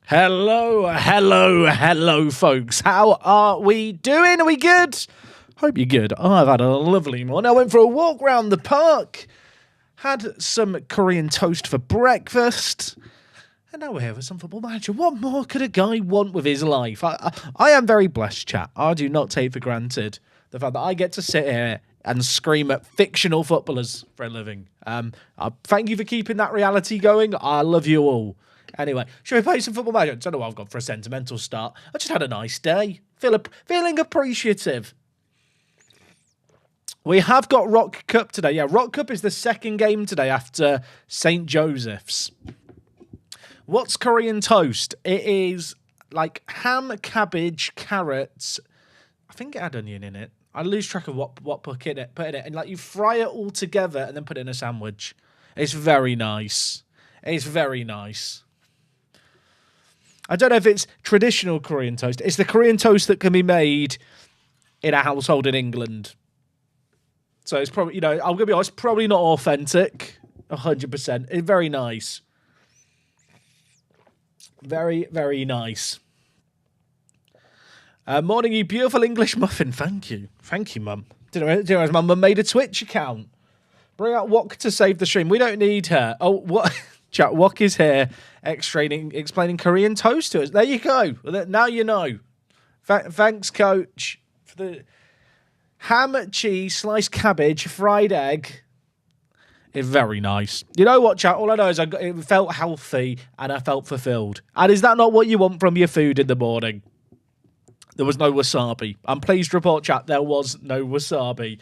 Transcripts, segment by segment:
Hello, folks. How are we doing? Are we good? Hope you're good. I've had a lovely morning. I went for a walk round the park, had some Korean toast for breakfast, and now we're here for some Football Manager. What more could a guy want with his life? I am very blessed, chat. I do not take for granted the fact that I get to sit here and scream at fictional footballers for a living. Thank you for keeping that reality going. I love you all. Anyway, shall we play some Football Manager? I don't know what I've got for a sentimental start. I just had a nice day. Feeling appreciative. We have got Rock Cup today. Yeah, Rock Cup is the second game today after St. Joseph's. What's Korean toast? It is like ham, cabbage, carrots. I think it had onion in it. I lose track of what put in it. And like you fry it all together and then put it in a sandwich. It's very nice. It's very nice. I don't know if it's traditional Korean toast. It's the Korean toast that can be made in a household in England. So it's probably, I'm going to be honest, probably not authentic. 100%. It's very nice. Very, very nice. Morning, you beautiful English muffin. Thank you. Thank you, Mum. Didn't realize my mum made a Twitch account. Bring out Wok to save the stream. We don't need her. Oh, what? Chat, Wok is here explaining Korean toast to us. There you go. Now you know. Thanks, Coach, for the ham, cheese, sliced cabbage, fried egg. It's very nice. You know what, chat? All I know is it felt healthy and I felt fulfilled. And is that not what you want from your food in the morning? There was no wasabi. I'm pleased to report, chat, there was no wasabi.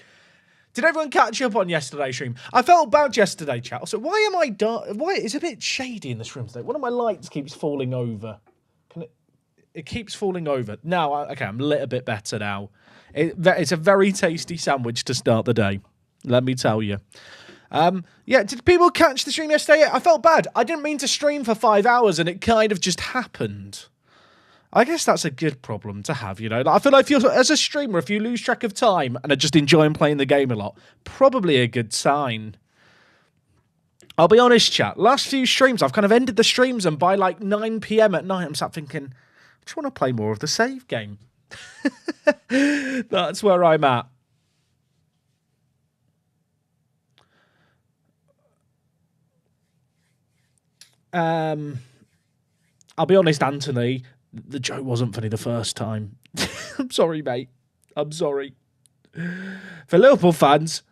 Did everyone catch up on yesterday's stream? I felt bad yesterday, chat. So why am I dark? Why it's a bit shady in this room today? One of my lights keeps falling over. It keeps falling over. Now, okay, I'm a little bit better now. It's a very tasty sandwich to start the day. Let me tell you. Yeah, did people catch the stream yesterday? I felt bad. I didn't mean to stream for 5 hours, and it kind of just happened. I guess that's a good problem to have, I feel like as a streamer, if you lose track of time and are just enjoying playing the game a lot, probably a good sign. I'll be honest, chat. Last few streams, I've kind of ended the streams, and by like 9 p.m. at night, I'm sat thinking, I just want to play more of the save game. That's where I'm at. I'll be honest, Anthony. The joke wasn't funny the first time. I'm sorry, mate. I'm sorry. For Liverpool fans,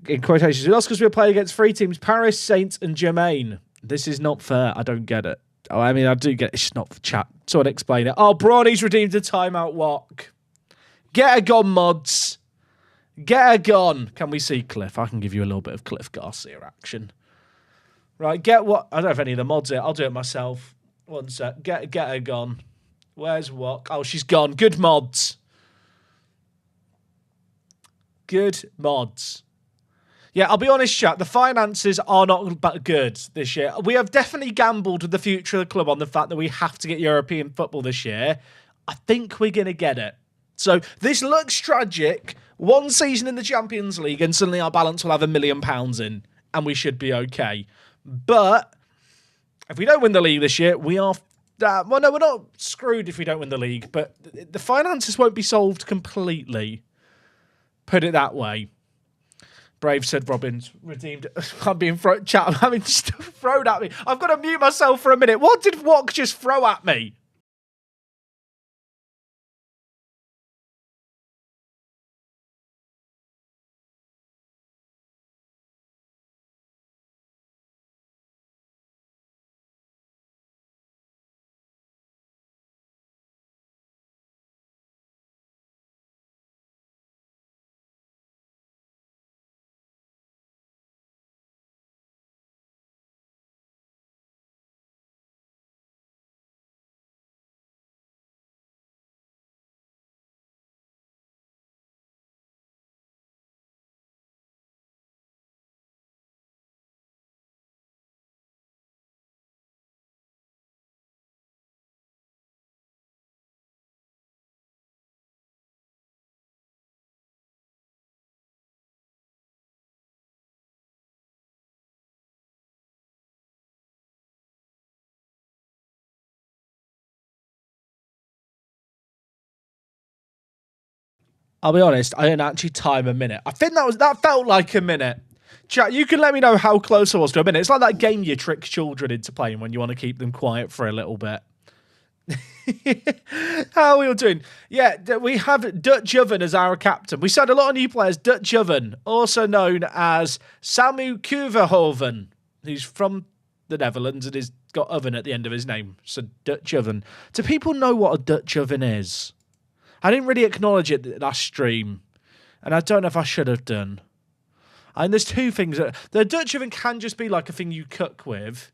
in quotations, that's because we're playing against three teams, Paris, Saints and Germain. This is not fair. I don't get it. Oh, I mean, I do get it. It's just not for chat. Someone explain it. Oh, Brawny's redeemed a timeout walk. Get a gun, mods. Get a gun. Can we see Cliff? I can give you a little bit of Cliff Garcia action. Right, get what? I don't know if any of the mods it. I'll do it myself. One sec. Get her gone. Where's Wok? Oh, she's gone. Good mods. Good mods. Yeah, I'll be honest, chat. The finances are not good this year. We have definitely gambled with the future of the club on the fact that we have to get European football this year. I think we're going to get it. So this looks tragic. One season in the Champions League and suddenly our balance will have £1 million in and we should be okay. But if we don't win the league this year, we are... well, no, we're not screwed if we don't win the league, but the finances won't be solved completely. Put it that way. Brave said Robbins redeemed. I'm being thrown. Chat, I'm having stuff thrown at me. I've got to mute myself for a minute. What did Wok just throw at me? I'll be honest, I didn't actually time a minute. I think that felt like a minute. Chat, you can let me know how close I was to a minute. It's like that game you trick children into playing when you want to keep them quiet for a little bit. How are we all doing? Yeah, we have Dutch Oven as our captain. We signed a lot of new players. Dutch Oven, also known as Samu Kuverhoven, who's from the Netherlands and has got oven at the end of his name. So Dutch Oven. Do people know what a Dutch oven is? I didn't really acknowledge it last stream, and I don't know if I should have done. And there's two things. The Dutch oven can just be like a thing you cook with.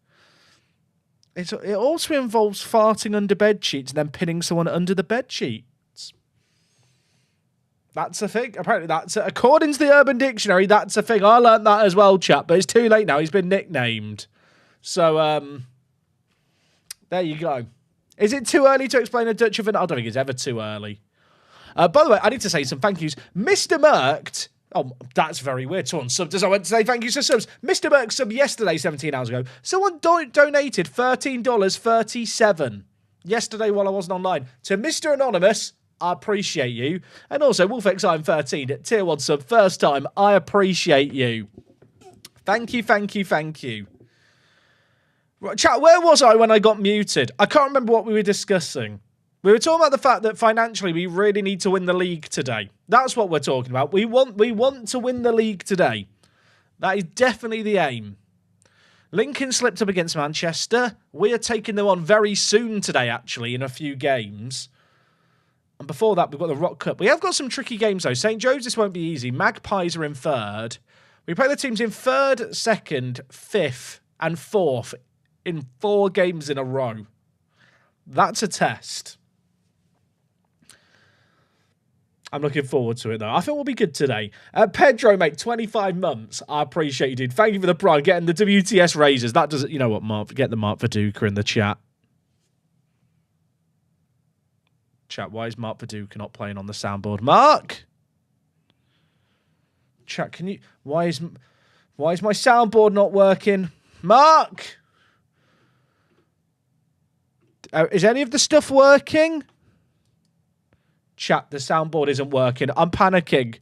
It also involves farting under bed sheets and then pinning someone under the bed sheets. That's a thing. Apparently, according to the Urban Dictionary, that's a thing. I learned that as well, chap. But it's too late now. He's been nicknamed. So, there you go. Is it too early to explain a Dutch oven? I don't think it's ever too early. By the way, I need to say some thank yous. Mr. Merkt. Oh, that's very weird. Someone subbed as I went to say thank you for subs. Mr. Merck subbed yesterday, 17 hours ago. Someone donated $13.37 yesterday while I wasn't online. To Mr. Anonymous, I appreciate you. And also, WolfXIM13 at tier 1 sub, first time. I appreciate you. Thank you, thank you, thank you. Right, chat, where was I when I got muted? I can't remember what we were discussing. We were talking about the fact that financially we really need to win the league today. That's what we're talking about. We want to win the league today. That is definitely the aim. Lincoln slipped up against Manchester. We are taking them on very soon today, actually, in a few games. And before that, we've got the Rock Cup. We have got some tricky games, though. St. Joseph's won't be easy. Magpies are in third. We play the teams in third, second, fifth, and fourth in 4 games in a row. That's a test. I'm looking forward to it, though. I think we'll be good today. Pedro, mate, 25 months. I appreciate you, dude. Thank you for the prime. Getting the WTS raises. That does it. You know what, Mark? Get the Mark Viduka in the chat. Chat, why is Mark Viduka not playing on the soundboard? Mark! Chat, can you... Why is my soundboard not working? Mark! Is any of the stuff working? Chat, the soundboard isn't working. I'm panicking.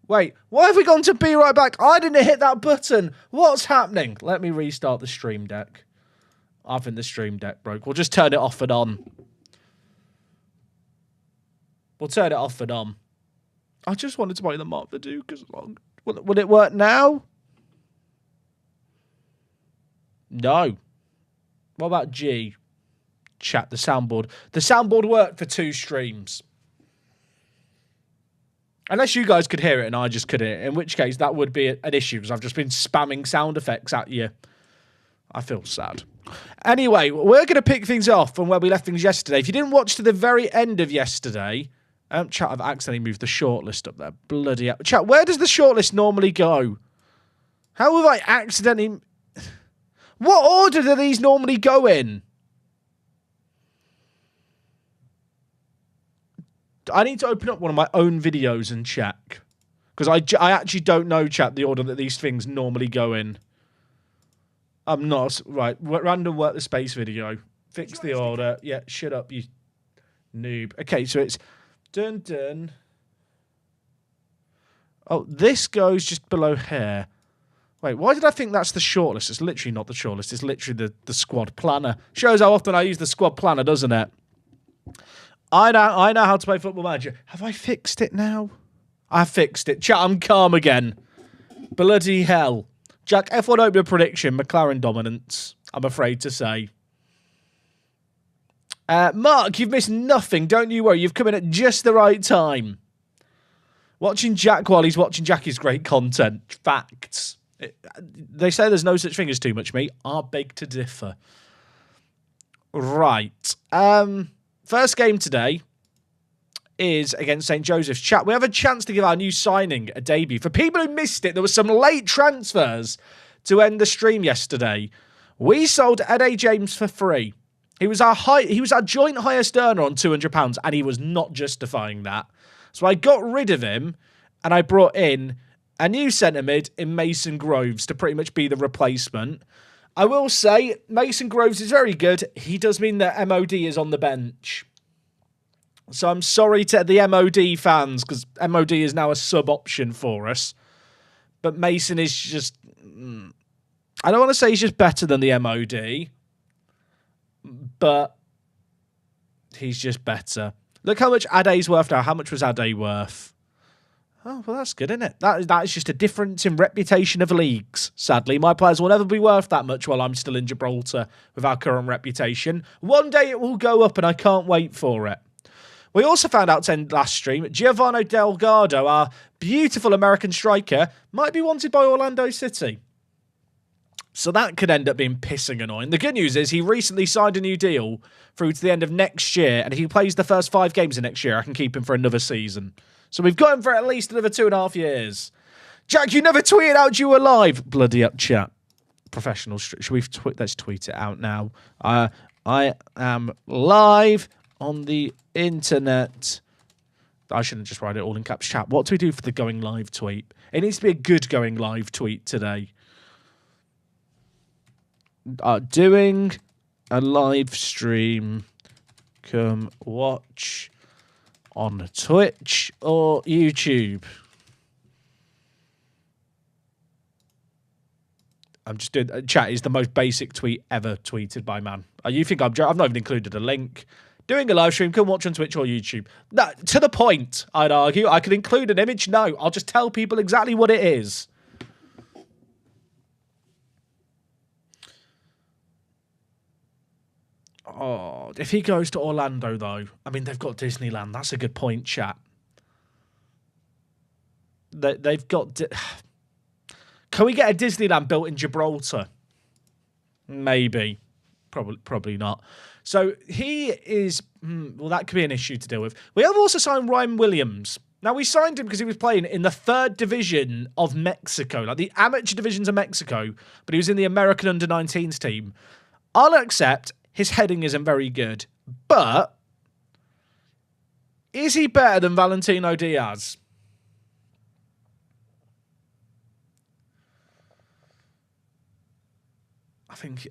Wait, why have we gone to be right back? I didn't hit that button. What's happening? Let me restart the stream deck. I think the stream deck broke. We'll just turn it off and on. We'll turn it off and on. I just wanted to play the Mark Viduka as long. Will it work now? No. What about G? Chat, the soundboard. The soundboard worked for 2 streams. Unless you guys could hear it and I just couldn't hear it, in which case that would be an issue because I've just been spamming sound effects at you. I feel sad. Anyway, we're going to pick things off from where we left things yesterday. If you didn't watch to the very end of yesterday, chat, I've accidentally moved the shortlist up there. Bloody hell. Chat, where does the shortlist normally go? How have I accidentally... What order do these normally go in? I need to open up one of my own videos and check. Because I actually don't know, chat, the order that these things normally go in. I'm not... Right, random work the space video. Fix the order. Yeah, shut up, you noob. Okay, so it's... Dun. Oh, this goes just below here. Wait, why did I think that's the shortlist? It's literally not the shortlist. It's literally the squad planner. Shows how often I use the squad planner, doesn't it? I know how to play Football Manager. Have I fixed it now? I fixed it. Chat, I'm calm again. Bloody hell. Jack, F1 opener prediction. McLaren dominance, I'm afraid to say. Mark, you've missed nothing. Don't you worry. You've come in at just the right time. Watching Jack while he's watching Jack is great content. Facts. They say there's no such thing as too much meat. I beg to differ. Right. First game today is against St. Joseph's. Chat, we have a chance to give our new signing a debut. For people who missed it, there were some late transfers to end the stream yesterday. We sold Ed James for free. He was our joint highest earner on £200, and he was not justifying that. So I got rid of him, and I brought in a new centre mid in Mason Groves to pretty much be the replacement. I will say, Mason Groves is very good. He does mean that MOD is on the bench. So I'm sorry to the MOD fans, because MOD is now a sub-option for us. But Mason is just... I don't want to say he's just better than the MOD, but he's just better. Look how much Ade's worth now. How much was Ade worth? Oh, well, that's good, isn't it? That is just a difference in reputation of leagues, sadly. My players will never be worth that much while I'm still in Gibraltar with our current reputation. One day it will go up, and I can't wait for it. We also found out last stream, Giovanni Delgado, our beautiful American striker, might be wanted by Orlando City. So that could end up being pissing annoying. The good news is he recently signed a new deal through to the end of next year, and if he plays the first 5 games of next year, I can keep him for another season. So we've got him for at least another 2.5 years. Jack, you never tweeted out you were live. Bloody up, chat. Professional. Should we let's tweet it out now. I am live on the internet. I shouldn't just write it all in caps. Chat, what do we do for the going live tweet? It needs to be a good going live tweet today. Doing a live stream. Come watch on Twitch or YouTube. I'm just doing... Chat is the most basic tweet ever tweeted by man. You think I've not even included a link. Doing a live stream, come watch on Twitch or YouTube. No, to the point, I'd argue. I could include an image. No, I'll just tell people exactly what it is. Oh, if he goes to Orlando, though, I mean, they've got Disneyland. That's a good point, chat. They've got... Can we get a Disneyland built in Gibraltar? Maybe. Probably not. So he is... well, that could be an issue to deal with. We have also signed Ryan Williams. Now, we signed him because he was playing in the 3rd division of Mexico, like the amateur divisions of Mexico, but he was in the American under-19s team. I'll accept... His heading isn't very good, but is he better than Valentino Diaz? I think...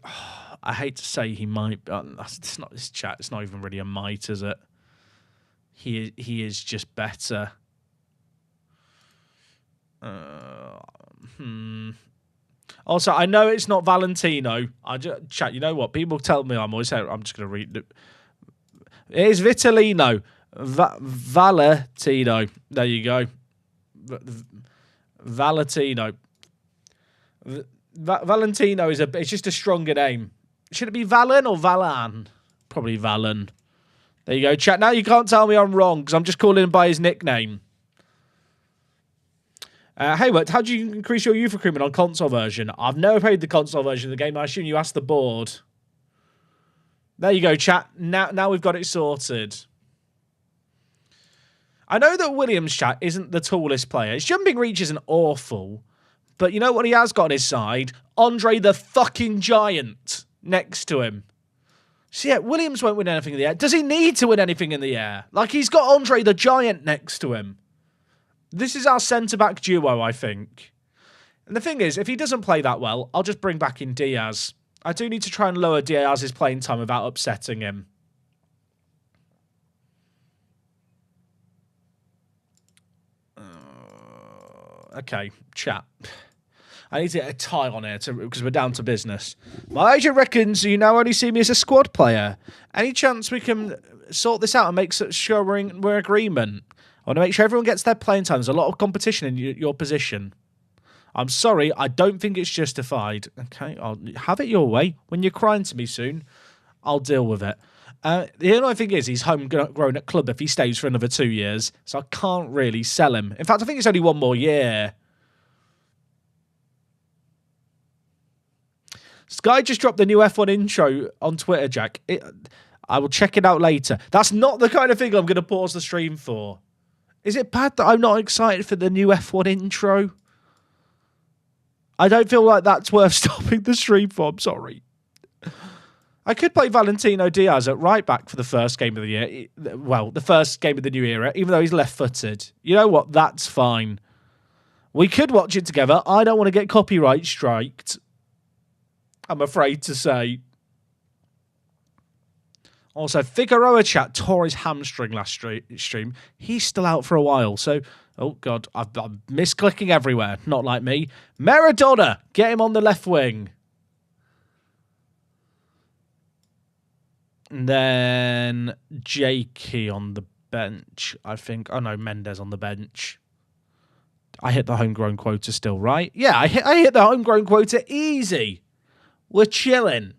I hate to say he might... it's not this chat. It's not even really a might, is it? He is just better. Also, I know it's not Valentino. Chat, you know what? People tell me I'm always... I'm just going to read it. It is Vitalino. Valentino. There you go. Valentino. Valentino is it's just a stronger name. Should it be Valen or Valan? Probably Valen. There you go, chat. Now you can't tell me I'm wrong because I'm just calling him by his nickname. Hayward, how do you increase your youth recruitment on console version? I've never played the console version of the game. I assume you asked the board. There you go, chat. Now we've got it sorted. I know that Williams, chat, isn't the tallest player. His jumping reach isn't awful. But you know what he has got on his side? Andre the fucking Giant next to him. So yeah, Williams won't win anything in the air. Does he need to win anything in the air? Like, he's got Andre the Giant next to him. This is our centre-back duo, I think. And the thing is, if he doesn't play that well, I'll just bring back in Diaz. I do need to try and lower Diaz's playing time without upsetting him. Okay, chat. I need to get a tie on here because we're down to business. My agent reckons you now only see me as a squad player. Any chance we can sort this out and make sure we're in agreement? I want to make sure everyone gets their playing time. There's a lot of competition in your position. I'm sorry, I don't think it's justified. Okay, I'll have it your way. When you're crying to me soon, I'll deal with it. The only thing is, he's homegrown at club if he stays for another 2 years, so I can't really sell him. In fact, I think it's only 1 more year. Sky just dropped the new F1 intro on Twitter, Jack. I will check it out later. That's not the kind of thing I'm going to pause the stream for. Is it bad that I'm not excited for the new F1 intro? I don't feel like that's worth stopping the stream for. I'm sorry. I could play Valentino Diaz at right back for the first game of the year. Well, the first game of the new era, even though he's left-footed. You know what? That's fine. We could watch it together. I don't want to get copyright striked, I'm afraid to say. Also, Figueroa chat tore his hamstring last stream. He's still out for a while. So, oh, God, I'm misclicking everywhere. Not like me. Maradona, get him on the left wing. And then Jakey on the bench, I think. Oh, no, Mendes on the bench. I hit the homegrown quota still, right? Yeah, I hit the homegrown quota easy. We're chilling.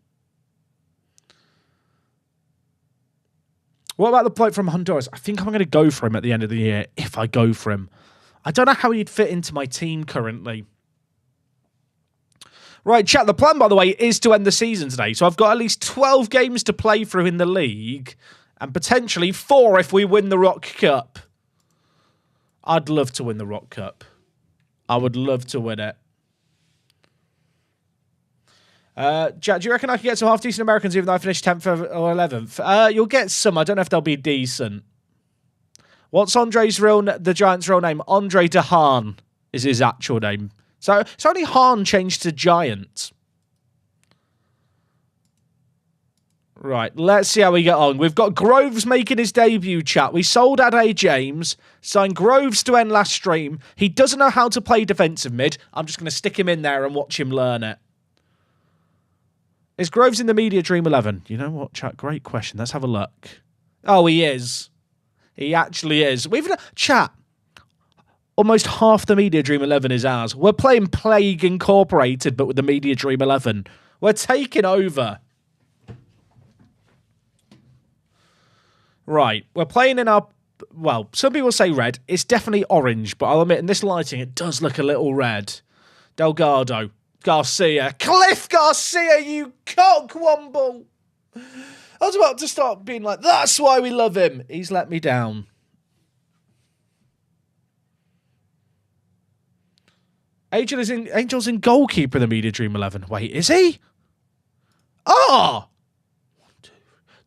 What about the bloke from Honduras? I think I'm going to go for him at the end of the year, if I go for him. I don't know how he'd fit into my team currently. Right, chat, the plan, by the way, is to end the season today. So I've got at least 12 games to play through in the league, and potentially 4 if we win the Rock Cup. I'd love to win the Rock Cup. I would love to win it. Jack, do you reckon I can get some half-decent Americans even though I finished 10th or 11th? You'll get some. I don't know if they'll be decent. What's the Giants' real name? Andre DeHaan is his actual name. So it's only Hahn changed to Giant. Right, let's see how we get on. We've got Groves making his debut, chat. We sold Ade James, signed Groves to end last stream. He doesn't know how to play defensive mid. I'm just going to stick him in there and watch him learn it. Is Groves in the media dream 11? You know what, chat? Great question. Let's have a look. Oh, he is. He actually is. Chat. Almost half the media dream 11 is ours. We're playing Plague Incorporated, but with the media dream 11. We're taking over. Right. We're playing in our... Well, some people say red. It's definitely orange, but I'll admit, in this lighting, it does look a little red. Delgado. Garcia. Cliff Garcia, you cockwomble! I was about to start being like, that's why we love him. He's let me down. Angel's in goalkeeper in the media dream 11. Wait, is he? Oh!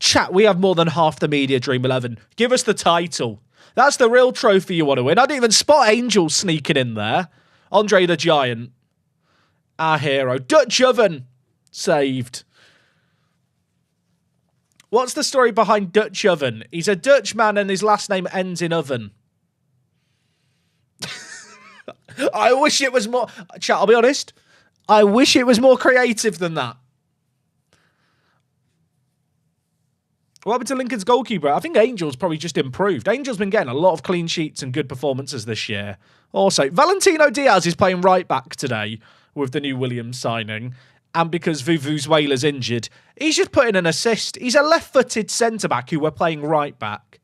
Chat, we have more than half the media dream 11. Give us the title. That's the real trophy you want to win. I didn't even spot Angel sneaking in there. Andre the Giant. Our hero. Dutch Oven. Saved. What's the story behind Dutch Oven? He's a Dutch man and his last name ends in oven. I wish it was more... Chat, I'll be honest. I wish it was more creative than that. What happened to Lincoln's goalkeeper? I think Angel's probably just improved. Angel's been getting a lot of clean sheets and good performances this year. Also, Valentino Diaz is playing right back today with the new Williams signing. And because Vuvuzuela's injured, he's just put in an assist. He's a left-footed centre-back who we're playing right back.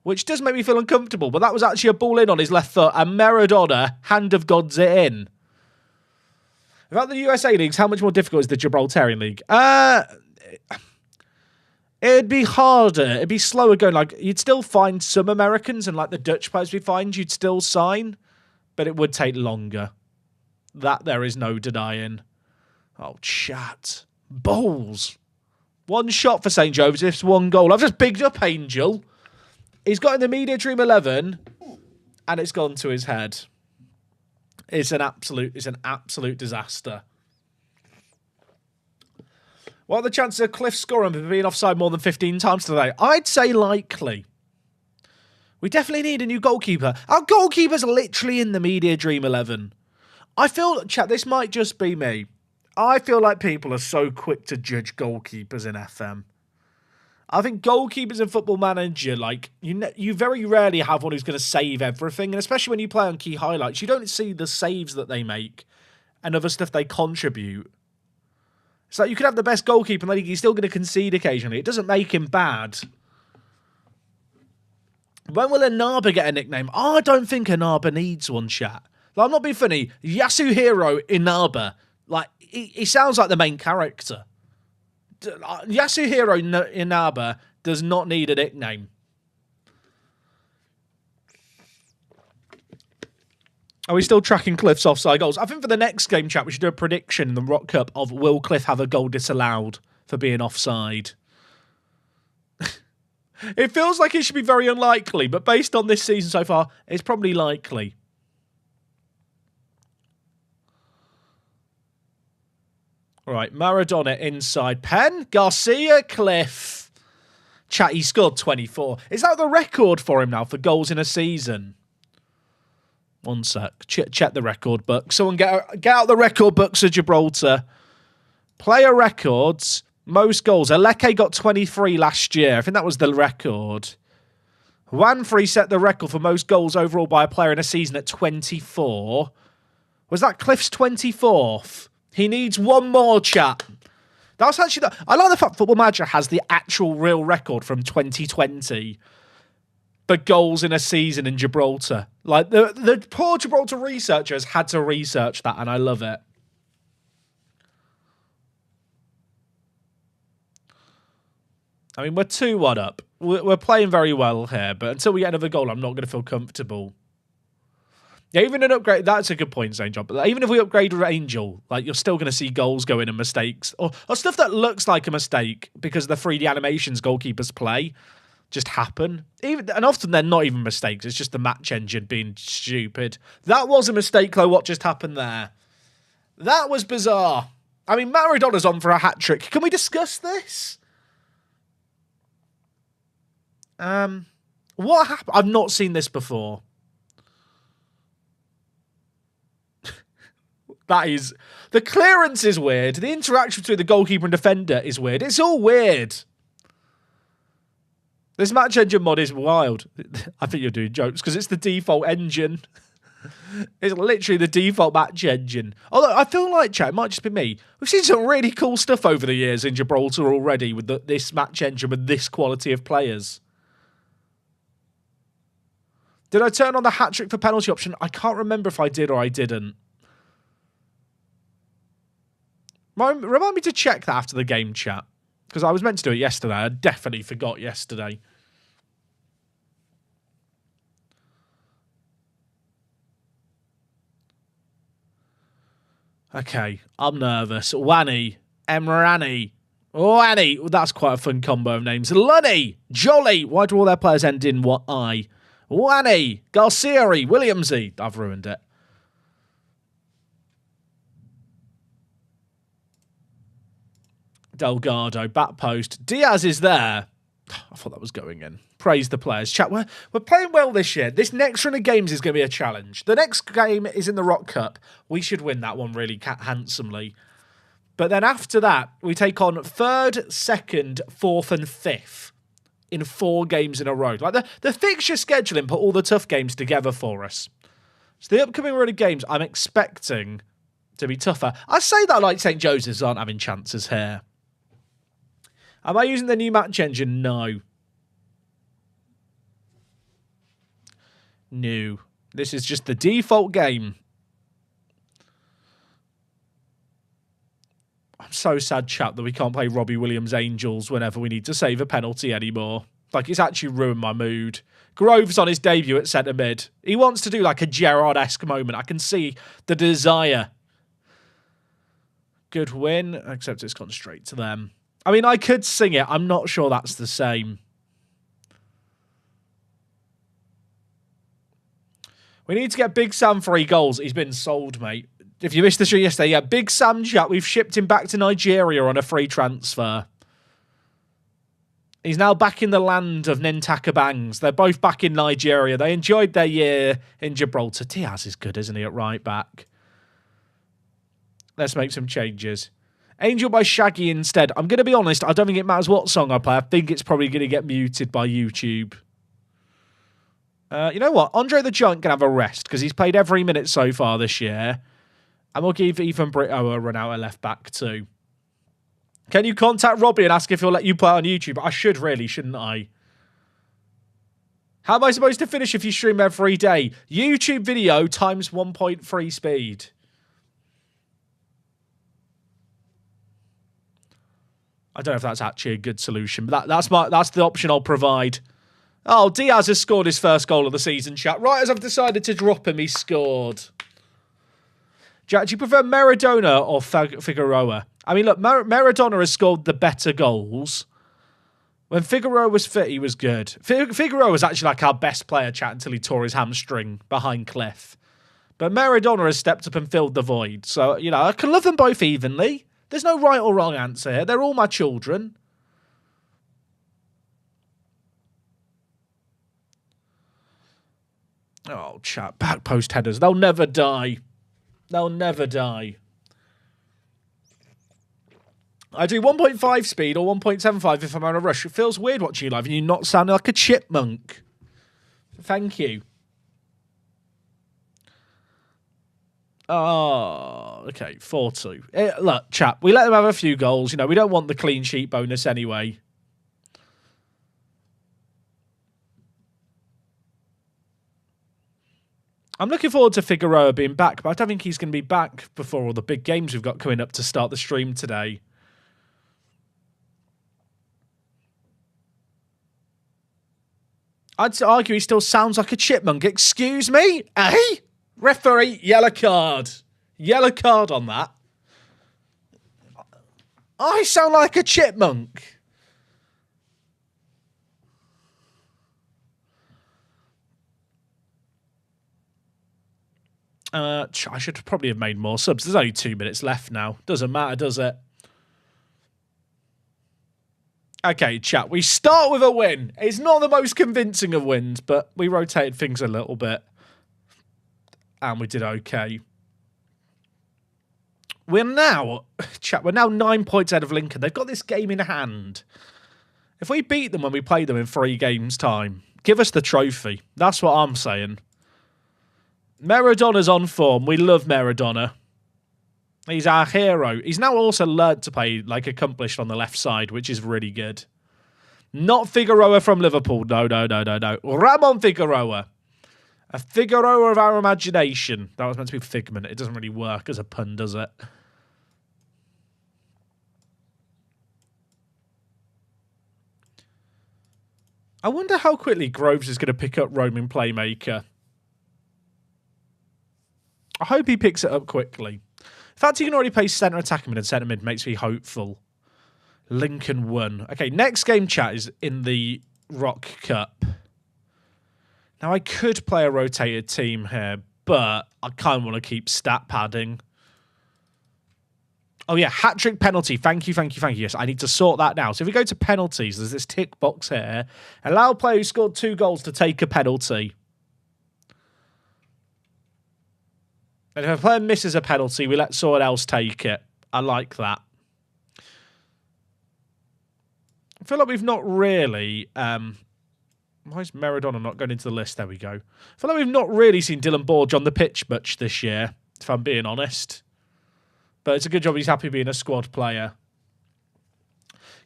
Which does make me feel uncomfortable, but that was actually a ball in on his left foot, and Maradona hand of God's it in. About the USA leagues, how much more difficult is the Gibraltarian league? It'd be harder. It'd be slower going. Like, you'd still find some Americans, and like the Dutch players we find, you'd still sign, but it would take longer. That there is no denying. Oh, chat. Balls. One shot for St. Joseph's, 1 goal. I've just bigged up Angel. He's got in the media dream 11, and it's gone to his head. It's an absolute disaster. What are the chances of Cliff scoring for being offside more than 15 times today? I'd say likely. We definitely need a new goalkeeper. Our goalkeeper's literally in the media dream 11. I feel, chat, this might just be me. I feel like people are so quick to judge goalkeepers in FM. I think goalkeepers in Football Manager, like, you very rarely have one who's going to save everything. And especially when you play on key highlights, you don't see the saves that they make and other stuff they contribute. It's like you could have the best goalkeeper in the league, he's still going to concede occasionally. It doesn't make him bad. When will Inaba get a nickname? Oh, I don't think Inaba needs one, chat. Like, I'm not being funny. Yasuhiro Inaba, like, he sounds like the main character. Yasuhiro Inaba does not need a nickname. Are we still tracking Cliff's offside goals? I think for the next game, chat, we should do a prediction in the Rock Cup of will Cliff have a goal disallowed for being offside. It feels like it should be very unlikely, but based on this season so far, it's probably likely. All right, Maradona inside pen. Garcia, Cliff. Chat, he scored 24. Is that the record for him now for goals in a season? One sec. Check the record book. Someone get out the record books of Gibraltar. Player records, most goals. Aleke got 23 last year. I think that was the record. Wanfrey set the record for most goals overall by a player in a season at 24. Was that Cliff's 24th? He needs one more, chat. That's actually... I like the fact Football Manager has the actual real record from 2020 for goals in a season in Gibraltar. Like, the poor Gibraltar researchers had to research that, and I love it. I mean, we're 2-1 up. We're playing very well here, but until we get another goal, I'm not going to feel comfortable. Yeah, even an upgrade, that's a good point, St. John. But even if we upgrade Angel, like, you're still going to see goals go in and mistakes. Or stuff that looks like a mistake because the 3D animations goalkeepers play just happen. And often they're not even mistakes. It's just the match engine being stupid. That was a mistake, though, what just happened there. That was bizarre. I mean, Maradona's on for a hat-trick. Can we discuss this? What happened? I've not seen this before. That is... The clearance is weird. The interaction between the goalkeeper and defender is weird. It's all weird. This match engine mod is wild. I think you're doing jokes because it's the default engine. It's literally the default match engine. Although I feel like, chat, it might just be me. We've seen some really cool stuff over the years in Gibraltar already with this match engine with this quality of players. Did I turn on the hat-trick for penalty option? I can't remember if I did or I didn't. Remind me to check that after the game, chat. Because I was meant to do it yesterday. I definitely forgot yesterday. Okay, I'm nervous. Wanny, Emrani, Wanny. That's quite a fun combo of names. Lunny, Jolly. Why do all their players end in what I? Wanny, Garcia, Williamsy. I've ruined it. Delgado, back post. Diaz is there. I thought that was going in. Praise the players. Chat, we're playing well this year. This next run of games is going to be a challenge. The next game is in the Rock Cup. We should win that one really handsomely. But then after that, we take on 3rd, 2nd, 4th and 5th in 4 games in a row. Like the fixture scheduling put all the tough games together for us. So the upcoming run of games, I'm expecting to be tougher. I say that like St. Joseph's aren't having chances here. Am I using the new match engine? No. No. This is just the default game. I'm so sad, chat, that we can't play Robbie Williams Angels whenever we need to save a penalty anymore. Like, it's actually ruined my mood. Groves on his debut at centre mid. He wants to do like a Gerrard-esque moment. I can see the desire. Good win, except it's gone straight to them. I mean, I could sing it. I'm not sure that's the same. We need to get Big Sam 3 goals. He's been sold, mate. If you missed the show yesterday, yeah, Big Sam chat. We've shipped him back to Nigeria on a free transfer. He's now back in the land of Nentaka Bangs. They're both back in Nigeria. They enjoyed their year in Gibraltar. Diaz is good, isn't he, at right back? Let's make some changes. Angel by Shaggy instead. I'm going to be honest, I don't think it matters what song I play. I think it's probably going to get muted by YouTube. You know what? Andre the Giant can have a rest because he's played every minute so far this year. And we'll give Ethan Brito a run out at left back too. Can you contact Robbie and ask if he'll let you play on YouTube? I should really, shouldn't I? How am I supposed to finish if you stream every day? YouTube video times 1.3 speed. I don't know if that's actually a good solution, but that's the option I'll provide. Oh, Diaz has scored his first goal of the season, chat. Right as I've decided to drop him, he scored. Jack, do you prefer Maradona or Figueroa? I mean, look, Maradona has scored the better goals. When Figueroa was fit, he was good. Figueroa was actually like our best player, chat, until he tore his hamstring behind Cliff. But Maradona has stepped up and filled the void. So, you know, I can love them both evenly. There's no right or wrong answer here. They're all my children. Oh, chat. Back post headers. They'll never die. They'll never die. I do 1.5 speed or 1.75 if I'm on a rush. It feels weird watching you live and you not sounding like a chipmunk. Thank you. Oh, okay. 4-2. Look, chap, we let them have a few goals. You know, we don't want the clean sheet bonus anyway. I'm looking forward to Figueroa being back, but I don't think he's going to be back before all the big games we've got coming up to start the stream today. I'd argue he still sounds like a chipmunk. Excuse me? Eh? Referee, yellow card. Yellow card on that. I sound like a chipmunk. I should probably have made more subs. There's only 2 minutes left now. Doesn't matter, does it? Okay, chat. We start with a win. It's not the most convincing of wins, but we rotated things a little bit. And we did okay. We're now 9 points ahead of Lincoln. They've got this game in hand. If we beat them when we play them in 3 games' time, give us the trophy. That's what I'm saying. Maradona's on form. We love Maradona. He's our hero. He's now also learnt to play like accomplished on the left side, which is really good. Not Figueroa from Liverpool. No. Ramon Figueroa. A Figueroa of our imagination. That was meant to be Figment. It doesn't really work as a pun, does it? I wonder how quickly Groves is going to pick up roaming playmaker. I hope he picks it up quickly. The fact he can already play centre attacking mid and centre mid makes me hopeful. Lincoln won. Okay, next game, chat, is in the Rock Cup. Now, I could play a rotated team here, but I kind of want to keep stat padding. Oh, yeah, hat-trick penalty. Thank you. Yes, I need to sort that now. So if we go to penalties, there's this tick box here. Allow a player who scored 2 goals to take a penalty. And if a player misses a penalty, we let someone else take it. I like that. I feel like we've not really... why is Maradona not going into the list? There we go. I feel like we've not really seen Dylan Borge on the pitch much this year, if I'm being honest. But it's a good job he's happy being a squad player.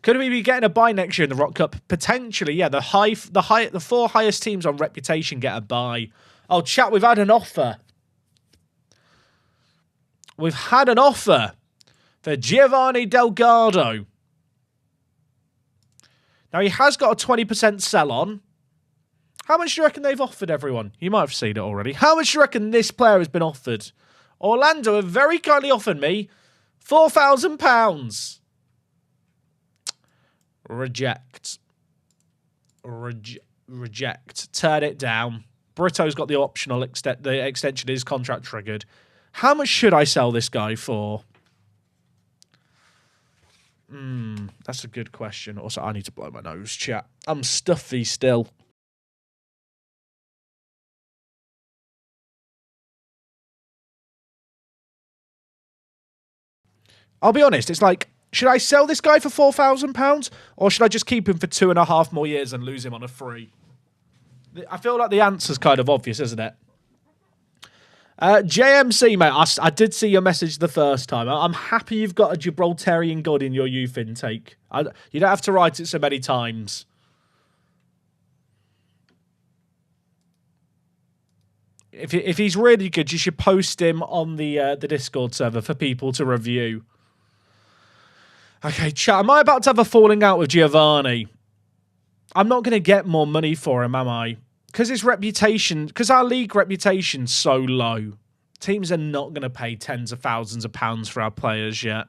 Could we be getting a bye next year in the Rock Cup? Potentially, yeah. The 4 highest teams on reputation get a bye. Oh, chat, we've had an offer. We've had an offer for Giovanni Delgado. Now, he has got a 20% sell-on. How much do you reckon they've offered everyone? You might have seen it already. How much do you reckon this player has been offered? Orlando have very kindly offered me £4,000. Reject. Reject. Turn it down. Brito's got the optional the extension is contract triggered. How much should I sell this guy for? That's a good question. Also, I need to blow my nose, chat. I'm stuffy still. I'll be honest, it's like, should I sell this guy for £4,000 or should I just keep him for 2.5 more years and lose him on a free? I feel like the answer's kind of obvious, isn't it? JMC, mate, I did see your message the first time. I'm happy you've got a Gibraltarian god in your youth intake. You don't have to write it so many times. If he's really good, you should post him on the Discord server for people to review. Okay, chat, am I about to have a falling out with Giovanni? I'm not going to get more money for him, am I? Because his reputation, because our league reputation's so low, teams are not going to pay tens of thousands of pounds for our players yet.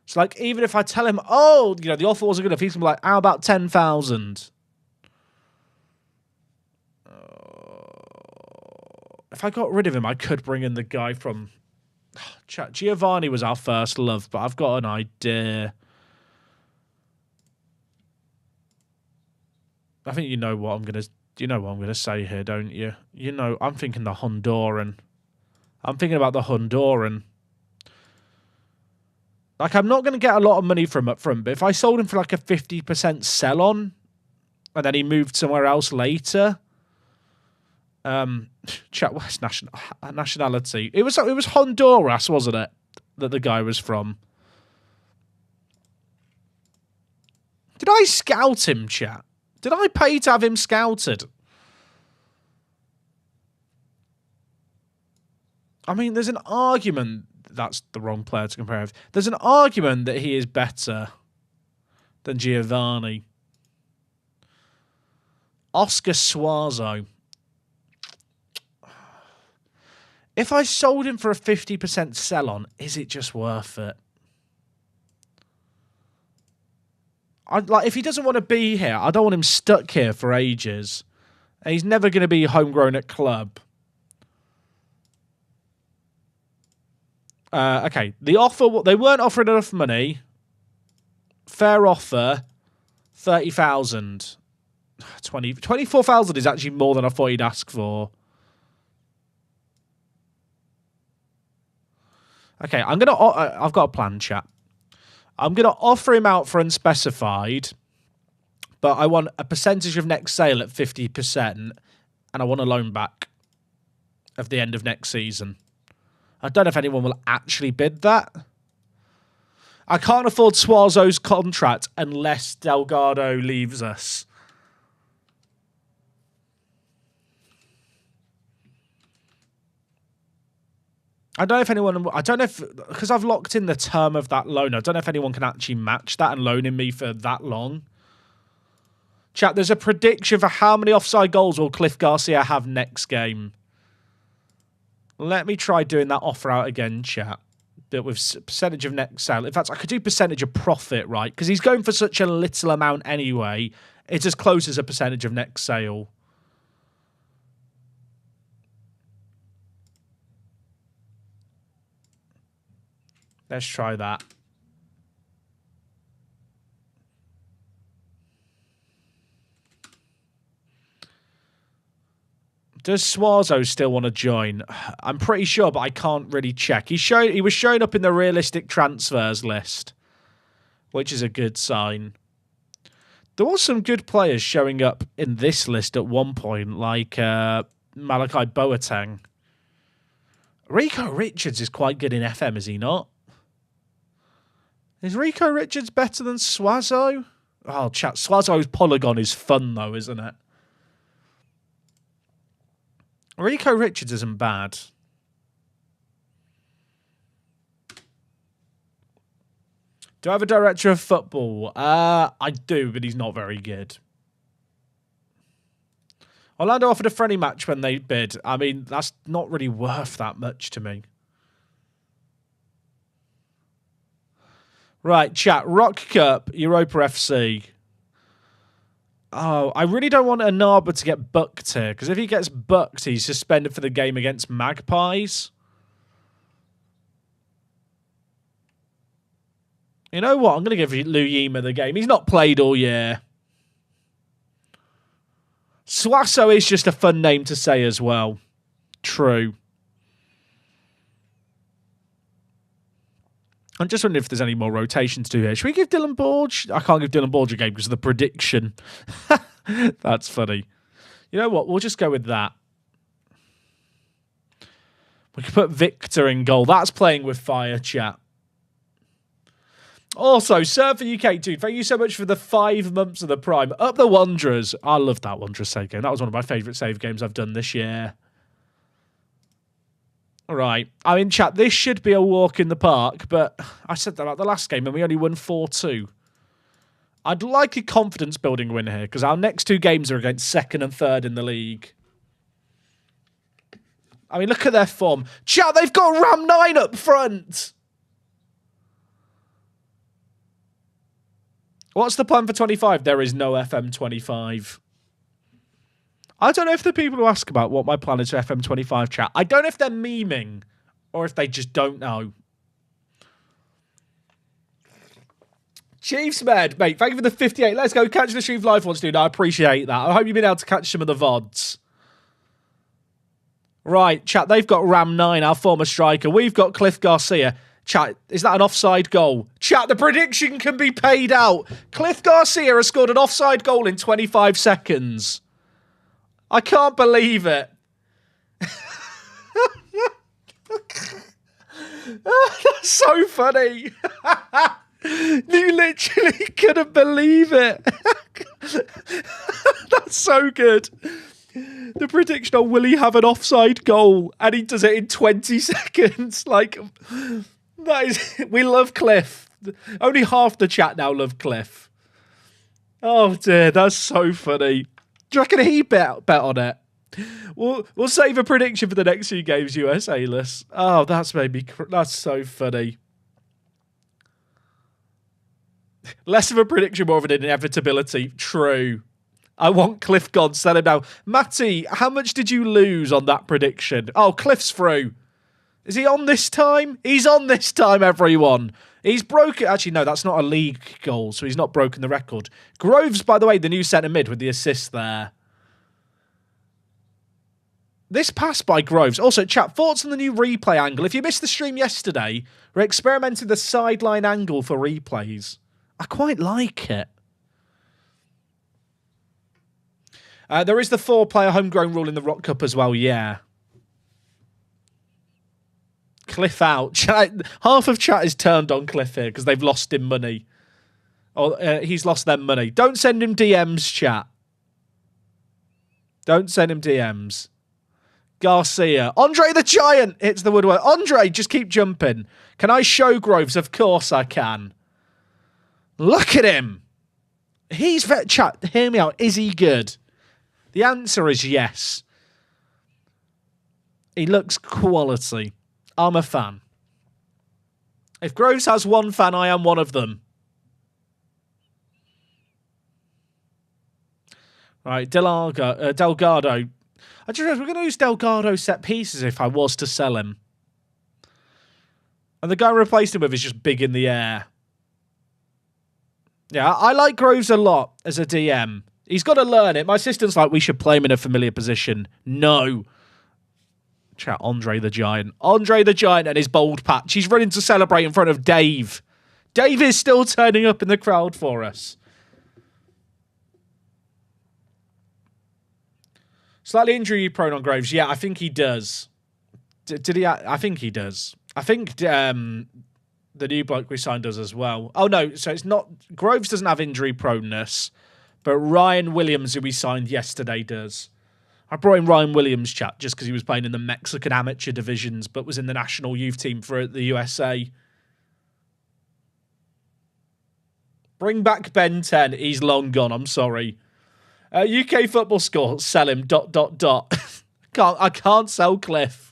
So, like, even if I tell him, oh, you know, the offer wasn't good enough, he's going to be like, how about 10,000? If I got rid of him, I could bring in the guy from... Chat, Giovanni was our first love, but I've got an idea. I think you know what I'm going to Do you know what I'm going to say here, don't you? You know, I'm thinking the Honduran. I'm thinking about the Honduran. Like, I'm not going to get a lot of money from up front, but if I sold him for like a 50% sell-on, and then he moved somewhere else later... chat West nationality. It was Honduras, wasn't it? That the guy was from. Did I scout him, chat? Did I pay to have him scouted? I mean, there's an argument that's the wrong player to compare with. There's an argument that he is better than Giovanni. Oscar Suazo. If I sold him for a 50% sell-on, is it just worth it? Like, if he doesn't want to be here, I don't want him stuck here for ages. And he's never going to be homegrown at club. Okay, the offer, they weren't offering enough money. Fair offer, 30,000. 24,000 is actually more than I thought he'd ask for. Okay, I've got a plan, chat. I'm going to offer him out for unspecified, but I want a percentage of next sale at 50%, and I want a loan back of the end of next season. I don't know if anyone will actually bid that. I can't afford Suazo's contract unless Delgado leaves us. I don't know if, because I've locked in the term of that loan, I don't know if anyone can actually match that and loan in me for that long. Chat, there's a prediction for how many offside goals will Cliff Garcia have next game. Let me try doing that offer out again, chat. That with percentage of next sale. In fact, I could do percentage of profit, right? Because he's going for such a little amount anyway. It's as close as a percentage of next sale. Let's try that. Does Suazo still want to join? I'm pretty sure, but I can't really check. He was showing up in the realistic transfers list, which is a good sign. There was some good players showing up in this list at one point, like Malachi Boateng. Rico Richards is quite good in FM, is he not? Is Rico Richards better than Suazo? Oh, chat. Suazo's polygon is fun, though, isn't it? Rico Richards isn't bad. Do I have a director of football? I do, but he's not very good. Orlando offered a friendly match when they bid. I mean, that's not really worth that much to me. Right, chat. Rock Cup, Europa FC. Oh, I really don't want Anaba to get bucked here, because if he gets bucked, he's suspended for the game against Magpies. You know what? I'm going to give Lou Yima the game. He's not played all year. Suazo is just a fun name to say as well. True. I'm just wondering if there's any more rotation to do here. Should we give Dylan Borge? I can't give Dylan Borge a game because of the prediction. That's funny. You know what? We'll just go with that. We can put Victor in goal. That's playing with fire, chat. Also, Surfer UK, dude, thank you so much for the 5 months of the Prime. Up the Wanderers. I love that Wanderers save game. That was one of my favourite save games I've done this year. Right. I mean, chat, this should be a walk in the park, but I said that about the last game and we only won 4-2. I'd like a confidence-building win here because our next 2 games are against 2nd and 3rd in the league. I mean, look at their form. Chat, they've got Ram 9 up front. What's the plan for 25? There is no FM 25. I don't know if the people who ask about what my plan is for FM25 chat, I don't know if they're memeing or if they just don't know. Chiefs, mate. Thank you for the 58. Let's go. Catch the stream live once, dude. I appreciate that. I hope you've been able to catch some of the VODs. Right, chat, they've got Ram 9, our former striker. We've got Cliff Garcia. Chat, is that an offside goal? Chat, the prediction can be paid out. Cliff Garcia has scored an offside goal in 25 seconds. I can't believe it. That's so funny. You literally couldn't believe it. That's so good. The prediction on will he have an offside goal, and he does it in 20 seconds. Like, that is, we love Cliff. Only half the chat now love Cliff. Oh dear, that's so funny. Do you reckon he bet on it? We'll save a prediction for the next few games, USA-less. Oh, that's made me. That's so funny. Less of a prediction, more of an inevitability. True. I want Cliff gone. Sell him now. Matty, how much did you lose on that prediction? Oh, Cliff's through. Is he on this time? He's on this time, everyone. He's broken. Actually, no, that's not a league goal, so he's not broken the record. Groves, by the way, the new centre mid with the assist there. This pass by Groves. Also, chat, thoughts on the new replay angle? If you missed the stream yesterday, we're experimenting the sideline angle for replays. I quite like it. There is the 4-player homegrown rule in the Rock Cup as well, yeah. Cliff out. Chat, half of chat is turned on Cliff here because they've lost him money. Or he's lost them money. Don't send him DMs, chat. Don't send him DMs. Garcia. Andre the Giant hits the woodwork. Andre, just keep jumping. Can I show Groves? Of course I can. Look at him. He's... Chat, hear me out. Is he good? The answer is yes. He looks quality. I'm a fan. If Groves has one fan, I am one of them. Right, Delgado. I just realised we're going to use Delgado set pieces if I was to sell him. And the guy I replaced him with is just big in the air. Yeah, I like Groves a lot as a DM. He's got to learn it. My assistant's like, we should play him in a familiar position. No. Chat, Andre the Giant. Andre the Giant and his bold patch. He's running to celebrate in front of Dave. Dave is still turning up in the crowd for us. Slightly injury prone on Groves. Yeah, I think he does. Did he? I think he does. I think the new bloke we signed does as well. Oh, no. So it's not... Groves doesn't have injury proneness, but Ryan Williams, who we signed yesterday, does. I brought in Ryan Williams, chat, just because he was playing in the Mexican amateur divisions, but was in the national youth team for the USA. Bring back Ben 10. He's long gone. I'm sorry. UK football score. Sell him. ... I can't sell Cliff.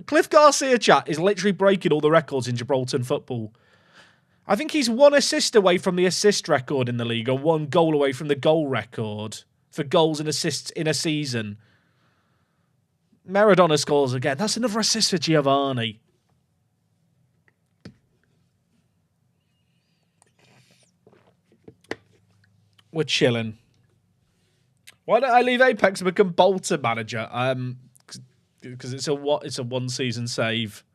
Cliff Garcia, chat, is literally breaking all the records in Gibraltar football. I think he's 1 assist away from the assist record in the league, or 1 goal away from the goal record for goals and assists in a season. Maradona scores again. That's another assist for Giovanni. We're chilling. Why don't I leave Apex and become Bolton manager? Because it's a 1-season save.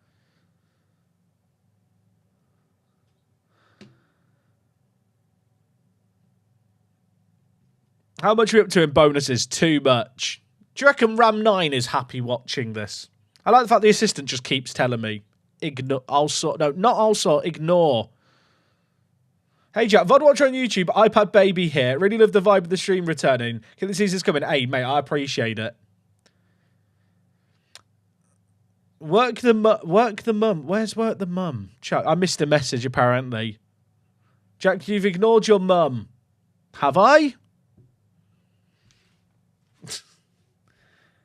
How much are we up to in bonuses? Too much. Do you reckon Ram 9 is happy watching this? I like the fact the assistant just keeps telling me, ignore. Hey Jack, VOD watcher on YouTube, iPad baby here. Really love the vibe of the stream returning. Can the season's coming? Hey mate, I appreciate it. Work the mum. Where's work the mum? Chuck, I missed a message apparently. Jack, you've ignored your mum. Have I?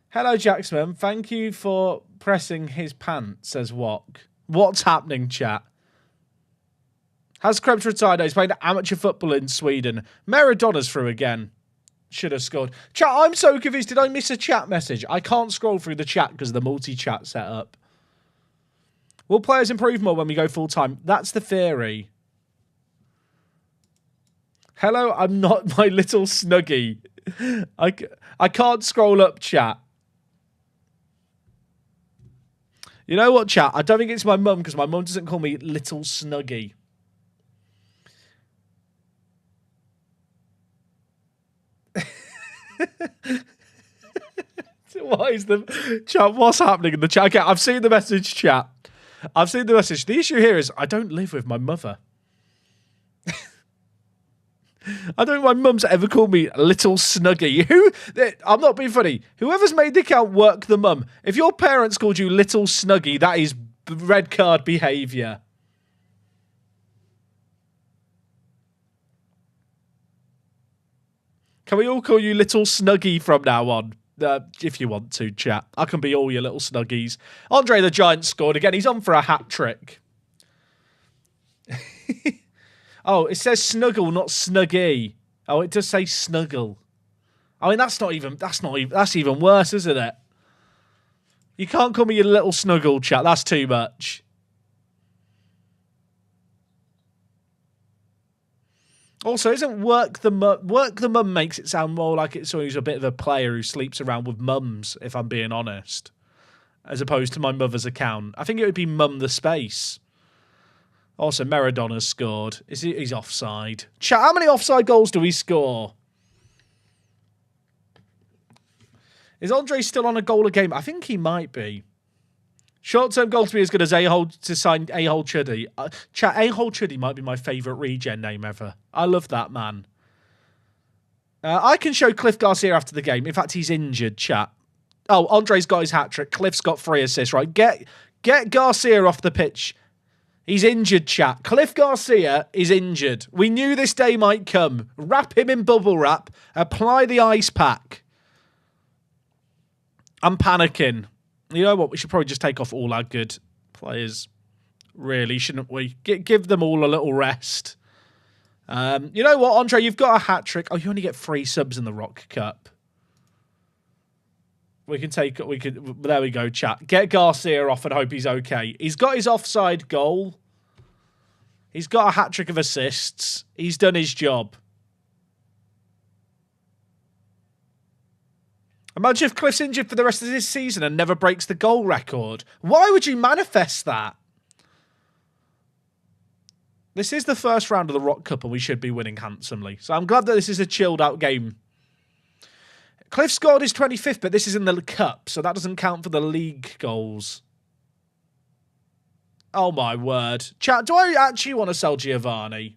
Hello, Jacksman. Thank you for pressing his pants, says Wok. What's happening, chat? Has Krebs retired? He's playing amateur football in Sweden. Maradona's through again. Should have scored. Chat, I'm so confused. Did I miss a chat message? I can't scroll through the chat because of the multi-chat setup. Will players improve more when we go full-time? That's the theory. Hello, I'm not my little snuggie. I can't scroll up, chat. You know what, chat? I don't think it's my mum because my mum doesn't call me little snuggie. What is the chat? What's happening in the chat? Okay, I've seen the message, chat. I've seen the message. The issue here is I don't live with my mother. I don't think my mum's ever called me little snuggie. I'm not being funny. Whoever's made the account work the mum. If your parents called you little snuggie, that is red card behaviour. Can we all call you little snuggie from now on? If you want to, chat. I can be all your little snuggies. Andre the Giant scored again. He's on for a hat trick. Oh, it says snuggle, not snuggie. Oh, it does say snuggle. I mean, that's even worse, isn't it? You can't call me your little snuggle, chat. That's too much. Also, isn't work the mum makes it sound more like it's someone who's a bit of a player who sleeps around with mums, if I'm being honest, as opposed to my mother's account. I think it would be mum the space. Also, Maradona's scored. He's offside. Chat, how many offside goals do we score? Is Andre still on a goal a game? I think he might be. Short-term goal to be as good as A-hole to sign A-hole Chuddy. Chat, A-hole Chuddy might be my favourite regen name ever. I love that man. I can show Cliff Garcia after the game. In fact, he's injured, chat. Oh, Andre's got his hat-trick. Cliff's got 3 assists, right? Get Garcia off the pitch. He's injured, chat. Cliff Garcia is injured. We knew this day might come. Wrap him in bubble wrap. Apply the ice pack. I'm panicking. You know what? We should probably just take off all our good players. Really, shouldn't we? Give them all a little rest. You know what, Andre? You've got a hat-trick. Oh, you only get 3 subs in the Rock Cup. There we go, chat. Get Garcia off and hope he's okay. He's got his offside goal. He's got a hat-trick of assists. He's done his job. Imagine if Cliff's injured for the rest of this season and never breaks the goal record. Why would you manifest that? This is the first round of the Rock Cup and we should be winning handsomely. So I'm glad that this is a chilled out game. Cliff scored his 25th, but this is in the Cup, so that doesn't count for the league goals. Oh my word. Chat, do I actually want to sell Giovanni?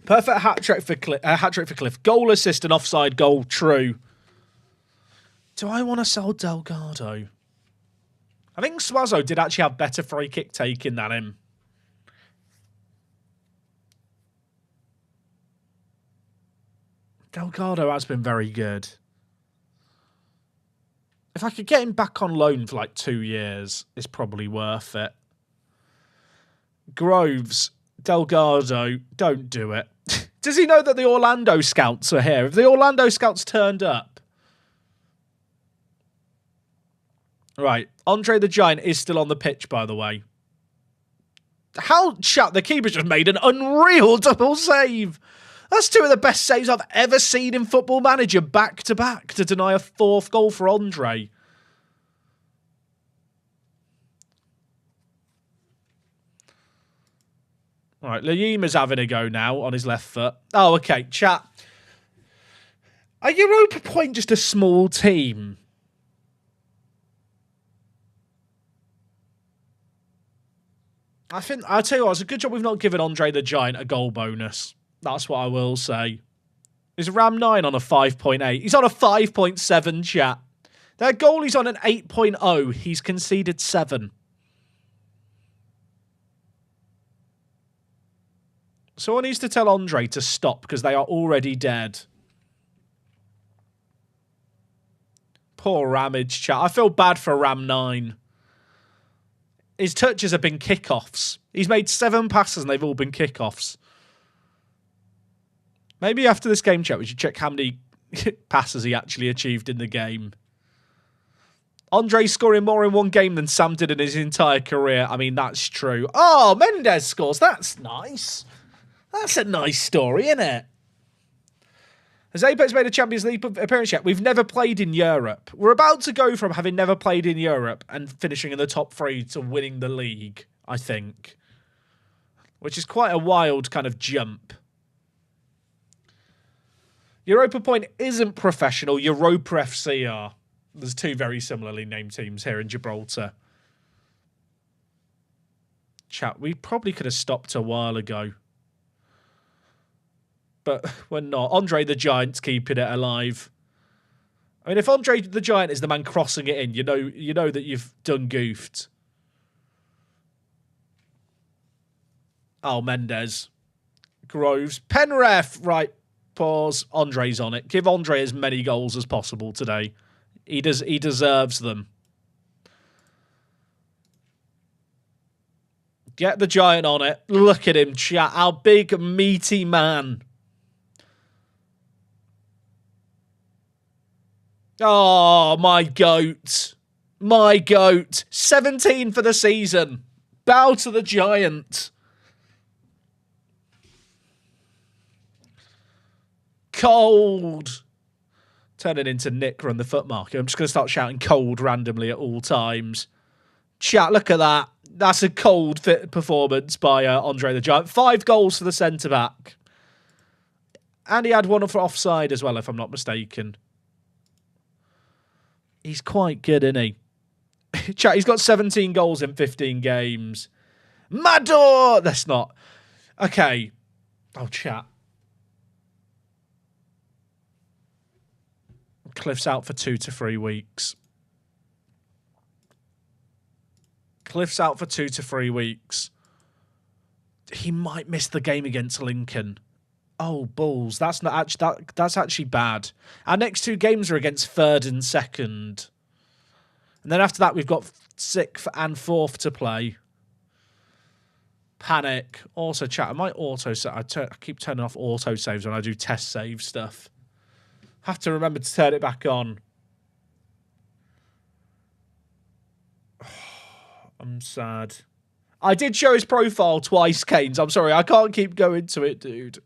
Perfect hat-trick for Cliff. Goal, assist, and offside goal. True. Do I want to sell Delgado? I think Suazo did actually have better free kick taking than him. Delgado has been very good. If I could get him back on loan for like 2 years, it's probably worth it. Groves, Delgado, don't do it. Does he know that the Orlando scouts are here? Have the Orlando scouts turned up? Right. Andre the Giant is still on the pitch, by the way. How, chat, the keeper just made an unreal double save. That's 2 of the best saves I've ever seen in Football Manager back-to-back to deny a 4th goal for Andre. All right, Lima's having a go now on his left foot. Oh, okay, chat. Are Europa Point just a small team? I'll tell you what, it's a good job we've not given Andre the Giant a goal bonus. That's what I will say. Is Ram 9 on a 5.8? He's on a 5.7, chat. Their goalie's on an 8.0. He's conceded 7. Someone needs to tell Andre to stop because they are already dead. Poor Ramage, chat. I feel bad for Ram 9. His touches have been kickoffs. He's made 7 passes and they've all been kickoffs. Maybe after this game, chat, we should check how many passes he actually achieved in the game. Andre scoring more in one game than Sam did in his entire career. I mean, that's true. Oh, Mendes scores. That's nice. That's a nice story, isn't it? Has Apex made a Champions League appearance yet? We've never played in Europe. We're about to go from having never played in Europe and finishing in the top 3 to winning the league, I think. Which is quite a wild kind of jump. Europa Point isn't professional. Europa FC are. There's 2 very similarly named teams here in Gibraltar. Chat, we probably could have stopped a while ago. But we're not. Andre the Giant's keeping it alive. I mean, if Andre the Giant is the man crossing it in, you know that you've done goofed. Oh, Mendes. Groves. Penref. Right. Pause. Andre's on it. Give Andre as many goals as possible today. He deserves them. Get the Giant on it. Look at him, chat. Our big, meaty man. Oh, my goat. My goat. 17 for the season. Bow to the Giant. Cold. Turn it into Nick run the foot marker. I'm just going to start shouting cold randomly at all times. Chat, look at that. That's a cold fit performance by Andre the Giant. 5 goals for the centre-back. And he had one for offside as well, if I'm not mistaken. He's quite good, isn't he? Chat, he's got 17 goals in 15 games. Mador! That's not. Okay. Oh, chat. Cliff's out for 2 to 3 weeks. Cliff's out for 2 to 3 weeks. He might miss the game against Lincoln. Oh, balls. That's not actually that's actually bad. Our next 2 games are against 3rd and 2nd. And then after that, we've got 6th and 4th to play. Panic. Also, chat. I might auto save. I keep turning off auto saves when I do test save stuff. Have to remember to turn it back on. I'm sad. I did show his profile twice, Keynes. I'm sorry. I can't keep going to it, dude.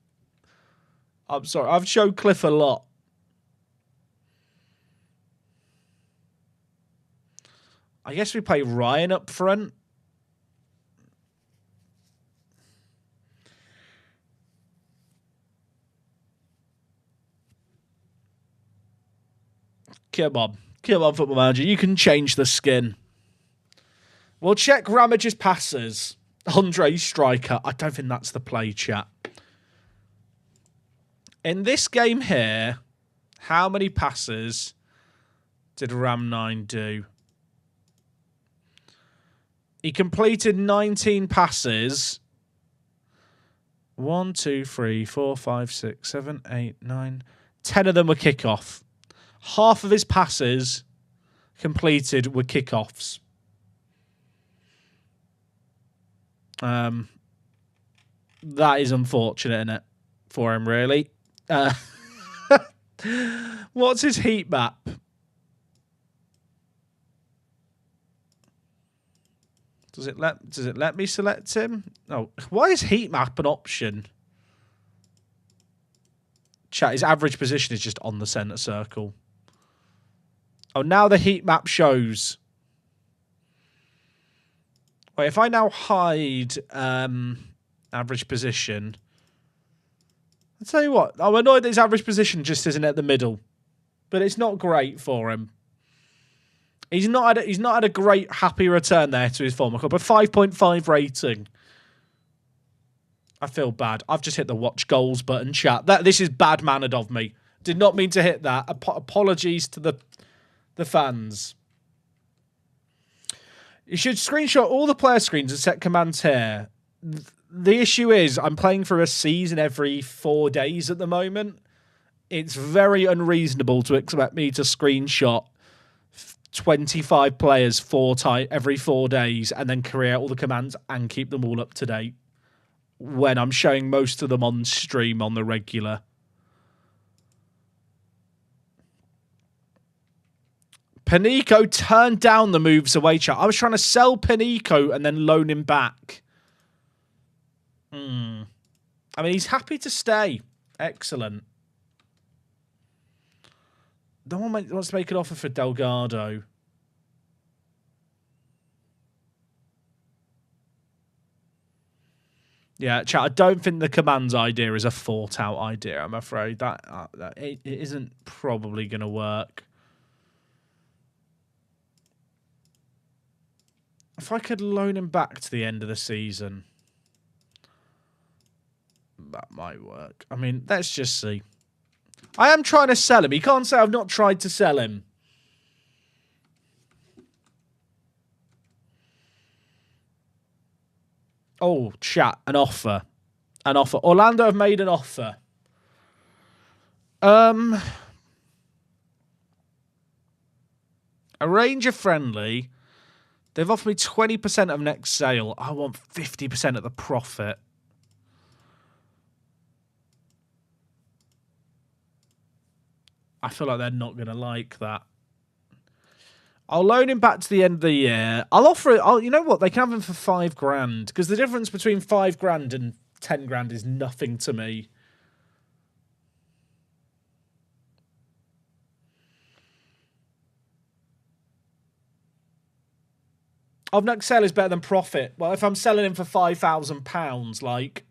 I'm sorry. I've showed Cliff a lot. I guess we play Ryan up front. Come on. Come on, Football Manager. You can change the skin. We'll check Ramage's passes. Andre's striker. I don't think that's the play, chat. In this game here, how many passes did Ram9 do? He completed 19 passes. 1, 2, 3, 4, 5, 6, 7, 8, 9. 10 of them were kickoff. Half of his passes completed were kickoffs. That is unfortunate, isn't it? For him, really. What's his heat map? Does it let me select him? Oh, why is heat map an option? Chat, his average position is just on the centre circle. Oh, now the heat map shows. Wait, if I now hide average position, I'll tell you what, I'm annoyed that his average position just isn't at the middle. But it's not great for him. He's not had a great happy return there to his former club. A 5.5 rating. I feel bad. I've just hit the watch goals button, chat. This is bad mannered of me. Did not mean to hit that. Apologies to the fans. You should screenshot all the player screens and set commands here. The issue is I'm playing for a season every 4 days at the moment. It's very unreasonable to expect me to screenshot 25 players every 4 days and then create all the commands and keep them all up to date when I'm showing most of them on stream on the regular. Panico turned down the moves away, chat. I was trying to sell Panico and then loan him back. I mean, he's happy to stay. Excellent. No one wants to make an offer for Delgado. Yeah, chat, I don't think the commands idea is a thought-out idea, I'm afraid. That it isn't probably going to work. If I could loan him back to the end of the season, that might work. I mean, let's just see. I am trying to sell him. He can't say I've not tried to sell him. Oh, chat, an offer. An offer. Orlando have made an offer. Arrange a friendly. They've offered me 20% of next sale. I want 50% of the profit. I feel like they're not going to like that. I'll loan him back to the end of the year. I'll offer it. You know what? They can have him for $5,000 because the difference between $5,000 and $10,000 is nothing to me. Of next sale is better than profit. Well, if I'm selling him for £5,000, like,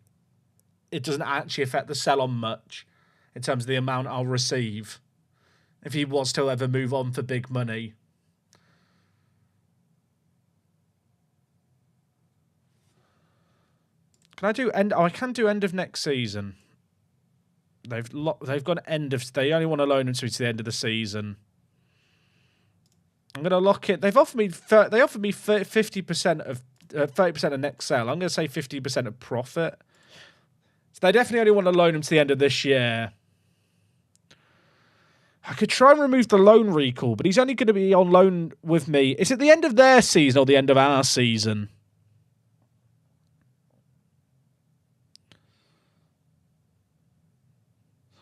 it doesn't actually affect the sell on much in terms of the amount I'll receive if he was to ever move on for big money. Can I do end? Oh, I can do end of next season. They've got end of. They only want to loan him to the end of the season. I'm going to lock it. They offered me 50% of 30% of next sale. I'm going to say 50% of profit. So they definitely only want to loan him to the end of this year. I could try and remove the loan recall, but he's only going to be on loan with me. Is it the end of their season or the end of our season?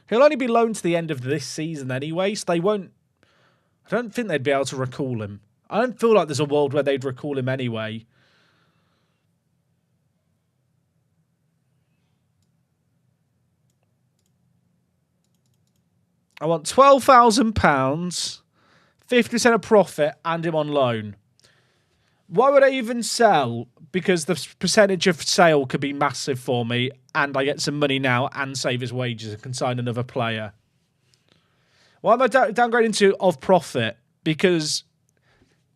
He'll only be loaned to the end of this season anyway, so they won't. I don't think they'd be able to recall him. I don't feel like there's a world where they'd recall him anyway. I want £12,000, 50% of profit, and him on loan. Why would I even sell? Because the percentage of sale could be massive for me, and I get some money now and save his wages and can sign another player. Why am I downgrading to of profit? Because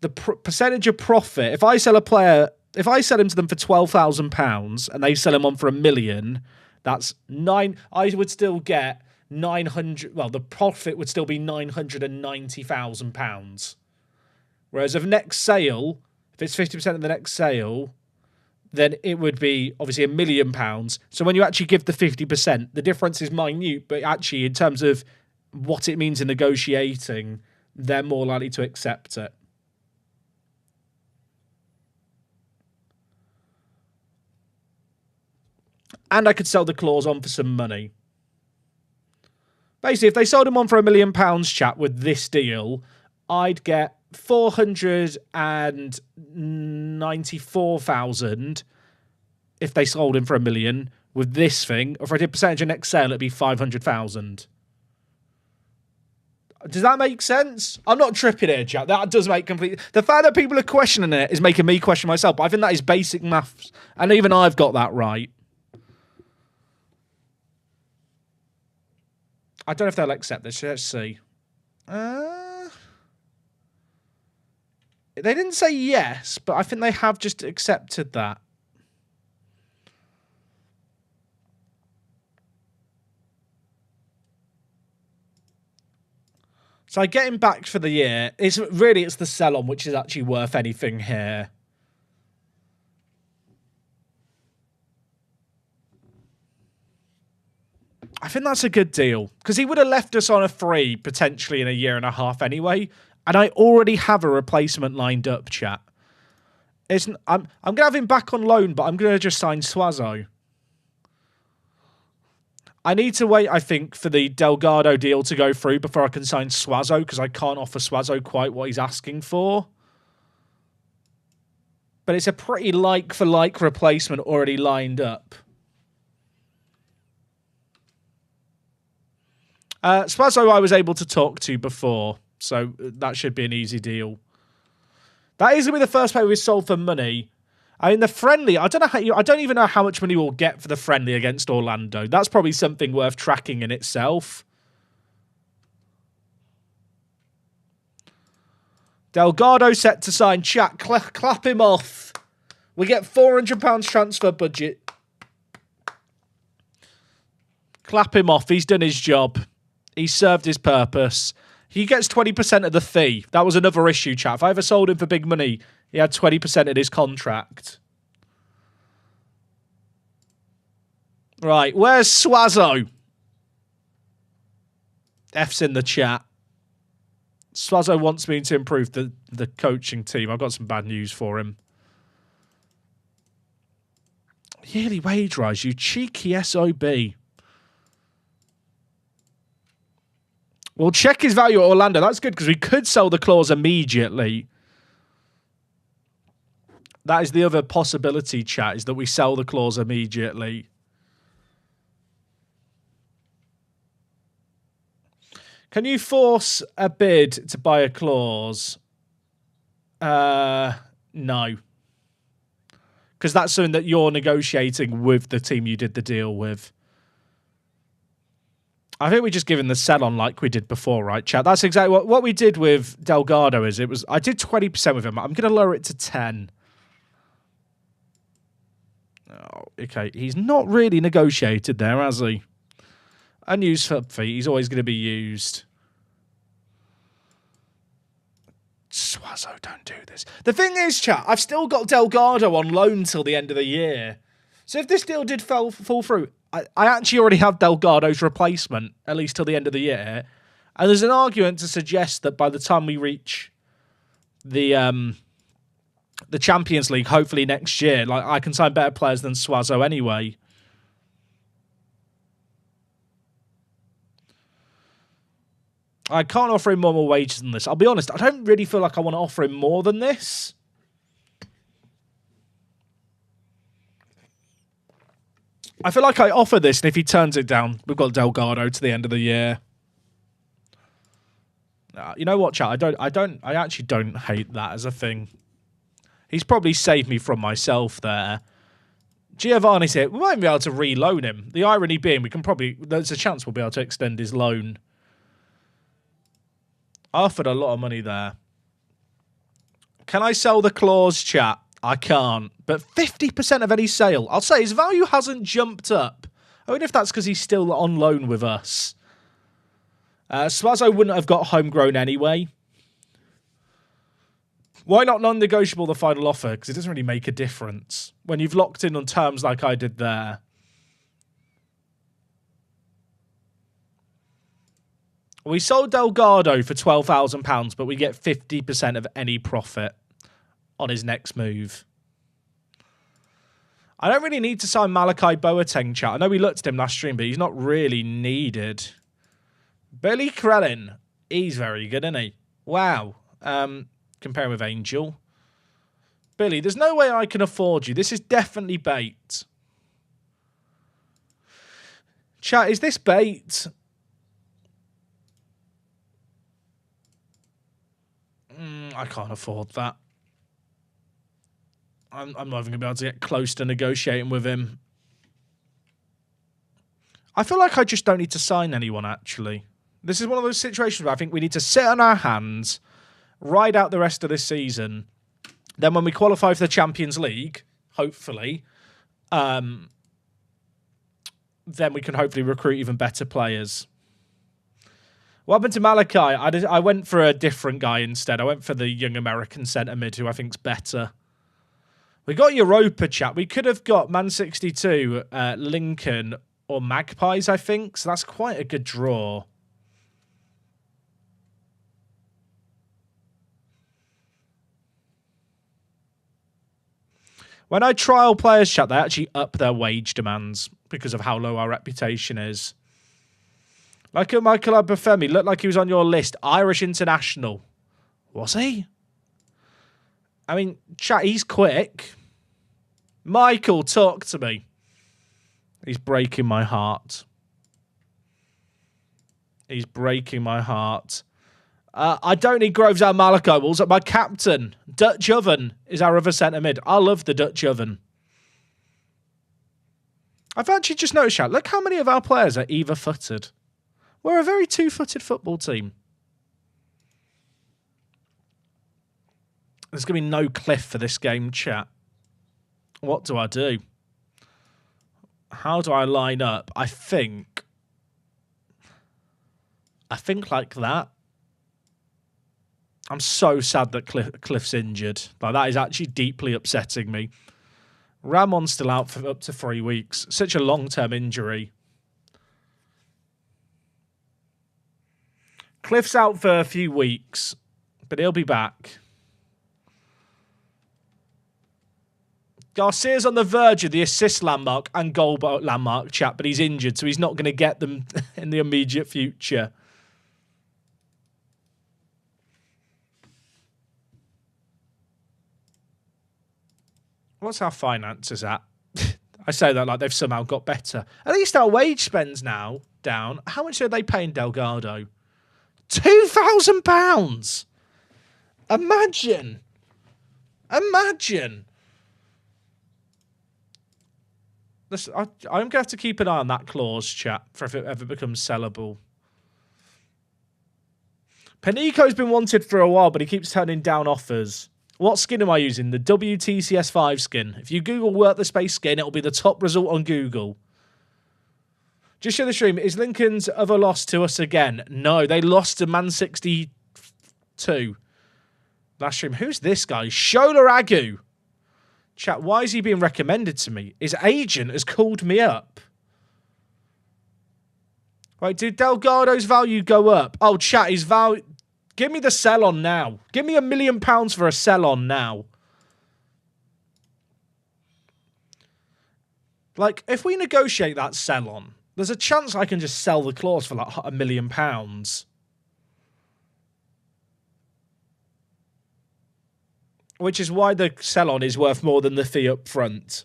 the percentage of profit, if I sell a player, if I sell him to them for £12,000 and they sell him on for $1 million, that's I would still get 900. Well, the profit would still be £990,000. Whereas of next sale, if it's 50% of the next sale, then it would be obviously £1 million. So when you actually give the 50%, the difference is minute, but actually in terms of what it means in negotiating, they're more likely to accept it. And I could sell the clause on for some money. Basically, if they sold him on for £1 million, chat, with this deal, I'd get 494,000 if they sold him for $1 million. With this thing, if I did percentage of next sale, it'd be 500,000. Does that make sense? I'm not tripping here, chat. That does make complete. The fact that people are questioning it is making me question myself. But I think that is basic maths, and even I've got that right. I don't know if they'll accept this. Let's see. They didn't say yes, but I think they have just accepted that. So I get him back for the year. It's the sell-on which is actually worth anything here. I think that's a good deal because he would have left us on a free potentially in a year and a half anyway, and I already have a replacement lined up, chat. I'm gonna have him back on loan, but I'm gonna just sign Suazo. I need to wait, I think, for the Delgado deal to go through before I can sign Suazo, because I can't offer Suazo quite what he's asking for. But it's a pretty like-for-like replacement already lined up. Suazo I was able to talk to before, so that should be an easy deal. That is going to be the first player we sold for money. I mean, the friendly, I don't even know how much money we'll get for the friendly against Orlando. That's probably something worth tracking in itself. Delgado set to sign. Chat, clap him off. We get £400 transfer budget. Clap him off. He's done his job. He served his purpose. He gets 20% of the fee. That was another issue, chat. If I ever sold him for big money, he had 20% of his contract. Right, where's Suazo? F's in the chat. Suazo wants me to improve the coaching team. I've got some bad news for him. Yearly wage rise, you cheeky SOB. We'll check his value at Orlando. That's good, because we could sell the clause immediately. That is the other possibility, chat, is that we sell the clause immediately. Can you force a bid to buy a clause? No. Because that's something that you're negotiating with the team you did the deal with. I think we just give him the sell on like we did before, right, chat? That's exactly what we did with Delgado. I did 20% with him. I'm going to lower it to 10. Oh, okay, he's not really negotiated there, has he? Unused sub fee. He's always going to be used. Suazo, don't do this. The thing is, chat, I've still got Delgado on loan till the end of the year. So if this deal did fall through, I actually already have Delgado's replacement, at least till the end of the year. And there's an argument to suggest that by the time we reach the Champions League, hopefully next year, like I can sign better players than Suazo anyway. I can't offer him more wages than this. I'll be honest, I don't really feel like I want to offer him more than this. I feel like I offer this, and if he turns it down, we've got Delgado to the end of the year. You know what, chat? I actually don't hate that as a thing. He's probably saved me from myself there. Giovanni's here. We might be able to reloan him. The irony being, there's a chance we'll be able to extend his loan. I offered a lot of money there. Can I sell the clause, chat? I can't. But 50% of any sale. I'll say his value hasn't jumped up. I wonder if that's because he's still on loan with us. Suazo wouldn't have got homegrown anyway. Why not non-negotiable the final offer? Because it doesn't really make a difference. When you've locked in on terms like I did there. We sold Delgado for £12,000, but we get 50% of any profit on his next move. I don't really need to sign Malachi Boateng, chat. I know we looked at him last stream, but he's not really needed. Billy Krellin. He's very good, isn't he? Wow. Comparing with Angel. Billy, there's no way I can afford you. This is definitely bait. Chat, is this bait? I can't afford that. I'm not even going to be able to get close to negotiating with him. I feel like I just don't need to sign anyone, actually. This is one of those situations where I think we need to sit on our hands, ride out the rest of this season. Then when we qualify for the Champions League, hopefully, then we can hopefully recruit even better players. What happened to Malachi? I went for a different guy instead. I went for the young American centre mid, who I think's better. We got Europa, chat. We could have got Man 62, Lincoln, or Magpies, I think. So that's quite a good draw. When I trial players, chat, they actually up their wage demands. because of how low our reputation is. Like Michael Obafemi, looked like he was on your list. Irish international. Was he? I mean, chat, he's quick. Michael, talk to me. He's breaking my heart. He's breaking my heart. I don't need Groves out Malachi Wolves. My captain, Dutch Oven, is our other centre mid. I love the Dutch Oven. I've actually just noticed, chat, look how many of our players are either-footed. We're a very two-footed football team. There's going to be no cliff for this game, chat. What do I do? How do I line up? I think like that. I'm so sad that Cliff's injured. Like, that is actually deeply upsetting me. Ramon's still out for up to 3 weeks. Such a long-term injury. Cliff's out for a few weeks, but he'll be back. Garcia's on the verge of the assist landmark and goal landmark, chat, but he's injured, so he's not going to get them in the immediate future. What's our finances at? I say that like they've somehow got better. At least our wage spend's now down. How much are they paying Delgado? £2,000! Imagine! Imagine! Listen, I'm going to have to keep an eye on that clause, chat, for if it ever becomes sellable. Panico's been wanted for a while, but he keeps turning down offers. What skin am I using? The WTCS5 skin. If you Google work the space skin, it'll be the top result on Google. Just show the stream. Is Lincoln's other loss to us again? No, they lost to Man 62. Last stream. Who's this guy? Shola Agu. Chat, why is he being recommended to me? His agent has called me up. Right, did Delgado's value go up? Oh, chat, his value... Give me the sell on now. Give me £1 million for a sell on now. Like, if we negotiate that sell on, there's a chance I can just sell the clause for like £1 million. Which is why the sell on is worth more than the fee up front.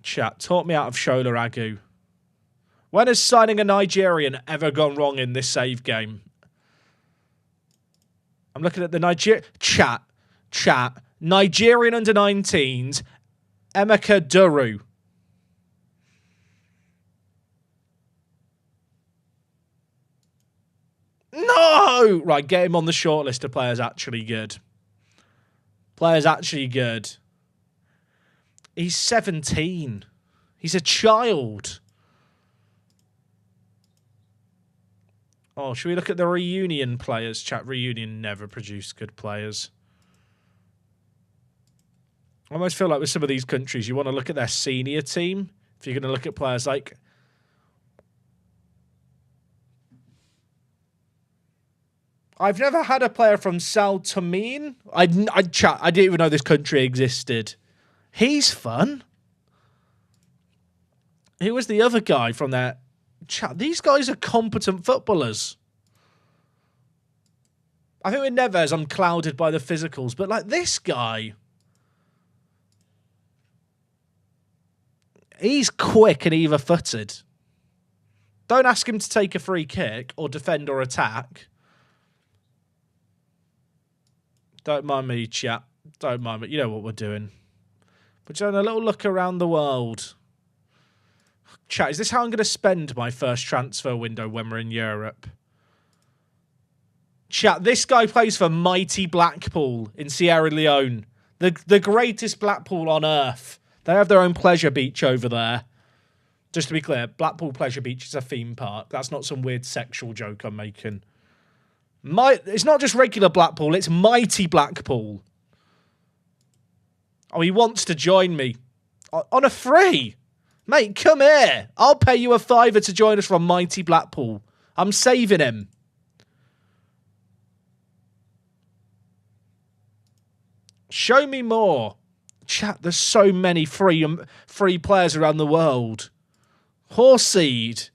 Chat, talk me out of Shola Agu. When has signing a Nigerian ever gone wrong in this save game? I'm looking at the chat. Nigerian under-19s, Emeka Duru. No! Right, get him on the shortlist of players actually good. Players actually good. He's 17. He's a child. Oh, should we look at the reunion players? Chat, reunion never produced good players. I almost feel like with some of these countries, you want to look at their senior team. If you're going to look at players like... I've never had a player from Sao Tome. I didn't even know this country existed. He's fun. Who was the other guy from there? Chat, these guys are competent footballers. I think with Neves, I'm clouded by the physicals, but like this guy, he's quick and either-footed. Don't ask him to take a free kick or defend or attack. Don't mind me, chat. Don't mind me. You know what we're doing. We're doing a little look around the world. Chat, is this how I'm going to spend my first transfer window when we're in Europe? Chat, this guy plays for mighty Blackpool in Sierra Leone. The greatest Blackpool on earth. They have their own pleasure beach over there. Just to be clear, Blackpool Pleasure Beach is a theme park. That's not some weird sexual joke I'm making. It's not just regular Blackpool, it's mighty Blackpool. Oh, he wants to join me. On a free. Mate, come here. I'll pay you a £5 to join us from mighty Blackpool. I'm saving him. Show me more. Chat, there's so many free players around the world. Horseseed.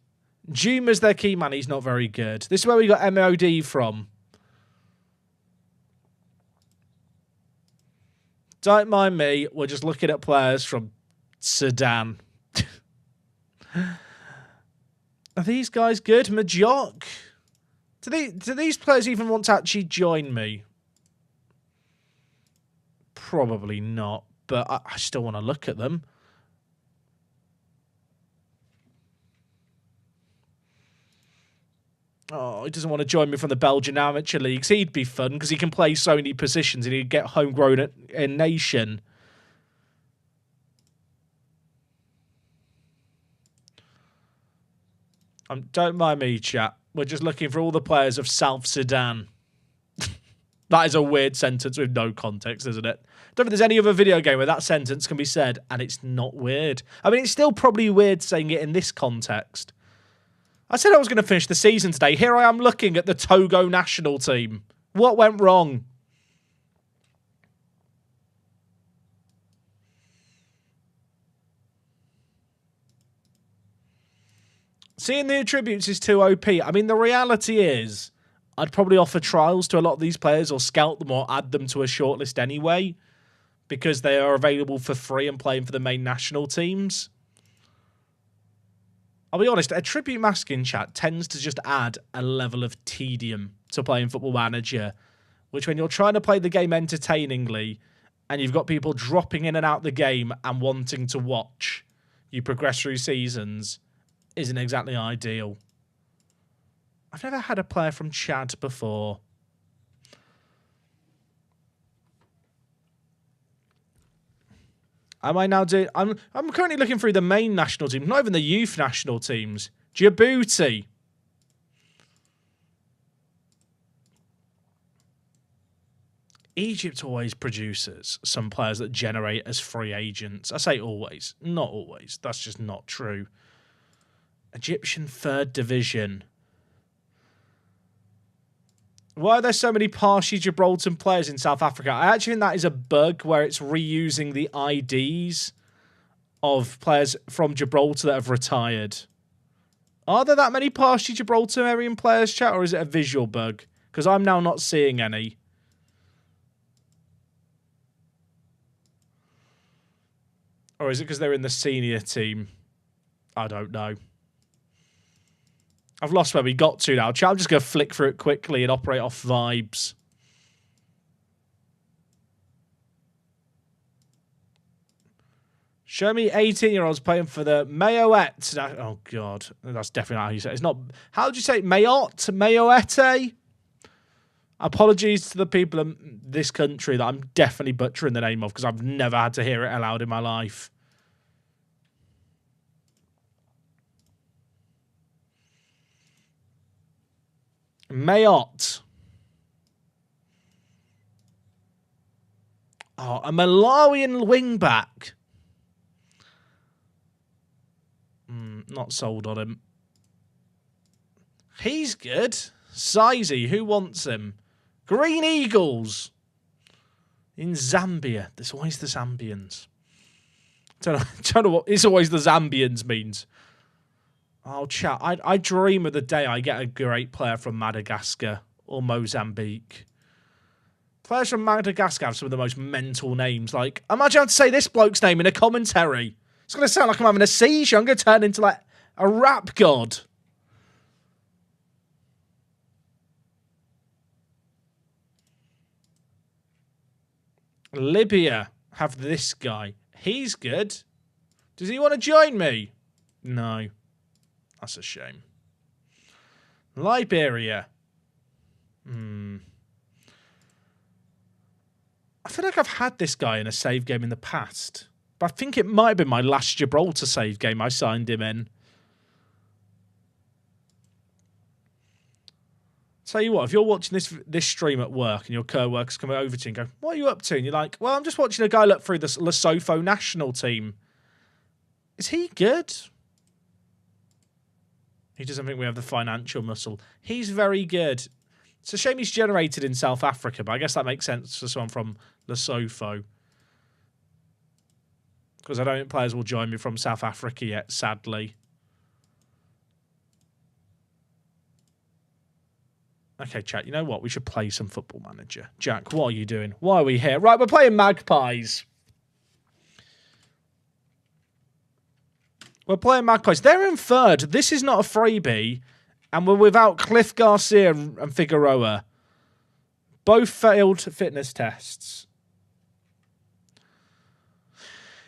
Juma's their key man. He's not very good. This is where we got MOD from. Don't mind me. We're just looking at players from Sudan. Are these guys good? Majok? Do these players even want to actually join me? Probably not, but I still want to look at them. Oh, he doesn't want to join me from the Belgian amateur leagues. He'd be fun because he can play so many positions and he'd get homegrown in nation. Don't mind me, chat. We're just looking for all the players of South Sudan. That is a weird sentence with no context, isn't it? Don't think there's any other video game where that sentence can be said and it's not weird. I mean, it's still probably weird saying it in this context. I said I was going to finish the season today. Here I am looking at the Togo national team. What went wrong? Seeing the attributes is too OP. I mean, the reality is, I'd probably offer trials to a lot of these players or scout them or add them to a shortlist anyway, because they are available for free and playing for the main national teams. I'll be honest, a tribute mask in chat tends to just add a level of tedium to playing Football Manager, which when you're trying to play the game entertainingly and you've got people dropping in and out the game and wanting to watch you progress through seasons, isn't exactly ideal. I've never had a player from Chad before. Am I now doing... I'm currently looking through the main national team, not even the youth national teams. Djibouti. Egypt always produces some players that generate as free agents. I say always, not always. That's just not true. Egyptian 3rd Division. Why are there so many partially Gibraltar players in South Africa? I actually think that is a bug where it's reusing the IDs of players from Gibraltar that have retired. Are there that many partially Gibraltarian players, chat, or is it a visual bug? Because I'm now not seeing any. Or is it because they're in the senior team? I don't know. I've lost where we got to now. I'm just going to flick through it quickly and operate off vibes. Show me 18-year-olds playing for the Mayotte. Oh, God. That's definitely not how you say it. It's not... How would you say it? Mayotte? Mayoette? Apologies to the people in this country that I'm definitely butchering the name of because I've never had to hear it aloud in my life. Mayotte. Oh, a Malawian wingback. Not sold on him. He's good. Sizey, who wants him? Green Eagles. In Zambia. There's always the Zambians. Don't know what it's always the Zambians means. Oh, chat. I dream of the day I get a great player from Madagascar or Mozambique. Players from Madagascar have some of the most mental names. Like, imagine having to say this bloke's name in a commentary. It's going to sound like I'm having a seizure. I'm going to turn into, like, a rap god. Libya have this guy. He's good. Does he want to join me? No. That's a shame. Liberia. I feel like I've had this guy in a save game in the past. But I think it might have been my last Gibraltar save game I signed him in. Tell you what, if you're watching this stream at work and your co-workers come over to you and go, what are you up to? And you're like, well, I'm just watching a guy look through the Lesotho national team. Is he good? He doesn't think we have the financial muscle. He's very good. It's a shame he's generated in South Africa, but I guess that makes sense for someone from Lesotho. Because I don't think players will join me from South Africa yet, sadly. Okay, chat, you know what? We should play some Football Manager. Jack, what are you doing? Why are we here? Right, we're playing Magpies. We're playing Magpies. They're in third. This is not a freebie. And we're without Cliff Garcia and Figueroa. Both failed fitness tests.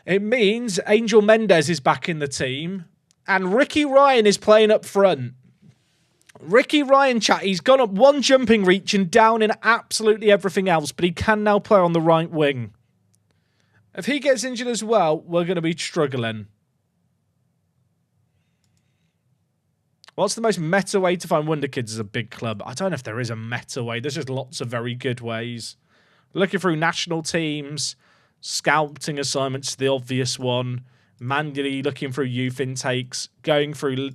It means Angel Mendes is back in the team. And Ricky Ryan is playing up front. Ricky Ryan, chat, he's gone up one jumping reach and down in absolutely everything else, but he can now play on the right wing. If he gets injured as well, we're going to be struggling. What's the most meta way to find Wonder Kids as a big club? I don't know if there is a meta way. There's just lots of very good ways. Looking through national teams, scouting assignments, the obvious one. Manually looking through youth intakes, going through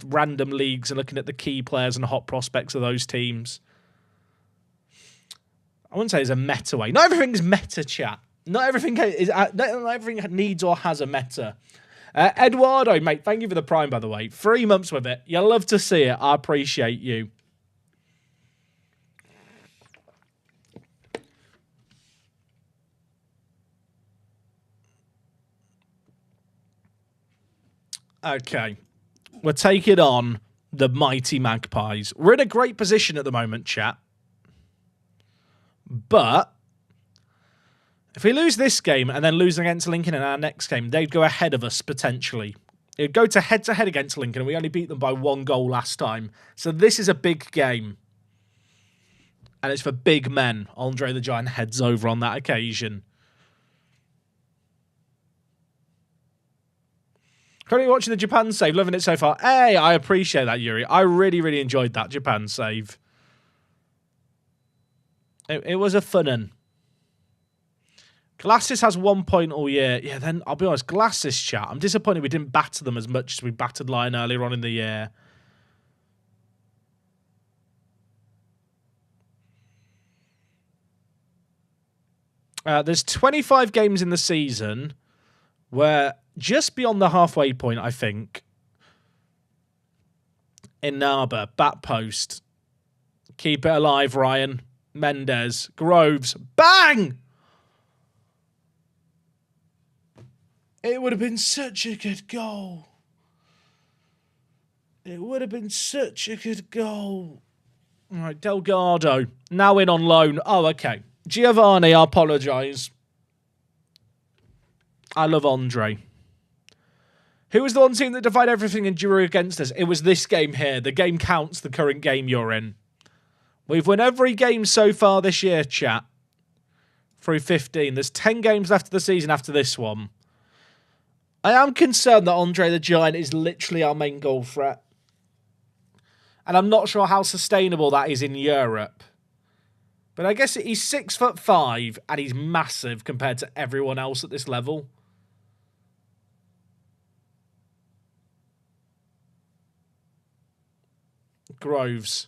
random leagues and looking at the key players and hot prospects of those teams. I wouldn't say there's a meta way. Not everything's meta, chat. Not everything needs or has a meta. Eduardo, mate, thank you for the Prime, by the way. 3 months with it. You'll love to see it. I appreciate you. Okay. We're taking on the mighty Magpies. We're in a great position at the moment, chat. But if we lose this game and then lose against Lincoln in our next game, they'd go ahead of us, potentially. It'd go to head-to-head against Lincoln, and we only beat them by 1 goal last time. So this is a big game. And it's for big men. Andre the Giant heads over on that occasion. Currently watching the Japan save, loving it so far. Hey, I appreciate that, Yuri. I really, really enjoyed that Japan save. It was a fun one. Glasses has 1 point all year. Yeah, then I'll be honest, Glasses, chat. I'm disappointed we didn't batter them as much as we battered Lion earlier on in the year. There's 25 games in the season. We're just beyond the halfway point, I think. Inaba, bat post. Keep it alive, Ryan. Mendes, Groves, bang! It would have been such a good goal. It would have been such a good goal. All right, Delgado, now in on loan. Oh, okay. Giovanni, I apologise. I love Andre. Who was the one team that defied everything and drew against us? It was this game here. The game counts, the current game you're in. We've won every game so far this year, chat. Through 15. There's 10 games left of the season after this one. I am concerned that Andre the Giant is literally our main goal threat. And I'm not sure how sustainable that is in Europe. But I guess he's 6'5" and he's massive compared to everyone else at this level. Groves.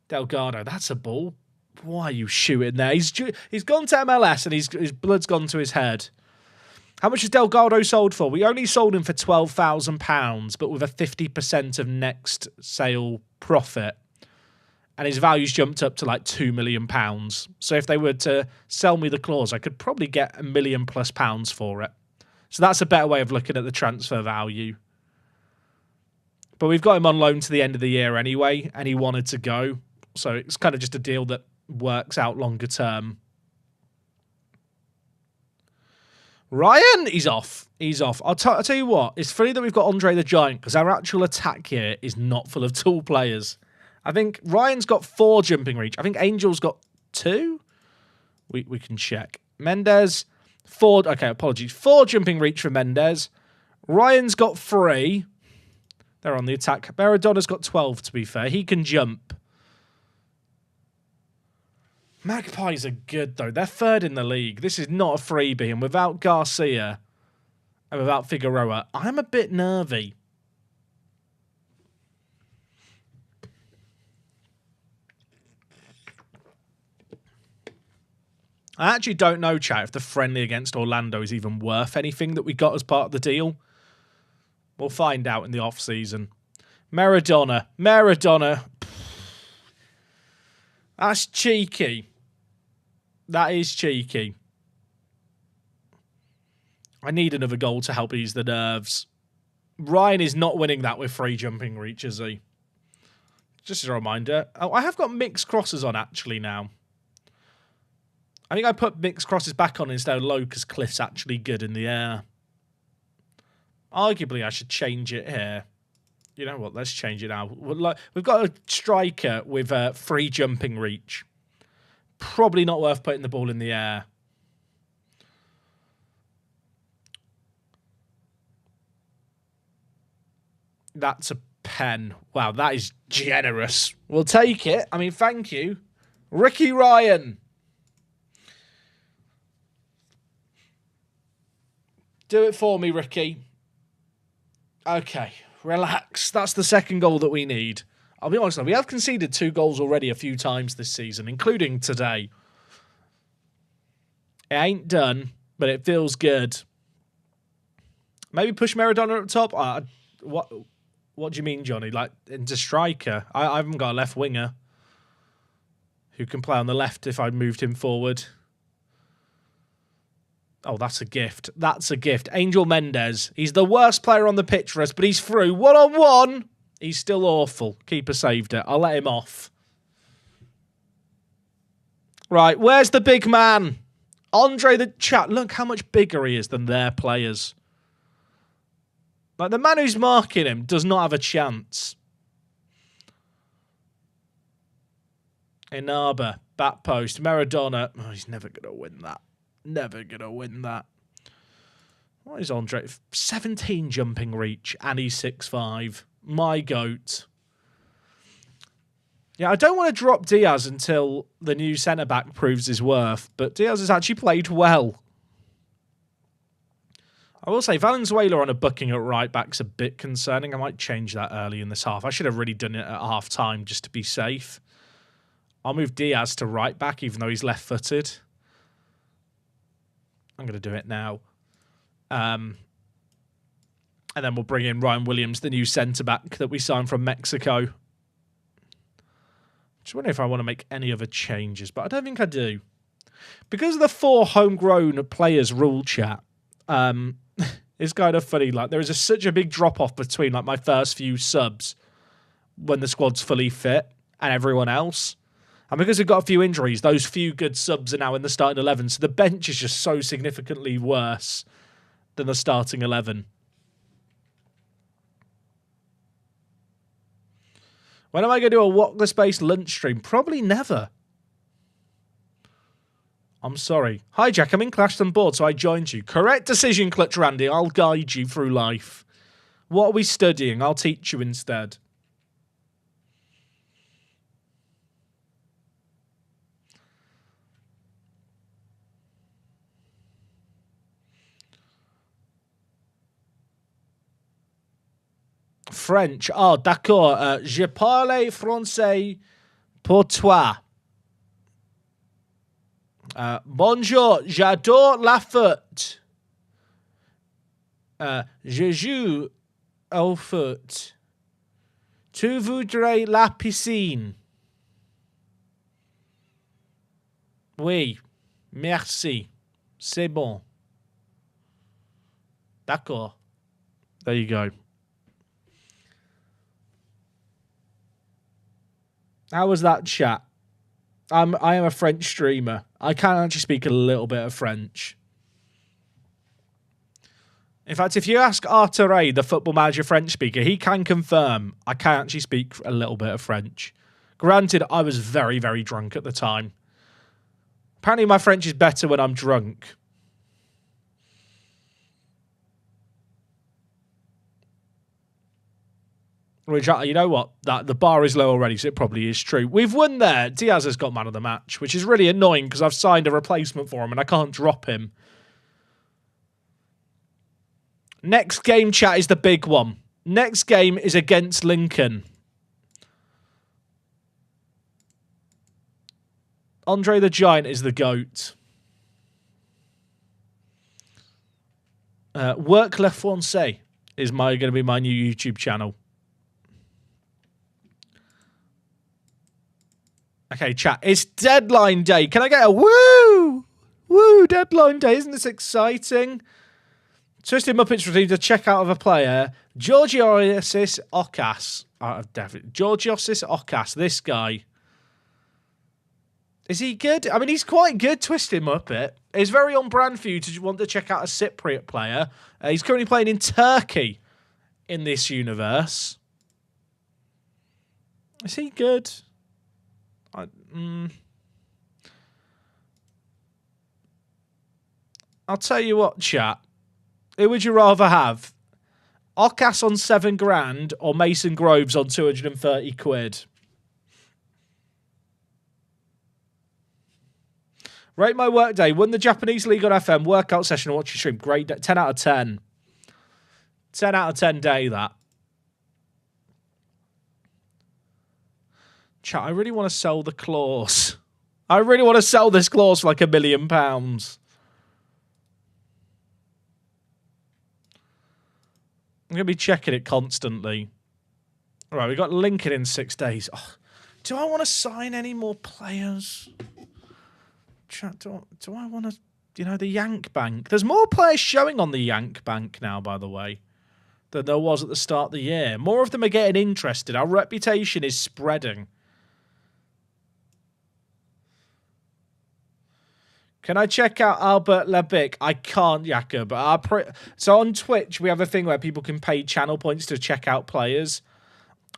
Delgado. That's a ball. Why are you shooting there? He's gone to MLS and his blood's gone to his head. How much is Delgado sold for? We only sold him for £12,000, but with a 50% of next sale profit. And his value's jumped up to like £2 million. So if they were to sell me the clause, I could probably get £1 million+ for it. So that's a better way of looking at the transfer value. But we've got him on loan to the end of the year anyway, and he wanted to go. So it's kind of just a deal that works out longer term. Ryan, he's off. He's off. I'll tell you what, it's funny that we've got Andre the Giant because our actual attack here is not full of tall players. I think Ryan's got 4 jumping reach. I think Angel's got 2. We can check. Mendes, 4. Okay, apologies. 4 jumping reach for Mendes. Ryan's got 3. They're on the attack. Maradona's got 12, to be fair. He can jump. Magpies are good, though. They're 3rd in the league. This is not a freebie. And without Garcia and without Figueroa, I'm a bit nervy. I actually don't know, chat, if the friendly against Orlando is even worth anything that we got as part of the deal. We'll find out in the off-season. Maradona. That's cheeky. That is cheeky. I need another goal to help ease the nerves. Ryan is not winning that with free jumping reach, is he? Just a reminder. Oh, I have got mixed crosses on actually now. I think I put mixed crosses back on instead of low because Cliff's actually good in the air. Arguably, I should change it here. You know what? Let's change it now. We've got a striker with free jumping reach. Probably not worth putting the ball in the air. That's a pen. Wow, that is generous. We'll take it. I mean, thank you. Ricky Ryan. Do it for me, Ricky. Okay, relax. That's the second goal that we need. I'll be honest, we have conceded 2 goals already a few times this season, including today. It ain't done, but it feels good. Maybe push Maradona up top? What do you mean, Johnny? Like, into striker? I haven't got a left winger who can play on the left if I moved him forward. Oh, that's a gift. That's a gift. Angel Mendes. He's the worst player on the pitch for us, but he's through. 1-on-1. He's still awful. Keeper saved it. I'll let him off. Right, where's the big man? Andre the chat. Look how much bigger he is than their players. Like, the man who's marking him does not have a chance. Inaba, back post, Maradona. Oh, he's never going to win that. Never going to win that. What is Andre? 17 jumping reach, and he's 6'5". My goat. Yeah, I don't want to drop Diaz until the new centre-back proves his worth, but Diaz has actually played well. I will say, Valenzuela on a booking at right-back's a bit concerning. I might change that early in this half. I should have really done it at half-time just to be safe. I'll move Diaz to right-back, even though he's left-footed. I'm going to do it now. And then we'll bring in Ryan Williams, the new centre-back that we signed from Mexico. Just wondering if I want to make any other changes, but I don't think I do. Because of the 4 homegrown players rule, chat, it's kind of funny. Like, there is such a big drop-off between like my first few subs when the squad's fully fit and everyone else. And because we've got a few injuries, those few good subs are now in the starting 11. So the bench is just so significantly worse than the starting 11. When am I going to do a Walk the Space lunch stream? Probably never. I'm sorry. Hi, Jack. I'm in Clash and bored, so I joined you. Correct decision, Clutch Randy. I'll guide you through life. What are we studying? I'll teach you instead. French. Oh, d'accord. Je parle français pour toi. Bonjour, j'adore la foot. Je joue au foot. Tu voudrais la piscine? Oui, merci. C'est bon. D'accord. There you go. How was that, chat? I am a French streamer. I can actually speak a little bit of French. In fact, if you ask Arteret, the Football Manager French speaker, he can confirm I can actually speak a little bit of French. Granted, I was very, very drunk at the time. Apparently my French is better when I'm drunk. Which, you know what? The bar is low already, so it probably is true. We've won there. Diaz has got man of the match, which is really annoying because I've signed a replacement for him and I can't drop him. Next game, chat, is the big one. Next game is against Lincoln. Andre the Giant is the GOAT. Work Le Français is going to be my new YouTube channel. Okay, chat. It's deadline day. Can I get a woo? Woo, deadline day. Isn't this exciting? Twisted Muppets redeemed a checkout of a player. Georgiosis Okas. Georgiosis Okas. This guy. Is he good? I mean, he's quite good, Twisted Muppet. It's very on brand for you to want to check out a Cypriot player. He's currently playing in Turkey in this universe. Is he good? I'll tell you what, chat. Who would you rather have? Okas on 7 grand or Mason Groves on 230 quid? Rate my workday. Won the Japanese League on FM. Workout session and watch your stream. Great day. 10 out of 10. 10 out of 10 day, that. Chat, I really want to sell the claws. I really want to sell this claws for like £1 million. I'm going to be checking it constantly. All right, we got Lincoln in 6 days. Oh, do I want to sign any more players? Chat, do I want to, the Yank Bank? There's more players showing on the Yank Bank now, by the way, than there was at the start of the year. More of them are getting interested. Our reputation is spreading. Can I check out Albert Lebic? I can't, Jakob. So on Twitch, we have a thing where people can pay channel points to check out players.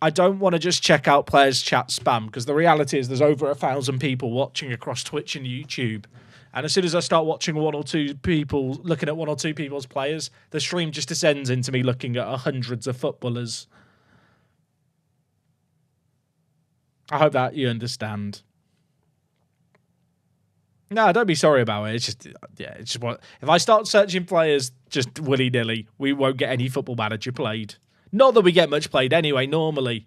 I don't want to just check out players' chat spam, because the reality is there's over 1,000 people watching across Twitch and YouTube. And as soon as I start watching looking at one or two people's players, the stream just descends into me looking at hundreds of footballers. I hope that you understand. No, don't be sorry about it. It's just what if I start searching players just willy-nilly, we won't get any Football Manager played. Not that we get much played anyway, normally.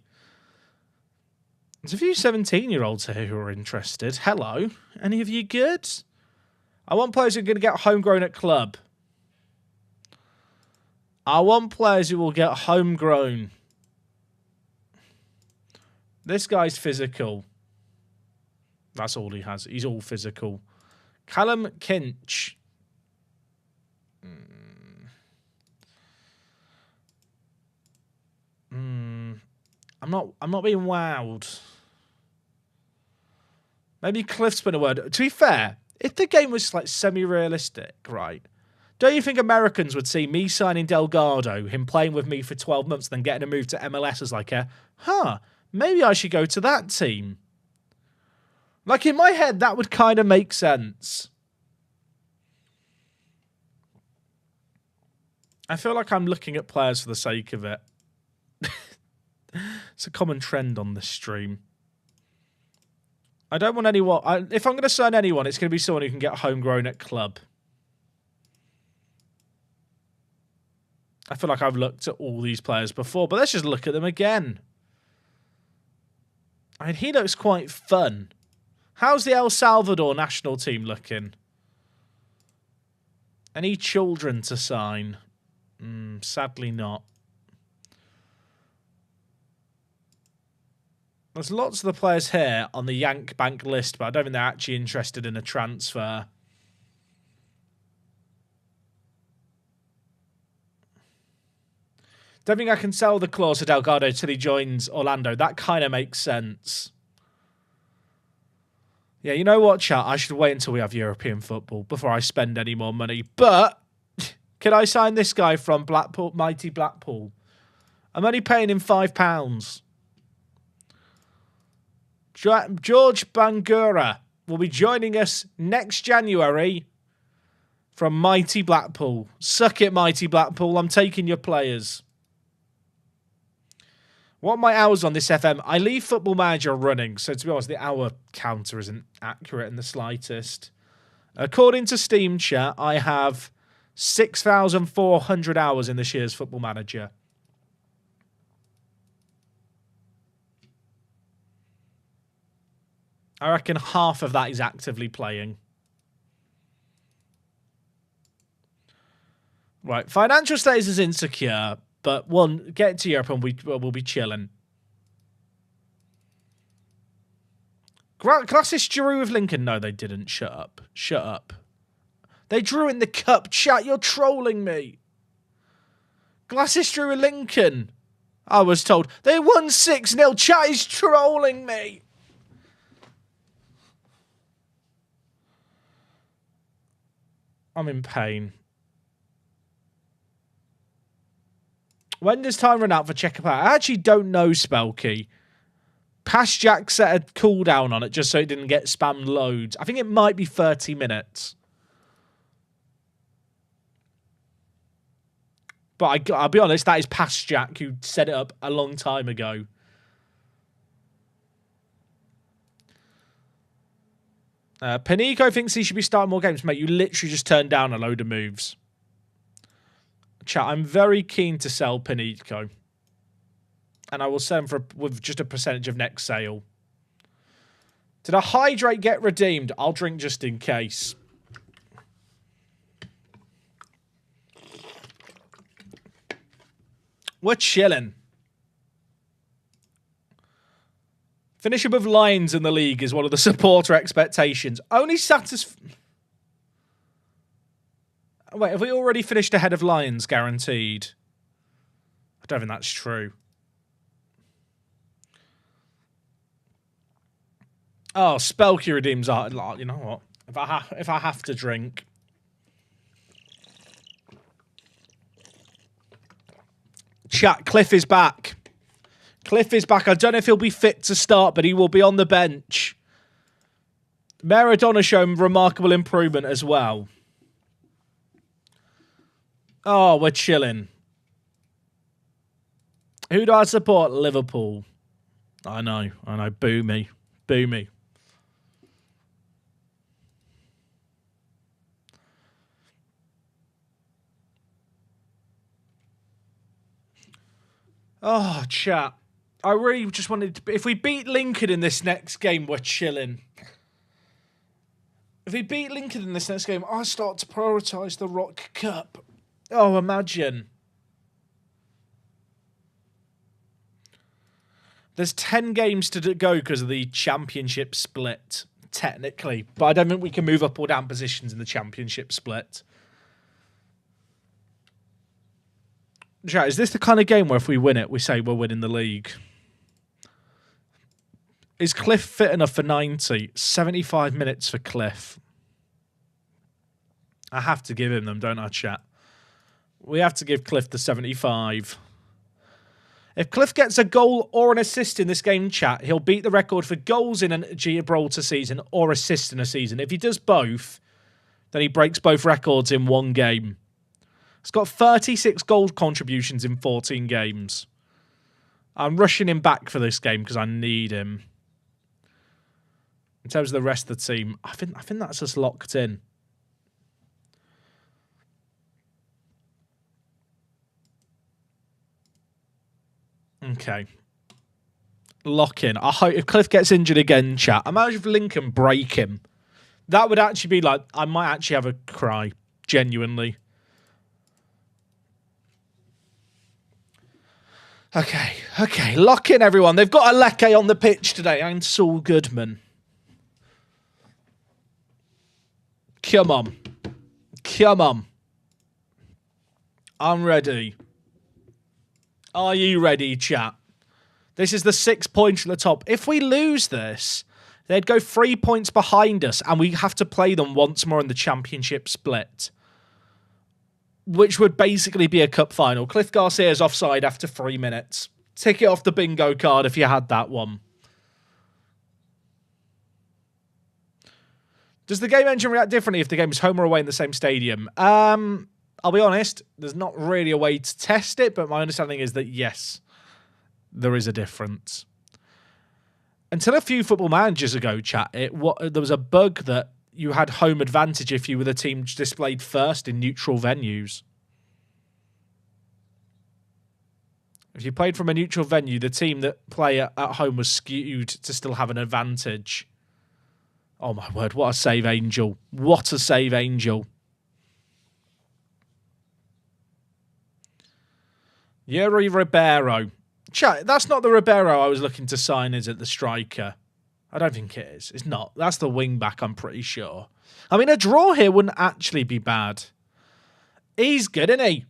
There's a few 17-year-olds here who are interested. Hello. Any of you good? I want players who are going to get homegrown at club. I want players who will get homegrown. This guy's physical. That's all he has. He's all physical. Callum Kinch. I'm not being wowed. Maybe Cliff's been a word. To be fair, if the game was like semi-realistic, right? Don't you think Americans would see me signing Delgado, him playing with me for 12 months, then getting a move to MLS as like maybe I should go to that team? Like, in my head, that would kind of make sense. I feel like I'm looking at players for the sake of it. It's a common trend on this stream. I don't want anyone... if I'm going to sign anyone, it's going to be someone who can get homegrown at club. I feel like I've looked at all these players before, but let's just look at them again. I mean, he looks quite fun. How's the El Salvador national team looking? Any children to sign? Sadly not. There's lots of the players here on the Yank Bank list, but I don't think they're actually interested in a transfer. Don't think I can sell the clause to Delgado till he joins Orlando. That kind of makes sense. Yeah, you know what, chat? I should wait until we have European football before I spend any more money. But can I sign this guy from Blackpool, mighty Blackpool? I'm only paying him £5. George Bangura will be joining us next January from mighty Blackpool. Suck it, mighty Blackpool. I'm taking your players. What are my hours on this FM? I leave Football Manager running, so to be honest, the hour counter isn't accurate in the slightest. According to Steam Chat, I have 6,400 hours in this year's Football Manager. I reckon half of that is actively playing. Right, financial status is insecure, but one, get to Europe and we'll be chilling. Glasses drew with Lincoln. No, they didn't. Shut up. Shut up. They drew in the cup. Chat, you're trolling me. Glasses drew with Lincoln. I was told. They won 6-0. Chat is trolling me. I'm in pain. When does time run out for checker power? I actually don't know, Spelky. Past Jack set a cooldown on it just so it didn't get spammed loads. I think it might be 30 minutes. But I'll be honest, that is Past Jack who set it up a long time ago. Panico thinks he should be starting more games. Mate, you literally just turned down a load of moves. Chat, I'm very keen to sell Panico. And I will sell him with just a percentage of next sale. Did a hydrate get redeemed? I'll drink just in case. We're chilling. Finish above Lions in the league is one of the supporter expectations. Only Wait, have we already finished ahead of Lions, guaranteed? I don't think that's true. Oh, Spelky redeems are. You know what? If I have to drink. Chat, Cliff is back. Cliff is back. I don't know if he'll be fit to start, but he will be on the bench. Maradona shown remarkable improvement as well. Oh, we're chilling. Who do I support? Liverpool. I know. Boo me. Boo me. Oh, chat. I really just wanted to... If we beat Lincoln in this next game, we're chilling. If we beat Lincoln in this next game, I start to prioritise the Rock Cup. Oh, imagine. There's 10 games to go because of the championship split, technically. But I don't think we can move up or down positions in the championship split. Chat, is this the kind of game where if we win it, we say we're winning the league? Is Cliff fit enough for 90? 75 minutes for Cliff. I have to give him them, don't I, chat? We have to give Cliff the 75. If Cliff gets a goal or an assist in this game, chat, he'll beat the record for goals in a Gibraltar season or assists in a season. If he does both, then he breaks both records in one game. He's got 36 goal contributions in 14 games. I'm rushing him back for this game because I need him. In terms of the rest of the team, I think that's just locked in. Okay. Lock in. I hope if Cliff gets injured again, chat, imagine if Lincoln break him. That would actually be like, I might actually have a cry. Genuinely. Okay. Lock in, everyone. They've got a Leke on the pitch today and Saul Goodman. Come on. I'm ready. Are you ready, chat? This is the 6 points at the top. If we lose this, they'd go 3 points behind us, and we have to play them once more in the championship split, which would basically be a cup final. Cliff Garcia's offside after 3 minutes. Tick it off the bingo card if you had that one. Does the game engine react differently if the game is home or away in the same stadium? I'll be honest, there's not really a way to test it, but my understanding is that yes, there is a difference. Until a few football managers ago, chat, there was a bug that you had home advantage if you were the team displayed first in neutral venues. If you played from a neutral venue, the team that play at home was skewed to still have an advantage. Oh my word, what a save angel. What a save angel. Yuri Ribeiro. Chat, that's not the Ribeiro I was looking to sign, is it, the striker? I don't think it is. It's not. That's the wing-back, I'm pretty sure. I mean, a draw here wouldn't actually be bad. He's good, isn't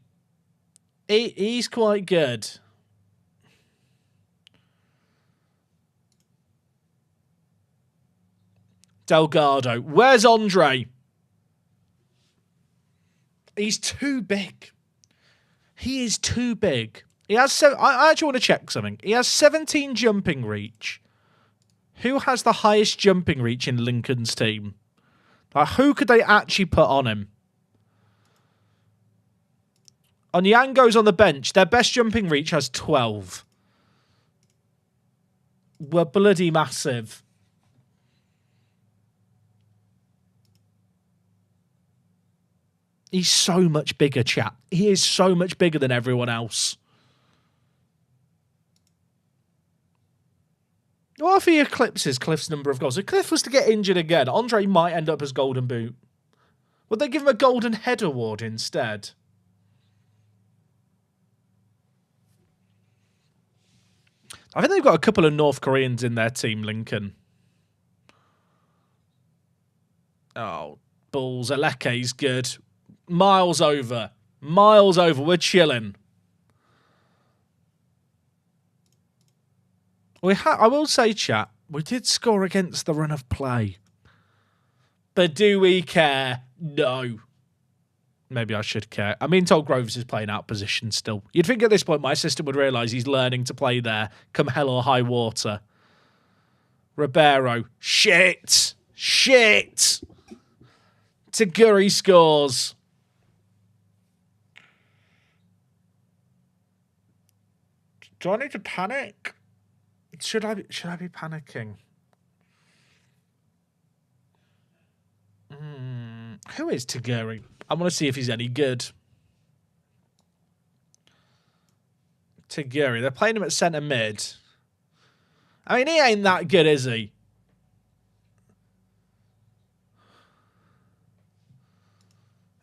he? He's quite good. Delgado. Where's Andre? He's too big. He is too big. He has. I actually want to check something. He has 17 jumping reach. Who has the highest jumping reach in Lincoln's team? Like, who could they actually put on him? Onyango's on the bench. Their best jumping reach has 12. We're bloody massive. He's so much bigger, chat. He is so much bigger than everyone else. What if he eclipses Cliff's number of goals? If Cliff was to get injured again, Andre might end up as Golden Boot. Would they give him a Golden Head Award instead? I think they've got a couple of North Koreans in their team, Lincoln. Oh, balls. Aleke's good. Miles over. Miles over. We're chilling. I will say, chat, we did score against the run of play. But do we care? No. Maybe I should care. I mean, Todd Groves is playing out position still. You'd think at this point my assistant would realise he's learning to play there come hell or high water. Ribeiro. Shit. Shit. Taguri scores. Do I need to panic? Should I be panicking? Who is Taguri? I want to see if he's any good. Taguri. They're playing him at centre mid. I mean, he ain't that good, is he?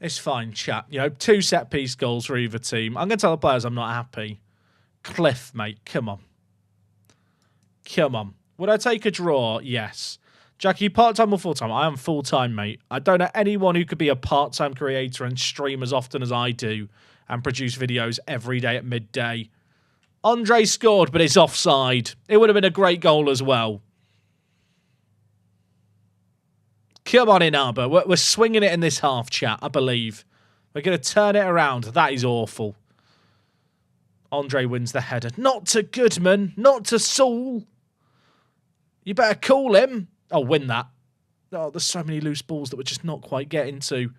It's fine, chat. You know, 2 set-piece goals for either team. I'm going to tell the players I'm not happy. Cliff, mate. Come on. Come on. Would I take a draw? Yes. Jackie, part-time or full-time? I am full-time, mate. I don't know anyone who could be a part-time creator and stream as often as I do and produce videos every day at midday. Andre scored, but it's offside. It would have been a great goal as well. Come on, Inaba. We're swinging it in this half, chat, I believe. We're going to turn it around. That is awful. Andre wins the header. Not to Goodman. Not to Saul. You better call him. Oh, win that. Oh, there's so many loose balls that we're just not quite getting to.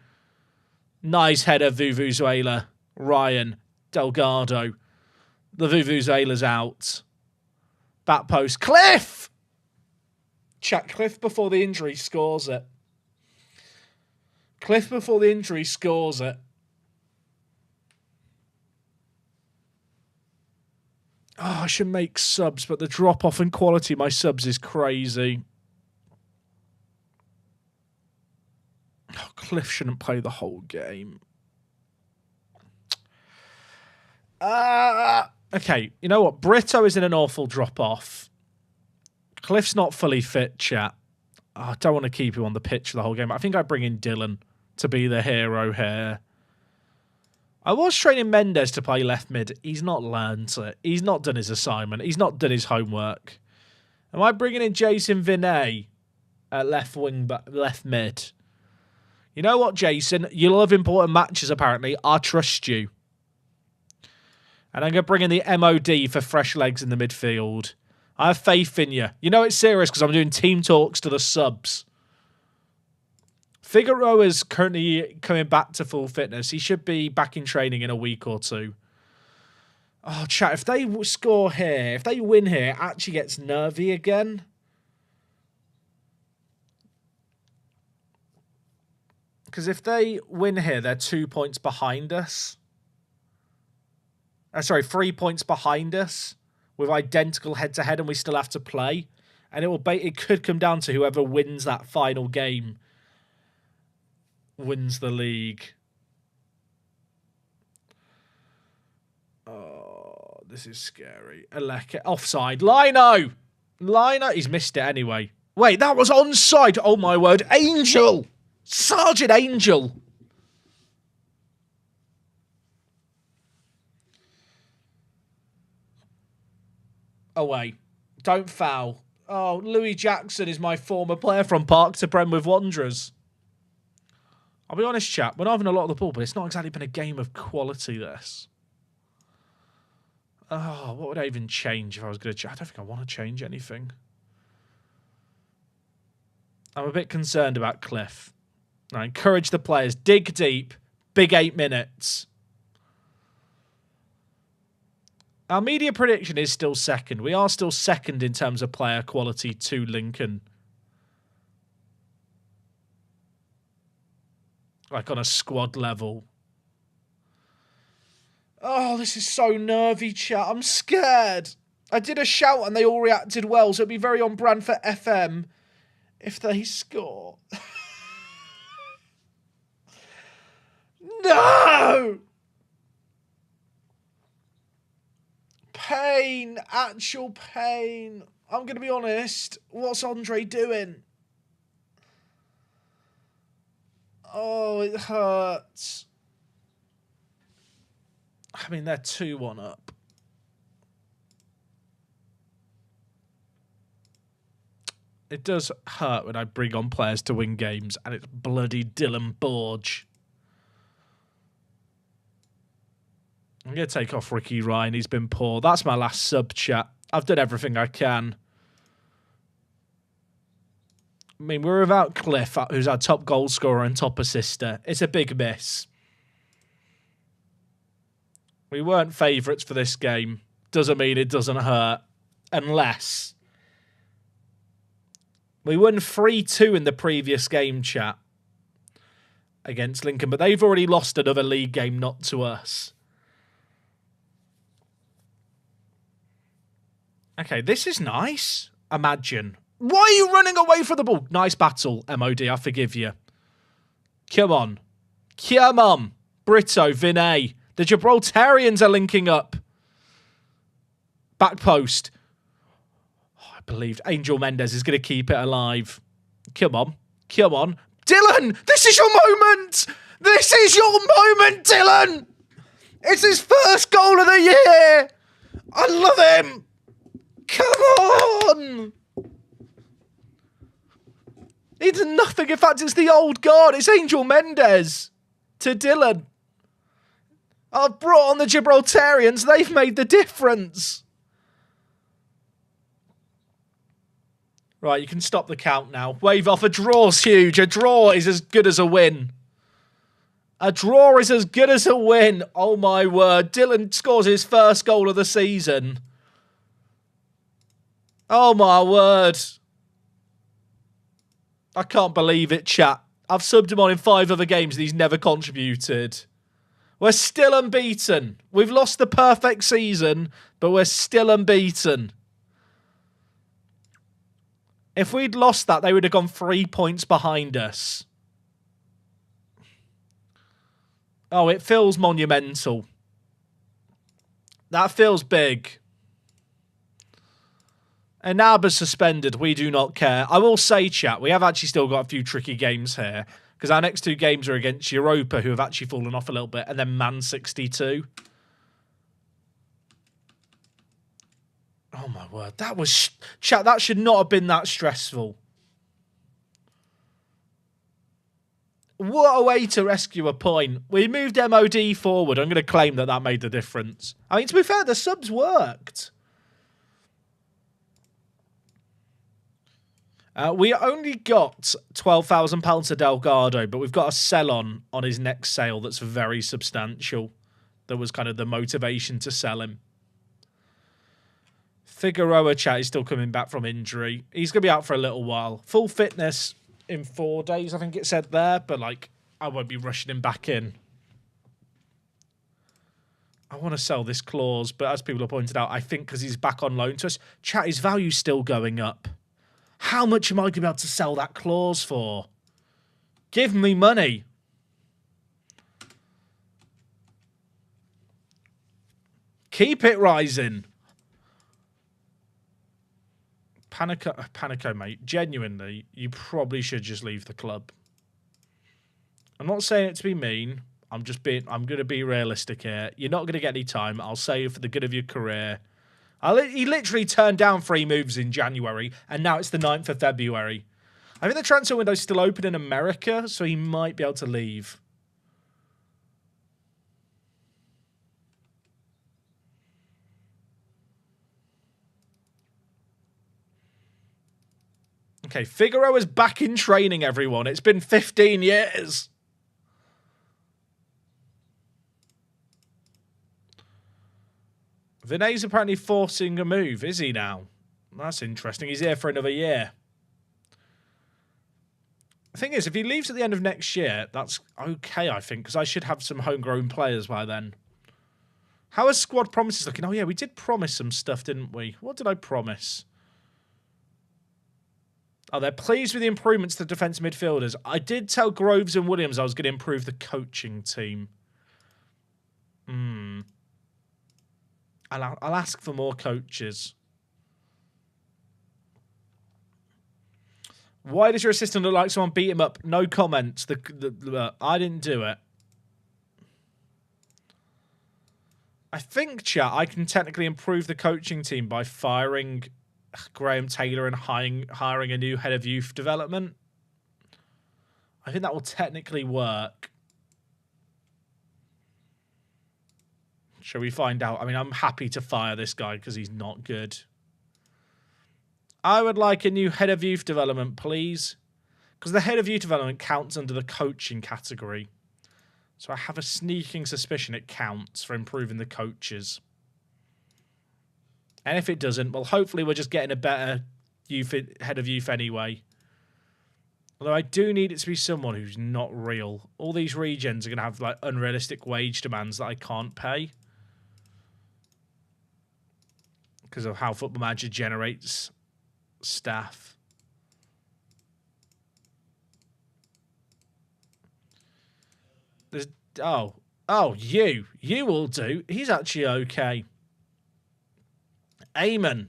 Nice header, Vuvuzela. Ryan. Delgado. The Vuvuzela's out. Back post. Cliff! Chat, Cliff before the injury scores it. Cliff before the injury scores it. Oh, I should make subs, but the drop-off in quality of my subs is crazy. Oh, Cliff shouldn't play the whole game. Okay, you know what? Brito is in an awful drop-off. Cliff's not fully fit, chat. Oh, I don't want to keep him on the pitch for the whole game. I think I bring in Dylan to be the hero here. I was training Mendes to play left mid. He's not learned it. He's not done his assignment. He's not done his homework. Am I bringing in Jason Vinay at left wing, left mid? You know what, Jason? You love important matches, apparently. I trust you. And I'm going to bring in the MOD for fresh legs in the midfield. I have faith in you. You know it's serious because I'm doing team talks to the subs. Figueroa's currently coming back to full fitness. He should be back in training in a week or two. Oh, chat, if they score here, if they win here, it actually gets nervy again. Because if they win here, they're 2 points behind us. Sorry, 3 points behind us with identical head-to-head, and we still have to play. And it could come down to whoever wins that final game wins the league. Oh. this is scary. Aleke, offside. Lino! Lino, he's missed it anyway. Wait, that was onside. Oh my word. Angel! Sergeant Angel! Away. Don't foul. Oh, Louis Jackson is my former player from Park to Prem with Wanderers. I'll be honest, chat. We're not having a lot of the ball, but it's not exactly been a game of quality, this. Oh, what would I even change if I was going to... I don't think I want to change anything. I'm a bit concerned about Cliff. I encourage the players. Dig deep. Big 8 minutes. Our media prediction is still second. We are still second in terms of player quality to Lincoln. Like on a squad level. Oh, this is so nervy, chat. I'm scared. I did a shout and they all reacted well, so it'd be very on brand for FM if they score. No! Pain. Actual pain. I'm going to be honest. What's Andre doing? Oh, it hurts. I mean, they're 2-1 up. It does hurt when I bring on players to win games, and it's bloody Dylan Borge. I'm going to take off Ricky Ryan. He's been poor. That's my last sub, chat. I've done everything I can. I mean, we're without Cliff, who's our top goal scorer and top assister. It's a big miss. We weren't favourites for this game. Doesn't mean it doesn't hurt. Unless... we won 3-2 in the previous game, chat. Against Lincoln. But they've already lost another league game, not to us. Okay, this is nice. Imagine. Why are you running away from the ball? Nice battle, MOD. I forgive you. Come on. Come on. Brito, Vinay. The Gibraltarians are linking up. Back post. Oh, I believed Angel Mendes is going to keep it alive. Come on. Come on. Dylan, this is your moment. This is your moment, Dylan. It's his first goal of the year. I love him. Come on! He did nothing. In fact, it's the old guard. It's Angel Mendes to Dylan. I've brought on the Gibraltarians. They've made the difference. Right, you can stop the count now. Wave off. A draw's huge. A draw is as good as a win. A draw is as good as a win. Oh, my word. Dylan scores his first goal of the season. Oh, my word. I can't believe it, chat. I've subbed him on in 5 other games and he's never contributed. We're still unbeaten. We've lost the perfect season, but we're still unbeaten. If we'd lost that, they would have gone 3 points behind us. Oh, it feels monumental. That feels big. And Naba's suspended. We do not care. I will say, chat, we have actually still got a few tricky games here. Because our next 2 games are against Europa, who have actually fallen off a little bit. And then Man 62. Oh, my word. That was... chat, that should not have been that stressful. What a way to rescue a point. We moved MOD forward. I'm going to claim that that made the difference. I mean, to be fair, the subs worked. We only got £12,000 to Delgado, but we've got a sell-on his next sale that's very substantial. That was kind of the motivation to sell him. Figueroa, chat, is still coming back from injury. He's going to be out for a little while. Full fitness in 4 days, I think it said there, but like, I won't be rushing him back in. I want to sell this clause, but as people have pointed out, I think because he's back on loan to us, chat, his value's still going up. How much am I going to be able to sell that clause for? Give me money. Keep it rising. Panico, mate. Genuinely, you probably should just leave the club. I'm not saying it to be mean. I'm going to be realistic here. You're not going to get any time. I'll say for the good of your career. He literally turned down 3 moves in January, and now it's the 9th of February. I think the transfer window's still open in America, so he might be able to leave. Okay, Figueroa is back in training, everyone. It's been 15 years. Vinay's apparently forcing a move, is he now? That's interesting. He's here for another year. The thing is, if he leaves at the end of next year, that's okay, I think, because I should have some homegrown players by then. How are squad promises looking? Oh, yeah, we did promise some stuff, didn't we? What did I promise? Oh, they're pleased with the improvements to defensive midfielders. I did tell Groves and Williams I was going to improve the coaching team. I'll ask for more coaches. Why does your assistant look like someone beat him up? No comments. I didn't do it. I think, chat, I can technically improve the coaching team by firing Graham Taylor and hiring a new head of youth development. I think that will technically work. Shall we find out? I mean, I'm happy to fire this guy because he's not good. I would like a new head of youth development, please. Because the head of youth development counts under the coaching category. So I have a sneaking suspicion it counts for improving the coaches. And if it doesn't, well, hopefully we're just getting a better head of youth anyway. Although I do need it to be someone who's not real. All these regions are going to have like unrealistic wage demands that I can't pay. Because of how Football Manager generates staff. There's you will do. He's actually okay. Eamon.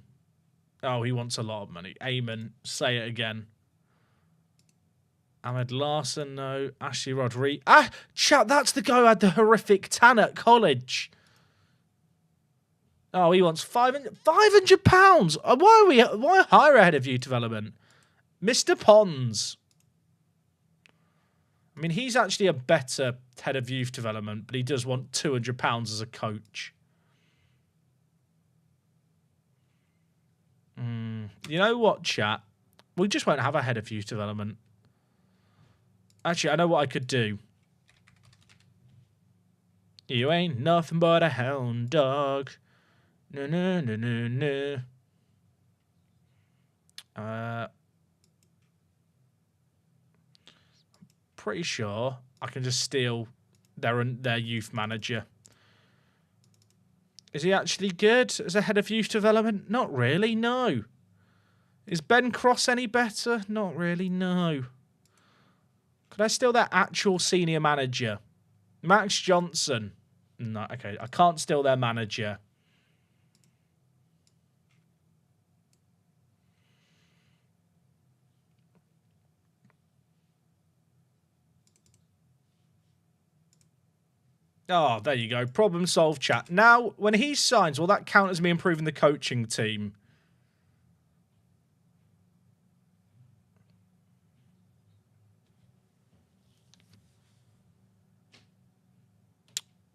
Oh, he wants a lot of money. Eamon, say it again. Ahmed Larson, no. Ashley Rodriguez. Chat, that's the guy who had the horrific tan at college. Oh, he wants £500. Why hire a head of youth development? Mr. Pons. I mean, he's actually a better head of youth development, but he does want £200 as a coach. You know what, chat? We just won't have a head of youth development. Actually, I know what I could do. You ain't nothing but a hound dog. No, no, no, no, no. Pretty sure I can just steal their youth manager. Is he actually good as a head of youth development? Not really, no. Is Ben Cross any better? Not really, no. Could I steal their actual senior manager? Max Johnson. No, okay, I can't steal their manager. Oh, there you go. Problem solved, chat. Now, when he signs, will that count as me improving the coaching team?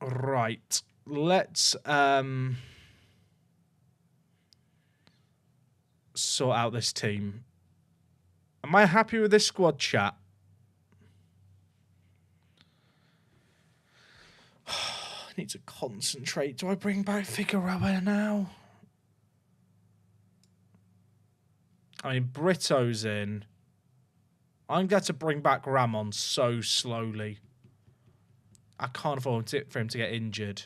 Right. Let's sort out this team. Am I happy with this squad, chat? I need to concentrate. Do I bring back Figueroa now? I mean, Brito's in. I'm going to bring back Ramon so slowly. I can't afford for him to get injured.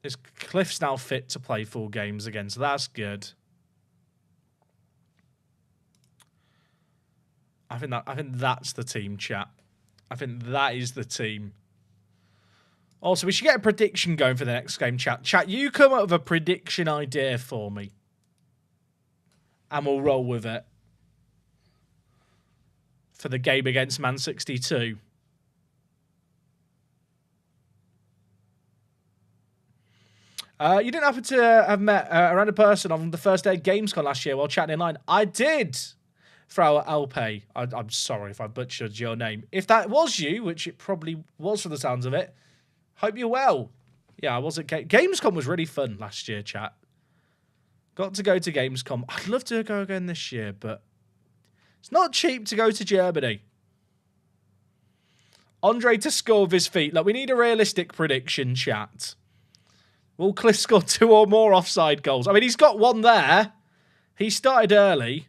His Cliff's now fit to play 4 games again, so that's good. I think that's the team, chat. I think that is the team. Also, we should get a prediction going for the next game, chat. Chat, you come up with a prediction idea for me. And we'll roll with it. For the game against Man 62. You didn't happen to have met a random person on the first day of Gamescom last year while chatting in line. I did, Frau Alpe. I'm sorry if I butchered your name. If that was you, which it probably was for the sounds of it, hope you're well. Yeah, I was at Gamescom was really fun last year, chat. Got to go to Gamescom. I'd love to go again this year, but it's not cheap to go to Germany. Andre to score with his feet. Look, we need a realistic prediction, chat. Will Cliff score 2 or more offside goals? I mean, he's got one there. He started early.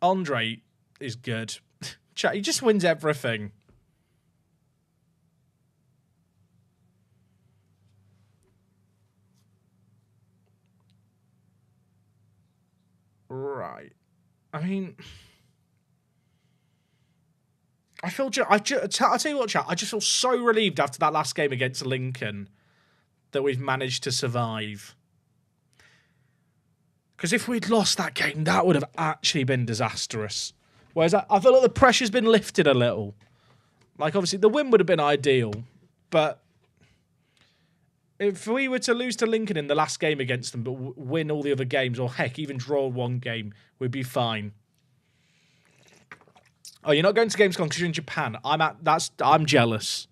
Andre is good. Chat, he just wins everything. Right. I mean, I feel. I'll tell you what, chat. I just feel so relieved after that last game against Lincoln that we've managed to survive. Because if we'd lost that game, that would have actually been disastrous. Whereas I feel like the pressure's been lifted a little. Like, obviously, the win would have been ideal, but if we were to lose to Lincoln in the last game against them, but win all the other games, or heck, even draw one game, we'd be fine. Oh, you're not going to Gamescom because you're in Japan. I'm jealous.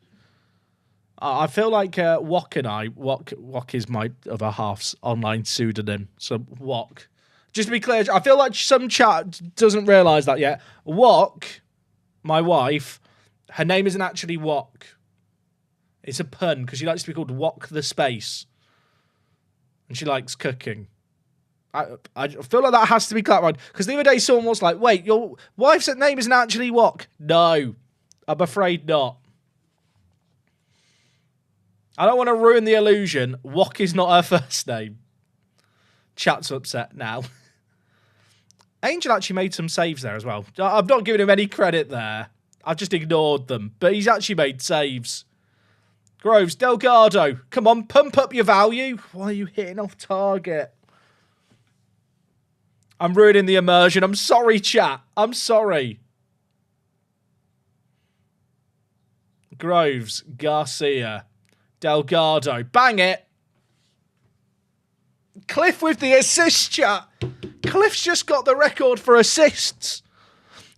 I feel like Wok and Wok is my other half's online pseudonym. So Wok. Just to be clear, I feel like some chat doesn't realise that yet. Wok, my wife, her name isn't actually Wok. It's a pun because she likes to be called Wok the Space. And she likes cooking. I feel like that has to be clarified. Because the other day someone was like, wait, your wife's name isn't actually Wok. No, I'm afraid not. I don't want to ruin the illusion. Wok is not her first name. Chat's upset now. Angel actually made some saves there as well. I've not given him any credit there. I've just ignored them. But he's actually made saves. Groves, Delgado. Come on, pump up your value. Why are you hitting off target? I'm ruining the immersion. I'm sorry, chat. I'm sorry. Groves, Garcia, Delgado. Bang it. Cliff with the assist, chat. Cliff's just got the record for assists.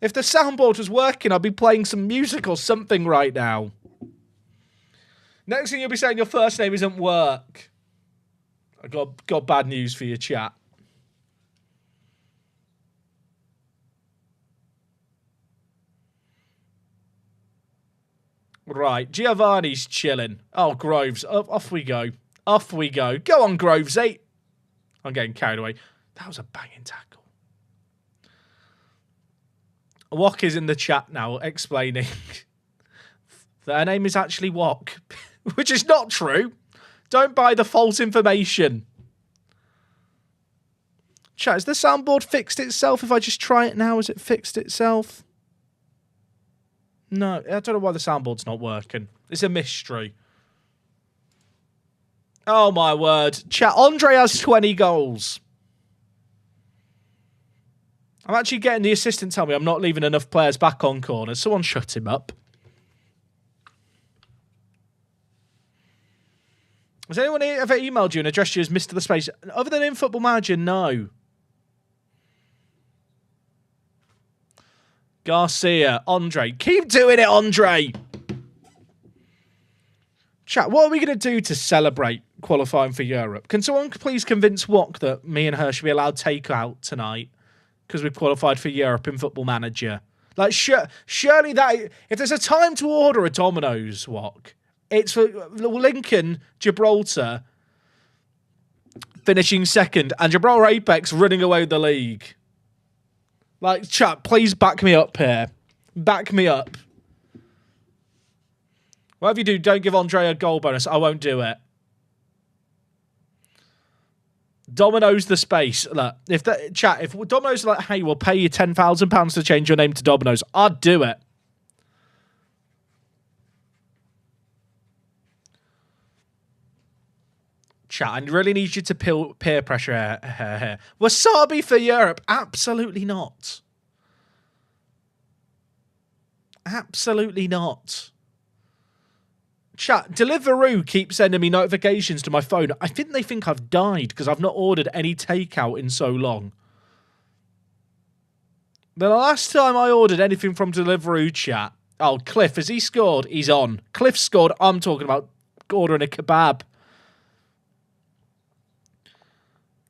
If the soundboard was working, I'd be playing some music or something right now. Next thing you'll be saying your first name isn't work. I got bad news for you, chat. Right, Giovanni's chilling. Oh, Groves, off we go. Off we go. Go on, Groves, eh? I'm getting carried away. That was a banging tackle. Wok is in the chat now explaining that her name is actually Wok, which is not true. Don't buy the false information. Chat, has the soundboard fixed itself? If I just try it now, has it fixed itself? No, I don't know why the soundboard's not working. It's a mystery. Oh, my word. Chat, Andre has 20 goals. I'm actually getting the assistant tell me I'm not leaving enough players back on corners. Someone shut him up. Has anyone ever emailed you and addressed you as Mr. The Space? Other than in Football Manager, no. Garcia, Andre. Keep doing it, Andre. Chat, what are we going to do to celebrate qualifying for Europe? Can someone please convince Wok that me and her should be allowed takeout tonight because we've qualified for Europe in Football Manager? Like, surely that... If there's a time to order a Domino's, Wok, it's for Lincoln, Gibraltar finishing second and Gibraltar Apex running away with the league. Like, chat, please back me up here. Back me up. Whatever you do, don't give Andre a goal bonus. I won't do it. Domino's the space. Look, if Domino's are like, hey, we'll pay you £10,000 to change your name to Domino's, I'd do it. Chat, I really need you to peer pressure here. Wasabi for Europe? Absolutely not. Absolutely not. Chat, Deliveroo keeps sending me notifications to my phone. I think they think I've died because I've not ordered any takeout in so long. The last time I ordered anything from Deliveroo, chat. Oh, Cliff, has he scored? He's on. Cliff scored. I'm talking about ordering a kebab.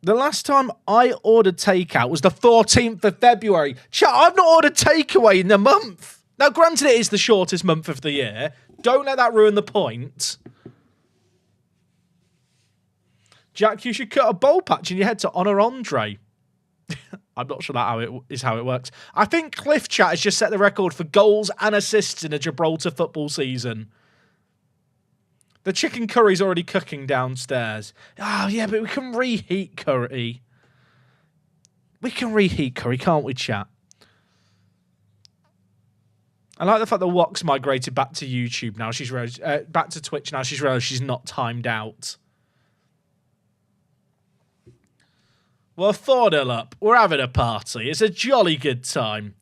The last time I ordered takeout was the 14th of February. Chat, I've not ordered takeaway in a month. Now, granted, it is the shortest month of the year. Don't let that ruin the point. Jack, you should cut a bowl patch in your head to honour Andre. I'm not sure that is how it works. I think Cliff Chat has just set the record for goals and assists in a Gibraltar football season. The chicken curry's already cooking downstairs. Oh, yeah, but we can reheat curry. We can reheat curry, can't we, chat? I like the fact that Wok's migrated back to YouTube now. She's back to Twitch now. She's realised she's not timed out. We're 4-0 up. We're having a party. It's a jolly good time.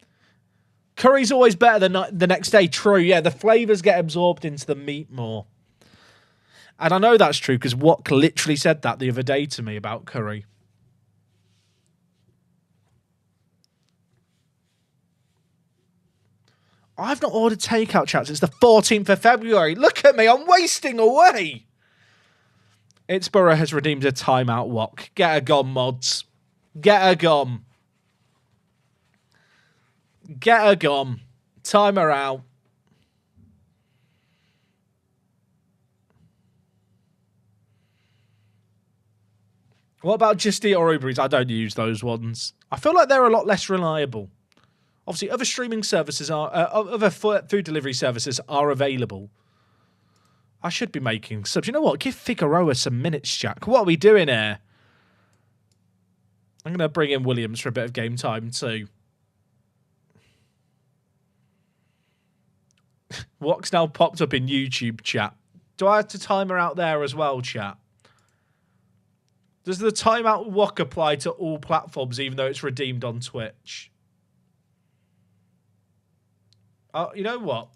Curry's always better than the next day. True, yeah. The flavours get absorbed into the meat more. And I know that's true because Wok literally said that the other day to me about curry. I've not ordered takeout, chats. It's the 14th of February. Look at me. I'm wasting away. Itsborough has redeemed a timeout, Wok. Get her gone, mods. Get her gone. Get her gone. Time her out. What about Just Eat or Uber Eats? I don't use those ones. I feel like they're a lot less reliable. Obviously, other streaming services other food delivery services are available. I should be making subs. You know what? Give Figueroa some minutes, Jack. What are we doing here? I'm going to bring in Williams for a bit of game time too. What's now popped up in YouTube chat? Do I have to time her out there as well, chat? Does the timeout Wok apply to all platforms, even though it's redeemed on Twitch? Oh, you know what?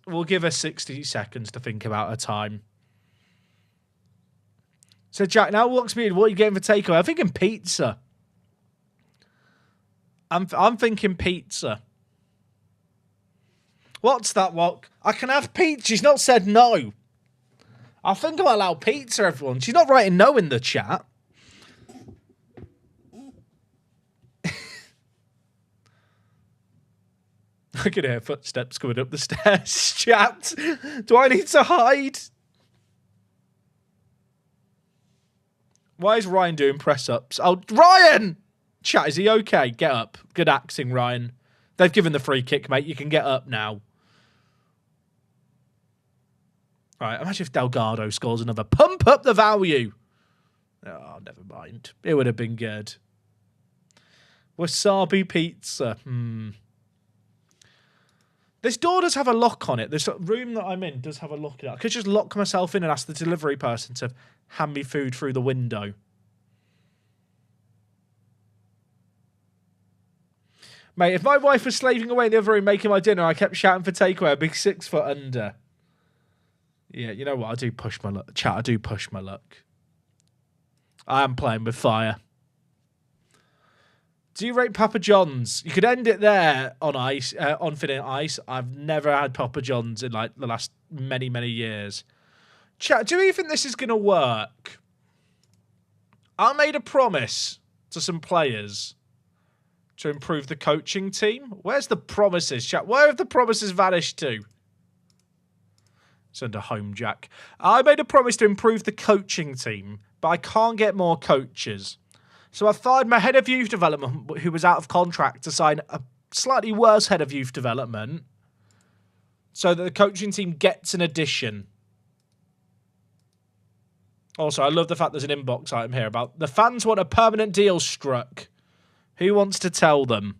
We'll give her 60 seconds to think about her time. So, Jack, now Wok's muted. What are you getting for takeaway? I'm thinking pizza. I'm thinking pizza. What's that, Wok? I can have pizza. She's not said no. I think I'll allow pizza, everyone. She's not writing no in the chat. I can hear footsteps coming up the stairs. Chat. Do I need to hide? Why is Ryan doing press-ups? Oh, Ryan! Chat, is he okay? Get up. Good acting, Ryan. They've given the free kick, mate. You can get up now. All right, imagine if Delgado scores another. Pump up the value. Oh, never mind. It would have been good. Wasabi pizza. This door does have a lock on it. This room that I'm in does have a lock in it. I could just lock myself in and ask the delivery person to hand me food through the window. Mate, if my wife was slaving away in the other room making my dinner, I kept shouting for takeaway, I'd be 6 foot under. Yeah, you know what? I do push my luck. Chat, I do push my luck. I am playing with fire. Do you rate Papa John's? You could end it there on ice, on thin ice. I've never had Papa John's in like the last many, many years. Chat, do you think this is going to work? I made a promise to some players to improve the coaching team. Where's the promises, chat? Where have the promises vanished to? It's under home, Jack. I made a promise to improve the coaching team, but I can't get more coaches. So I fired my head of youth development, who was out of contract, to sign a slightly worse head of youth development so that the coaching team gets an addition. Also, I love the fact there's an inbox item here about the fans want a permanent deal struck. Who wants to tell them?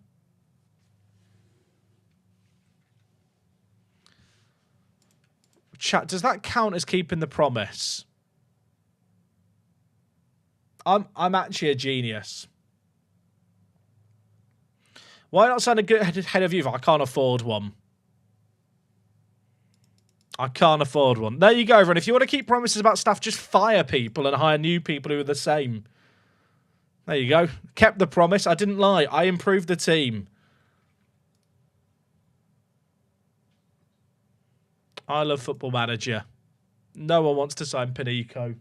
Chat, does that count as keeping the promise? I'm actually a genius. Why not sign a good head of youth? I can't afford one. I can't afford one. There you go, everyone. If you want to keep promises about staff, just fire people and hire new people who are the same. There you go. Kept the promise. I didn't lie. I improved the team. I love Football Manager. No one wants to sign Panico.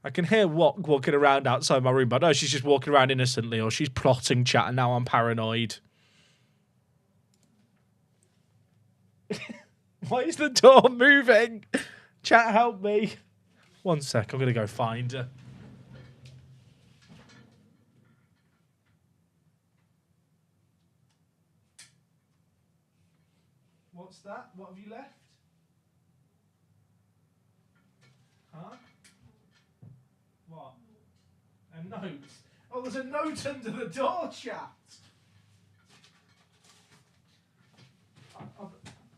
I can hear walking around outside my room, but I know she's just walking around innocently or she's plotting chat and now I'm paranoid. Why is the door moving? Chat, help me. One sec, I'm going to go find her. What's that? What have you left? Huh? What? A note. Oh, there's a note under the door, chat.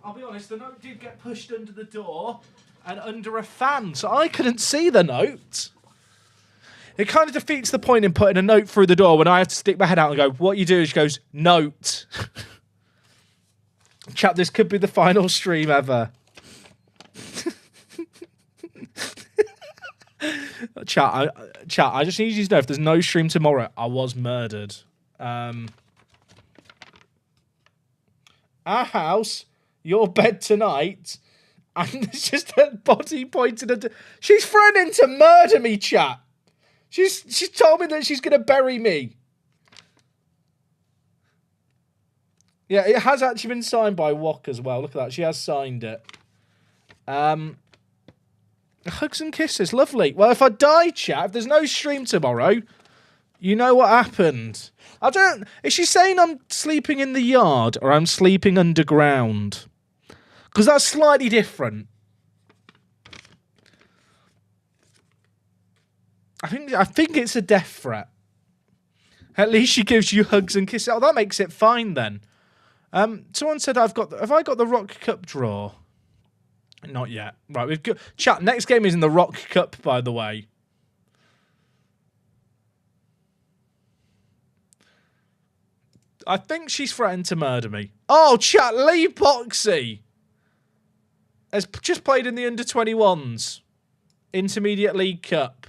I'll be honest, the note did get pushed under the door and under a fan, so I couldn't see the note. It kind of defeats the point in putting a note through the door when I have to stick my head out and go, what you do is she goes, note. Chat, this could be the final stream ever. Chat, I just need you to know if there's no stream tomorrow, I was murdered. Our house, your bed tonight, and it's just a body pointed at. She's threatening to murder me, chat. She's told me that she's gonna bury me. Yeah, it has actually been signed by Wok as well. Look at that, she has signed it. Hugs and kisses, lovely. Well, if I die, chat, if there's no stream tomorrow, you know what happened. Is she saying I'm sleeping in the yard or I'm sleeping underground? Because that's slightly different. I think it's a death threat. At least she gives you hugs and kisses. Oh, that makes it fine then. Someone said have I got the Rock Cup draw? Not yet. Right, we've got chat. Next game is in the Rock Cup, by the way. I think she's threatened to murder me. Oh, chat, Lee Boxy has just played in the under-21s. Intermediate League Cup.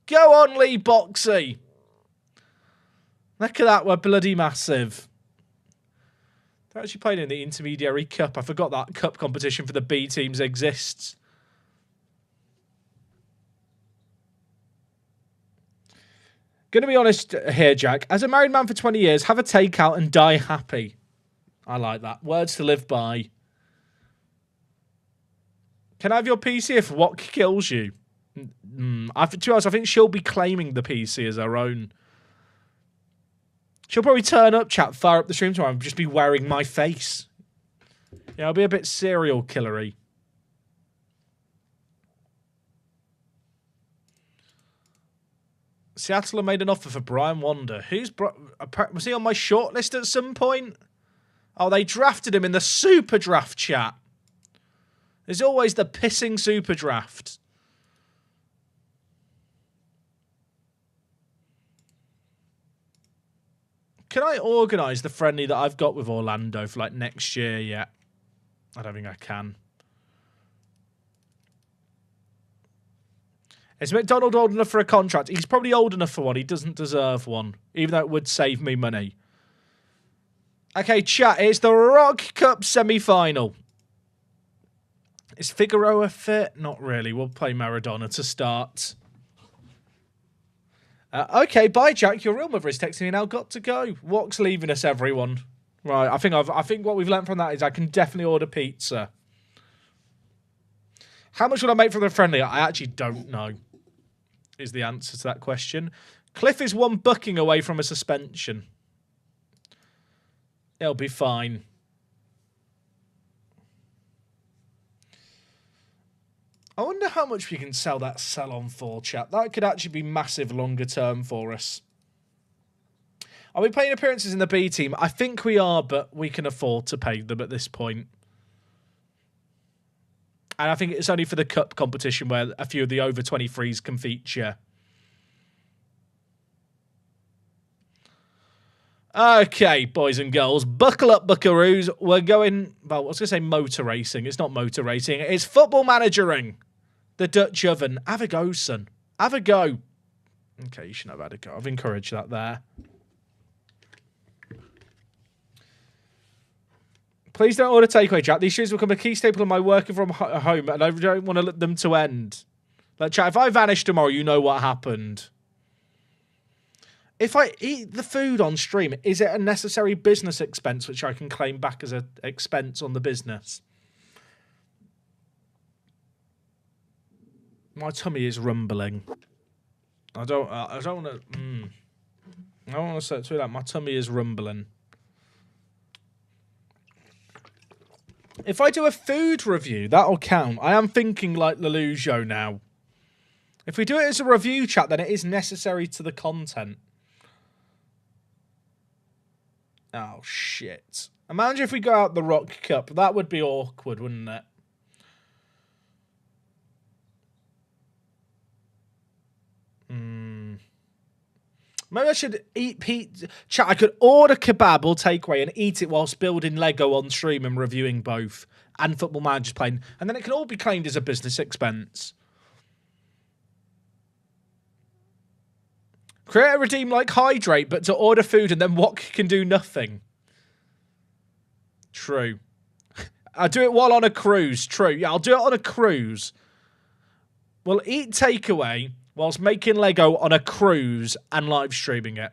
Go on, Lee Boxy. Look at that, we're bloody massive. They actually played in the Intermediary Cup. I forgot that cup competition for the B teams exists. Going to be honest here, Jack. As a married man for 20 years, have a takeout and die happy. I like that. Words to live by. Can I have your PC if Wok kills you? To be honest, I think she'll be claiming the PC as her own. She'll probably turn up, chat, fire up the stream tomorrow and just be wearing my face. Yeah, I'll be a bit serial killery. Seattle have made an offer for Brian Wander. Was he on my shortlist at some point? Oh, they drafted him in the super draft, chat. There's always the pissing super draft. Can I organise the friendly that I've got with Orlando for like next year yet? I don't think I can. Is McDonald old enough for a contract? He's probably old enough for one. He doesn't deserve one, even though it would save me money. Okay, chat, it's the Rock Cup semi-final. Is Figueroa fit? Not really. We'll play Maradona to start. Okay, bye, Jack. Your real mother is texting me now. Got to go. Wok's leaving us, everyone. Right, I think what we've learned from that is I can definitely order pizza. How much would I make from the friendly? I actually don't know. Is the answer to that question. Cliff is one booking away from a suspension. It'll be fine. I wonder how much we can sell that sell-on for, chat. That could actually be massive longer term for us. Are we paying appearances in the B team? I think we are, but we can afford to pay them at this point. And I think it's only for the cup competition where a few of the over 23s can feature. Okay, boys and girls, buckle up, buckaroos. We're going, well, I was going to say motor racing. It's not motor racing. It's football managering. The Dutch oven. Have a go, son. Have a go. Okay, you shouldn't have had a go. I've encouraged that there. Please don't order takeaway, chat. These shoes will become a key staple of my working from home, and I don't want to let them to end. Like, chat, if I vanish tomorrow, you know what happened. If I eat the food on stream, is it a necessary business expense which I can claim back as an expense on the business? My tummy is rumbling. I don't want to. I don't want to say it through that. My tummy is rumbling. If I do a food review, that'll count. I am thinking like Lelujo now. If we do it as a review, chat, then it is necessary to the content. Oh, shit. Imagine if we go out the Rock Cup. That would be awkward, wouldn't it? Maybe I should eat pizza. Chat, I could order kebab or takeaway and eat it whilst building Lego on stream and reviewing both. And Football Manager's playing. And then it can all be claimed as a business expense. Create a redeem like Hydrate, but to order food and then Wok can do nothing. True. I'll do it while on a cruise. True. Yeah, I'll do it on a cruise. We'll eat takeaway whilst making Lego on a cruise and live streaming it.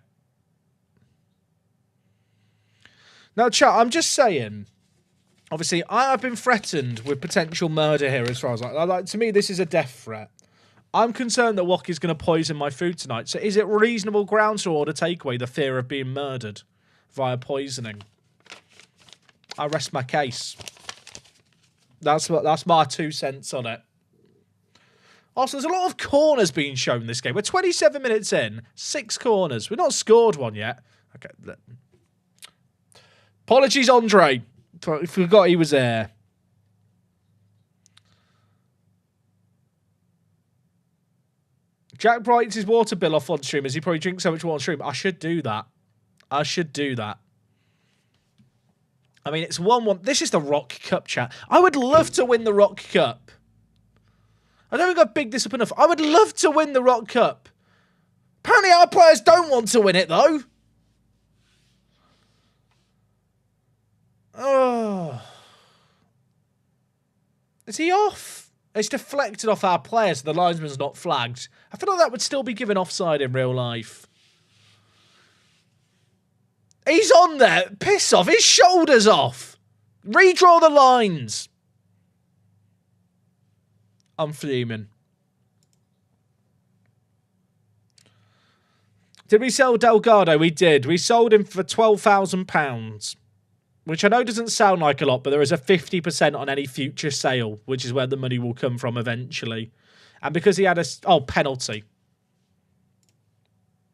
Now, chat, I'm just saying. Obviously, I've been threatened with potential murder here as far as like to me, this is a death threat. I'm concerned that Wok is going to poison my food tonight. So is it reasonable grounds to order takeaway the fear of being murdered via poisoning? I rest my case. That's my 2 cents on it. Also, there's a lot of corners being shown this game. We're 27 minutes in, 6 corners. We've not scored one yet. Okay. Apologies, Andre. I forgot he was there. Jack brightens his water bill off on stream as he probably drinks so much water on stream. I should do that. I should do that. I mean, it's 1-1. This is the Rock Cup, chat. I would love to win the Rock Cup. I don't think I've bigged this up enough. I would love to win the Rock Cup. Apparently our players don't want to win it, though. Oh. Is he off? It's deflected off our players. The linesman's not flagged. I feel like that would still be given offside in real life. He's on there. Piss off. His shoulder's off. Redraw the lines. I'm fuming. Did we sell Delgado? We did. We sold him for £12,000. Which I know doesn't sound like a lot, but there is a 50% on any future sale, which is where the money will come from eventually. And because he had a... Oh, penalty.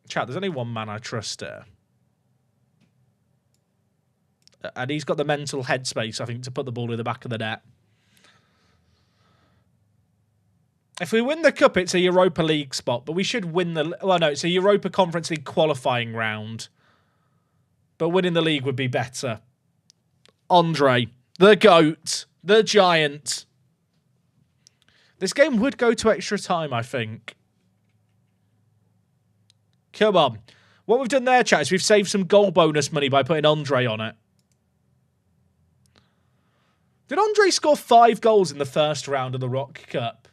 Chat, there's only one man I trust here. And he's got the mental headspace, I think, to put the ball in the back of the net. If we win the Cup, it's a Europa League spot, but we should win the... Well, no, it's a Europa Conference League qualifying round. But winning the league would be better. Andre, the GOAT, the Giant. This game would go to extra time, I think. Come on. What we've done there, chat, is we've saved some goal bonus money by putting Andre on it. Did Andre score 5 goals in the first round of the Rock Cup?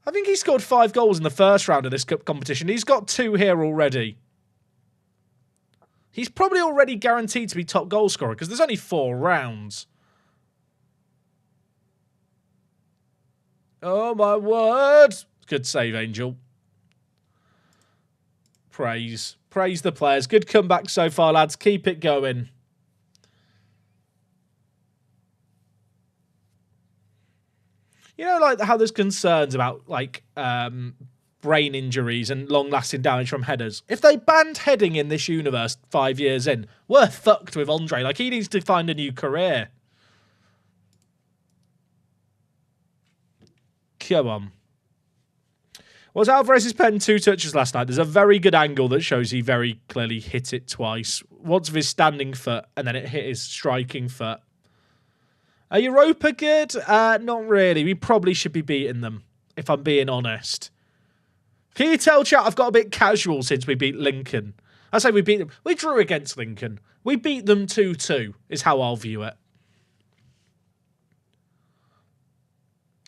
I think he scored 5 goals in the first round of this cup competition. He's got 2 here already. He's probably already guaranteed to be top goal scorer because there's only 4 rounds. Oh, my word. Good save, Angel. Praise. Praise the players. Good comeback so far, lads. Keep it going. You know, like how there's concerns about like brain injuries and long-lasting damage from headers. If they banned heading in this universe 5 years in, we're fucked with Andre. Like, he needs to find a new career. Come on. Was Alvarez's pen 2 touches last night? There's a very good angle that shows he very clearly hit it twice. Once with his standing foot, and then it hit his striking foot. Are Europa good? Not really. We probably should be beating them, if I'm being honest. Can you tell, chat, I've got a bit casual since we beat Lincoln. I say we beat them. We drew against Lincoln. We beat them 2-2, is how I'll view it.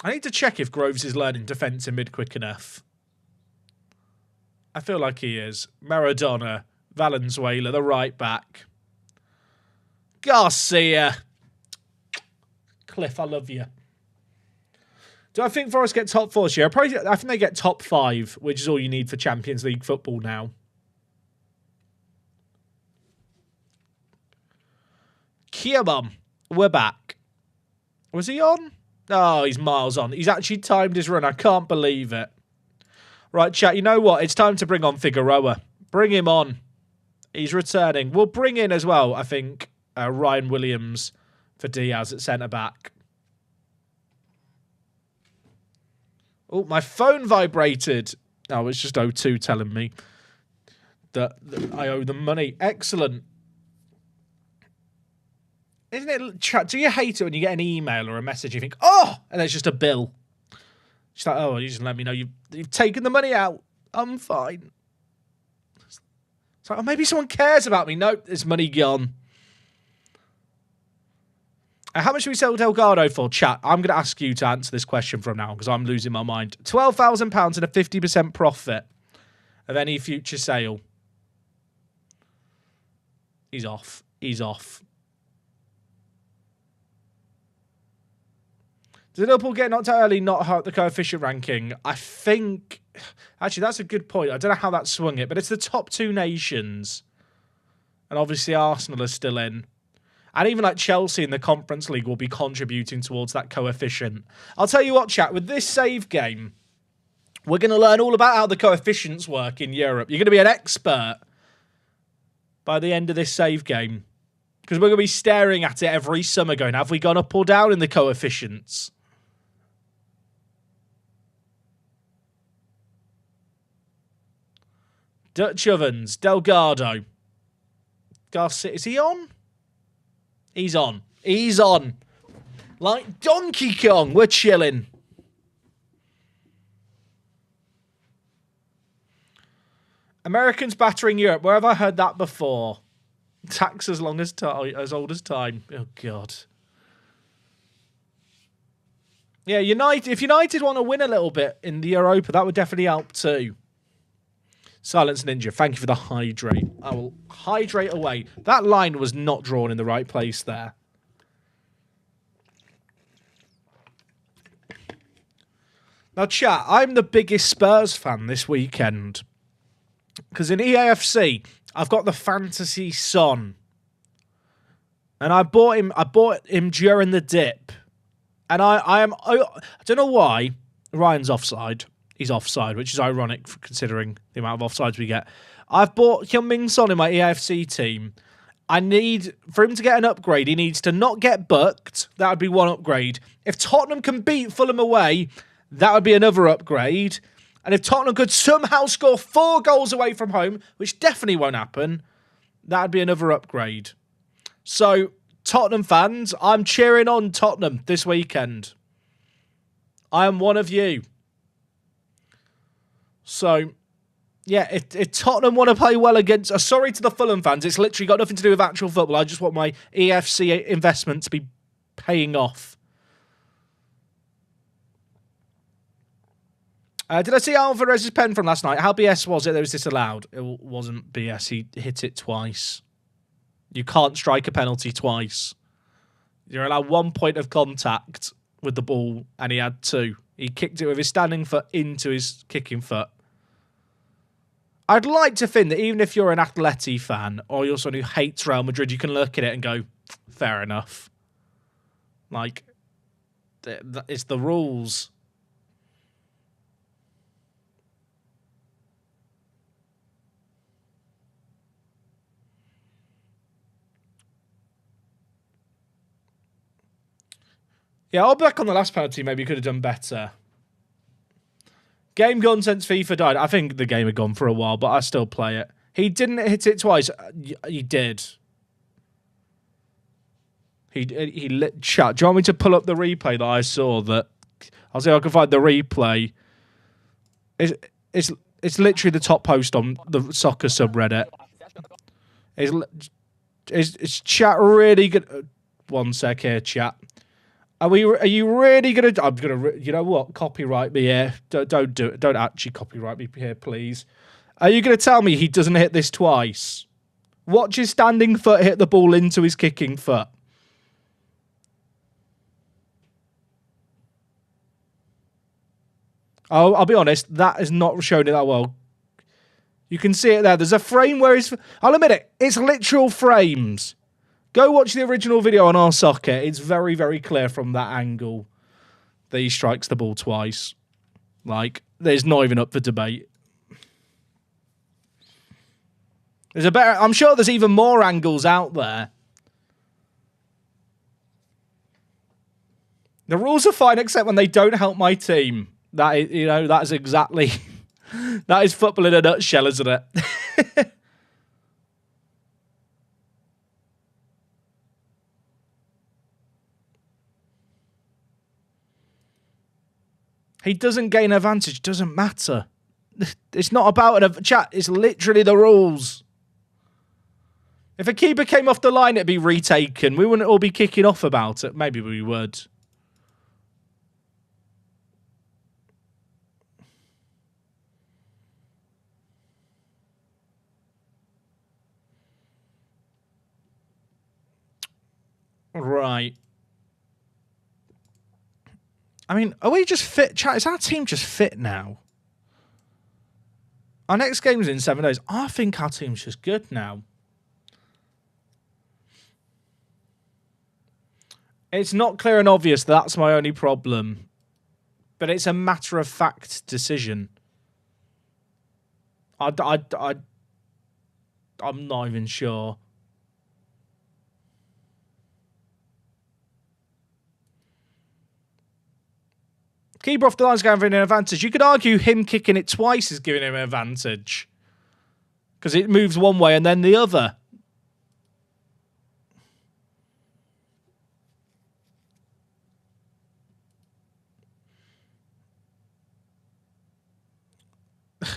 I need to check if Groves is learning defence in mid quick enough. I feel like he is. Maradona, Valenzuela, the right back. Garcia. Cliff, I love you. Do I think Forest get top 4 this year? I think they get top 5, which is all you need for Champions League football now. Come we're back. Was he on? Oh, he's miles on. He's actually timed his run. I can't believe it. Right, chat, you know what? It's time to bring on Figueroa. Bring him on. He's returning. We'll bring in as well, I think, Ryan Williams for Diaz at centre-back. Oh, my phone vibrated. Oh, it's just O2 telling me that I owe them money. Excellent. Isn't it, chat, do you hate it when you get an email or a message, you think, oh, and it's just a bill? It's like, oh, you just let me know you've taken the money out. I'm fine. It's like, oh, maybe someone cares about me. Nope, there's money gone. How much should we sell Delgado for? Chat, I'm going to ask you to answer this question from now because I'm losing my mind. £12,000 and a 50% profit of any future sale. He's off. He's off. Did Liverpool get knocked out early not hurt the coefficient ranking? I think... Actually, that's a good point. I don't know how that swung it, but it's the top 2 nations. And obviously Arsenal is still in. And even like Chelsea in the Conference League will be contributing towards that coefficient. I'll tell you what, chat, with this save game, we're going to learn all about how the coefficients work in Europe. You're going to be an expert by the end of this save game. Because we're going to be staring at it every summer going, have we gone up or down in the coefficients? Dutch Ovens, Delgado. Garcia, is he on? He's on. He's on. Like Donkey Kong, we're chilling. Americans battering Europe. Where have I heard that before? Tax as long as as old as time. Oh, God. Yeah, United. If United want to win a little bit in the Europa, that would definitely help too. Silence Ninja, thank you for the hydrate. I will hydrate away. That line was not drawn in the right place there. Now, chat, I'm the biggest Spurs fan this weekend. Because in EAFC, I've got the Fantasy Son. And I bought him during the dip. And I don't know why. Ryan's offside. He's offside, which is ironic for considering the amount of offsides we get. I've bought Heung-min Son in my EAFC team. For him to get an upgrade, he needs to not get booked. That would be one upgrade. If Tottenham can beat Fulham away, that would be another upgrade. And if Tottenham could somehow score 4 goals away from home, which definitely won't happen, that would be another upgrade. So, Tottenham fans, I'm cheering on Tottenham this weekend. I am one of you. So, yeah, if Tottenham want to play well against... sorry to the Fulham fans, it's literally got nothing to do with actual football. I just want my EFC investment to be paying off. Did I see Alvarez's pen from last night? How BS was it that was disallowed? It wasn't BS. He hit it twice. You can't strike a penalty twice. You're allowed 1 point of contact with the ball, and he had 2. He kicked it with his standing foot into his kicking foot. I'd like to think that even if you're an Atleti fan or you're someone who hates Real Madrid, you can look at it and go, fair enough. Like, It's the rules. Yeah, I'll back on the last penalty. Maybe could have done better. Game gone since FIFA died. I think the game had gone for a while, but I still play it. He didn't hit it twice. He did. He lit chat. Do you want me to pull up the replay that I saw? That I'll see if I can find the replay. It's literally the top post on the soccer subreddit. Is chat really good? One sec here, chat. Are you really gonna? I'm gonna. You know what? Copyright me here. Don't do it. Don't actually copyright me here, please. Are you gonna tell me he doesn't hit this twice? Watch his standing foot hit the ball into his kicking foot. Oh, I'll be honest. That is not showing it that well. You can see it there. There's a frame where he's. I'll admit it. It's literal frames. Go watch the original video on our soccer. It's very, very clear from that angle that he strikes the ball twice. Like, there's not even up for debate. There's a better. I'm sure there's even more angles out there. The rules are fine except when they don't help my team. That is, that is exactly. That is football in a nutshell, isn't it? He doesn't gain advantage. Doesn't matter. It's not about a chat. It's literally the rules. If a keeper came off the line, it'd be retaken. We wouldn't all be kicking off about it. Maybe we would. Right. I mean, are we just fit? Chat, is our team just fit now? Our next game's in 7 days. I think our team's just good now. It's not clear and obvious. That's my only problem. But it's a matter-of-fact decision. I'm not even sure. Keeper off the line is giving him an advantage. You could argue him kicking it twice is giving him an advantage. Because it moves one way and then the other.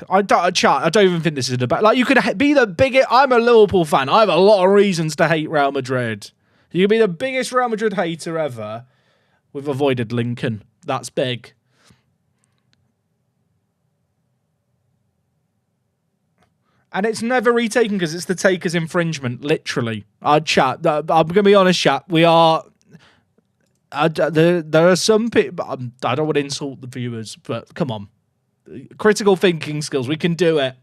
I don't even think this is a debate. Like, you could be the biggest. I'm a Liverpool fan. I have a lot of reasons to hate Real Madrid. You could be the biggest Real Madrid hater ever. We've avoided Lincoln. That's big. And it's never retaken because it's the taker's infringement, literally. I'm going to be honest, chat. We are... there are some people... I don't want to insult the viewers, but come on. Critical thinking skills. We can do it.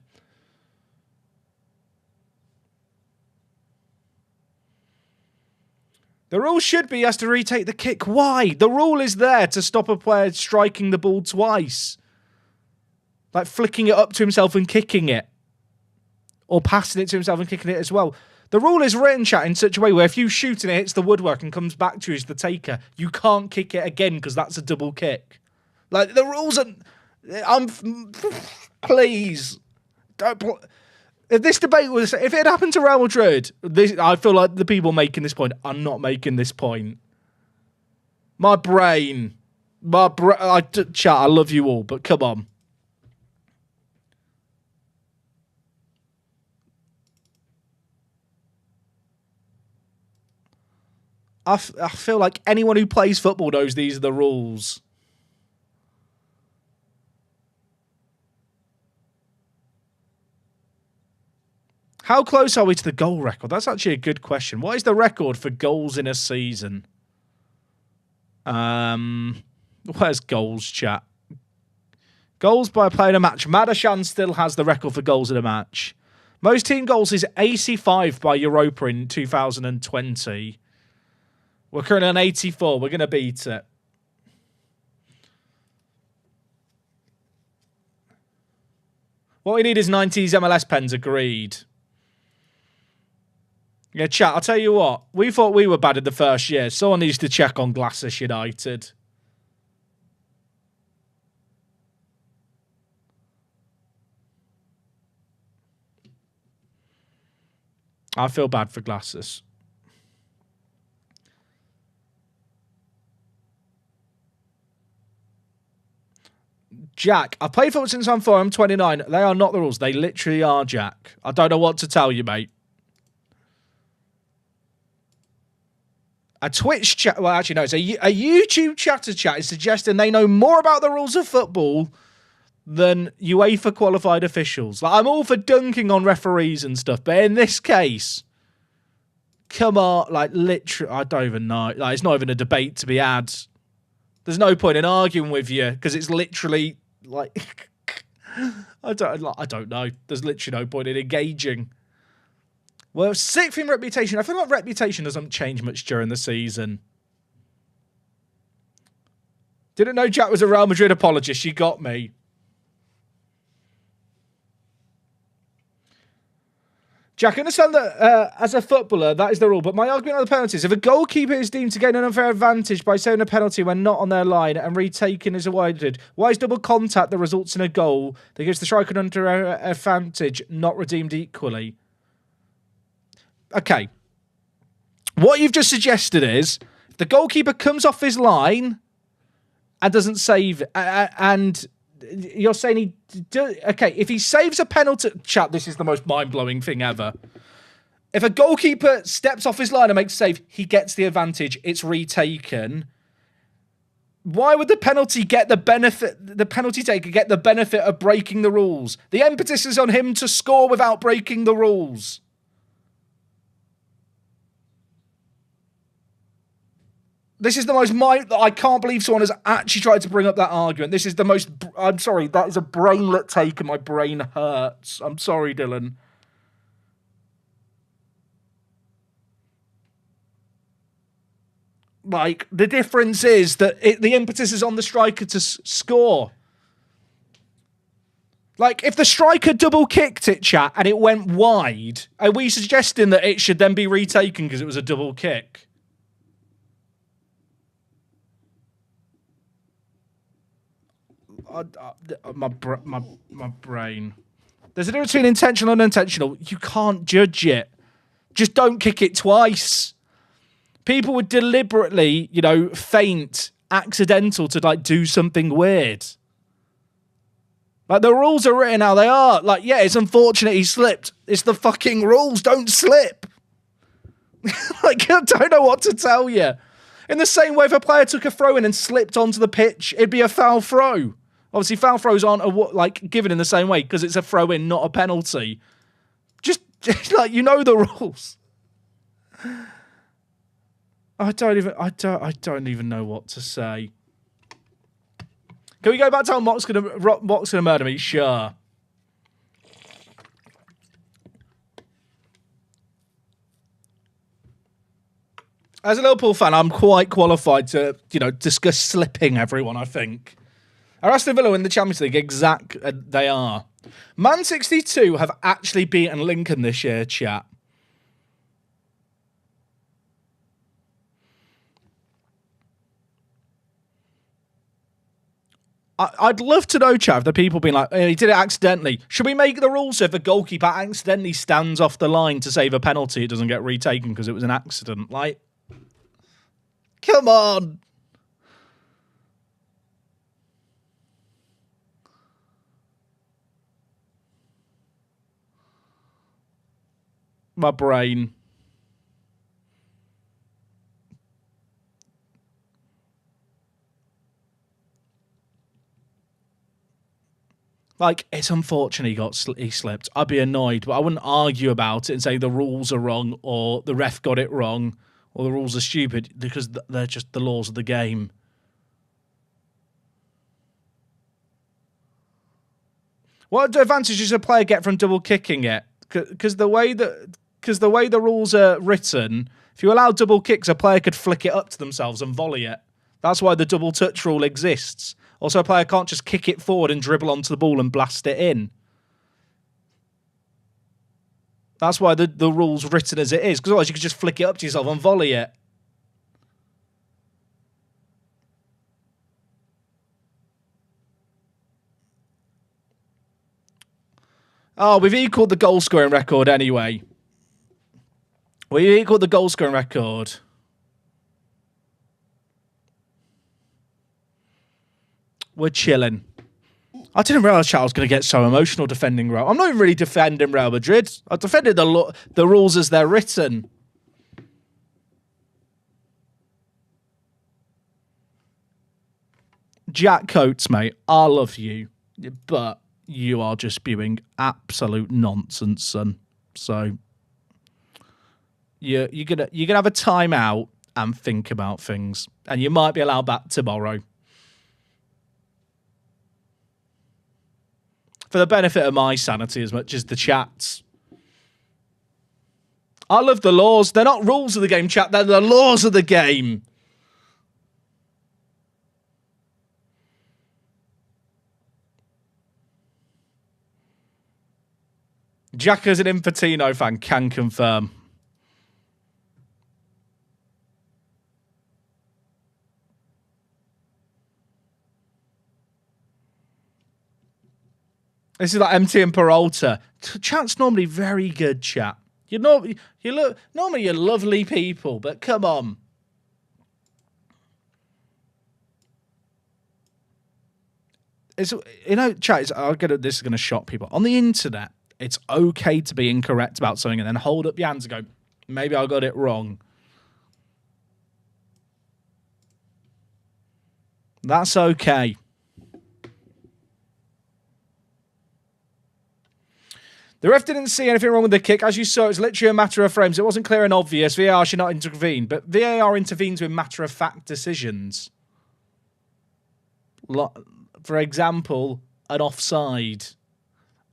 The rule should be he has to retake the kick. Why? The rule is there to stop a player striking the ball twice. Like flicking it up to himself and kicking it. Or passing it to himself and kicking it as well. The rule is written, chat, in such a way where if you shoot and it hits the woodwork and comes back to you as the taker, you can't kick it again because that's a double kick. Like, the rules are... Please. Don't... If this debate was... If it happened to Real Madrid, I feel like the people making this point are not making this point. My brain. Chat, I love you all, but come on. I feel like anyone who plays football knows these are the rules. How close are we to the goal record? That's actually a good question. What is the record for goals in a season? Where's goals, chat? Goals by a player in a match. Madashan still has the record for goals in a match. Most team goals is 85 by Europa in 2020. We're currently on 84. We're going to beat it. What we need is 90s MLS pens, agreed. Yeah, chat, I'll tell you what. We thought we were bad in the first year. Someone needs to check on Glasses United. I feel bad for Glasses. Jack, I've played football since I'm 4. I'm 29. They are not the rules. They literally are, Jack. I don't know what to tell you, mate. A Twitch chat... Well, actually, no. It's a YouTube chatter chat is suggesting they know more about the rules of football than UEFA qualified officials. Like, I'm all for dunking on referees and stuff, but in this case... Come on. Like, literally... I don't even know. Like, it's not even a debate to be had. There's no point in arguing with you because it's literally... Like, I don't know. There's literally no point in engaging. Well, 6th in reputation. I feel like reputation doesn't change much during the season. Didn't know Jack was a Real Madrid apologist. You got me. Jack, I understand that as a footballer, that is the rule, but my argument on the penalties, if a goalkeeper is deemed to gain an unfair advantage by saving a penalty when not on their line and retaken is awarded, why is double contact that results in a goal that gives the striker an unfair advantage not redeemed equally? Okay. What you've just suggested is, if the goalkeeper comes off his line and doesn't save, and... You're saying okay, if he saves a penalty... Chat, this is the most mind-blowing thing ever. If a goalkeeper steps off his line and makes a save, he gets the advantage. It's retaken. Why would the penalty get the benefit... The penalty taker get the benefit of breaking the rules? The impetus is on him to score without breaking the rules. This is the most... I can't believe someone has actually tried to bring up that argument. This is the most... I'm sorry, that is a brainlet take and my brain hurts. I'm sorry, Dylan. Like, the difference is that the impetus is on the striker to score. Like, if the striker double-kicked it, chat, and it went wide, are we suggesting that it should then be retaken because it was a double kick? My brain. There's a difference between intentional and unintentional. You can't judge it. Just don't kick it twice. People would deliberately, feint, accidental to, do something weird. Like, the rules are written how they are. Like, yeah, it's unfortunate he slipped. It's the fucking rules. Don't slip. Like, I don't know what to tell you. In the same way, if a player took a throw in and slipped onto the pitch, it'd be a foul throw. Obviously, foul throws aren't given in the same way because it's a throw in, not a penalty. Just the rules. I don't even know what to say. Can we go back to how Mock's gonna murder me? Sure. As a Liverpool fan, I'm quite qualified to, discuss slipping everyone, I think. Are Aston Villa in the Champions League? They are. Man 62 have actually beaten Lincoln this year, chat. I'd love to know, chat, if the people being like, he did it accidentally. Should we make the rules so if a goalkeeper accidentally stands off the line to save a penalty, it doesn't get retaken because it was an accident? Like, come on. My brain. Like, it's unfortunate he slipped. I'd be annoyed, but I wouldn't argue about it and say the rules are wrong or the ref got it wrong or the rules are stupid because they're just the laws of the game. What advantage does a player get from double kicking it? Because the way the rules are written, if you allow double kicks, a player could flick it up to themselves and volley it. That's why the double touch rule exists. Also, a player can't just kick it forward and dribble onto the ball and blast it in. That's why the rule's written as it is, because otherwise you could just flick it up to yourself and volley it. Oh, we've equalled the goal scoring record anyway. We equalled the goal scoring record. We're chilling. I didn't realise I was going to get so emotional defending Real. I'm not even really defending Real Madrid. I defended the rules as they're written. Jack Coates, mate, I love you, but you are just spewing absolute nonsense, son. So you're gonna have a timeout and think about things, and you might be allowed back tomorrow. For the benefit of my sanity as much as the chat's. I love the laws. They're not rules of the game, chat. They're the laws of the game. Jack, as an Infantino fan, can confirm. This is like MT and Peralta. Chat's normally very good, chat. Normally you're lovely people, but come on. Chat. This is going to shock people on the internet. It's okay to be incorrect about something and then hold up your hands and go, maybe I got it wrong. That's okay. The ref didn't see anything wrong with the kick. As you saw, it was literally a matter of frames. It wasn't clear and obvious. VAR should not intervene, but VAR intervenes with matter-of-fact decisions. For example, an offside.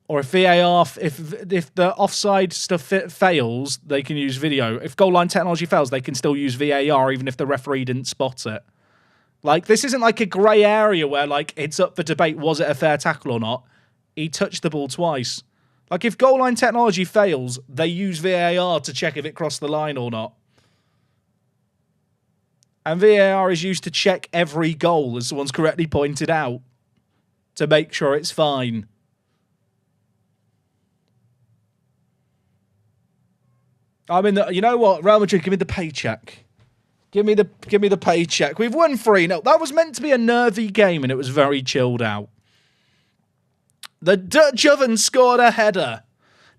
Or if VAR, if the offside stuff fails, they can use video. If goal line technology fails, they can still use VAR even if the referee didn't spot it. Like, this isn't like a grey area where, like, it's up for debate, was it a fair tackle or not? He touched the ball twice. Like, if goal line technology fails, they use VAR to check if it crossed the line or not. And VAR is used to check every goal, as someone's correctly pointed out, to make sure it's fine. I mean, you know what? Real Madrid, give me the paycheck. Give me the paycheck. We've won 3-0. That was meant to be a nervy game, and it was very chilled out. The Dutch oven scored a header.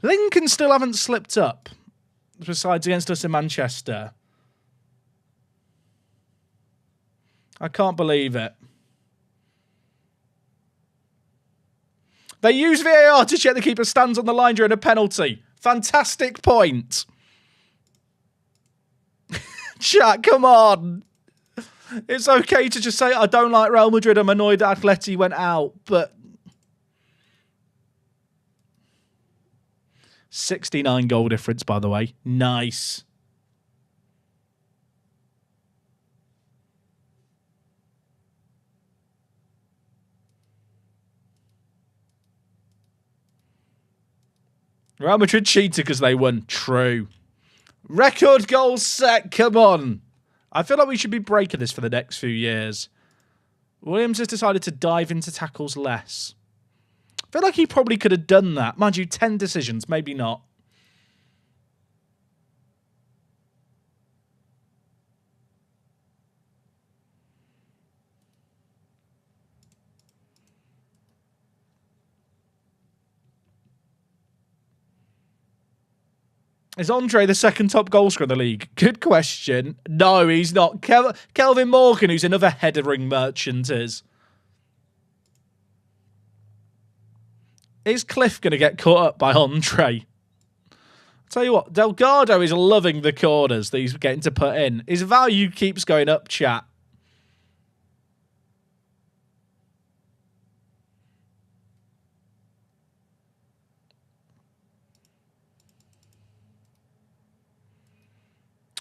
Lincoln still haven't slipped up, besides against us in Manchester. I can't believe it. They use VAR to check the keeper stands on the line during a penalty. Fantastic point. Chat, come on. It's okay to just say, I don't like Real Madrid. I'm annoyed that Atleti went out, but 69 goal difference, by the way. Nice. Real Madrid cheated because they won. True. Record goals set. Come on. I feel like we should be breaking this for the next few years. Williams has decided to dive into tackles less. I feel like he probably could have done that. Mind you, 10 decisions. Maybe not. Is Andre the second top goal scorer in the league? Good question. No, he's not. Kelvin Morgan, who's another headering merchant, is. Is Cliff going to get caught up by Andre? I'll tell you what, Delgado is loving the corners that he's getting to put in. His value keeps going up, chat.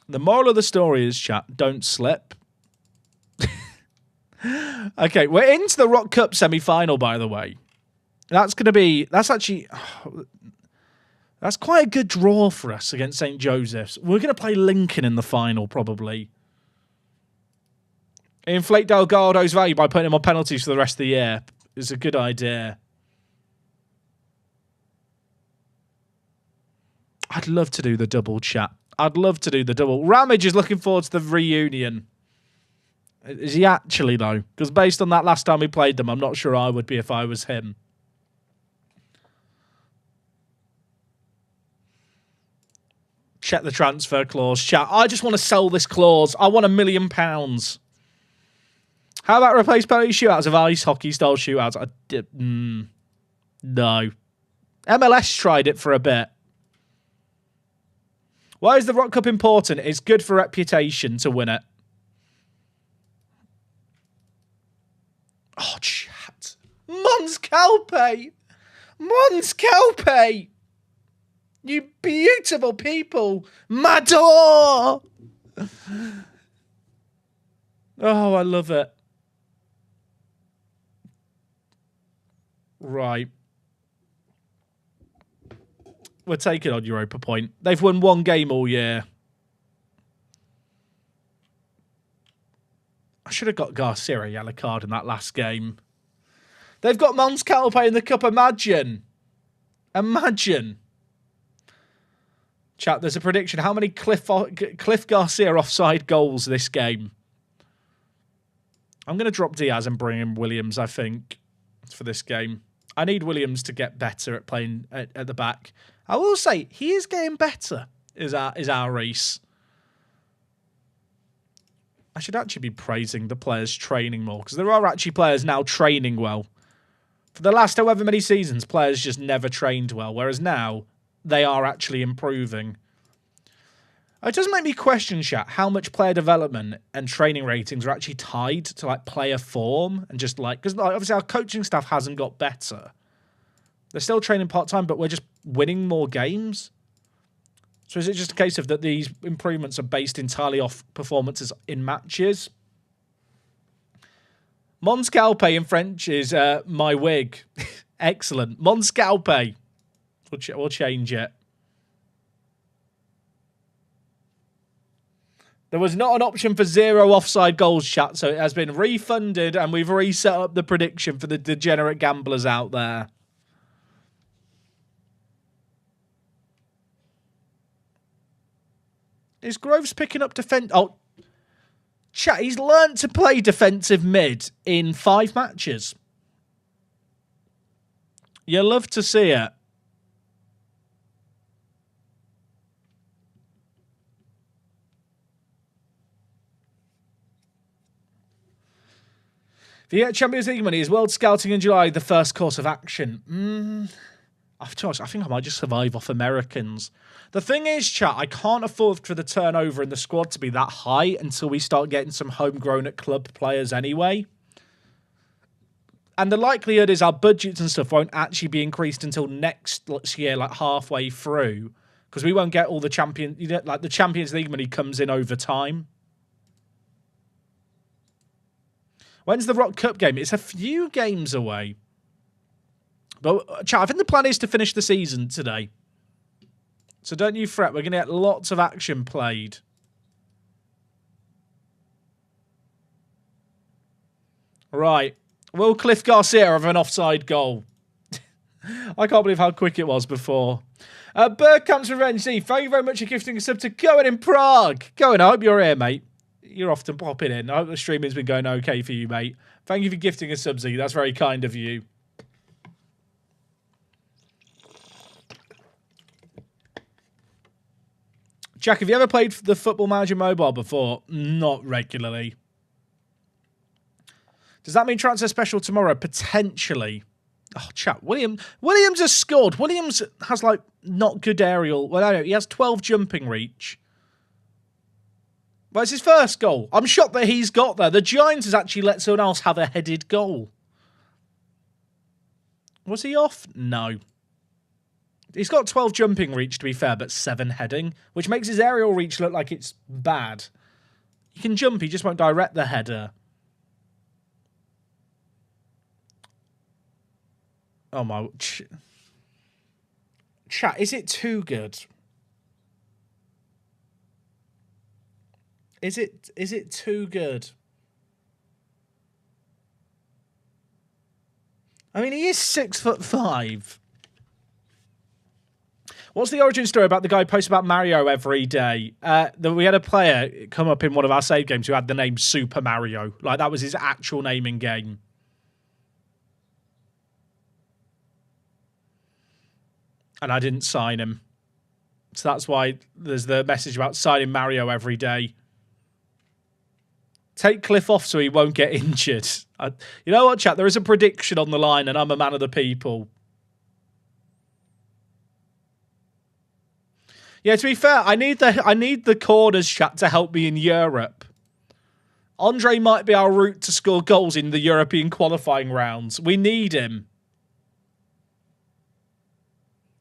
The moral of the story is, chat, don't slip. Okay, we're into the Rock Cup semi-final, by the way. That's actually That's quite a good draw for us against St. Joseph's. We're going to play Lincoln in the final, probably. Inflate Delgado's value by putting him on penalties for the rest of the year is a good idea. I'd love to do the double, chat. I'd love to do the double. Ramage is looking forward to the reunion. Is he actually, though? Because based on that last time we played them, I'm not sure I would be if I was him. Check the transfer clause, chat. I just want to sell this clause. I want £1 million. How about replace penalty shootouts of ice hockey style shootouts? No. MLS tried it for a bit. Why is the Rock Cup important? It's good for reputation to win it. Oh, chat. Mons Calpe! Mons Calpe! You beautiful people! Mador! Oh, I love it. Right. We're taking on Europa Point. They've won one game all year. I should have got Garcia a yellow card in that last game. They've got Mons Calpe in the cup. Imagine. Imagine. Chat, there's a prediction. How many Cliff Garcia offside goals this game? I'm going to drop Diaz and bring in Williams, I think, for this game. I need Williams to get better at playing at the back. I will say, he is getting better, is our Reese. I should actually be praising the players training more, because there are actually players now training well. For the last however many seasons, players just never trained well, whereas now they are actually improving. It does make me question, chat, how much player development and training ratings are actually tied to like player form and just like, because obviously our coaching staff hasn't got better. They're still training part-time, but we're just winning more games. So is it just a case of that these improvements are based entirely off performances in matches? Mons Calpe in French is my wig. Excellent. Mons Calpe. We'll change it. There was not an option for 0 offside goals, chat, so it has been refunded and we've reset up the prediction for the degenerate gamblers out there. Is Groves picking up defense? Oh, chat, he's learnt to play defensive mid in 5 matches. You love to see it. The Champions League money is World Scouting in July, the first course of action. I think I might just survive off Americans. The thing is, chat, I can't afford for the turnover in the squad to be that high until we start getting some homegrown at club players anyway. And the likelihood is our budgets and stuff won't actually be increased until next year, like halfway through, because we won't get all the the Champions League money comes in over time. When's the Rock Cup game? It's a few games away. But, chat, I think the plan is to finish the season today. So don't you fret. We're going to get lots of action played. Right. Will Cliff Garcia have an offside goal? I can't believe how quick it was before. Bergkamp's Revenge Z, thank you very much for gifting a sub to Going in Prague. Going, I hope you're here, mate. You're often popping in. I hope the streaming's been going okay for you, mate. Thank you for gifting a sub, Z. That's very kind of you. Jack, have you ever played the Football Manager Mobile before? Not regularly. Does that mean transfer special tomorrow? Potentially. Oh, chat. Williams has scored. Williams has, like, not good aerial. Well, I don't know. He has 12 jumping reach. Well, it's his first goal. I'm shocked that he's got there. The Giants has actually let someone else have a headed goal. Was he off? No. He's got 12 jumping reach, to be fair, but 7 heading, which makes his aerial reach look like it's bad. He can jump, he just won't direct the header. Oh, my... Chat, is it too good? Is it too good? I mean, he is 6'5". What's the origin story about the guy who posts about Mario every day? We had a player come up in one of our save games who had the name Super Mario. Like, that was his actual name in game. And I didn't sign him. So that's why there's the message about signing Mario every day. Take Cliff off so he won't get injured. You know what, chat? There is a prediction on the line, and I'm a man of the people. Yeah, to be fair, I need the corners, chat, to help me in Europe. Andre might be our route to score goals in the European qualifying rounds. We need him.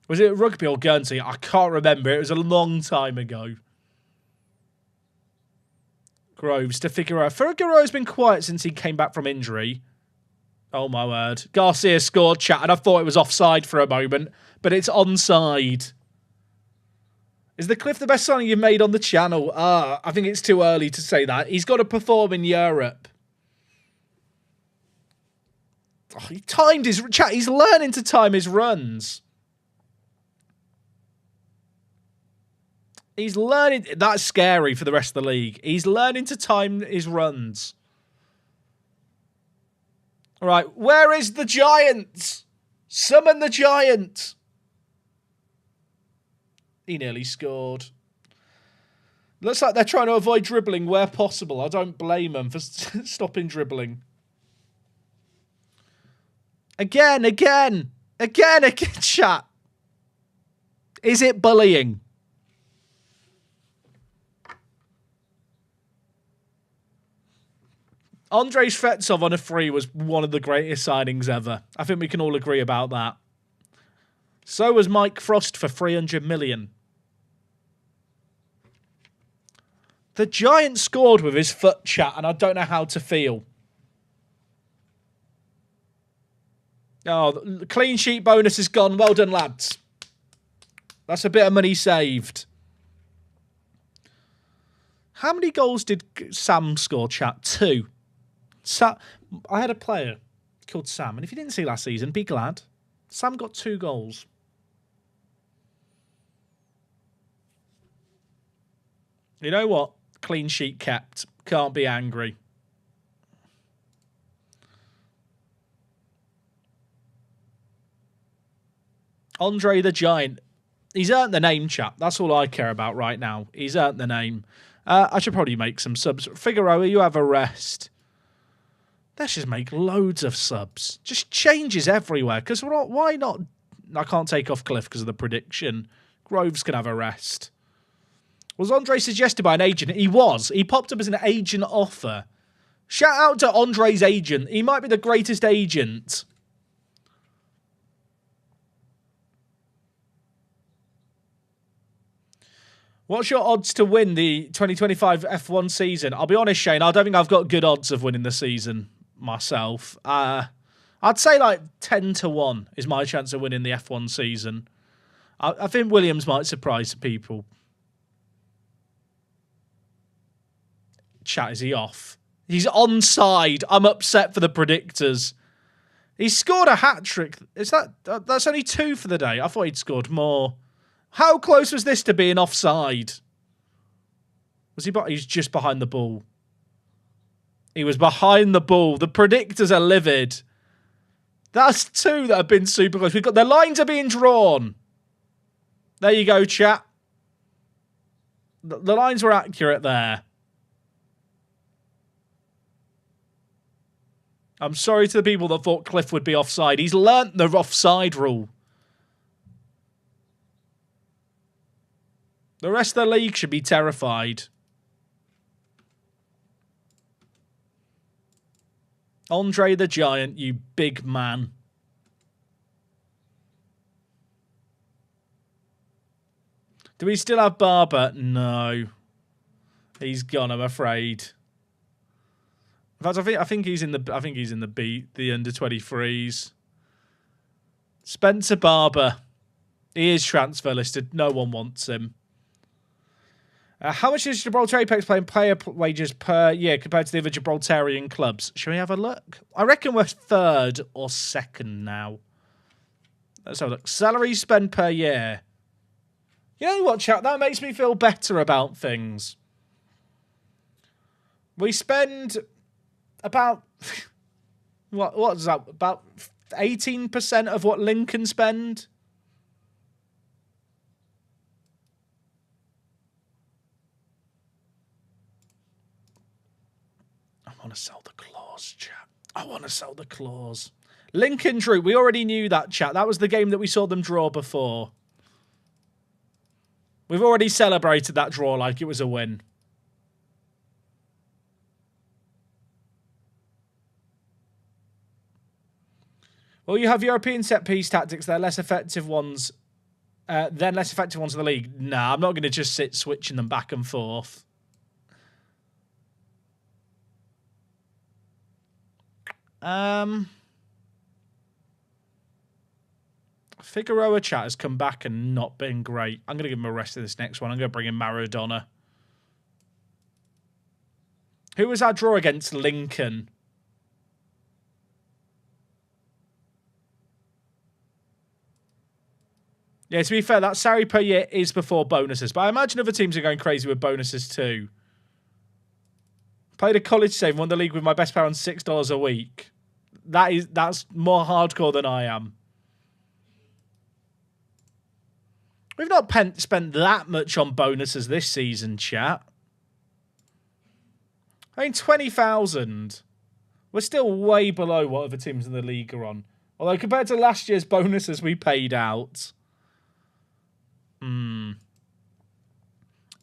Was it rugby or Guernsey? I can't remember. It was a long time ago. Groves to Figueroa. Figueroa's been quiet since he came back from injury. Oh, my word. Garcia scored, chat, and I thought it was offside for a moment, but it's onside. Is the Cliff the best signing you've made on the channel? I think it's too early to say that. He's got to perform in Europe. Oh, he timed his... Chat, he's learning to time his runs. He's learning... That's scary for the rest of the league. He's learning to time his runs. All right, where is the giant? Summon the giant. He nearly scored. Looks like they're trying to avoid dribbling where possible. I don't blame them for stopping dribbling. Again, chat. Is it bullying? Andrei Shvetsov on a free was one of the greatest signings ever. I think we can all agree about that. So was Mike Frost for 300 million. The Giant scored with his foot, chat, and I don't know how to feel. Oh, the clean sheet bonus is gone. Well done, lads. That's a bit of money saved. How many goals did Sam score, chat? 2. I had a player called Sam, and if you didn't see last season, be glad. Sam got 2 goals. You know what? Clean sheet kept. Can't be angry. Andre the Giant. He's earned the name, chap. That's all I care about right now. He's earned the name. I should probably make some subs. Figueroa, you have a rest. Let's just make loads of subs. Just changes everywhere. Because why not? I can't take off Cliff because of the prediction. Groves can have a rest. Was Andre suggested by an agent? He was. He popped up as an agent offer. Shout out to Andre's agent. He might be the greatest agent. What's your odds to win the 2025 F1 season? I'll be honest, Shane, I don't think I've got good odds of winning the season myself. I'd say like 10-1 is my chance of winning the F1 season. I think Williams might surprise people. Chat, is he off? He's onside. I'm upset for the predictors. He scored a hat-trick. That's only 2 for the day. I thought he'd scored more. How close was this to being offside? Was he? He's just behind the ball. He was behind the ball. The predictors are livid. That's 2 that have been super close. We've got the lines are being drawn. There you go, chat. The lines were accurate there. I'm sorry to the people that thought Cliff would be offside. He's learnt the offside rule. The rest of the league should be terrified. Andre the Giant, you big man. Do we still have Barber? No. He's gone, I'm afraid. In fact, I think he's in the under 23s. Spencer Barber. He is transfer listed. No one wants him. How much is Gibraltar Apex playing player wages per year compared to the other Gibraltarian clubs? Shall we have a look? I reckon we're third or second now. Let's have a look. Salary spend per year. You know what, chat? That makes me feel better about things. We spend about... what is that? About 18% of what Lincoln spend? I want to sell the claws, chat. I want to sell the claws. Lincoln drew. We already knew that, chat. That was the game that we saw them draw before. We've already celebrated that draw like it was a win. Well, you have European set-piece tactics. They're less effective ones. Then less effective ones in the league. Nah, I'm not going to just sit switching them back and forth. Figueroa chat has come back and not been great. I'm going to give him a rest of this next one. I'm going to bring in Maradona. Who was our draw against? Lincoln. Yeah, to be fair, that salary per year is before bonuses. But I imagine other teams are going crazy with bonuses too. Played a college save, won the league with my best player on $6 a week. That's more hardcore than I am. We've not spent that much on bonuses this season, chat. I mean, 20,000. We're still way below what other teams in the league are on. Although compared to last year's bonuses we paid out.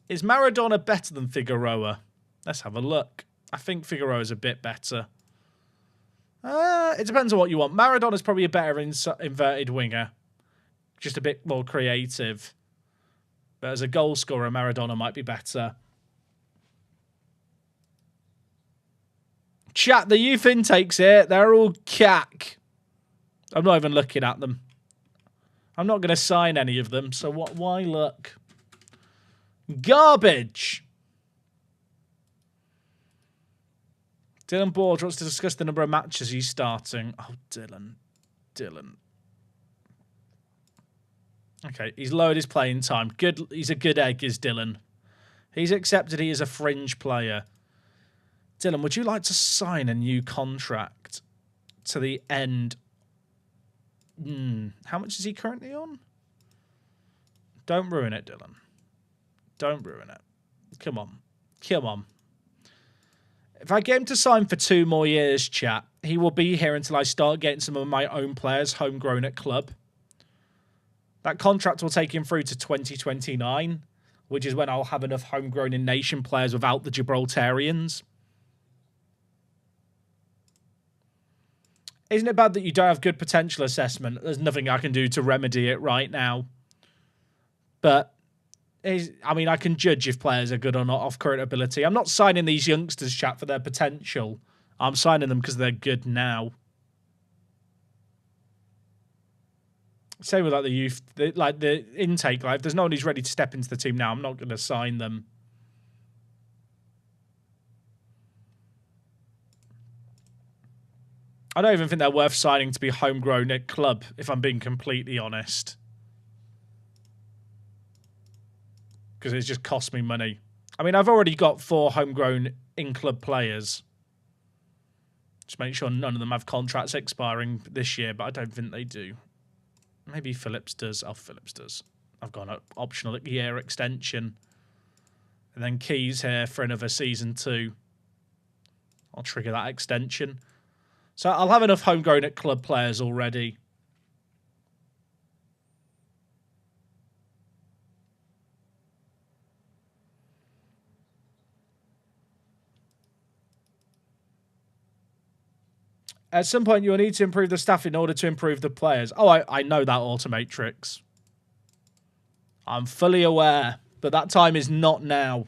Is Maradona better than Figueroa? Let's have a look. I think Figueroa's a bit better. It depends on what you want. Maradona's probably a better inverted winger. Just a bit more creative. But as a goal scorer, Maradona might be better. Chat, the youth intakes here, they're all cack. I'm not even looking at them. I'm not going to sign any of them, so why look? Garbage. Dylan Borge wants to discuss the number of matches he's starting. Oh, Dylan. Okay, he's lowered his playing time. Good. He's a good egg, is Dylan. He's accepted he is a fringe player. Dylan, would you like to sign a new contract to the end? How much is he currently on? Don't ruin it, Dylan. Don't ruin it. Come on. If I get him to sign for 2 more years, chat, he will be here until I start getting some of my own players homegrown at club. That contract will take him through to 2029, which is when I'll have enough homegrown in nation players without the Gibraltarians. Isn't it bad that you don't have good potential assessment? There's nothing I can do to remedy it right now. But, I mean, I can judge if players are good or not off current ability. I'm not signing these youngsters, chat, for their potential. I'm signing them because they're good now. Same with like the youth, like the intake. Like, if there's no one who's ready to step into the team now, I'm not going to sign them. I don't even think they're worth signing to be homegrown at club, if I'm being completely honest. Because it's just cost me money. I mean, I've already got 4 homegrown in-club players. Just make sure none of them have contracts expiring this year, but I don't think they do. Maybe Phillips does. Oh, Phillips does. I've got an optional year extension. And then Keys here for another season 2. I'll trigger that extension. So I'll have enough homegrown at club players already. At some point, you'll need to improve the staff in order to improve the players. Oh, I know that, Automatrix. I'm fully aware, but that time is not now.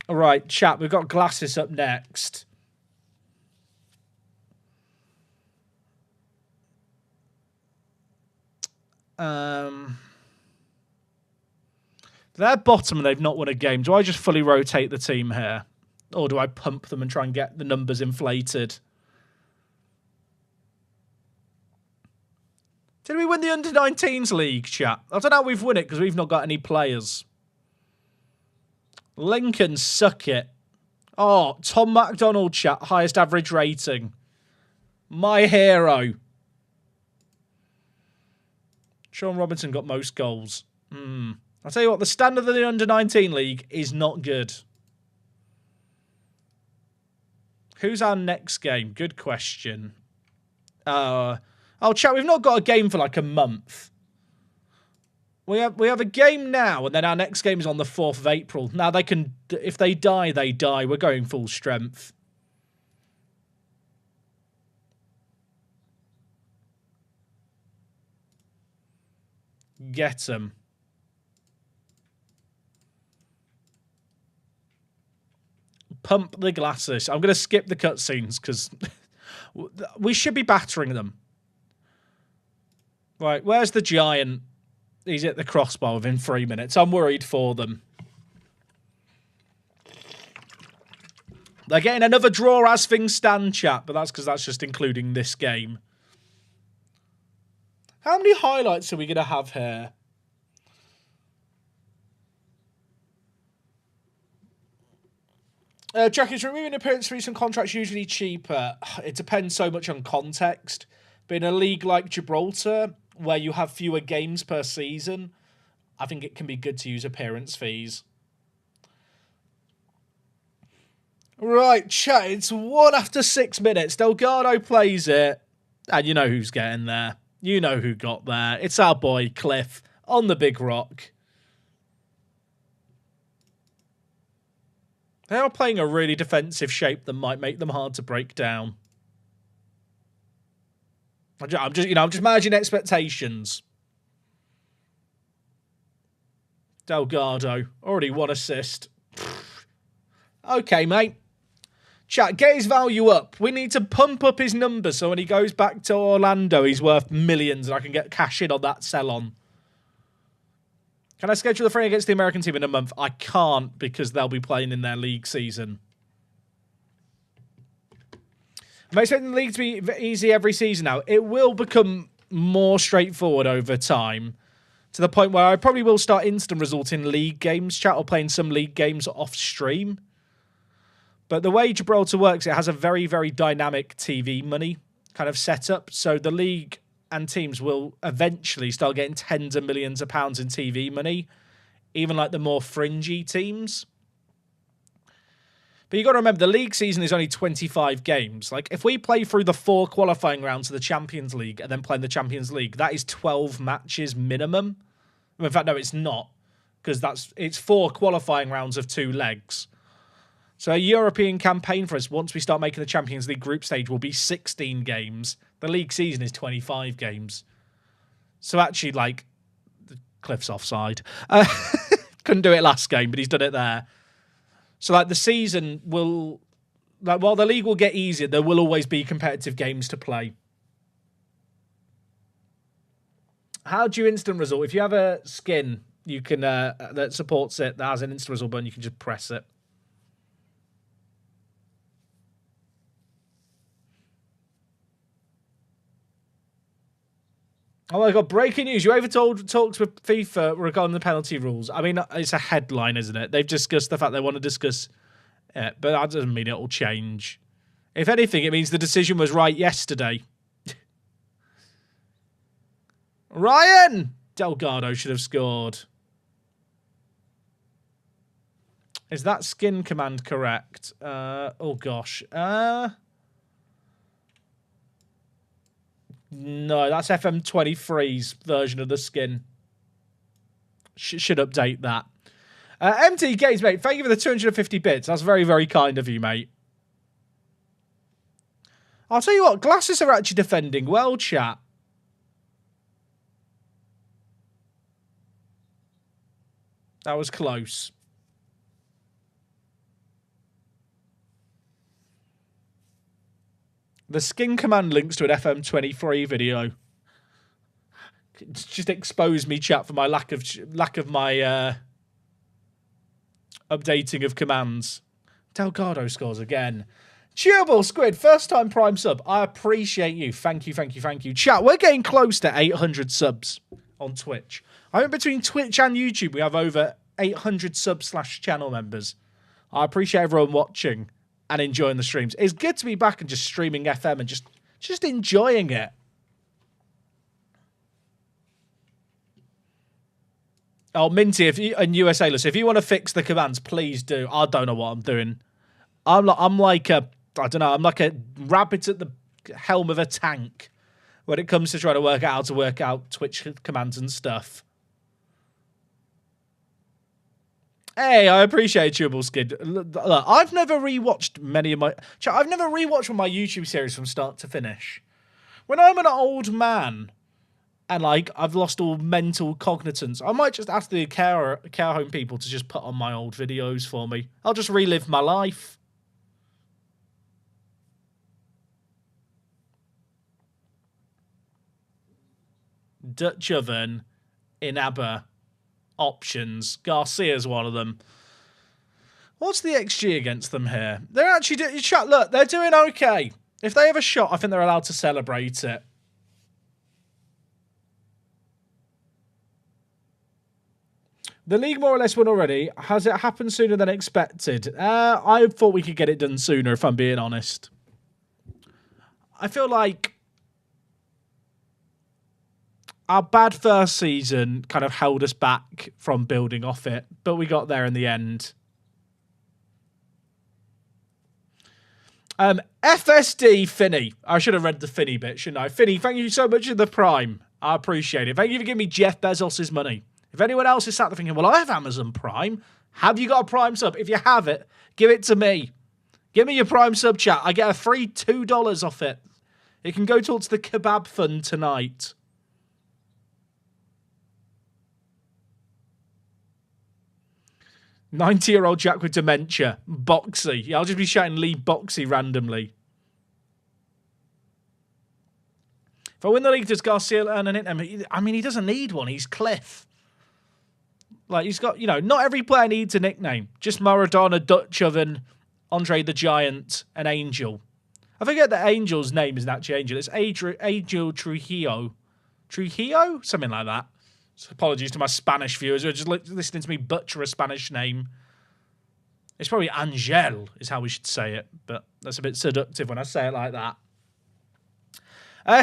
All right, chat, we've got Glasses up next. They're bottom and they've not won a game. Do I just fully rotate the team here? Or do I pump them and try and get the numbers inflated? Did we win the Under-19s League, chat? I don't know how we've won it because we've not got any players. Lincoln, suck it. Oh, Tom McDonald, chat. Highest average rating. My hero. Sean Robinson got most goals. I'll tell you what, the standard of the Under-19 League is not good. Who's our next game? Good question. Oh, chat, we've not got a game for like a month. We have a game now, and then our next game is on the 4th of April. Now, they can, if they die, they die. We're going full strength. Get them. Pump the glasses. I'm going to skip the cutscenes because we should be battering them. Right, where's the giant? He's at the crossbar within 3 minutes. I'm worried for them. They're getting another draw as things stand, chat, but that's because that's just including this game. How many highlights are we going to have here? Jack, is removing appearance fees from contracts usually cheaper? It depends so much on context. But in a league like Gibraltar, where you have fewer games per season, I think it can be good to use appearance fees. Right, chat, it's 1 after 6 minutes. Delgado plays it. And you know who's getting there. You know who got there. It's our boy, Cliff, on the big rock. They are playing a really defensive shape that might make them hard to break down. I'm just managing expectations. Delgado, already 1 assist. Okay, mate. Chat, get his value up. We need to pump up his numbers so when he goes back to Orlando, he's worth millions and I can get cash in on that sell-on. Can I schedule the friendly against the American team in a month? I can't because they'll be playing in their league season. I'm expecting the league to be easy every season now. It will become more straightforward over time to the point where I probably will start instant result in league games, chat, or playing some league games off stream. But the way Gibraltar works, it has a very, very dynamic TV money kind of setup. So the league and teams will eventually start getting tens of millions of pounds in TV money, even like the more fringy teams. But you got to remember, the league season is only 25 games. Like, if we play through the 4 qualifying rounds of the Champions League and then play in the Champions League, that is 12 matches minimum. In fact, no, it's not, because it's 4 qualifying rounds of 2 legs. So a European campaign for us, once we start making the Champions League group stage, will be 16 games. The league season is 25 games. So actually, like, Cliff's offside. Couldn't do it last game, but he's done it there. So, like, the season will... Like, while the league will get easier, there will always be competitive games to play. How do you instant result? If you have a skin you can that supports it, that has an instant result button, you can just press it. Oh my God, breaking news. You overtold talks with FIFA regarding the penalty rules. I mean, it's a headline, isn't it? They've discussed the fact they want to discuss it, but that doesn't mean it will change. If anything, it means the decision was right yesterday. Ryan! Delgado should have scored. Is that skin command correct? Oh, gosh. No, that's FM23's version of the skin. Should update that. MT Games, mate, thank you for the 250 bits. That's very, very kind of you, mate. I'll tell you what, glasses are actually defending well, chat. That was close. The skin command links to an FM23 video. It's just exposed me, chat, for my lack of my updating of commands. Delgado scores again. Chewable Squid, first time Prime sub. I appreciate you. Thank you, thank you, thank you. Chat, we're getting close to 800 subs on Twitch. I think between Twitch and YouTube, we have over 800 sub/channel members. I appreciate everyone watching and enjoying the streams. It's good to be back and just streaming FM and just enjoying it. Oh, Minty, and USA, listen, if you want to fix the commands, please do. I don't know what I'm doing. I'm like a rabbit at the helm of a tank when it comes to trying to work out how to work out Twitch commands and stuff. Hey, I appreciate Chewable Skid. Look, I've never rewatched I've never rewatched my YouTube series from start to finish. When I'm an old man and like I've lost all mental cognizance, I might just ask the care home people to just put on my old videos for me. I'll just relive my life. Dutch oven, Inaba, options. Garcia's one of them. What's the XG against them here? They're actually doing... Look, they're doing okay. If they have a shot, I think they're allowed to celebrate it. The league more or less won already. Has it happened sooner than expected? I thought we could get it done sooner, if I'm being honest. I feel like our bad first season kind of held us back from building off it, but we got there in the end. FSD Finney. I should have read the Finney bit, shouldn't I? Finney, thank you so much for the Prime. I appreciate it. Thank you for giving me Jeff Bezos' money. If anyone else is sat there thinking, well, I have Amazon Prime. Have you got a Prime sub? If you have it, give it to me. Give me your Prime sub, chat. I get a free $2 off it. It can go towards the kebab fund tonight. 90-year-old Jack with dementia. Boxy. Yeah, I'll just be shouting Lee Boxy randomly. If I win the league, does Garcia earn an nickname? I mean, he doesn't need one. He's Cliff. Like, he's got, not every player needs a nickname. Just Maradona, Dutch Oven, Andre the Giant, and Angel. I forget that Angel's name isn't actually Angel. It's Angel Trujillo. Trujillo? Something like that. So apologies to my Spanish viewers who are just listening to me butcher a Spanish name. It's probably Angel is how we should say it, but that's a bit seductive when I say it like that.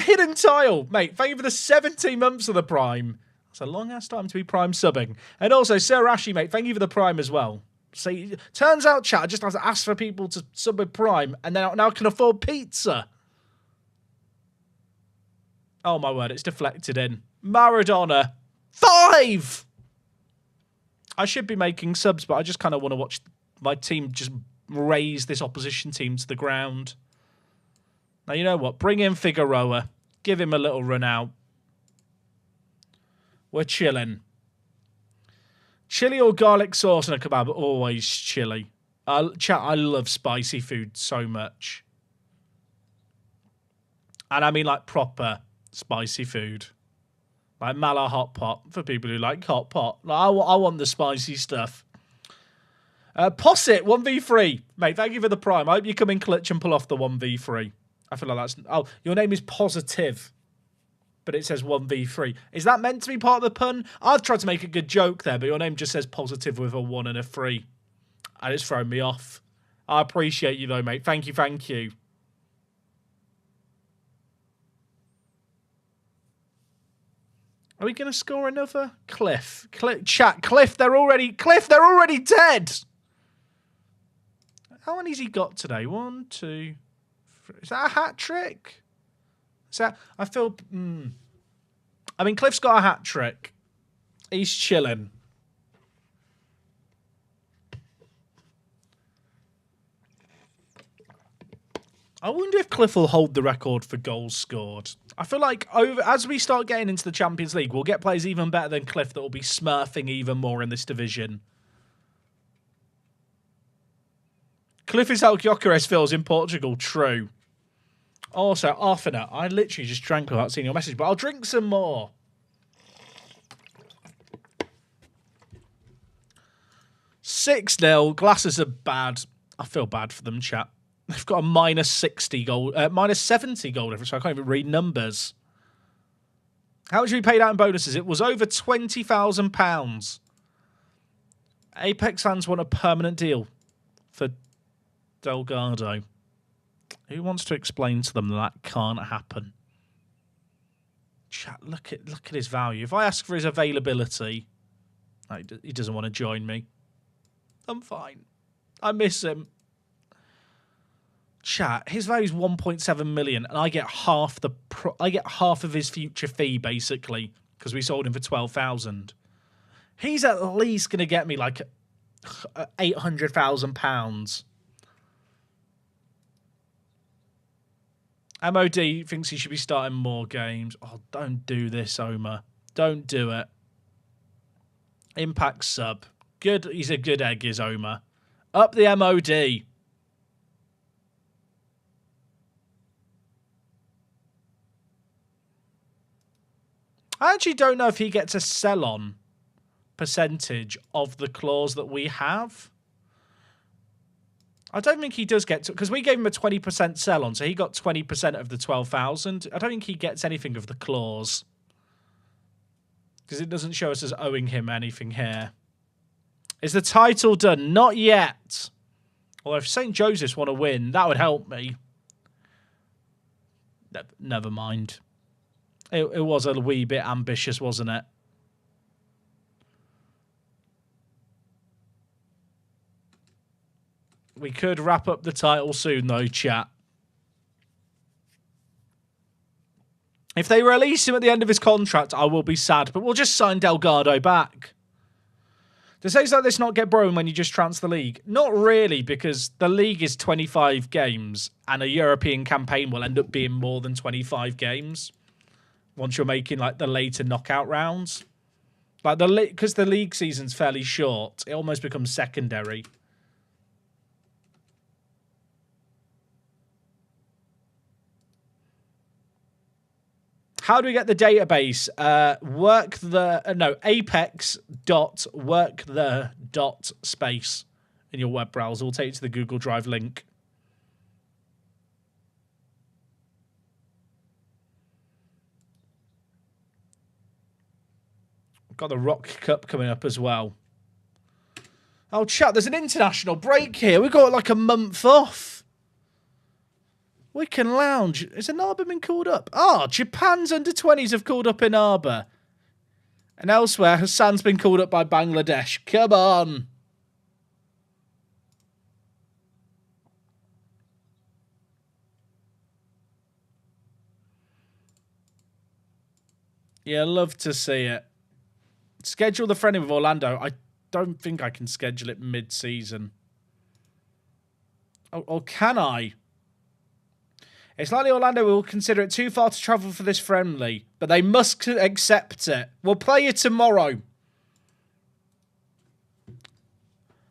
Hidden Tile, mate, thank you for the 17 months of the Prime. That's a long-ass time to be Prime subbing. And also, Sir Rashi, mate, thank you for the Prime as well. So, turns out, chat, I just have to ask for people to sub with Prime, and now I can afford pizza. Oh, my word, it's deflected in. Maradona. 5! I should be making subs, but I just kind of want to watch my team just raise this opposition team to the ground. Now, you know what? Bring in Figueroa. Give him a little run out. We're chilling. Chili or garlic sauce and a kebab? Always chili. Chat, I love spicy food so much. And I mean like proper spicy food. Like Mala Hot Pot for people who like hot pot. Like, I want the spicy stuff. Possit 1v3. Mate, thank you for the Prime. I hope you come in clutch and pull off the 1v3. I feel like that's... Oh, your name is Positive, but it says 1v3. Is that meant to be part of the pun? I've tried to make a good joke there, but your name just says Positive with a 1 and a 3. And it's thrown me off. I appreciate you, though, mate. Thank you, thank you. Are we going to score another? Cliff. Chat. Cliff, they're already dead. How many has he got today? 1, 2, 3. Is that a hat trick? Is that... I feel... I mean, Cliff's got a hat trick. He's chilling. I wonder if Cliff will hold the record for goals scored. I feel like as we start getting into the Champions League, we'll get players even better than Cliff that will be smurfing even more in this division. Cliff is how Gyökeres feels in Portugal. True. Also, Arfina, I literally just drank without seeing your message, but I'll drink some more. 6-0. Glasses are bad. I feel bad for them, chat. They've got a minus 60 goal, minus 70 goal difference, so I can't even read numbers. How much we paid out in bonuses? It was over £20,000. Apex fans want a permanent deal for Delgado. Who wants to explain to them that can't happen? Chat, look at his value. If I ask for his availability, he doesn't want to join me. I'm fine. I miss him. Chat, his value is 1.7 million, and I get half of his future fee basically because we sold him for 12,000. He's at least going to get me like £800,000. MOD thinks he should be starting more games. Oh, don't do this, Omar. Don't do it. Impact sub. Good. He's a good egg, is Omar. Up the MOD. I actually don't know if he gets a sell-on percentage of the clause that we have. I don't think he does get to, because we gave him a 20% sell-on, so he got 20% of the 12,000. I don't think he gets anything of the clause because it doesn't show us as owing him anything here. Is the title done? Not yet. Although if St. Joseph's want to win, that would help me. Never mind. It was a wee bit ambitious, wasn't it? We could wrap up the title soon, though, chat. If they release him at the end of his contract, I will be sad, but we'll just sign Delgado back. Does things like this not get broken when you just transfer the league? Not really, because the league is 25 games, and a European campaign will end up being more than 25 games once you're making like the later knockout rounds. Like because the league season's fairly short, it almost becomes secondary. How do we get the database? apex.workthe.space in your web browser. We'll take you to the Google Drive link. We've got the Rock Cup coming up as well. Oh, chat, there's an international break here. We've got like a month off. We can lounge. Has an Arbor been called up? Oh, Japan's under-20s have called up in Arbor. And elsewhere, Hassan's been called up by Bangladesh. Come on. Yeah, love to see it. Schedule the friendly with Orlando. I don't think I can schedule it mid-season. Or can I? It's likely Orlando will consider it too far to travel for this friendly, but they must accept it. We'll play you tomorrow.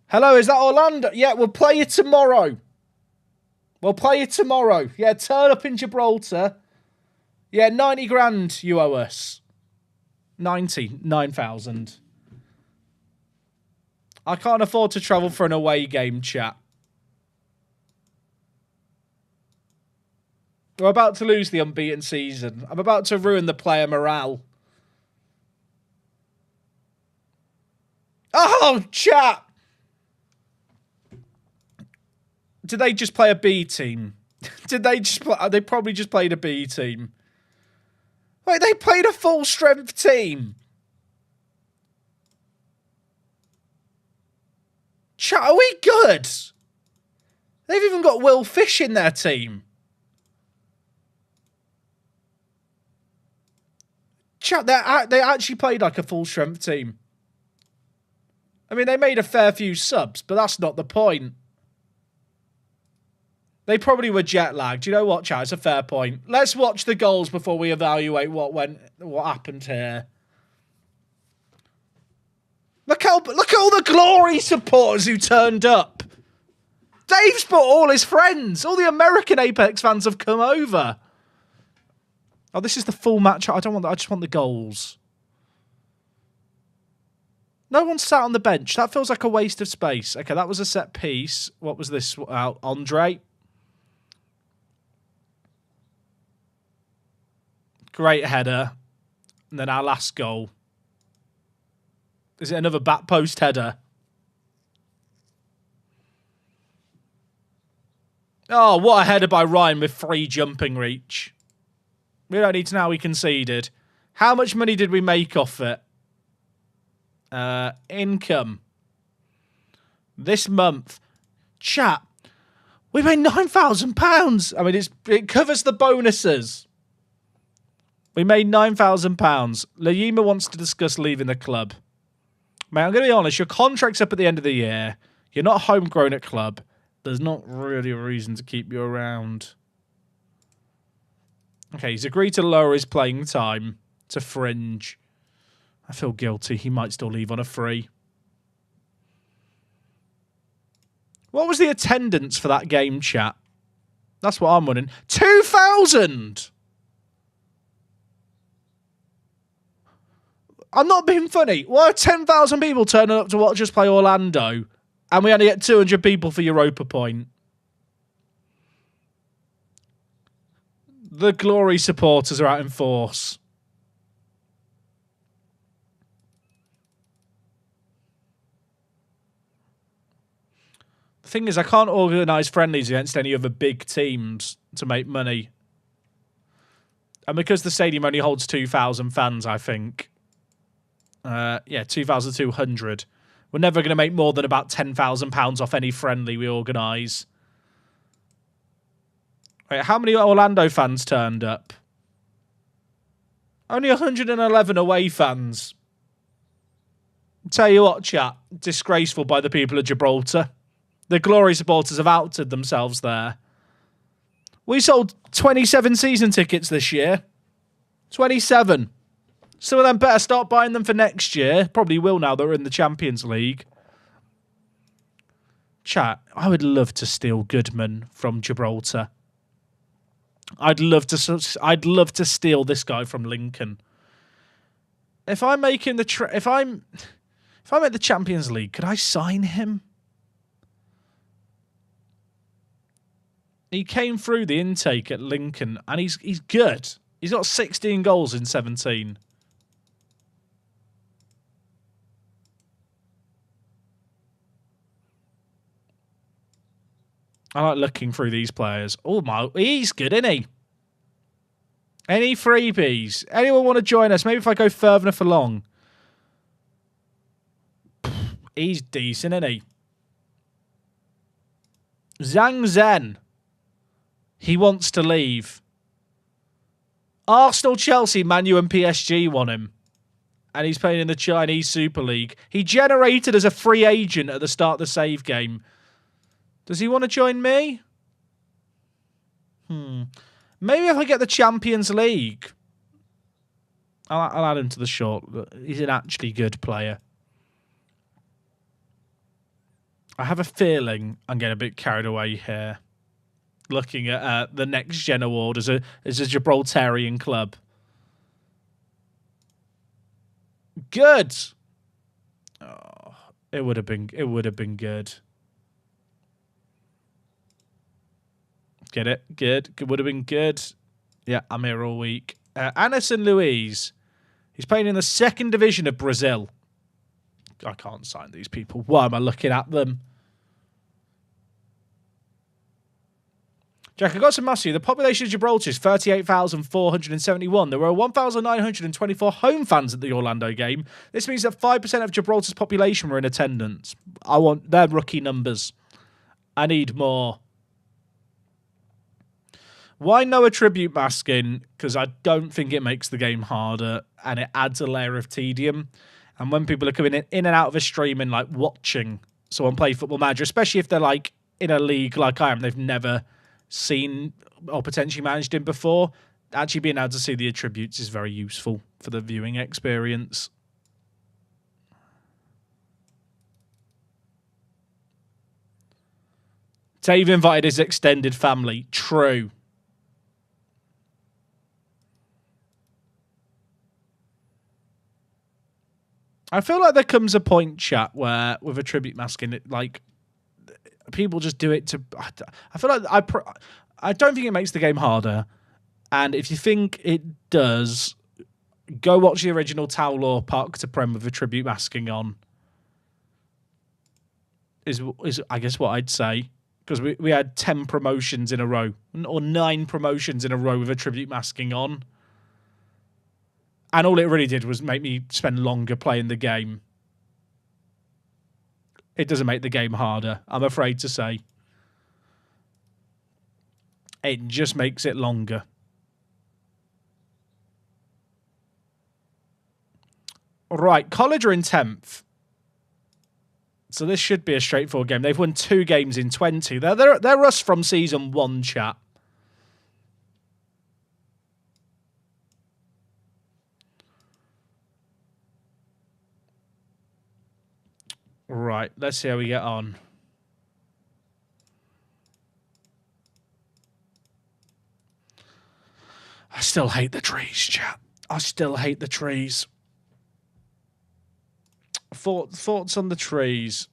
Hello, is that Orlando? Yeah, we'll play you tomorrow. We'll play you tomorrow. Yeah, turn up in Gibraltar. Yeah, 90 grand you owe us. 9,000. I can't afford to travel for an away game, chat. We're about to lose the unbeaten season. I'm about to ruin the player morale. Oh, chat! Did they just play a B team? Did they just play? They probably just played a B team. Wait, they played a full strength team. Chat, are we good? They've even got Will Fish in their team. Chat, they actually played like a full strength team. I mean, they made a fair few subs, but that's not the point. They probably were jet lagged. You know what, chat? It's a fair point. Let's watch the goals before we evaluate what happened here. Look at all the Glory supporters who turned up. Dave's brought all his friends. All the American Apex fans have come over. Oh, this is the full match. I just want the goals. No one sat on the bench. That feels like a waste of space. Okay, that was a set piece. What was this? Andre. Great header. And then our last goal. Is it another back post header? Oh, what a header by Ryan with free jumping reach. We don't need to know how we conceded. How much money did we make off it? Income. This month. Chat. We made £9,000. I mean, it covers the bonuses. We made £9,000. Layima wants to discuss leaving the club. Mate, I'm going to be honest. Your contract's up at the end of the year. You're not homegrown at club. There's not really a reason to keep you around. Okay, he's agreed to lower his playing time to fringe. I feel guilty. He might still leave on a free. What was the attendance for that game, chat? That's what I'm wondering. 2,000! I'm not being funny. Why are 10,000 people turning up to watch us play Orlando? And we only get 200 people for Europa Point. The Glory supporters are out in force. The thing is, I can't organise friendlies against any other big teams to make money. And because the stadium only holds 2,000 fans, I think. Yeah, 2,200. We're never going to make more than about £10,000 off any friendly we organise. Wait, how many Orlando fans turned up? Only 111 away fans. Tell you what, chat. Disgraceful by the people of Gibraltar. The Glory supporters have outed themselves there. We sold 27 season tickets this year. 27. Some of them better start buying them for next year. Probably will now that we're in the Champions League. Chat, I would love to steal Goodman from Gibraltar. I'd love to steal this guy from Lincoln. If I'm making the if I'm at the Champions League, could I sign him? He came through the intake at Lincoln and he's good. He's got 16 goals in 17. I like looking through these players. Oh my, he's good, isn't he? Any freebies? Anyone want to join us? Maybe if I go further for long. He's decent, isn't he? Zhang Zhen. He wants to leave. Arsenal, Chelsea, Man U and PSG want him. And he's playing in the Chinese Super League. He generated as a free agent at the start of the save game. Does he want to join me? Maybe if I get the Champions League. I'll add him to the short. He's an actually good player. I have a feeling I'm getting a bit carried away here. Looking at the Next Gen Award as a Gibraltarian club. Good. Oh, it would have been good. Get it? Good. It would have been good. Yeah, I'm here all week. Anderson Luiz. He's playing in the second division of Brazil. I can't sign these people. Why am I looking at them? Jack, I got some maths here. The population of Gibraltar is 38,471. There were 1,924 home fans at the Orlando game. This means that 5% of Gibraltar's population were in attendance. I want their rookie numbers. I need more. Why no attribute masking? Because I don't think it makes the game harder and it adds a layer of tedium. And when people are coming in and out of a stream and like watching someone play Football Manager, especially if they're like in a league like I am, they've never seen or potentially managed him before, actually being able to see the attributes is very useful for the viewing experience. Dave invited his extended family. True. I feel like there comes a point, chat, where with attribute masking, like people just do it to. I feel like I don't think it makes the game harder, and if you think it does, go watch the original Tau Law Park to Prem with attribute masking on. Is I guess what I'd say, because we had 10 promotions in a row or 9 promotions in a row with attribute masking on. And all it really did was make me spend longer playing the game. It doesn't make the game harder, I'm afraid to say. It just makes it longer. Right, College are in 10th. So this should be a straightforward game. They've won 2 games in 20. They're us from Season 1, chat. Right, let's see how we get on. I still hate the trees, chat. I still hate the trees. Thoughts on the trees?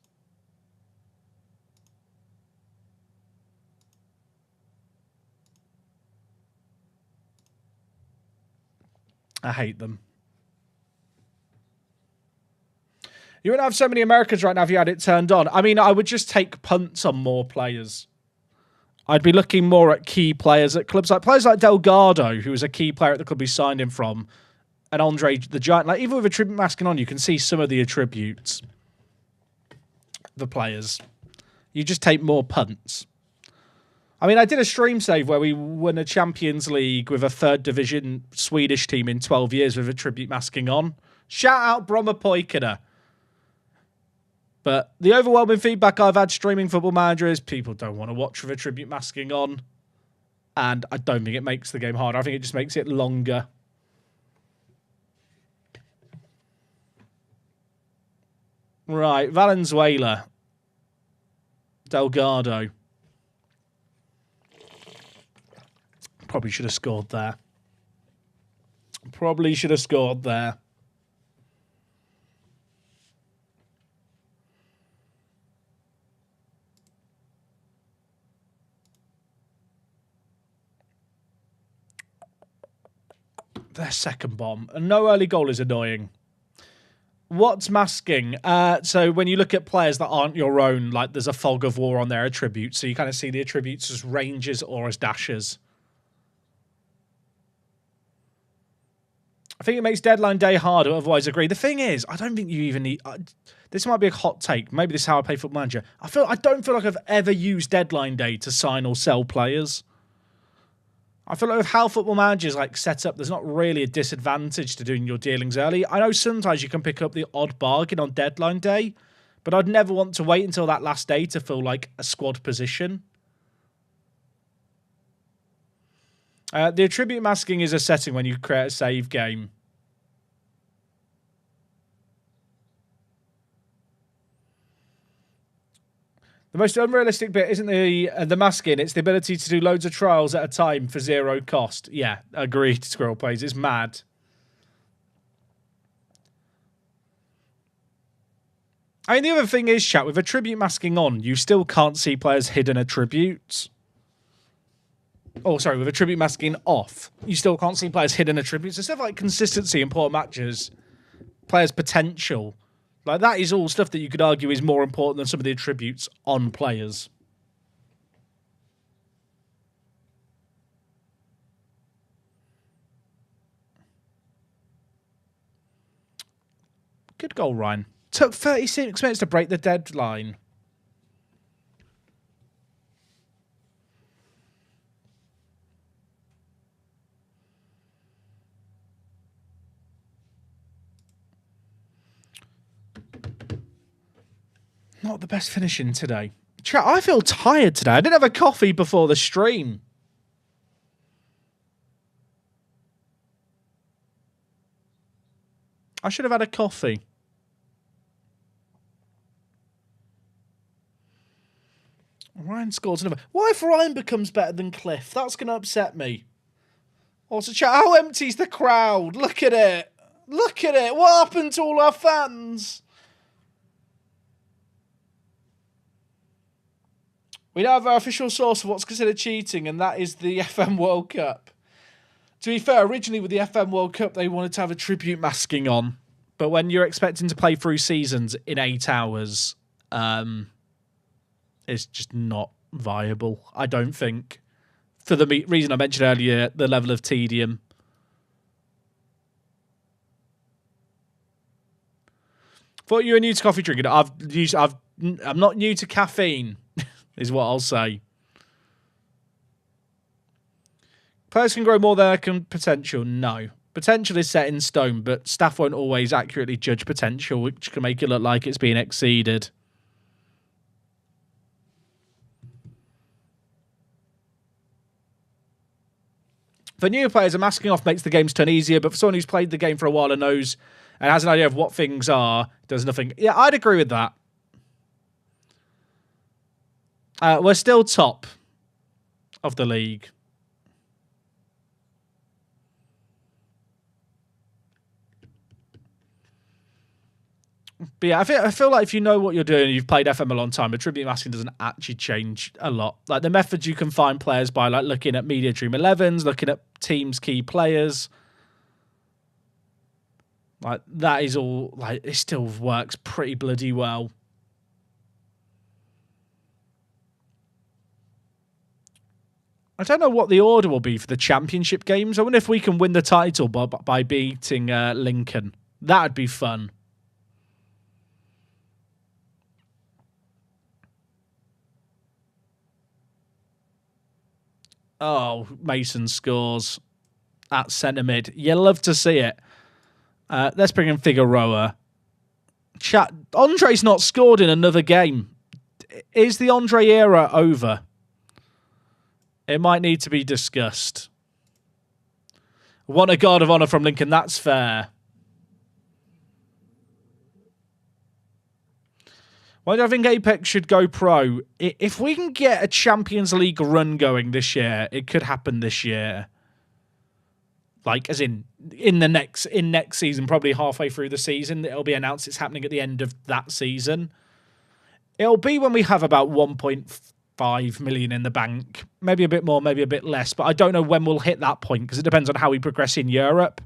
I hate them. You wouldn't have so many Americans right now if you had it turned on. I mean, I would just take punts on more players. I'd be looking more at key players at clubs like players like Delgado, who was a key player at the club he signed him from, and Andre the Giant. Like, even with attribute masking on, you can see some of the attributes. The players. You just take more punts. I mean, I did a stream save where we won a Champions League with a 3rd division Swedish team in 12 years with attribute masking on. Shout out Bromma Poikina. But the overwhelming feedback I've had streaming Football Manager is people don't want to watch with attribute masking on. And I don't think it makes the game harder. I think it just makes it longer. Right, Valenzuela. Delgado. Probably should have scored there. Probably should have scored there. Their second bomb. And no early goal is annoying. What's masking? So when you look at players that aren't your own, like there's a fog of war on their attributes. So you kind of see the attributes as ranges or as dashes. I think it makes deadline day harder, otherwise agree. The thing is, I don't think you even need... this might be a hot take. Maybe this is how I play Football Manager. I don't feel like I've ever used deadline day to sign or sell players. I feel like with how Football Manager is like set up, there's not really a disadvantage to doing your dealings early. I know sometimes you can pick up the odd bargain on deadline day, but I'd never want to wait until that last day to fill like a squad position. The attribute masking is a setting when you create a save game. The most unrealistic bit isn't the masking, it's the ability to do loads of trials at a time for 0 cost. Yeah, agreed, Squirrel Plays. It's mad. I mean, the other thing is, chat, with attribute masking on, you still can't see players' hidden attributes. Oh, sorry, with attribute masking off, you still can't see players' hidden attributes. Instead of like consistency in poor matches, players' potential. Like, that is all stuff that you could argue is more important than some of the attributes on players. Good goal, Ryan. Took 36 minutes to break the deadline. Not the best finishing today. Chat, I feel tired today. I didn't have a coffee before the stream. I should have had a coffee. Ryan scores another. What if Ryan becomes better than Cliff? That's going to upset me. Also, chat, how empty's the crowd? Look at it. Look at it. What happened to all our fans? We now have our official source of what's considered cheating, and that is the FM World Cup. To be fair, originally with the FM World Cup, they wanted to have a tribute masking on. But when you're expecting to play through seasons in 8 hours, it's just not viable, I don't think. For the reason I mentioned earlier, the level of tedium. Thought you were new to coffee drinking. I'm not new to caffeine, is what I'll say. Players can grow more than their potential. No. Potential is set in stone, but staff won't always accurately judge potential, which can make it look like it's being exceeded. For new players, a masking off makes the games turn easier, but for someone who's played the game for a while and knows and has an idea of what things are, does nothing. Yeah, I'd agree with that. We're still top of the league. But yeah, I feel like if you know what you're doing and you've played FM a long time, attribute masking doesn't actually change a lot. Like the methods you can find players by, like looking at Media Dream 11s, looking at teams' key players. Like that is all, like it still works pretty bloody well. I don't know what the order will be for the championship games. I wonder if we can win the title by beating Lincoln. That'd be fun. Oh, Mason scores at centre mid. You love to see it. Let's bring in Figueroa. Chat. Andre's not scored in another game. Is the Andre era over? It might need to be discussed. Want a guard of honour from Lincoln. That's fair. Why do I think Apex should go pro? If we can get a Champions League run going this year, it could happen this year. Like, as in next season, probably halfway through the season, it'll be announced it's happening at the end of that season. It'll be when we have about 1.5 million in the bank. Maybe a bit more, maybe a bit less. But I don't know when we'll hit that point because it depends on how we progress in Europe.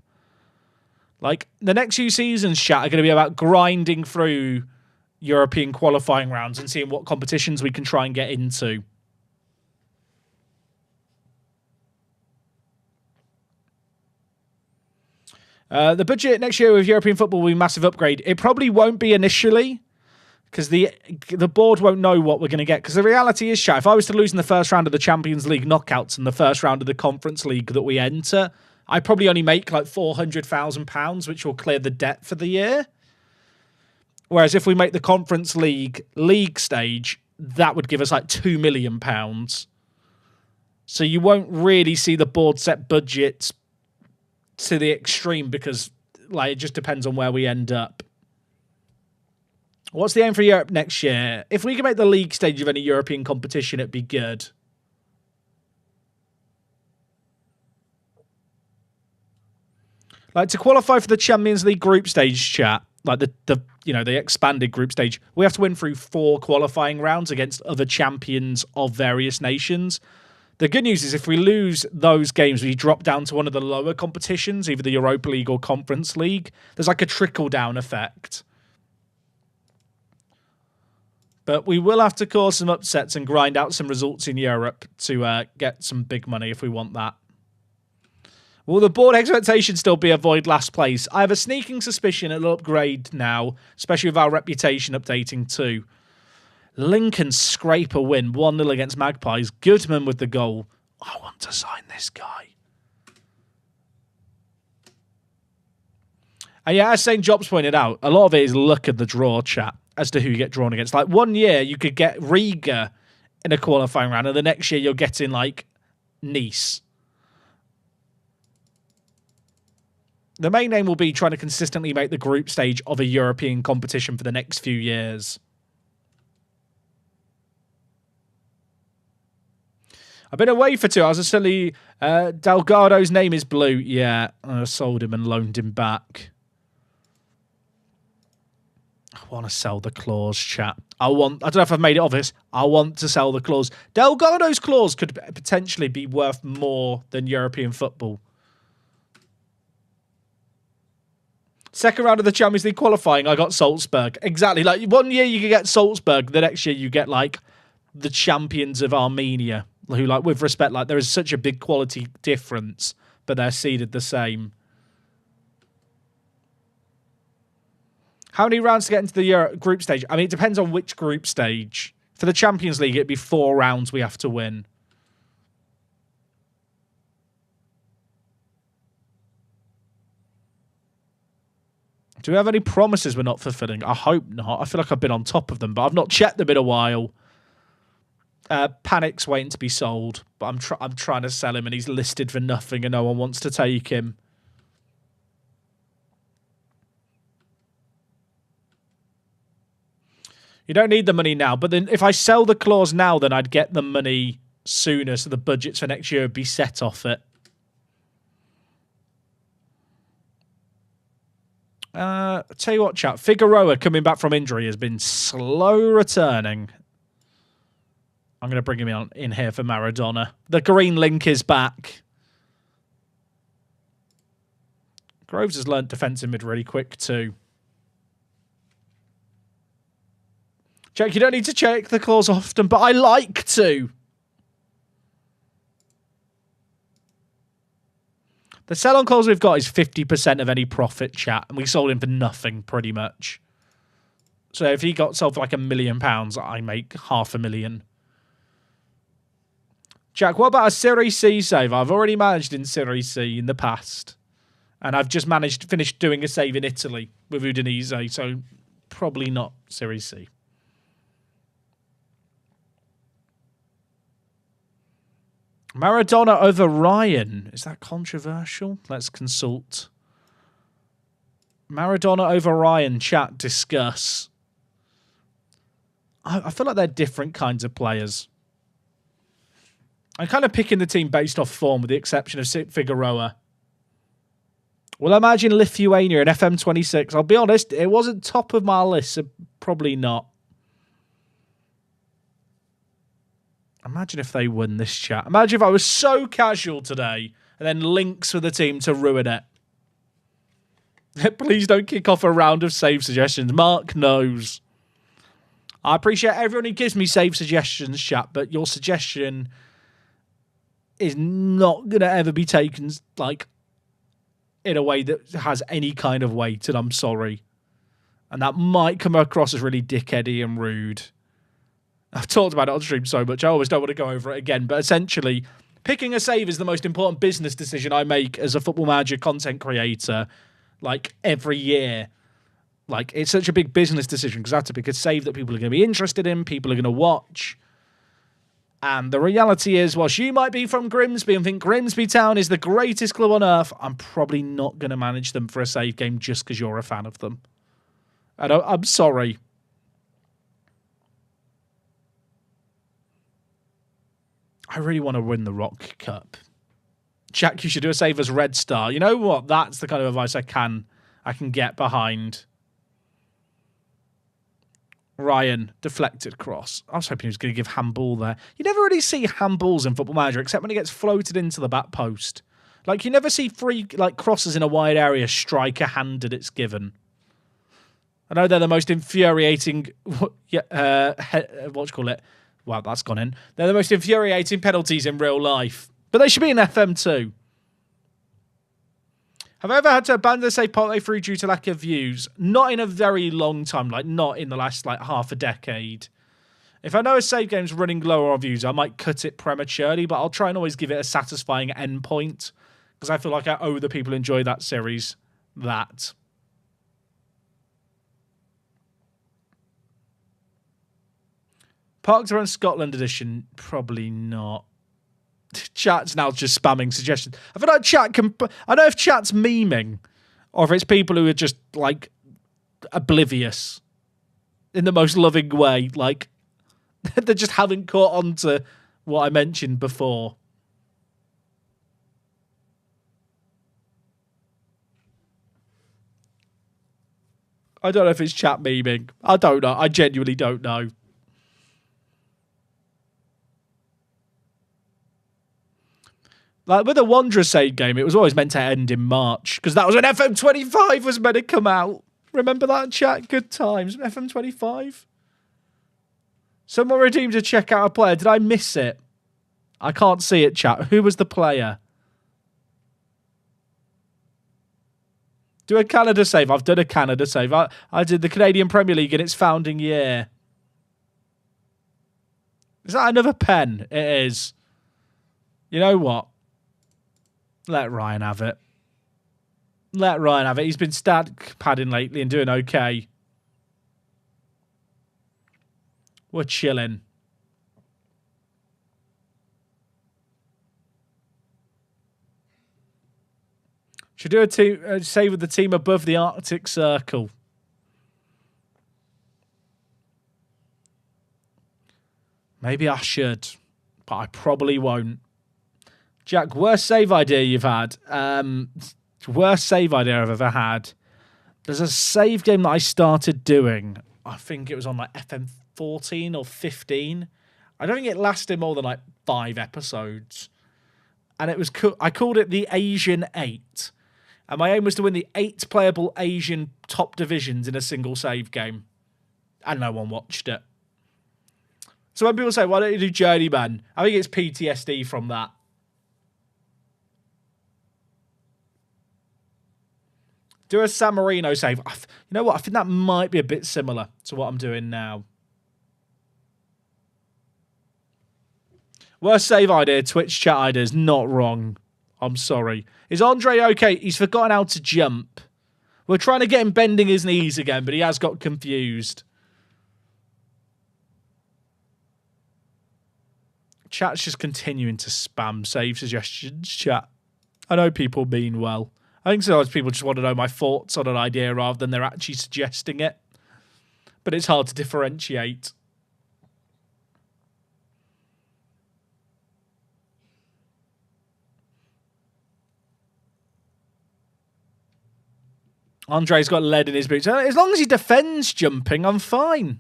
Like, the next few seasons, chat, are going to be about grinding through European qualifying rounds and seeing what competitions we can try and get into. The budget next year with European football will be a massive upgrade. It probably won't be initially because the board won't know what we're going to get. Because the reality is, chat, if I was to lose in the first round of the Champions League knockouts and the first round of the Conference League that we enter, I probably only make like £400,000, which will clear the debt for the year. Whereas if we make the Conference League stage, that would give us like £2 million. So you won't really see the board set budgets to the extreme because like it just depends on where we end up. What's the aim for Europe next year? If we can make the league stage of any European competition, it'd be good. Like to qualify for the Champions League group stage, chat, like the expanded group stage, we have to win through 4 qualifying rounds against other champions of various nations. The good news is if we lose those games, we drop down to one of the lower competitions, either the Europa League or Conference League. There's like a trickle-down effect. But we will have to cause some upsets and grind out some results in Europe to get some big money if we want that. Will the board expectation still be avoid last place? I have a sneaking suspicion it'll upgrade now, especially with our reputation updating too. Lincoln scrape a win, 1-0 against Magpies. Goodman with the goal. I want to sign this guy. And yeah, as St. Jobs pointed out, a lot of it is luck at the draw, chat, as to who you get drawn against. Like, one year you could get Riga in a qualifying round, and the next year you're getting, like, Nice. The main aim will be trying to consistently make the group stage of a European competition for the next few years. I've been away for 2 hours. Delgado's name is blue. Yeah, I sold him and loaned him back. I want to sell the claws, chat. I don't know if I've made it obvious. I want to sell the claws. Delgado's claws could potentially be worth more than European football. Second round of the Champions League qualifying, I got Salzburg. Exactly. Like, one year you could get Salzburg, the next year you get, like, the champions of Armenia, who, like, with respect, like, there is such a big quality difference, but they're seeded the same. How many rounds to get into the group stage? I mean, it depends on which group stage. For the Champions League, it'd be 4 rounds we have to win. Do we have any promises we're not fulfilling? I hope not. I feel like I've been on top of them, but I've not checked them in a while. Panic's waiting to be sold, but I'm trying to sell him, and he's listed for nothing, and no one wants to take him. You don't need the money now, but then if I sell the clause now, then I'd get the money sooner, so the budgets for next year would be set off it. Tell you what, chat. Figueroa, coming back from injury, has been slow returning. I'm going to bring him in here for Maradona. The green link is back. Groves has learnt defensive mid really quick too. Jack, you don't need to check the clause often, but I like to. The sell-on calls we've got is 50% of any profit, chat, and we sold him for nothing, pretty much. So if he got sold for like £1 million, I make $500,000. Jack, what about a Serie C save? I've already managed in Serie C in the past, and I've just finished doing a save in Italy with Udinese, so probably not Serie C. Maradona over Ryan. Is that controversial? Let's consult. Maradona over Ryan. Chat, discuss. I feel like they're different kinds of players. I'm kind of picking the team based off form, with the exception of Figueroa. Well, imagine Lithuania in FM26. I'll be honest, it wasn't top of my list, so probably not. Imagine if they win this, chat. Imagine if I was so casual today and then links for the team to ruin it. Please don't kick off a round of save suggestions. Mark knows. I appreciate everyone who gives me save suggestions, chat, but your suggestion is not going to ever be taken, like, in a way that has any kind of weight, and I'm sorry. And that might come across as really dickheady and rude. I've talked about it on stream so much, I always don't want to go over it again, but essentially, picking a save is the most important business decision I make as a Football Manager content creator, like, every year. Like, it's such a big business decision, because I have to pick a save that people are going to be interested in, people are going to watch. And the reality is, whilst you might be from Grimsby and think Grimsby Town is the greatest club on earth, I'm probably not going to manage them for a save game just because you're a fan of them. I'm sorry. I really want to win the Rock Cup. Jack, you should do a save as Red Star. You know what? That's the kind of advice I can get behind. Ryan, deflected cross. I was hoping he was going to give handball there. You never really see handballs in Football Manager, except when he gets floated into the back post. Like, you never see free crosses in a wide area striker-handed it's given. I know they're the most infuriating... what do you call it? Wow, that's gone in. They're the most infuriating penalties in real life. But they should be in FM too. Have I ever had to abandon the save partway through due to lack of views? Not in a very long time, like not in the last half a decade. If I know a save game's running lower on views, I might cut it prematurely, but I'll try and always give it a satisfying endpoint, because I feel like I owe the people who enjoy that series that. Parks are on Scotland edition, probably not. Chat's now just spamming suggestions. I feel like chat can... I don't know if chat's memeing or if it's people who are just, like, oblivious in the most loving way. Like, they just haven't caught on to what I mentioned before. I don't know if it's chat memeing. I don't know. I genuinely don't know. Like with the Wanderers save game, it was always meant to end in March because that was when FM25 was meant to come out. Remember that, chat? Good times. FM25. Someone redeemed to check out a player. Did I miss it? I can't see it, chat. Who was the player? Do a Canada save. I've done a Canada save. I did the Canadian Premier League in its founding year. Is that another pen? It is. You know what? Let Ryan have it. Let Ryan have it. He's been stat padding lately and doing okay. We're chilling. Should do a team save with the team above the Arctic Circle. Maybe I should, but I probably won't. Jack, worst save idea you've had? Worst save idea I've ever had. There's a save game that I started doing. I think it was on like FM 14 or 15. I don't think it lasted more than like 5 episodes. And it was I called it the Asian 8. And my aim was to win the 8 playable Asian top divisions in a single save game. And no one watched it. So when people say, why don't you do Journeyman? I think it's PTSD from that. Do a San Marino save. You know what? I think that might be a bit similar to what I'm doing now. Worst save idea, Twitch chat idea is not wrong. I'm sorry. Is Andre okay? He's forgotten how to jump. We're trying to get him bending his knees again, but he has got confused. Chat's just continuing to spam save suggestions, chat. I know people mean well. I think sometimes people just want to know my thoughts on an idea rather than they're actually suggesting it. But it's hard to differentiate. Andre's got lead in his boots. As long as he defends jumping, I'm fine.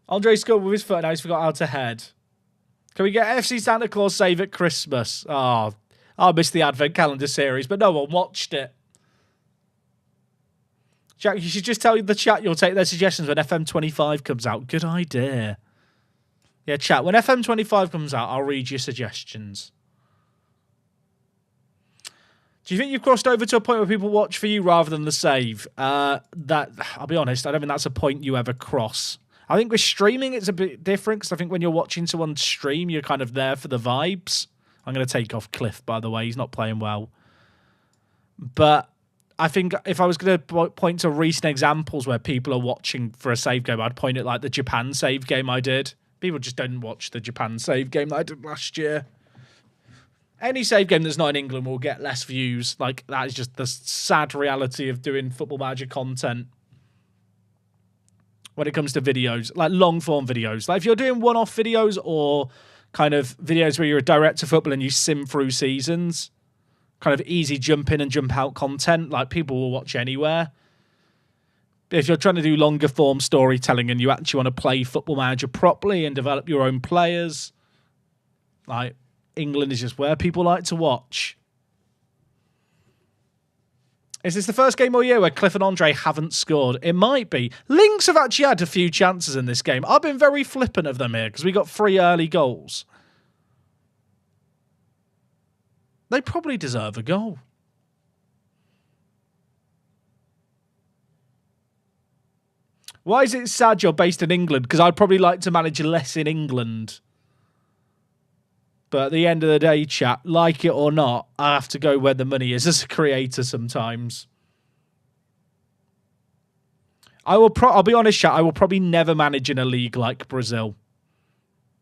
Andre scored with his foot, now he's forgot how to head. Can we get FC Santa Claus save at Christmas? Oh, I missed the Advent Calendar series, but no one watched it. Jack, you should just tell the chat you'll take their suggestions when FM25 comes out. Good idea. Yeah, chat, when FM25 comes out, I'll read your suggestions. Do you think you've crossed over to a point where people watch for you rather than the save? I'll be honest, I don't think that's a point you ever cross. I think with streaming, it's a bit different because I think when you're watching someone stream, you're kind of there for the vibes. I'm going to take off Cliff, by the way. He's not playing well. But I think if I was going to point to recent examples where people are watching for a save game, I'd point at like the Japan save game I did. People just don't watch the Japan save game that I did last year. Any save game that's not in England will get less views. Like, that is just the sad reality of doing Football Manager content when it comes to videos, like long-form videos. Like, if you're doing one-off videos or kind of videos where you're a director of football and you sim through seasons, kind of easy jump in and jump out content, like, people will watch anywhere. But if you're trying to do longer-form storytelling and you actually want to play Football Manager properly and develop your own players, like, England is just where people like to watch. Is this the first game all year where Cliff and Andre haven't scored? It might be. Lynx have actually had a few chances in this game. I've been very flippant of them here because we got 3 early goals. They probably deserve a goal. Why is it sad you're based in England? Because I'd probably like to manage less in England. But at the end of the day, chat, like it or not, I have to go where the money is as a creator sometimes. I'll be honest, chat, I will probably never manage in a league like Brazil.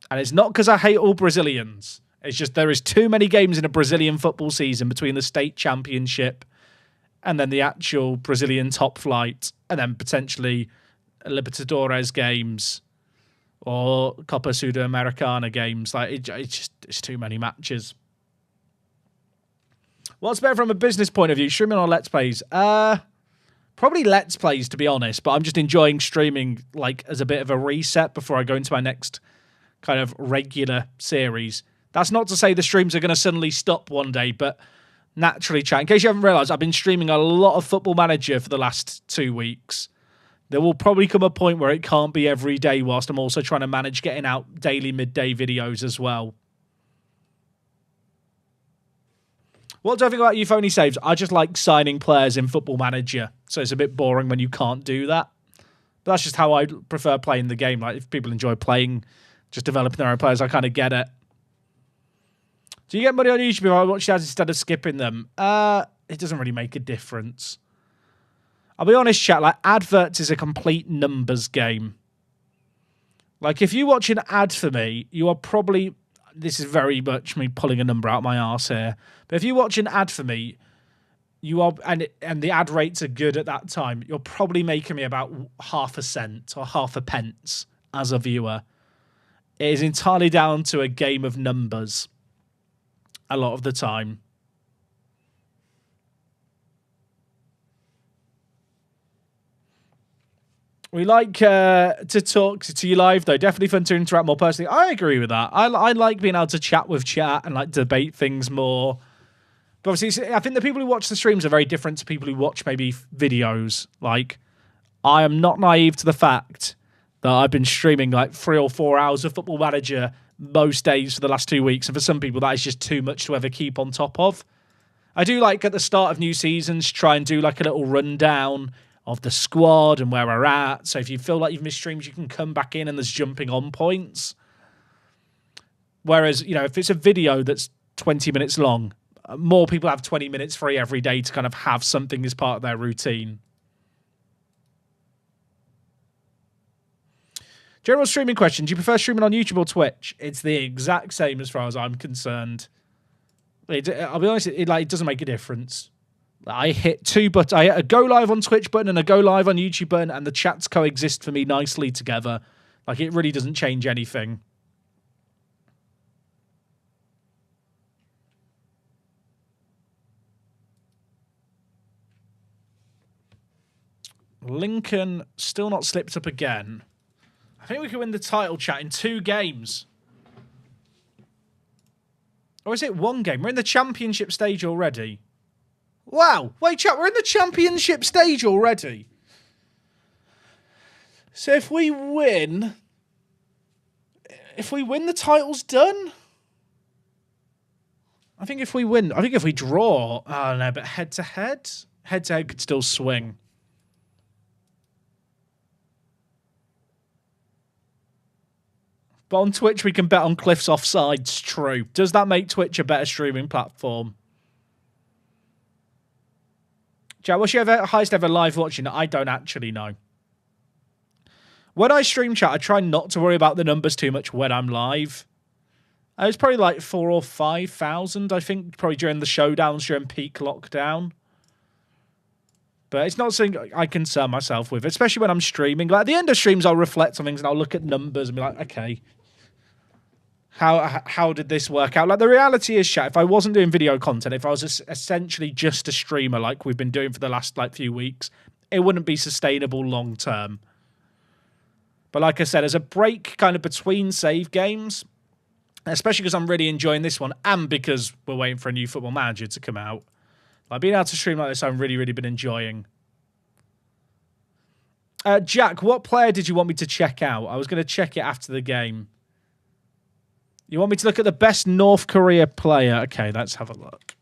And it's not because I hate all Brazilians. It's just there is too many games in a Brazilian football season between the state championship and then the actual Brazilian top flight and then potentially Libertadores games or Copa Sudamericana games. Like, it's too many matches. What's better from a business point of view, streaming or Let's Plays? I Probably Let's Plays, to be honest, but I'm just enjoying streaming like as a bit of a reset before I go into my next kind of regular series. That's not to say the streams are going to suddenly stop one day, but naturally, chat. In case you haven't realised, I've been streaming a lot of Football Manager for the last 2 weeks. There will probably come a point where it can't be every day whilst I'm also trying to manage getting out daily midday videos as well. What do I think about youth only saves? I just like signing players in Football Manager, so it's a bit boring when you can't do that. But that's just how I prefer playing the game. Like, if people enjoy playing, just developing their own players, I kind of get it. Do you get money on YouTube if I watch ads instead of skipping them? It doesn't really make a difference. I'll be honest, chat, like, adverts is a complete numbers game. Like, if you watch an ad for me, you are probably... This is very much me pulling a number out my arse here. But if you watch an ad for me, you are... And the ad rates are good at that time, you're probably making me about 0.5 cent or 0.5 pence as a viewer. It is entirely down to a game of numbers a lot of the time. We like to talk to you live, though. Definitely fun to interact more personally. I agree with that. I like being able to chat with chat and like debate things more. But obviously, I think the people who watch the streams are very different to people who watch maybe videos. Like, I am not naive to the fact that I've been streaming like 3 or 4 hours of Football Manager most days for the last 2 weeks. And for some people, that is just too much to ever keep on top of. I do like at the start of new seasons, try and do like a little rundown of the squad and where we're at. So if you feel like you've missed streams, you can come back in and there's jumping on points. Whereas, you know, if it's a video that's 20 minutes long, more people have 20 minutes free every day to kind of have something as part of their routine. General streaming question. Do you prefer streaming on YouTube or Twitch? It's the exact same as far as I'm concerned. I'll be honest, it doesn't make a difference. I hit I hit a go live on Twitch button and a go live on YouTube button, and the chats coexist for me nicely together. Like, it really doesn't change anything. Lincoln still not slipped up again. I think we can win the title, chat, in 2 games. Or is it 1 game? We're in the championship stage already. Wow. Wait, chat, we're in the championship stage already. So if we win, the title's done? I think if we draw, oh no, but head-to-head could still swing. But on Twitch, we can bet on Cliff's offsides. True. Does that make Twitch a better streaming platform? Jack, what's your highest ever live watching? I don't actually know. When I stream, chat, I try not to worry about the numbers too much when I'm live. It's probably like 4,000 or 5,000, I think, probably during the showdowns during peak lockdown. But it's not something I concern myself with, especially when I'm streaming. Like, at the end of streams, I'll reflect on things and I'll look at numbers and be like, okay, how did this work out? Like, the reality is, chat, if I wasn't doing video content, if I was essentially just a streamer like we've been doing for the last like few weeks, it wouldn't be sustainable long term. But like I said, as a break kind of between save games, especially because I'm really enjoying this one and because we're waiting for a new Football Manager to come out, like, being able to stream like this, I've really, really been enjoying. Jack, what player did you want me to check out? I was going to check it after the game. You want me to look at the best North Korea player? Okay, let's have a look.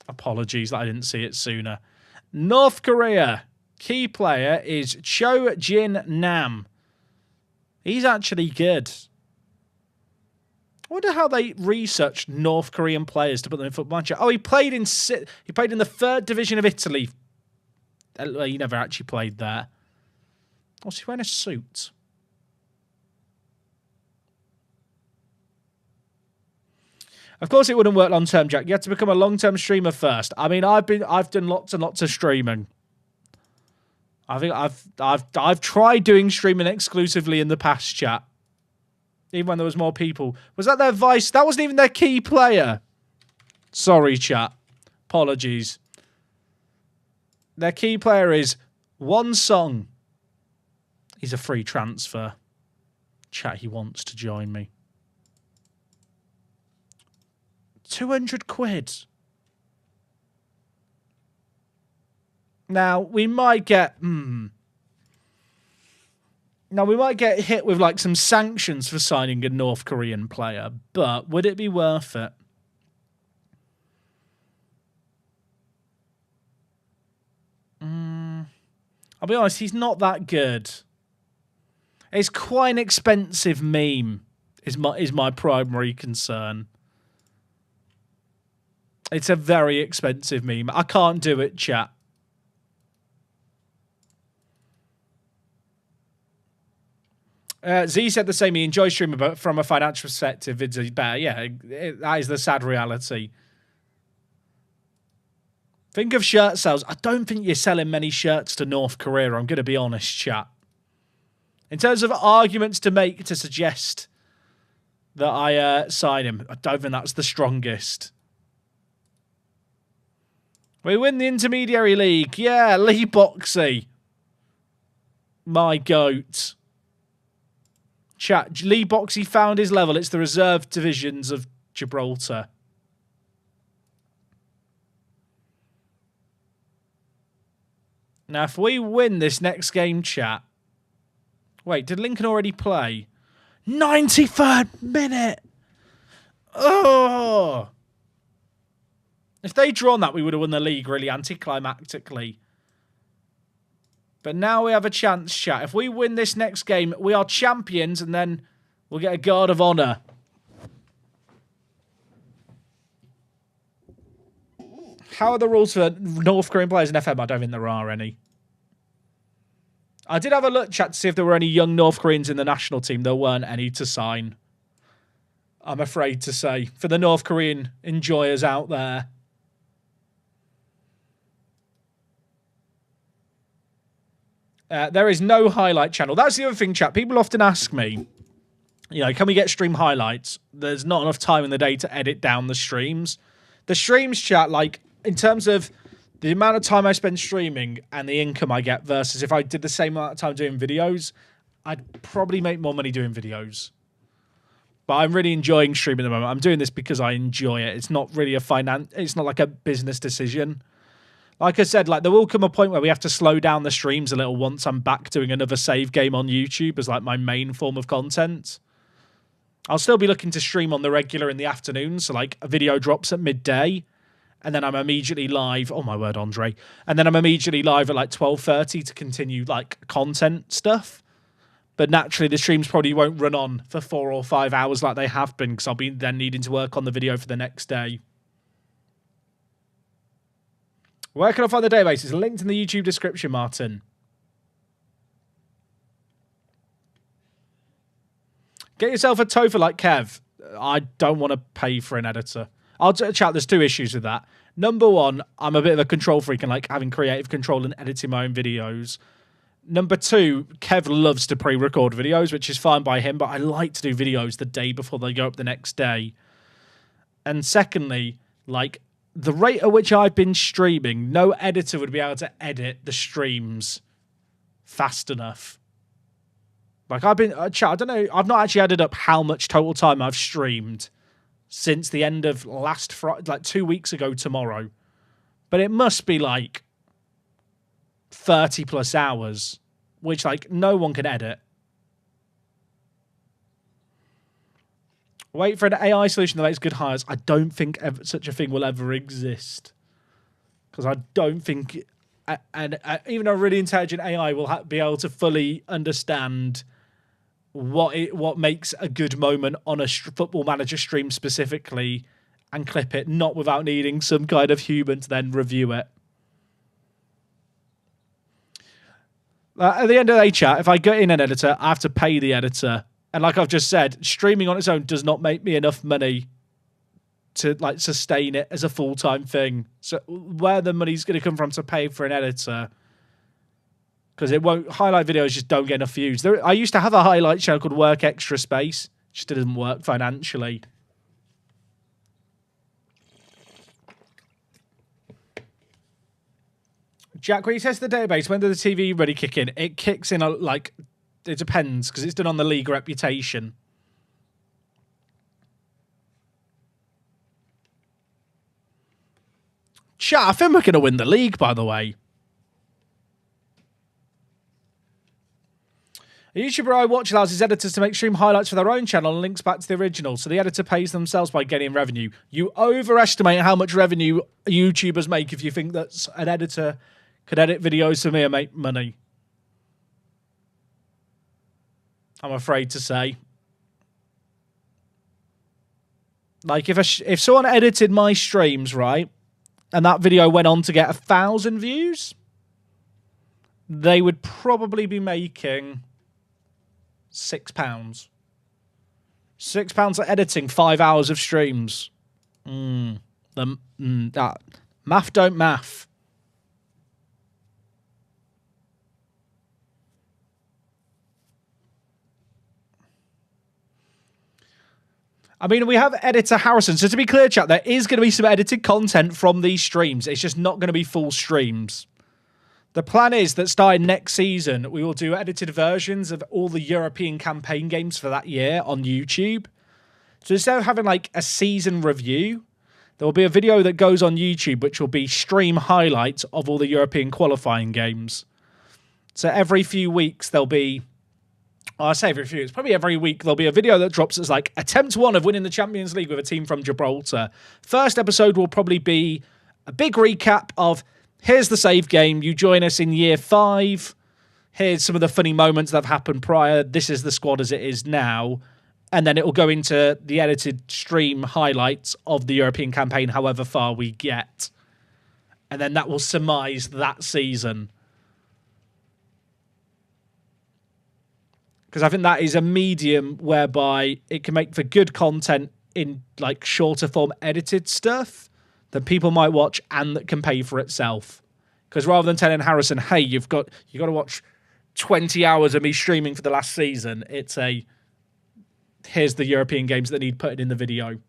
Apologies that I didn't see it sooner. North Korea. Key player is Cho Jin Nam. He's actually good. I wonder how they researched North Korean players to put them in Football Manager. Oh, he played in the 3rd division of Italy. He never actually played there. Was he wearing a suit? Of course, it wouldn't work long term, Jack. You have to become a long term streamer first. I mean, I've done lots and lots of streaming. I think I've tried doing streaming exclusively in the past, chat. Even when there was more people. Was that their vice? That wasn't even their key player. Sorry, chat. Apologies. Their key player is One song. He's a free transfer. Chat, he wants to join me. 200 quid. Now, we might get... Now, we might get hit with, like, some sanctions for signing a North Korean player, but would it be worth it? I'll be honest, he's not that good. It's quite an expensive meme, is my primary concern. It's a very expensive meme. I can't do it, chat. Z said the same. He enjoys streaming, but from a financial perspective, it's better. Yeah, that is the sad reality. Think of shirt sales. I don't think you're selling many shirts to North Korea. I'm going to be honest, chat. In terms of arguments to make to suggest that I sign him, I don't think that's the strongest. We win the Intermediary League. Yeah, Lee Boxy. My goat. Chat, Lee Boxy found his level. It's the reserve divisions of Gibraltar. Now, if we win this next game, chat... Wait, did Lincoln already play? 93rd minute! Oh! If they'd drawn that, we would have won the league really anticlimactically. But now we have a chance, chat. If we win this next game, we are champions, and then we'll get a Guard of Honor. How are the rules for North Korean players in FM? I don't think there are any. I did have a look, chat, to see if there were any young North Koreans in the national team. There weren't any to sign. I'm afraid to say. For the North Korean enjoyers out there. There is no highlight channel. That's the other thing, chat. People often ask me, you know, can we get stream highlights? There's not enough time in the day to edit down the streams. The streams, chat, like, in terms of the amount of time I spend streaming and the income I get versus if I did the same amount of time doing videos, I'd probably make more money doing videos. But I'm really enjoying streaming at the moment. I'm doing this because I enjoy it. It's not really it's not like a business decision. Like I said, like there will come a point where we have to slow down the streams a little once I'm back doing another save game on YouTube as like my main form of content. I'll still be looking to stream on the regular in the afternoon. So like a video drops at midday and then I'm immediately live. Oh my word, Andre. And then I'm immediately live at like 12:30 to continue like content stuff. But naturally the streams probably won't run on for 4 or 5 hours like they have been because I'll be then needing to work on the video for the next day. Where can I find the database? It's linked in the YouTube description, Martin. Get yourself a TOEFL like Kev. I don't want to pay for an editor. I'll chat, there's two issues with that. Number one, I'm a bit of a control freak and like having creative control and editing my own videos. Number two, Kev loves to pre-record videos, which is fine by him, but I like to do videos the day before they go up the next day. And secondly, like, the rate at which I've been streaming, no editor would be able to edit the streams fast enough. Like, I've been... chat, I don't know. I've not actually added up how much total time I've streamed since the end of last Friday, like 2 weeks ago tomorrow. But it must be, like, 30 plus hours, which, like, no one can edit. Wait for an AI solution that makes good hires. I don't think such a thing will ever exist. Because I don't think... even a really intelligent AI will be able to fully understand what makes a good moment on a Football Manager stream specifically and clip it, not without needing some kind of human to then review it. At the end of the day, chat, if I get in an editor, I have to pay the editor. And like I've just said, streaming on its own does not make me enough money to like sustain it as a full-time thing. So where the money's going to come from to pay for an editor, because it won't, highlight videos just don't get enough views. I used to have a highlight channel called Work Extra Space. It just didn't work financially. Jack, when you test the database, when does the TV really kick in? It kicks in, like, it depends, because it's done on the league reputation. Chat, I think we're going to win the league, by the way. A YouTuber I watch allows his editors to make stream highlights for their own channel and links back to the original, so the editor pays themselves by getting revenue. You overestimate how much revenue YouTubers make if you think that an editor could edit videos for me and make money. I'm afraid to say. Like, if someone edited my streams, right, and that video went on to get 1,000 views, they would probably be making £6. £6 for editing 5 hours of streams. That math don't math. I mean, we have editor Harrison. So to be clear, chat, there is going to be some edited content from these streams. It's just not going to be full streams. The plan is that starting next season, we will do edited versions of all the European campaign games for that year on YouTube. So instead of having like a season review, there will be a video that goes on YouTube, which will be stream highlights of all the European qualifying games. So every few weeks, there'll be... I say every few weeks, probably every week, there'll be a video that drops that's like attempt 1 of winning the Champions League with a team from Gibraltar. First episode will probably be a big recap of here's the save game. You join us in year 5. Here's some of the funny moments that have happened prior. This is the squad as it is now. And then it will go into the edited stream highlights of the European campaign, however far we get. And then that will surmise that season. Because I think that is a medium whereby it can make for good content in like shorter form edited stuff that people might watch and that can pay for itself. Because rather than telling Harrison, hey, you got to watch 20 hours of me streaming for the last season, it's a here's the European games that need putting in the video.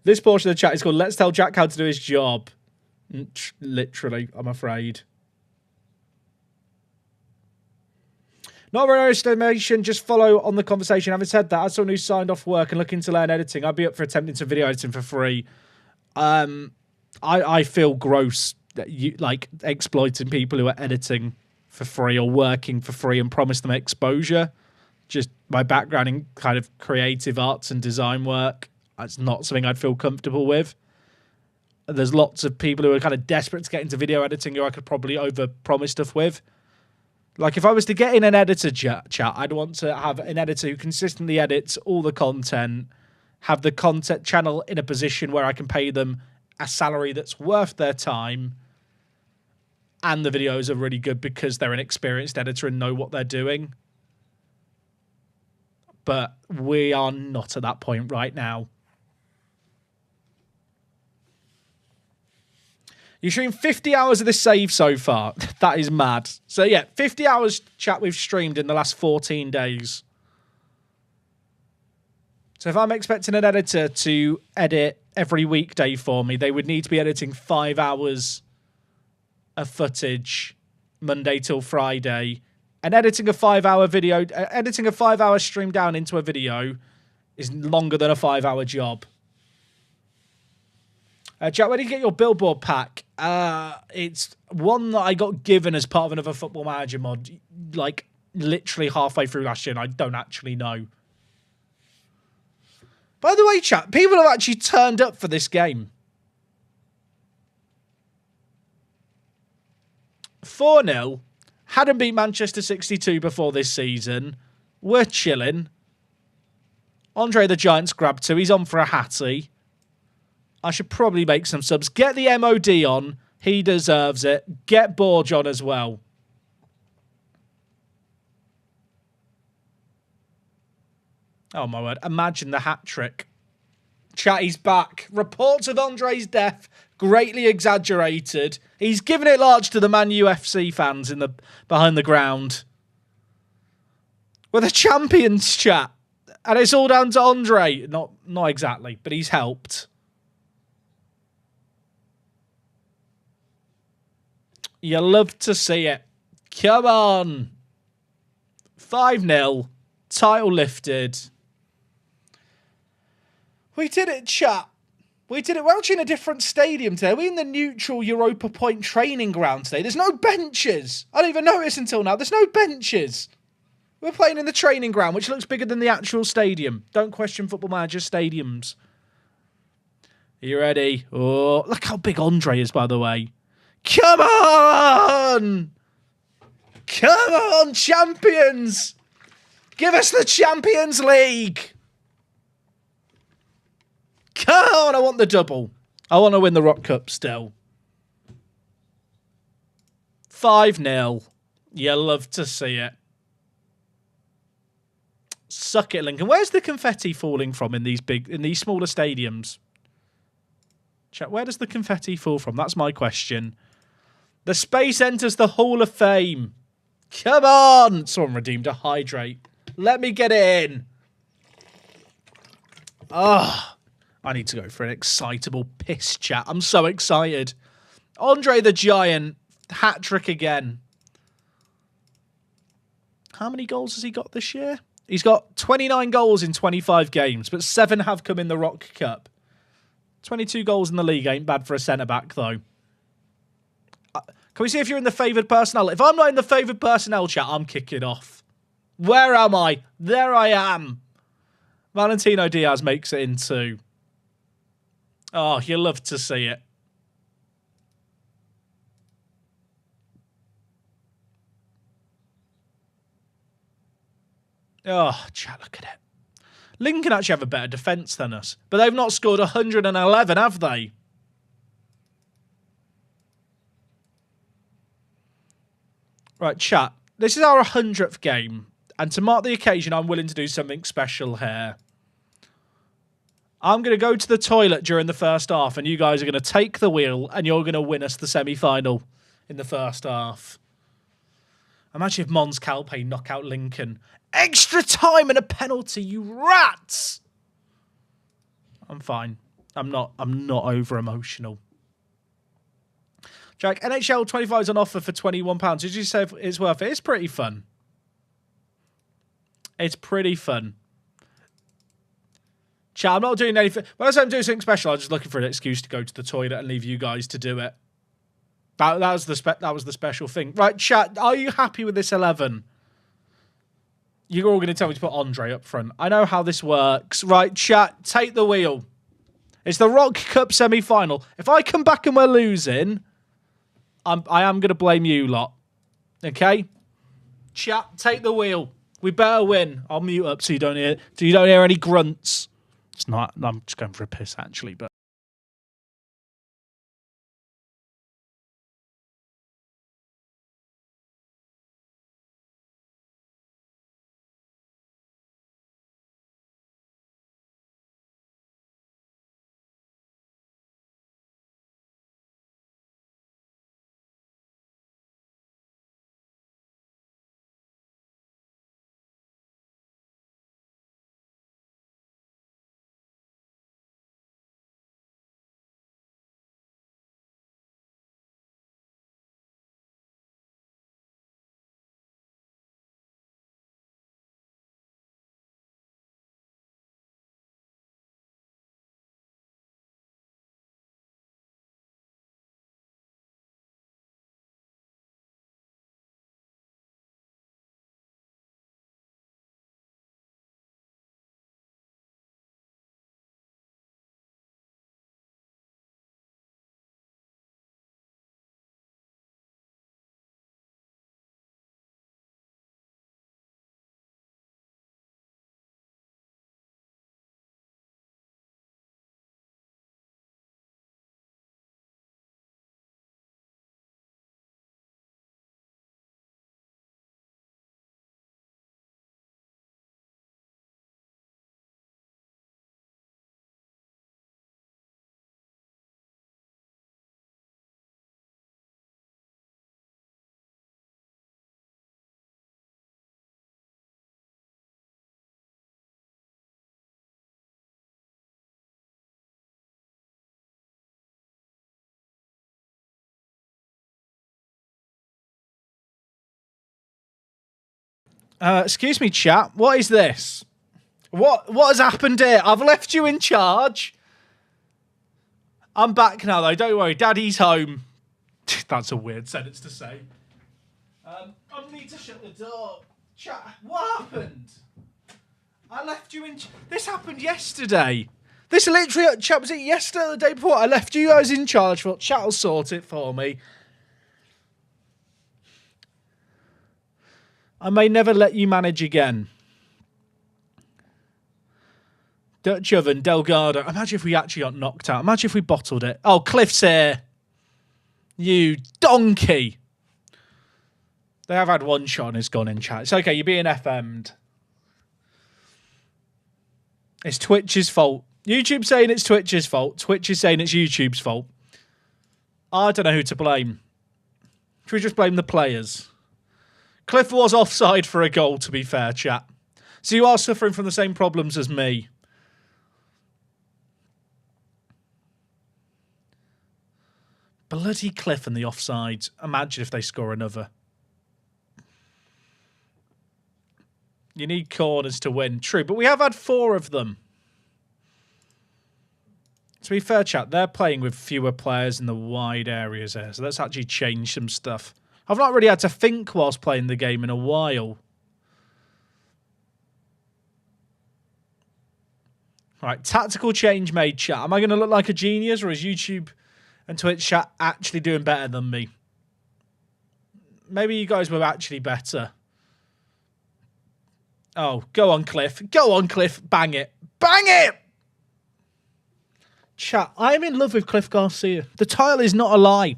This portion of the chat is called Let's Tell Jack How to Do His Job. Literally, I'm afraid. Not very estimation, just follow on the conversation. Having said that, as someone who's signed off work and looking to learn editing, I'd be up for attempting some video editing for free. I feel gross that you like exploiting people who are editing for free or working for free and promise them exposure. Just my background in kind of creative arts and design work, that's not something I'd feel comfortable with. There's lots of people who are kind of desperate to get into video editing who I could probably over-promise stuff with. Like, if I was to get in an editor chat, I'd want to have an editor who consistently edits all the content, have the content channel in a position where I can pay them a salary that's worth their time, and the videos are really good because they're an experienced editor and know what they're doing. But we are not at that point right now. You streamed 50 hours of this save so far. That is mad. So yeah, 50 hours chat we've streamed in the last 14 days. So if I'm expecting an editor to edit every weekday for me, they would need to be editing 5 hours of footage Monday till Friday. And editing a 5-hour video, editing a 5-hour stream down into a video is longer than a 5-hour job. Jack, where did you get your billboard pack? It's one that I got given as part of another Football Manager mod, like literally halfway through last year, and I don't actually know. By the way, chat, people have actually turned up for this game. 4-0. Hadn't beat Manchester 62 before this season. We're chilling. Andre the Giant's grabbed 2. He's on for a hattie. I should probably make some subs. Get the MOD on. He deserves it. Get Borge on as well. Oh, my word. Imagine the hat trick. Chat, he's back. Reports of Andre's death greatly exaggerated. He's given it large to the Man UFC fans in the behind the ground. We're the champions, chat. And it's all down to Andre. Not exactly, but he's helped. You love to see it. Come on. 5-0. Title lifted. We did it, chat. We did it. We're actually in a different stadium today. We're in the neutral Europa Point training ground today. There's no benches. I didn't even notice until now. There's no benches. We're playing in the training ground, which looks bigger than the actual stadium. Don't question Football Manager stadiums. Are you ready? Oh, look how big Andre is, by the way. Come on! Come on, champions! Give us the Champions League! Come on, I want the double. I want to win the Rock Cup still. 5-0. You love to see it. Suck it, Lincoln. Where's the confetti falling from in these smaller stadiums? Chat, where does the confetti fall from? That's my question. The space enters the Hall of Fame. Come on! Someone redeemed a hydrate. Let me get it in. Oh, I need to go for an excitable piss chat. I'm so excited. Andre the Giant, hat-trick again. How many goals has he got this year? He's got 29 goals in 25 games, but 7 have come in the Rock Cup. 22 goals in the league ain't bad for a centre-back, though. Can we see if you're in the favoured personnel? If I'm not in the favoured personnel chat, I'm kicking off. Where am I? There I am. Valentino Diaz makes it in 2. Oh, you love to see it. Oh, chat, look at it. Lincoln actually have a better defence than us, but they've not scored 111, have they? Right, chat. This is our 100th game, and to mark the occasion, I'm willing to do something special here. I'm going to go to the toilet during the first half, and you guys are going to take the wheel, and you're going to win us the semi-final in the first half. Imagine if Mons Calpe knock out Lincoln. Extra time and a penalty, you rats! I'm fine. I'm not over emotional. Jack, NHL 25 is on offer for £21. Did you say it's worth it? It's pretty fun. It's pretty fun. Chat, I'm not doing anything. When I say I'm doing something special, I'm just looking for an excuse to go to the toilet and leave you guys to do it. That was the special thing. Right, chat, are you happy with this 11? You're all going to tell me to put Andre up front. I know how this works. Right, chat, take the wheel. It's the Rock Cup semi-final. If I come back and we're losing, I am going to blame you lot. Okay? Chat, take the wheel. We better win. I'll mute up so you don't hear any grunts. It's not. I'm just going for a piss, actually, but Excuse me, chat. What is this? What has happened here? I've left you in charge. I'm back now, though. Don't worry. Daddy's home. That's a weird sentence to say. I need to shut the door. Chat, what happened? I left you in... This happened yesterday. This literally... Chat, was it yesterday or the day before? I left you guys in charge. For chat will sort it for me. I may never let you manage again. Dutch oven, Delgado. Imagine if we actually got knocked out. Imagine if we bottled it. Oh, Cliff's here. You donkey. They have had one shot and it's gone in chat. It's okay, you're being FM'd. It's Twitch's fault. YouTube's saying it's Twitch's fault. Twitch is saying it's YouTube's fault. I don't know who to blame. Should we just blame the players? Cliff was offside for a goal, to be fair, chat. So you are suffering from the same problems as me. Bloody Cliff and the offsides. Imagine if they score another. You need corners to win. True, but we have had 4 of them. To be fair, chat, they're playing with fewer players in the wide areas here, so let's actually change some stuff. I've not really had to think whilst playing the game in a while. Right, tactical change made, chat. Am I going to look like a genius, or is YouTube and Twitch chat actually doing better than me? Maybe you guys were actually better. Oh, go on, Cliff. Go on, Cliff. Bang it. Bang it! Chat, I'm in love with Cliff Garcia. The title is not a lie.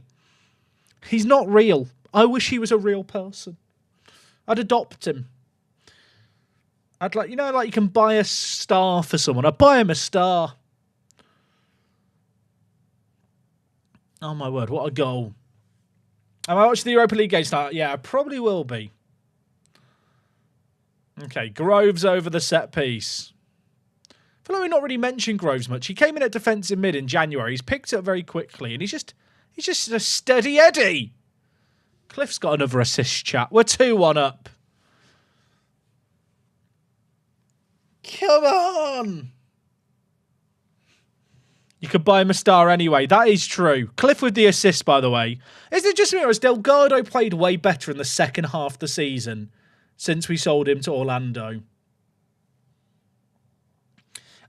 He's not real. I wish he was a real person. I'd adopt him. I'd like, you know, like you can buy a star for someone. I'd buy him a star. Oh my word, what a goal. Am I watching the Europa League game tonight? Yeah, I probably will be. Okay, Groves over the set piece. I feel like we've not really mentioned Groves much. He came in at defensive mid in January. He's picked it up very quickly, and he's just a steady Eddie. Cliff's got another assist, chat. We're 2-1 up. Come on. You could buy him a star anyway. That is true. Cliff with the assist, by the way. Is it just me, or has Delgado played way better in the second half of the season since we sold him to Orlando?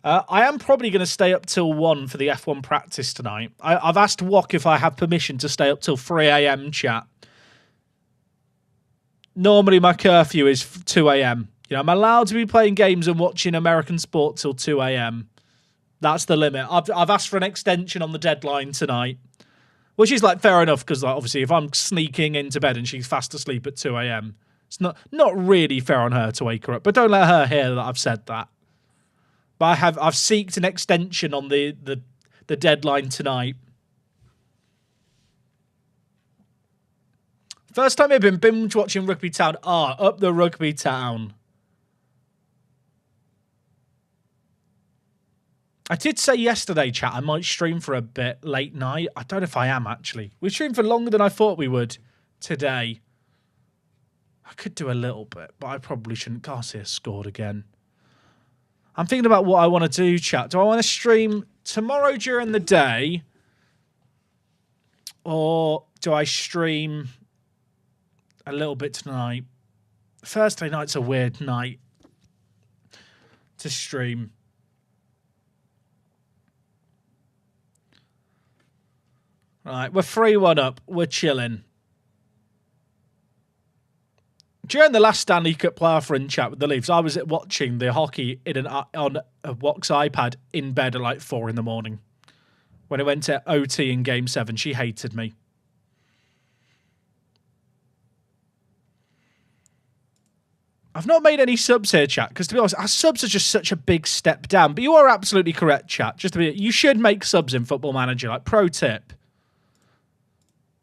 I am probably going to stay up till 1 for the F1 practice tonight. I've asked Wok if I have permission to stay up till 3 a.m, chat. Normally my curfew is 2 a.m. You know, I'm allowed to be playing games and watching American sport till 2 a.m. That's the limit. I've asked for an extension on the deadline tonight, which is like fair enough because like, obviously if I'm sneaking into bed and she's fast asleep at 2 a.m, it's not really fair on her to wake her up. But don't let her hear that I've said that. But I've seeked an extension on the deadline tonight. First time I've been binge watching Rugby Town. Up the Rugby Town. I did say yesterday, chat, I might stream for a bit late night. I don't know if I am, actually. We streamed for longer than I thought we would today. I could do a little bit, but I probably shouldn't. Garcia scored again. I'm thinking about what I want to do, chat. Do I want to stream tomorrow during the day? Or do I stream a little bit tonight? Thursday night's a weird night to stream. Right, we're 3-1 up. We're chilling. During the last Stanley Cup playoff run chat with the Leafs, I was watching the hockey on Wok's iPad in bed at like 4 in the morning. When it went to OT in Game 7, she hated me. I've not made any subs here, chat, because to be honest, our subs are just such a big step down. But you are absolutely correct, chat. Just to be, you should make subs in Football Manager. Like, pro tip.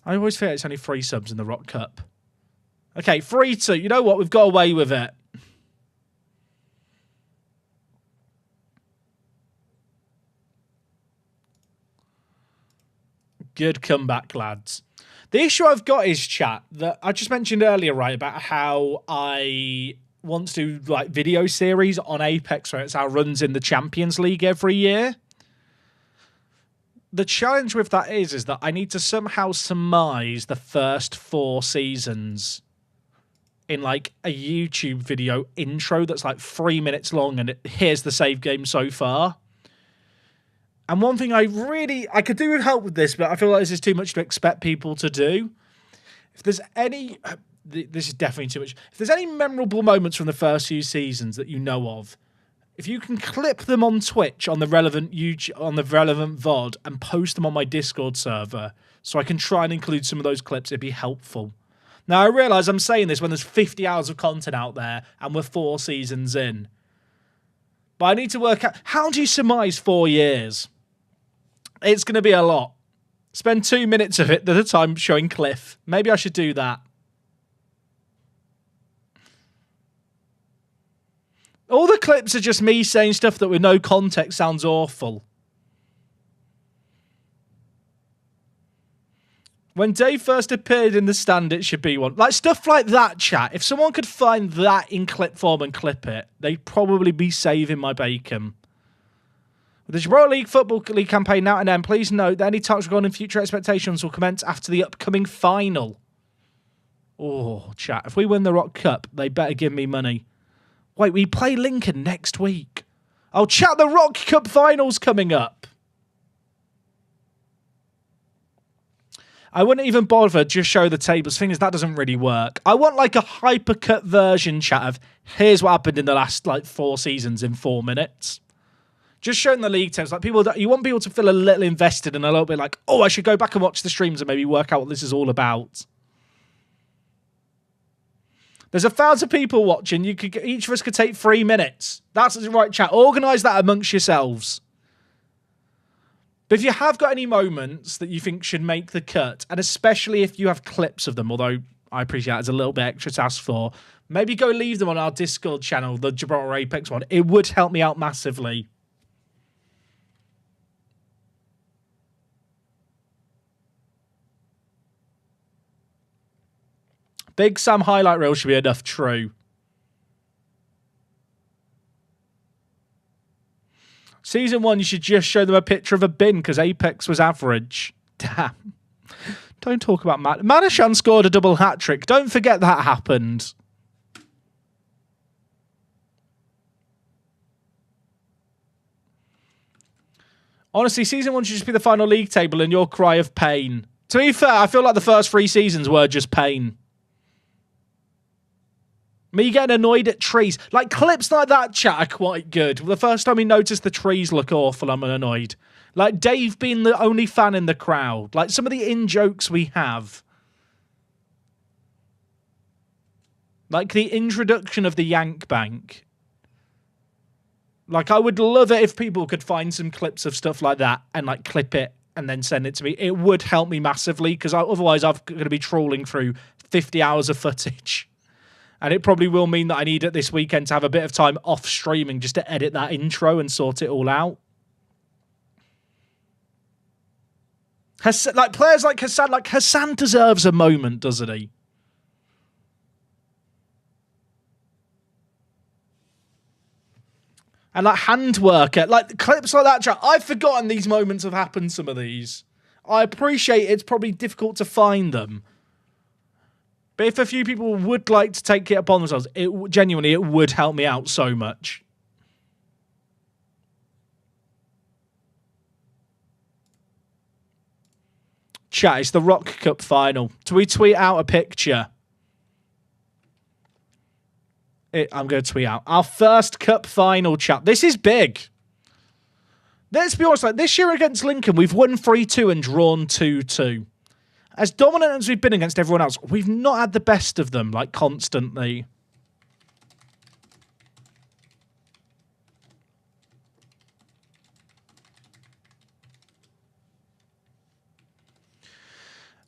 I always feel it's only 3 subs in the Rock Cup. Okay, 3-2. You know what? We've got away with it. Good comeback, lads. The issue I've got is, chat, that I just mentioned earlier, right, about how I want to do like video series on Apex where it's our runs in the Champions League every year. The challenge with that is that I need to somehow surmise the first 4 seasons in like a YouTube video intro that's like 3 minutes long and here's the save game so far. And one thing I could do with help with this, but I feel like this is too much to expect people to do. If there's any, this is definitely too much. If there's any memorable moments from the first few seasons that you know of, if you can clip them on Twitch on the relevant YouTube, on the relevant VOD and post them on my Discord server so I can try and include some of those clips, it'd be helpful. Now, I realise I'm saying this when there's 50 hours of content out there and we're 4 seasons in. But I need to work out, how do you surmise 4 years? It's going to be a lot. Spend 2 minutes of it at a time showing Cliff. Maybe I should do that. All the clips are just me saying stuff that with no context sounds awful. When Dave first appeared in the stand, it should be one. Like, stuff like that, chat. If someone could find that in clip form and clip it, they'd probably be saving my bacon. With the Gibraltar League Football League campaign now and then, please note that any talks regarding future expectations will commence after the upcoming final. Oh, chat. If we win the Rock Cup, they better give me money. Wait, we play Lincoln next week. Oh, chat, the Rock Cup final's coming up. I wouldn't even bother just show the tables. The thing is, that doesn't really work. I want like a hypercut version, chat, of here's what happened in the last like 4 seasons in 4 minutes. Just showing the league tables. Like, people, you want people to feel a little invested and a little bit like, oh, I should go back and watch the streams and maybe work out what this is all about. There's 1,000 people watching. Each of us could take 3 minutes. That's the right, chat. Organise that amongst yourselves. But if you have got any moments that you think should make the cut, and especially if you have clips of them, although I appreciate it's a little bit extra to ask for, maybe go leave them on our Discord channel, the Gibraltar Apex one. It would help me out massively. Big Sam highlight reel should be enough, true. Season 1, you should just show them a picture of a bin because Apex was average. Damn. Don't talk about Matt. Manashan scored a double hat-trick. Don't forget that happened. Honestly, Season 1 should just be the final league table and your cry of pain. To be fair, I feel like the first 3 seasons were just pain. Me getting annoyed at trees. Like, clips like that, chat, are quite good. The first time we noticed the trees look awful, I'm annoyed. Like, Dave being the only fan in the crowd. Like, some of the in-jokes we have. Like, the introduction of the Yank Bank. Like, I would love it if people could find some clips of stuff like that and, like, clip it and then send it to me. It would help me massively, because otherwise I'm going to be trawling through 50 hours of footage. And it probably will mean that I need it this weekend to have a bit of time off streaming just to edit that intro and sort it all out. Like, players like Hassan deserves a moment, doesn't he? And like handworker, like clips like that, chat. I've forgotten these moments have happened, some of these. I appreciate it's probably difficult to find them. But if a few people would like to take it upon themselves, genuinely, it would help me out so much. Chat, it's the Rock Cup final. Do we tweet out a picture? I'm going to tweet out our first cup final, chat. This is big. Let's be honest, like this year against Lincoln, we've won 3-2 and drawn 2-2. As dominant as we've been against everyone else, we've not had the best of them, like, constantly.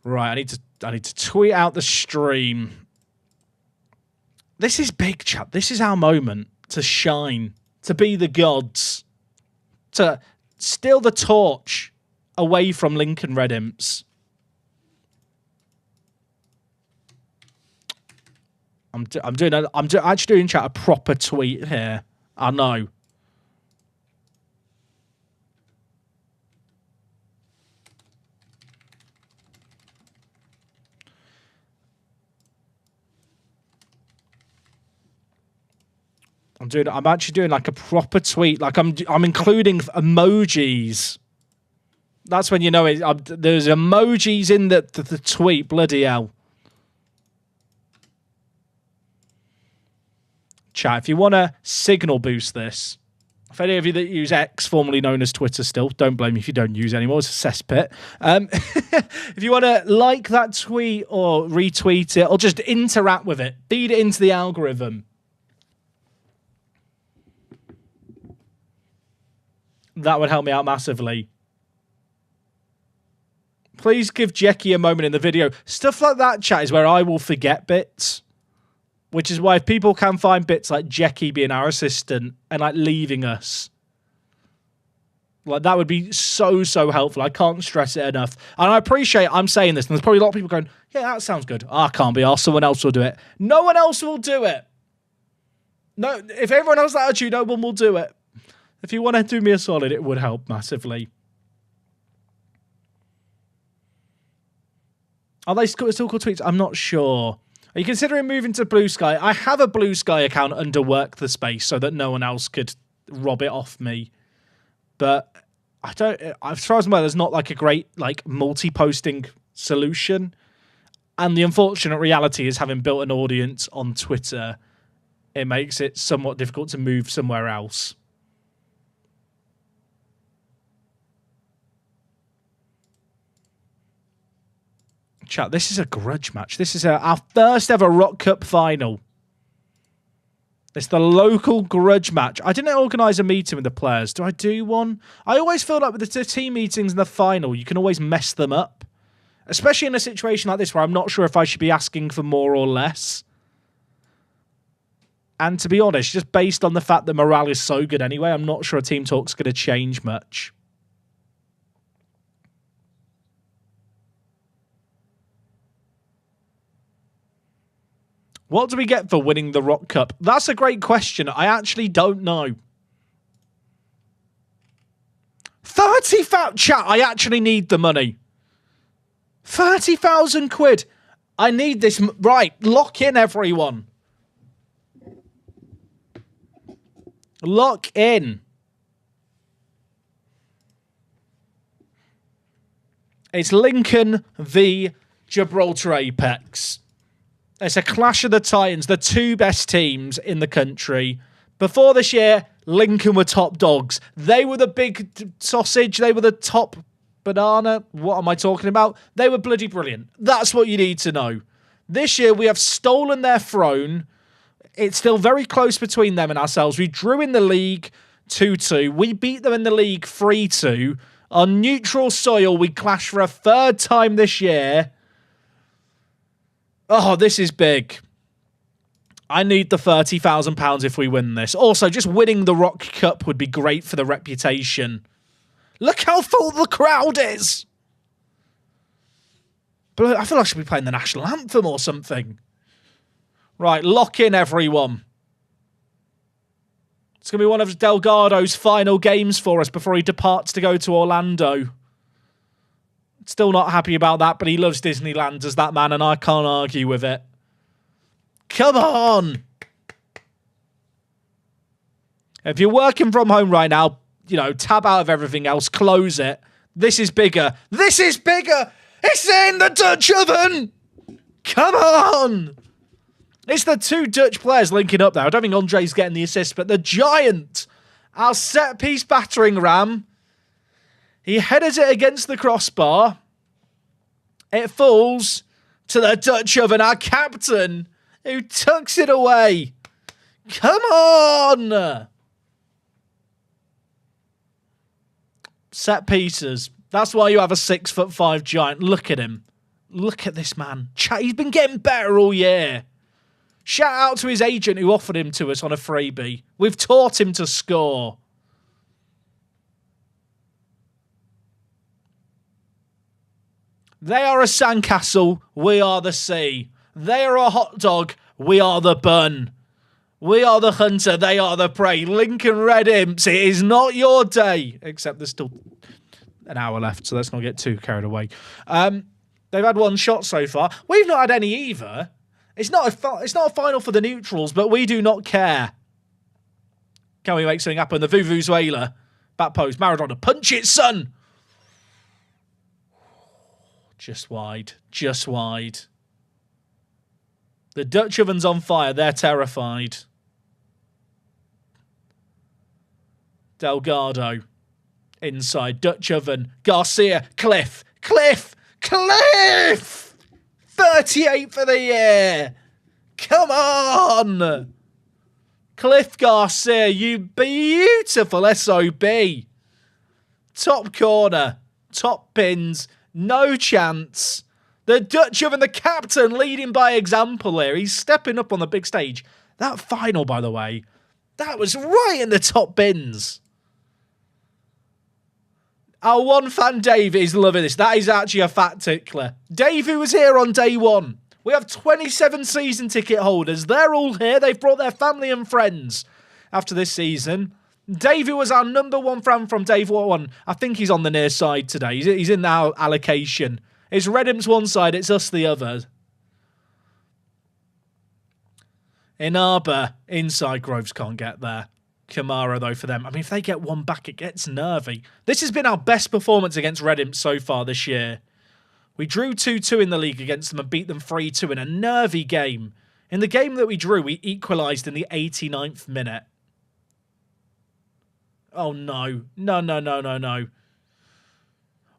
Right, I need to tweet out the stream. This is big, chat. This is our moment to shine, to be the gods, to steal the torch away from Lincoln Red Imps. I'm actually doing chat a proper tweet here. I know. I'm actually doing like a proper tweet. Like I'm including emojis. That's when you know it. There's emojis in the tweet. Bloody hell. Chat, if you want to signal boost this, if any of you that use X, formerly known as Twitter still, don't blame me if you don't use it anymore. It's a cesspit. If you want to like that tweet or retweet it or just interact with it, feed it into the algorithm. That would help me out massively. Please give Jackie a moment in the video. Stuff like that, chat, is where I will forget bits. Which is why if people can find bits like Jackie being our assistant and like leaving us, like that would be so helpful. I can't stress it enough. And I appreciate I'm saying this, and there's probably a lot of people going, yeah, that sounds good. I can't be asked. Someone else will do it. No one else will do it. No, if everyone has that attitude, no one will do it. If you want to do me a solid, it would help massively. Are they still called tweets? I'm not sure. Are you considering moving to Blue Sky? I have a Blue Sky account under Work the Space so that no one else could rob it off me. But I don't, as far as I'm aware, there's not like a great like multi-posting solution. And the unfortunate reality is having built an audience on Twitter, it makes it somewhat difficult to move somewhere else. Chat, this is a grudge match. This is our first ever Rock Cup final. It's the local grudge match. I didn't organise a meeting with the players. Do I do one? I always feel like with the team meetings in the final, you can always mess them up. Especially in a situation like this where I'm not sure if I should be asking for more or less. And to be honest, just based on the fact that morale is so good anyway, I'm not sure a team talk's going to change much. What do we get for winning the Rock Cup? That's a great question. I actually don't know. 30,000 chat. I actually need the money. 30,000 quid. I need this. Right. Lock in, everyone. Lock in. It's Lincoln v Gibraltar Apex. It's a clash of the Titans, the two best teams in the country. Before this year, Lincoln were top dogs. They were the big sausage. They were the top banana. What am I talking about? They were bloody brilliant. That's what you need to know. This year, we have stolen their throne. It's still very close between them and ourselves. We drew in the league 2-2. We beat them in the league 3-2. On neutral soil, we clash for a third time this year. Oh, this is big. I need the £30,000 if we win this. Also, just winning the Rock Cup would be great for the reputation. Look how full the crowd is. But I feel like I should be playing the national anthem or something. Right, lock in, everyone. It's going to be one of Delgado's final games for us before he departs to go to Orlando. Still not happy about that, but he loves Disneyland as that man, and I can't argue with it. Come on! If you're working from home right now, you know, tab out of everything else, close it. This is bigger. This is bigger! It's in the Dutch oven! Come on! It's the two Dutch players linking up there. I don't think Andre's getting the assist, but the giant, our set-piece battering ram, he headers it against the crossbar. It falls to the Dutch oven, our captain, who tucks it away. Come on! Set pieces. That's why you have a 6'5" giant. Look at him. Look at this man. He's been getting better all year. Shout out to his agent who offered him to us on a freebie. We've taught him to score. They are a sandcastle. We are the sea. They are a hot dog. We are the bun. We are the hunter. They are the prey. Lincoln Red Imps, it is not your day. Except there's still an hour left, so let's not get too carried away. They've had one shot so far. We've not had any either. It's not a final for the neutrals, but we do not care. Can we make something happen? The Vuvuzela. Back post. Maradona. Punch it, son! Just wide. Just wide. The Dutch oven's on fire. They're terrified. Delgado. Inside. Dutch oven. Garcia. Cliff. 38 for the year. Come on. Cliff Garcia, you beautiful SOB. Top corner. Top pins. No chance. The Dutch oven, the captain, leading by example here. He's stepping up on the big stage. That final, by the way, that was right in the top bins. Our one fan, Dave, is loving this. That is actually a fat tickler. Dave, who was here on day one. We have 27 season ticket holders. They're all here. They've brought their family and friends after this season. Dave, who was our number one fan from Dave one. I think he's on the near side today. He's in our allocation. It's Red Imps one side, it's us the other. Inaba, inside Groves can't get there. Kamara, though, for them. I mean, if they get one back, it gets nervy. This has been our best performance against Red Imps so far this year. We drew 2-2 in the league against them and beat them 3-2 in a nervy game. In the game that we drew, we equalised in the 89th minute. Oh, no. No.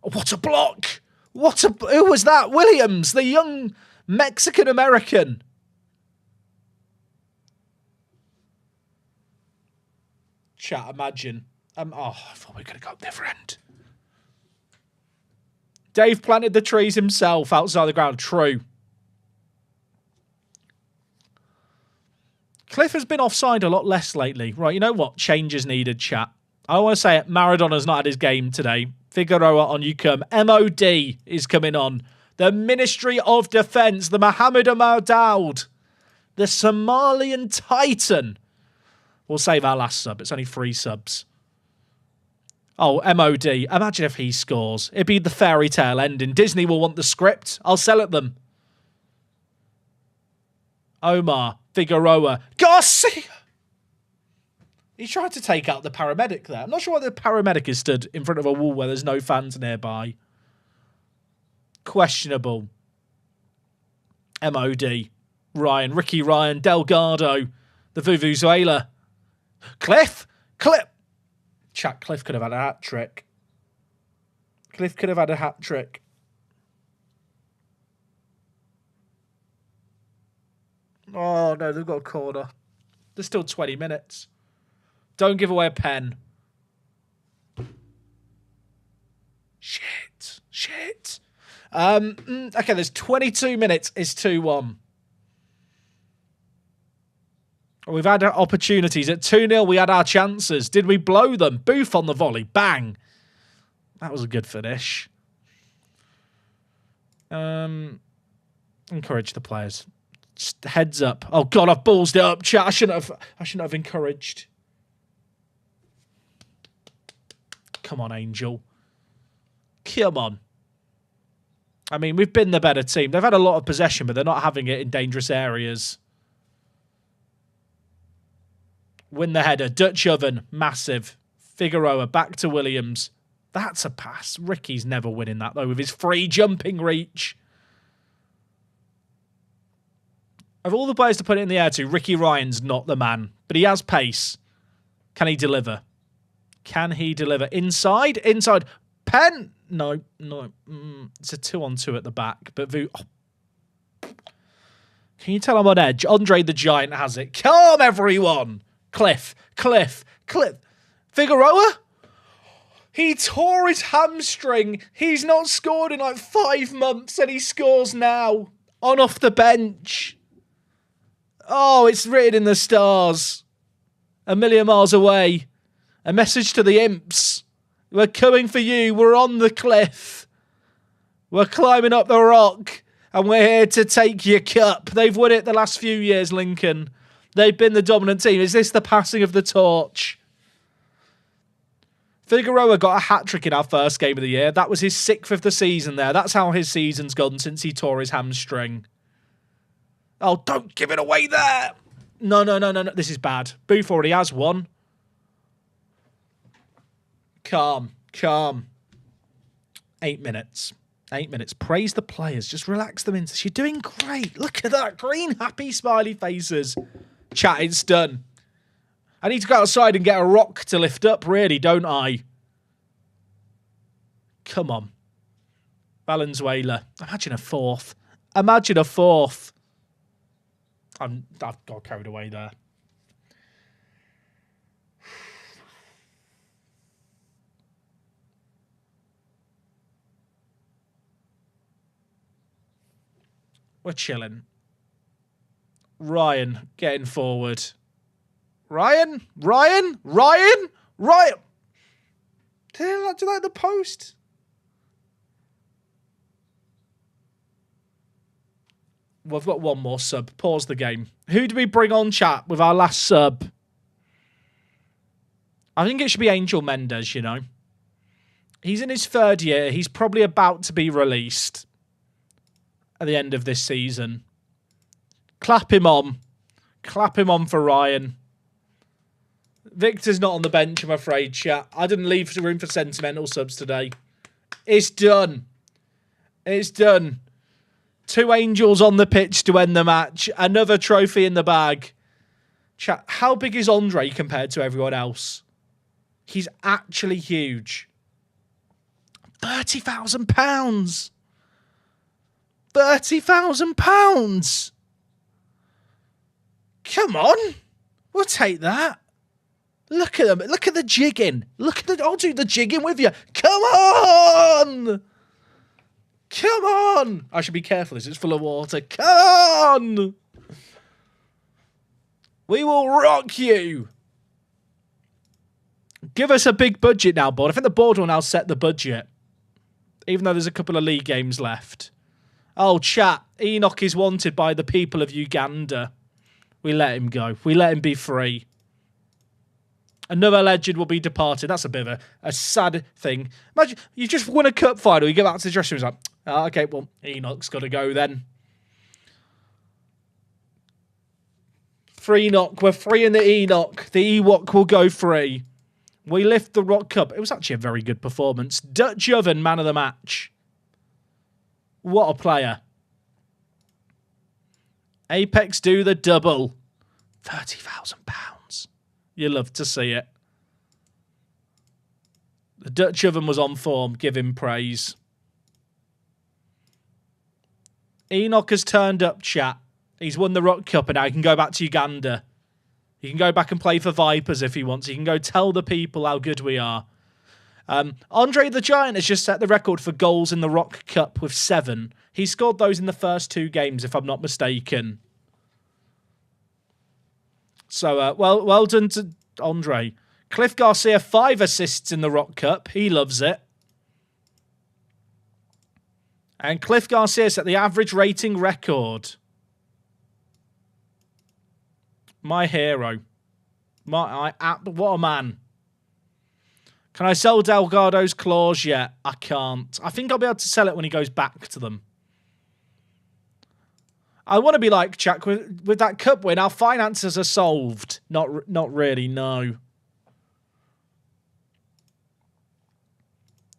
Oh, what a block! Who was that? Williams, the young Mexican-American. Chat, imagine. I thought we were going to go up the other end. Dave planted the trees himself outside the ground. True. Cliff has been offside a lot less lately. Right, you know what? Change is needed, chat. I want to say it. Maradona's not had his game today. Figueroa on you come. MOD is coming on. The Ministry of Defence. The Mohammed Daoud. The Somalian Titan. We'll save our last sub. It's only 3 subs. Oh, MOD. Imagine if he scores. It'd be the fairy tale ending. Disney will want the script. I'll sell it them. Omar. Figueroa. Garcia! He tried to take out the paramedic there. I'm not sure why the paramedic is stood in front of a wall where there's no fans nearby. Questionable. MOD. Ryan. Ricky Ryan. Delgado. The Vuvuzela. Cliff! Chat, Cliff could have had a hat-trick. Oh, no, they've got a corner. There's still 20 minutes. Don't give away a pen. Shit. Okay, there's 22 minutes. It's 2-1. We've had our opportunities. At 2-0, we had our chances. Did we blow them? Booth on the volley. Bang. That was a good finish. Encourage the players. Just heads up. Oh, God, I've ballsed it up. Chat, I shouldn't have encouraged. Come on, Angel. Come on. I mean, we've been the better team. They've had a lot of possession, but they're not having it in dangerous areas. Win the header. Dutch oven. Massive. Figueroa. Back to Williams. That's a pass. Ricky's never winning that, though, with his free jumping reach. Of all the players to put it in the air to, Ricky Ryan's not the man. But he has pace. Can he deliver? Inside? Pen? No. It's a 2-on-2 at the back. But Can you tell I'm on edge? Andre the Giant has it. Calm, everyone. Cliff. Figueroa? He tore his hamstring. He's not scored in like 5 months and he scores now. On off the bench. Oh, it's written in the stars. A million miles away. A message to the imps. We're coming for you. We're on the cliff. We're climbing up the rock. And we're here to take your cup. They've won it the last few years, Lincoln. They've been the dominant team. Is this the passing of the torch? Figueroa got a hat-trick in our first game of the year. That was his 6th of the season there. That's how his season's gone since he tore his hamstring. Oh, don't give it away there. No. This is bad. Booth already has one. Calm. 8 minutes. 8 minutes. Praise the players. Just relax them into. You're doing great. Look at that. Green, happy, smiley faces. Chat, it's done. I need to go outside and get a rock to lift up, really, don't I? Come on. Valenzuela. Imagine a fourth. I've got carried away there. We're chilling. Ryan getting forward. Ryan! Do they like the post? We've got one more sub. Pause the game. Who do we bring on, chat, with our last sub? I think it should be Angel Mendes, you know. He's in his 3rd year. He's probably about to be released at the end of this season. Clap him on. Clap him on for Ryan. Victor's not on the bench, I'm afraid, chat. I didn't leave room for sentimental subs today. It's done. It's done. 2 Angels on the pitch to end the match. Another trophy in the bag. Chat, how big is Andre compared to everyone else? He's actually huge. £30,000. £30,000. Come on. We'll take that. Look at them. Look at the jigging. I'll do the jigging with you. Come on. Come on. I should be careful as it's full of water. Come on. We will rock you. Give us a big budget now, board. I think the board will now set the budget. Even though there's a couple of league games left. Oh, chat. Enoch is wanted by the people of Uganda. We let him go. We let him be free. Another legend will be departed. That's a bit of a sad thing. Imagine you just won a cup final. You get back to the dressing room. It's like, oh, okay, well, Enoch's got to go then. Free Enoch. We're free in the Enoch. The Ewok will go free. We lift the Rock Cup. It was actually a very good performance. Dutch Oven, man of the match. What a player. Apex do the double. £30,000. You love to see it. The Dutch Oven was on form. Give him praise. Enoch has turned up, chat. He's won the Rock Cup and now he can go back to Uganda. He can go back and play for Vipers if he wants. He can go tell the people how good we are. Andre the Giant has just set the record for goals in the Rock Cup with 7. He scored those in the first 2 games, if I'm not mistaken. So, well done to Andre. Cliff Garcia, 5 assists in the Rock Cup. He loves it. And Cliff Garcia set the average rating record. My hero. What a man. Can I sell Delgado's claws yet? I can't. I think I'll be able to sell it when he goes back to them. I want to be like Chuck with that cup win. Our finances are solved. Not really, no.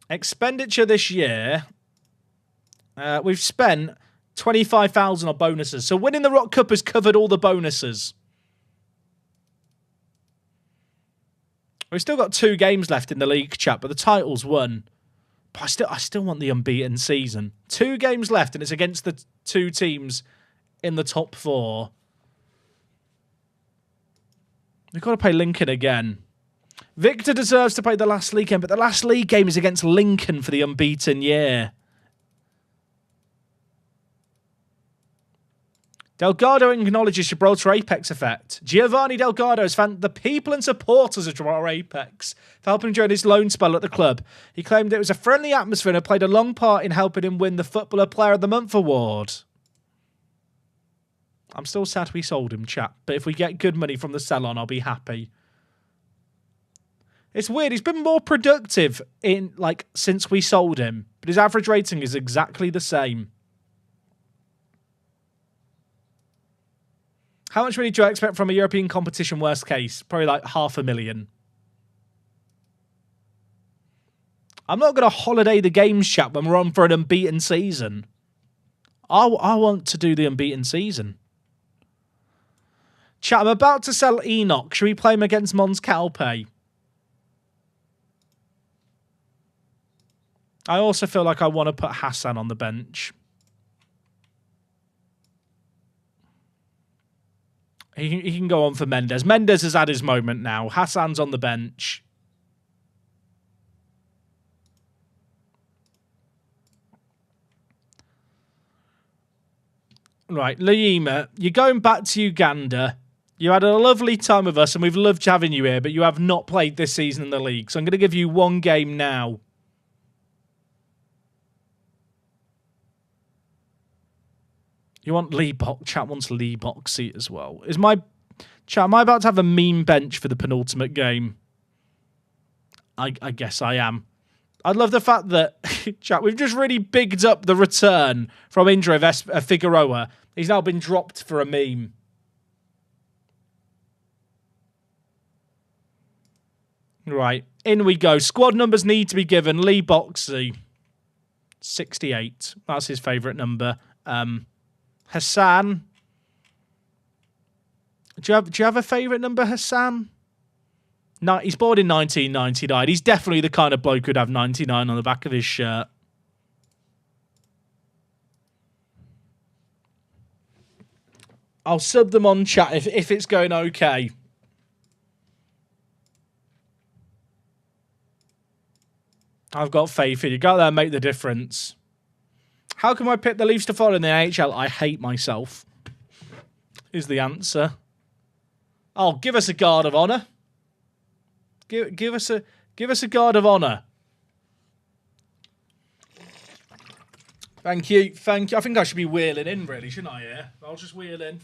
Expenditure this year. We've spent 25,000 on bonuses. So winning the Rock Cup has covered all the bonuses. We've still got 2 games left in the league, chat, but the title's won. But I still want the unbeaten season. 2 games left, and it's against the 2 teams in the top 4. We've got to play Lincoln again. Victor deserves to play the last league game, but the last league game is against Lincoln for the unbeaten year. Delgado acknowledges Gibraltar Apex effect. Giovanni Delgado has thanked the people and supporters of Gibraltar Apex for helping him during his loan spell at the club. He claimed it was a friendly atmosphere and had played a long part in helping him win the Footballer Player of the Month award. I'm still sad we sold him, chap, but if we get good money from the sell-on, I'll be happy. It's weird. He's been more productive since we sold him, but his average rating is exactly the same. How much money do I expect from a European competition, worst case? Probably like 500,000. I'm not going to holiday the games, chat, when we're on for an unbeaten season. I want to do the unbeaten season. Chat, I'm about to sell Enoch. Should we play him against Mons Calpe? I also feel like I want to put Hassan on the bench. He can go on for Mendes. Mendes has had his moment now. Hassan's on the bench. Right, Lima, you're going back to Uganda. You had a lovely time with us, and we've loved having you here, but you have not played this season in the league. So I'm going to give you one game now. You want Lee Box? Chat wants Lee Boxy as well. Chat, am I about to have a meme bench for the penultimate game? I guess I am. I love the fact that, chat, we've just really bigged up the return from injury of Figueroa. He's now been dropped for a meme. Right, in we go. Squad numbers need to be given. Lee Boxy, 68. That's his favourite number. Hassan. Do you have a favourite number, Hassan? No, he's born in 1999. He's definitely the kind of bloke who'd have 99 on the back of his shirt. I'll sub them on chat if it's going okay. I've got faith in you. Go there and make the difference. How can I pick the Leafs to follow in the AHL? I hate myself. Is the answer. Oh, give us a guard of honour. Give us a guard of honour. Thank you. I think I should be wheeling in, really, shouldn't I? Yeah, I'll just wheel in.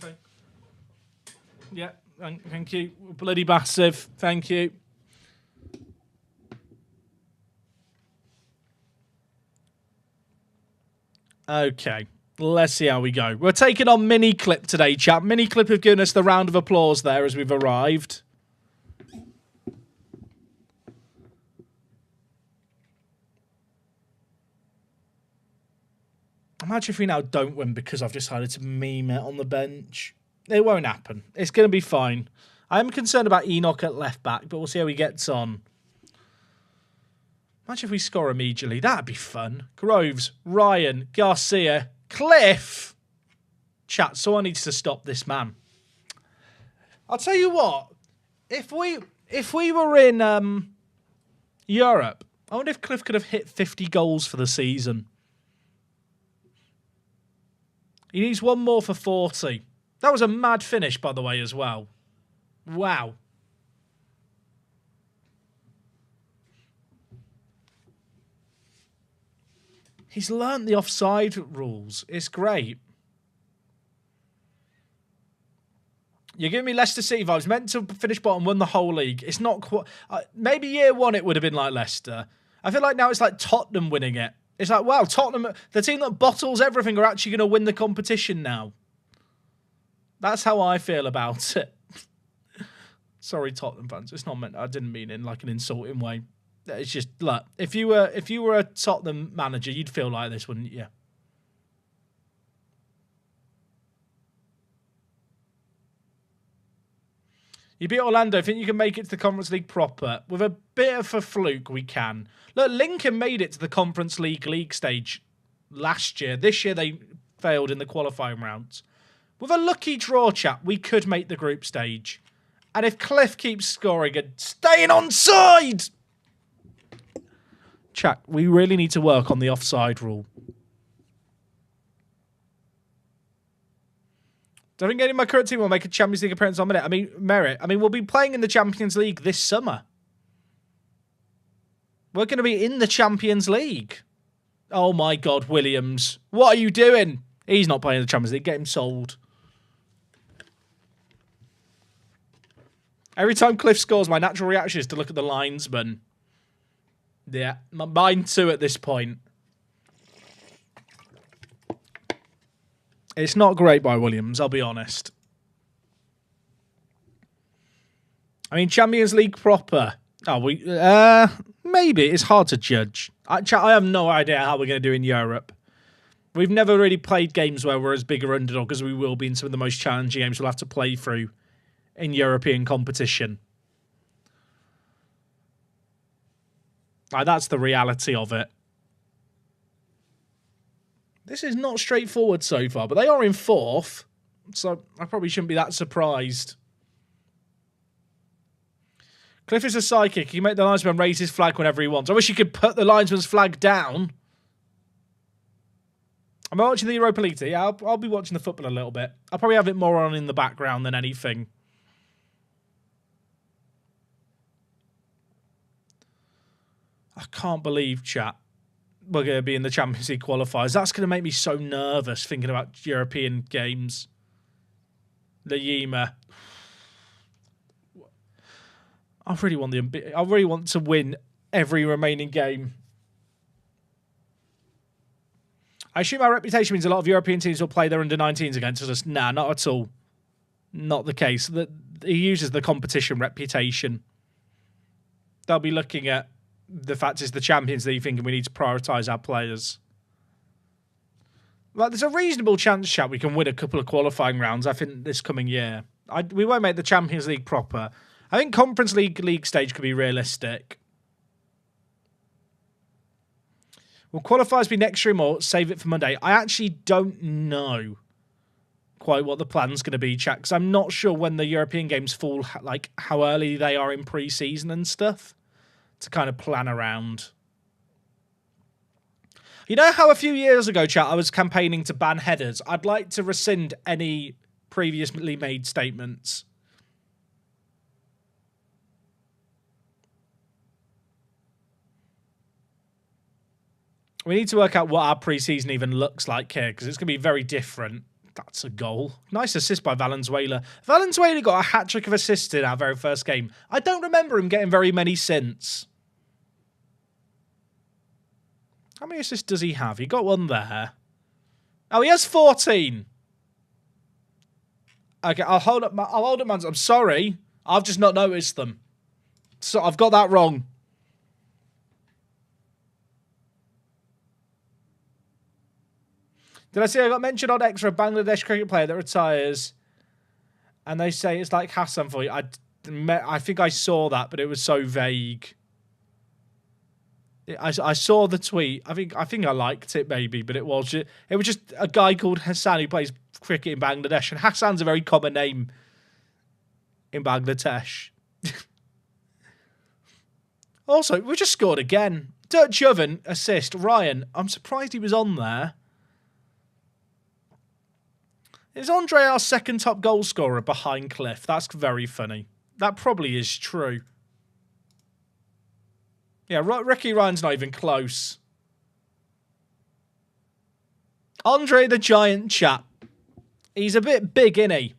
Yeah, thank you. Bloody massive. Thank you. Okay, let's see how we go. We're taking on Mini Clip today, chap. Mini Clip have given us the round of applause there as we've arrived. Imagine if we now don't win because I've decided to meme it on the bench. It won't happen. It's going to be fine. I am concerned about Enoch at left back, but we'll see how he gets on. Imagine if we score immediately. That'd be fun. Groves, Ryan, Garcia, Cliff. Chat, someone needs to stop this man. I'll tell you what. If we were in Europe, I wonder if Cliff could have hit 50 goals for the season. He needs one more for 40. That was a mad finish, by the way, as well. Wow. He's learnt the offside rules. It's great. You're giving me Leicester City vibes. Meant to finish bottom, won the whole league. It's not quite... maybe year one it would have been like Leicester. I feel like now it's like Tottenham winning it. It's like, wow, Tottenham, the team that bottles everything, are actually going to win the competition now. That's how I feel about it. Sorry, Tottenham fans. It's not meant... I didn't mean it in like an insulting way. It's just, look, if you were a Tottenham manager, you'd feel like this, wouldn't you? You beat Orlando. Think you can make it to the Conference League proper? With a bit of a fluke, we can. Look, Lincoln made it to the Conference League stage last year. This year, they failed in the qualifying rounds. With a lucky draw, chat, we could make the group stage. And if Cliff keeps scoring and staying onside... Chat, we really need to work on the offside rule. Do I think any of my current team will make a Champions League appearance on minute? I mean, merit. I mean, we'll be playing in the Champions League this summer. We're going to be in the Champions League. Oh my God, Williams. What are you doing? He's not playing the Champions League. Get him sold. Every time Cliff scores, my natural reaction is to look at the linesman. Yeah, mine too at this point. It's not great by Williams, I'll be honest. I mean, Champions League proper. Oh, maybe. It's hard to judge. I have no idea how we're going to do in Europe. We've never really played games where we're as big an underdog as we will be in some of the most challenging games we'll have to play through in European competition. That's the reality of it. This is not straightforward so far, but they are in 4th, so I probably shouldn't be that surprised. Cliff is a psychic. He can make the linesman raise his flag whenever he wants. I wish he could put the linesman's flag down. Am I watching the Europa League? Yeah, I'll be watching the football a little bit. I'll probably have it more on in the background than anything. I can't believe, chat, we're going to be in the Champions League qualifiers. That's going to make me so nervous thinking about European games. The Yima. I really want to win every remaining game. I assume our reputation means a lot of European teams will play their under-19s against us. Nah, not at all. Not the case. He uses the competition reputation. They'll be looking at the fact it's the Champions League thinking we need to prioritise our players. Like, there's a reasonable chance, chat, we can win a couple of qualifying rounds, I think, this coming year. We won't make the Champions League proper. I think Conference League stage could be realistic. Will qualifiers be next stream or save it for Monday? I actually don't know quite what the plan's going to be, chat, because I'm not sure when the European games fall, like how early they are in pre-season and stuff, to kind of plan around. You know how a few years ago, chat, I was campaigning to ban headers? I'd like to rescind any previously made statements. We need to work out what our pre-season even looks like here, because it's going to be very different. That's a goal. Nice assist by Valenzuela. Valenzuela got a hat-trick of assists in our very first game. I don't remember him getting very many since. How many assists does he have? He got one there. Oh, he has 14. Okay, I'll hold up my hands. I'm sorry. I've just not noticed them. So I've got that wrong. Did I see I got mentioned on X for a Bangladesh cricket player that retires? And they say it's like Hassan for you. I think I saw that, but it was so vague. I saw the tweet. I think I liked it maybe, but it was just a guy called Hassan who plays cricket in Bangladesh, and Hassan's a very common name in Bangladesh. Also, we just scored again. Dirt Joven assist. Ryan, I'm surprised he was on there. Is Andre our second top goal scorer behind Cliff? That's very funny. That probably is true. Yeah, Ricky Ryan's not even close. Andre the Giant chap. He's a bit big, isn't he?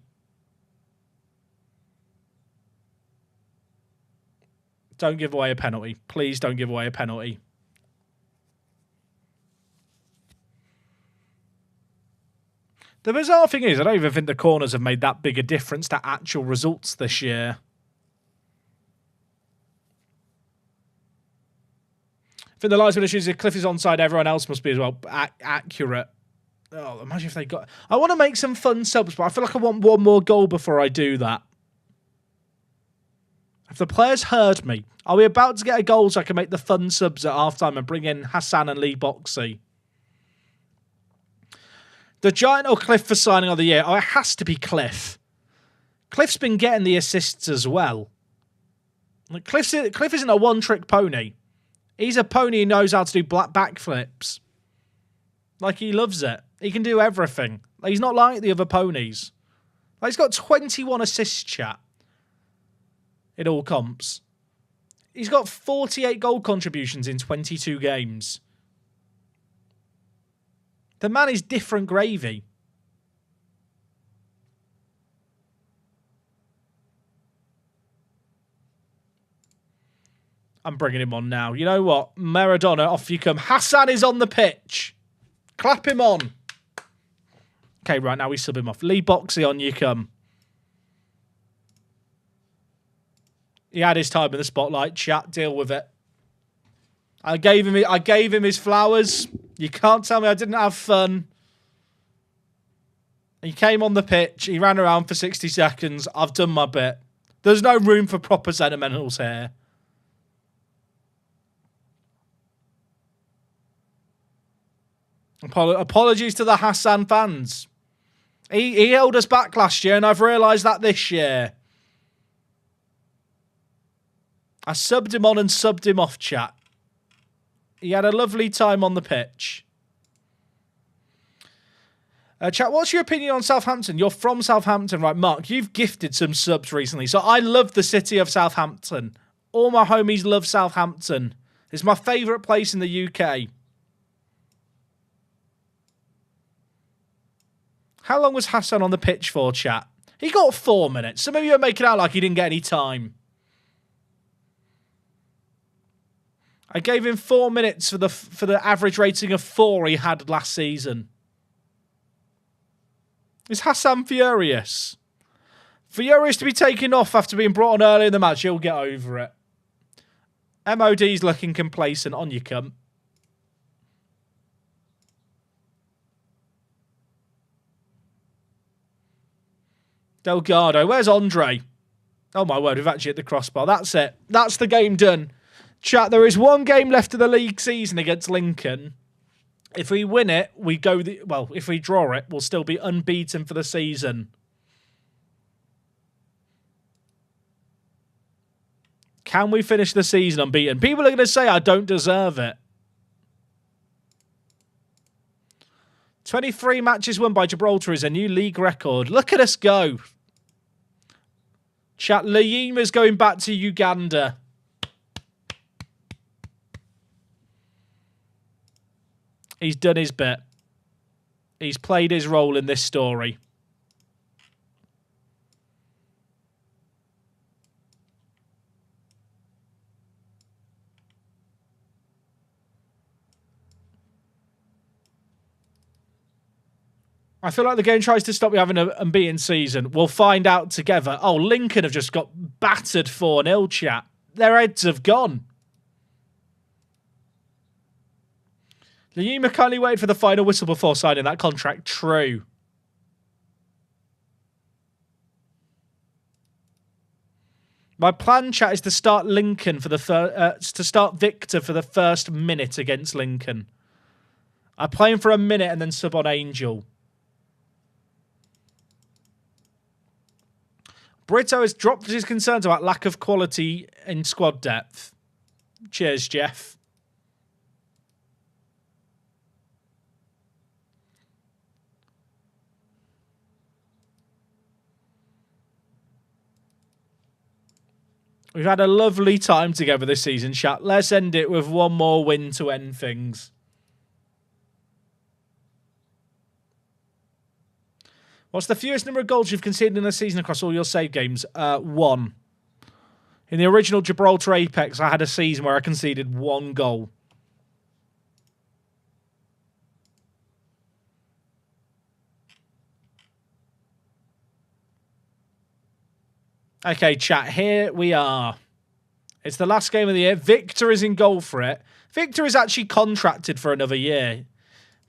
Don't give away a penalty. Please don't give away a penalty. The bizarre thing is, I don't even think the corners have made that big a difference to actual results this year. I think the linesman issues if Cliff is onside, everyone else must be as well accurate. Oh, imagine if they got... I want to make some fun subs, but I feel like I want one more goal before I do that. If the players heard me, are we about to get a goal so I can make the fun subs at halftime and bring in Hassan and Lee Boxey? The Giant or Cliff for signing of the year? Oh, it has to be Cliff. Cliff's been getting the assists as well. Like Cliff isn't a one-trick pony. He's a pony who knows how to do backflips. Like, he loves it. He can do everything. He's not like the other ponies. Like, he's got 21 assists, chat, in all comps. He's got 48 goal contributions in 22 games. The man is different gravy. I'm bringing him on now. You know what? Maradona, off you come. Hassan is on the pitch. Clap him on. Okay, right, now we sub him off. Lee Boxey, on you come. He had his time in the spotlight. Chat, deal with it. I gave him his flowers. You can't tell me I didn't have fun. He came on the pitch. He ran around for 60 seconds. I've done my bit. There's no room for proper sentimentals here. Apologies to the Hassan fans. He held us back last year, and I've realised that this year. I subbed him on and subbed him off, chat. He had a lovely time on the pitch. Chat, what's your opinion on Southampton? You're from Southampton, right? Mark, you've gifted some subs recently. So I love the city of Southampton. All my homies love Southampton. It's my favourite place in the UK. How long was Hassan on the pitch for, chat? He got 4 minutes. Some of you are making out like he didn't get any time. I gave him 4 minutes for the average rating of 4 he had last season. Is Hassan furious? Furious to be taken off after being brought on early in the match. He'll get over it. MOD's looking complacent. On you come. Delgado. Where's Andre? Oh my word, we've actually hit the crossbar. That's it. That's the game done. Chat, there is one game left of the league season against Lincoln. If we win it, we go... if we draw it, we'll still be unbeaten for the season. Can we finish the season unbeaten? People are going to say I don't deserve it. 23 matches won by Gibraltar is a new league record. Look at us go. Chat, Lima's going back to Uganda. He's done his bit. He's played his role in this story. I feel like the game tries to stop me having an unbeaten season. We'll find out together. Oh, Lincoln have just got battered 4-0, chat. Their heads have gone. Lima kindly waited for the final whistle before signing that contract. True. My plan, chat, is to start Lincoln for the to start Victor for the first minute against Lincoln. I play him for a minute and then sub on Angel. Brito has dropped his concerns about lack of quality in squad depth. Cheers, Jeff. We've had a lovely time together this season, chat. Let's end it with one more win to end things. What's the fewest number of goals you've conceded in a season across all your save games? 1. In the original Gibraltar Apex, I had a season where I conceded 1 goal. Okay, chat, here we are. It's the last game of the year. Victor is in goal for it. Victor is actually contracted for another year.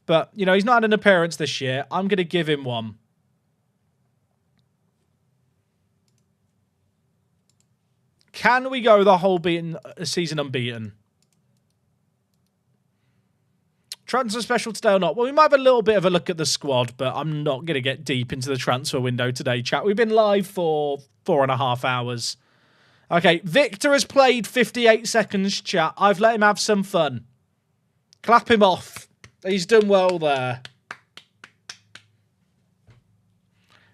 But, you know, he's not had an appearance this year. I'm going to give him one. Can we go the whole season unbeaten? Transfer special today or not? Well, we might have a little bit of a look at the squad, but I'm not going to get deep into the transfer window today, chat. We've been live for 4.5 hours. Okay, Victor has played 58 seconds, chat. I've let him have some fun. Clap him off. He's done well there.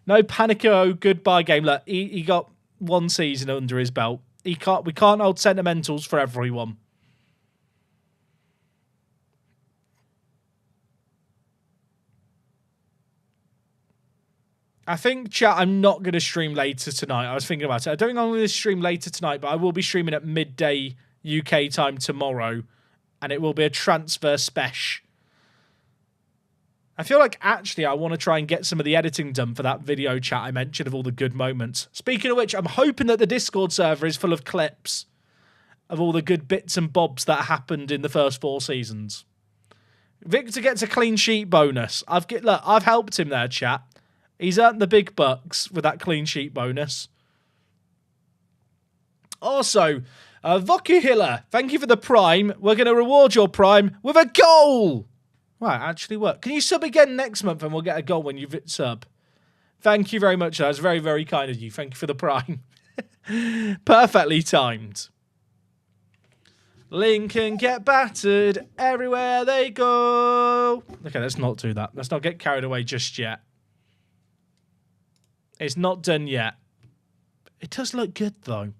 No Panico goodbye game. Look, he got one season under his belt. We can't hold sentimentals for everyone. I think, chat, I'm not going to stream later tonight. I was thinking about it. I don't think I'm going to stream later tonight, but I will be streaming at midday UK time tomorrow, and it will be a transfer special. I feel like, actually, I want to try and get some of the editing done for that video chat I mentioned of all the good moments. Speaking of which, I'm hoping that the Discord server is full of clips of all the good bits and bobs that happened in the first 4 seasons. Victor gets a clean sheet bonus. I've helped him there, chat. He's earned the big bucks with that clean sheet bonus. Also, Voku Hiller, thank you for the Prime. We're going to reward your Prime with a goal. Right, actually work. Can you sub again next month and we'll get a goal when you sub? Thank you very much. That was very, very kind of you. Thank you for the Prime. Perfectly timed. Lincoln get battered everywhere they go. Okay, let's not do that. Let's not get carried away just yet. It's not done yet. It does look good, though.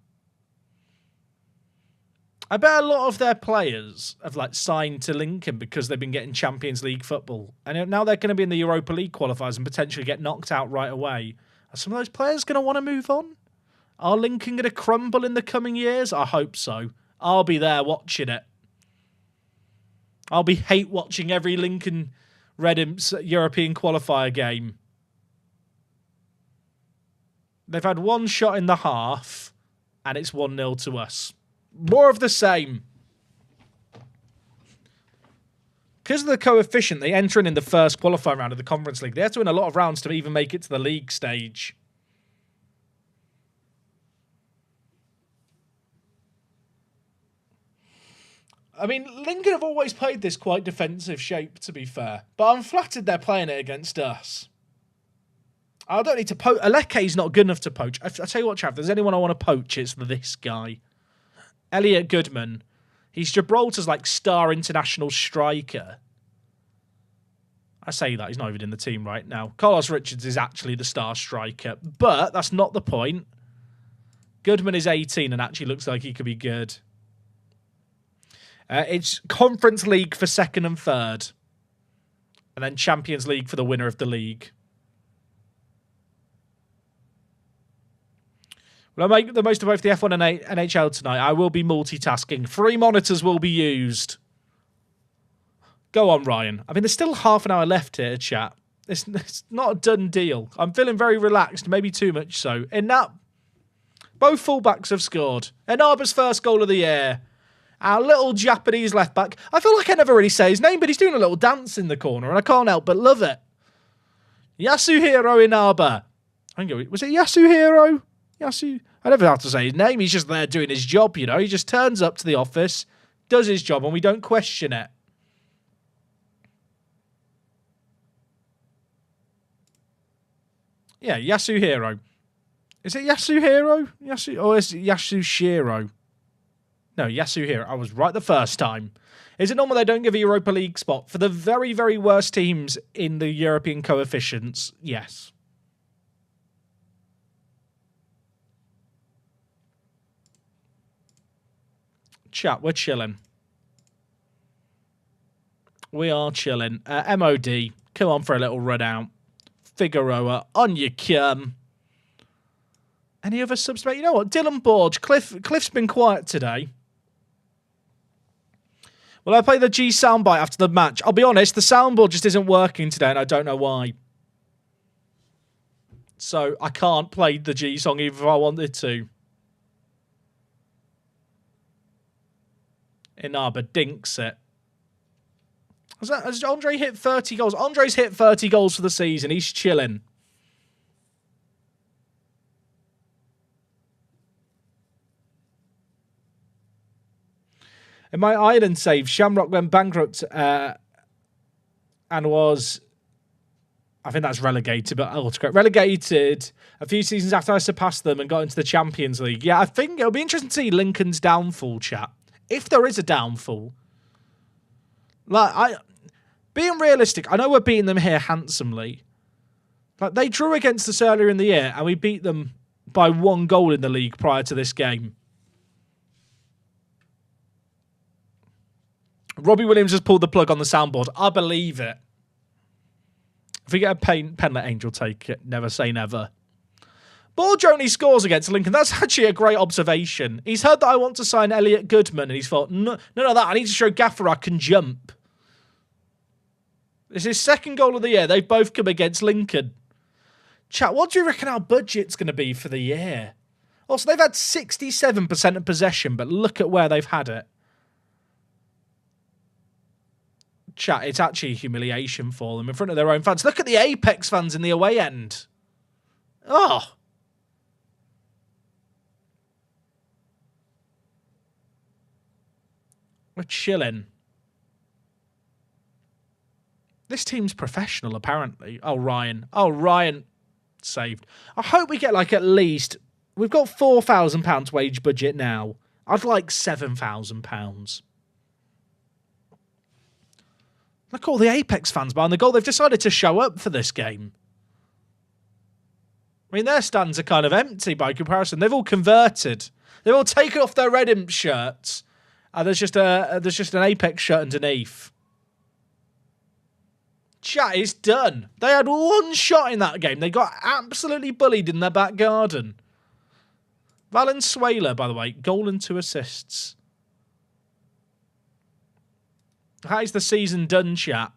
I bet a lot of their players have signed to Lincoln because they've been getting Champions League football. And now they're going to be in the Europa League qualifiers and potentially get knocked out right away. Are some of those players going to want to move on? Are Lincoln going to crumble in the coming years? I hope so. I'll be there watching it. I'll be hate watching every Lincoln Red Imps European qualifier game. They've had one shot in the half, and it's 1-0 to us. More of the same. Because of the coefficient, they enter in the first qualifying round of the Conference League. They have to win a lot of rounds to even make it to the league stage. I mean, Lincoln have always played this quite defensive shape, to be fair. But I'm flattered they're playing it against us. I don't need to poach. Aleke's not good enough to poach. I tell you what, Chav, if there's anyone I want to poach, it's this guy. Elliot Goodman. He's Gibraltar's star international striker. I say that, he's not even in the team right now. Carlos Richards is actually the star striker, but that's not the point. Goodman is 18 and actually looks like he could be good. It's Conference League for 2nd and 3rd. And then Champions League for the winner of the league. Will I make the most of both the F1 and NHL tonight? I will be multitasking. 3 monitors will be used. Go on, Ryan. I mean, there's still half an hour left here, chat. It's not a done deal. I'm feeling very relaxed, maybe too much so. In that, both fullbacks have scored. Enaba's first goal of the year. Our little Japanese left back. I feel like I never really say his name, but he's doing a little dance in the corner, and I can't help but love it. Yasuhiro Inaba. Was it Yasuhiro? I never have to say his name. He's just there doing his job, you know. He just turns up to the office, does his job, and we don't question it. Yeah, Yasuhiro. Is it Yasuhiro? Or is it Yasushiro? No, Yasuhiro. I was right the first time. Is it normal they don't give a Europa League spot for the very, very worst teams in the European coefficients? Yes. Chat, we're chilling. We are chilling. MOD, come on for a little run out. Figueroa, on you come. Any other subs, mate? You know what? Dylan Borge. Cliff's been quiet today. Will I play the G soundbite after the match? I'll be honest, the soundboard just isn't working today, and I don't know why. So I can't play the G song even if I wanted to. Inaba dinks it. Has Andre hit 30 goals? Andre's hit 30 goals for the season. He's chilling. In my Ireland save, Shamrock went bankrupt and was... I think that's relegated, but relegated a few seasons after I surpassed them and got into the Champions League. Yeah, I think it'll be interesting to see Lincoln's downfall, chat. If there is a downfall. Being realistic, I know we're beating them here handsomely. Like, they drew against us earlier in the year, and we beat them by 1 goal in the league prior to this game. Robbie Williams has pulled the plug on the soundboard. I believe it. If we get a pen, let Angel take it. Never say never. Ball only scores against Lincoln. That's actually a great observation. He's heard that I want to sign Elliot Goodman, and he's thought, no, that. I need to show Gaffer I can jump. This is his second goal of the year. They've both come against Lincoln. Chat, what do you reckon our budget's going to be for the year? Also, they've had 67% of possession, but look at where they've had it. Chat, it's actually a humiliation for them in front of their own fans. Look at the Apex fans in the away end. Oh. We're chilling. This team's professional, apparently. Oh, Ryan. Saved. I hope we get, like, at least... We've got £4,000 wage budget now. I'd like £7,000. Look at all the Apex fans behind the goal. They've decided to show up for this game. I mean, their stands are kind of empty by comparison. They've all converted. They've all taken off their Red Imps shirts. And there's just an Apex shirt underneath. Chat is done. They had 1 shot in that game. They got absolutely bullied in their back garden. Valenzuela, by the way, goal and 2 assists. How is the season done, chat?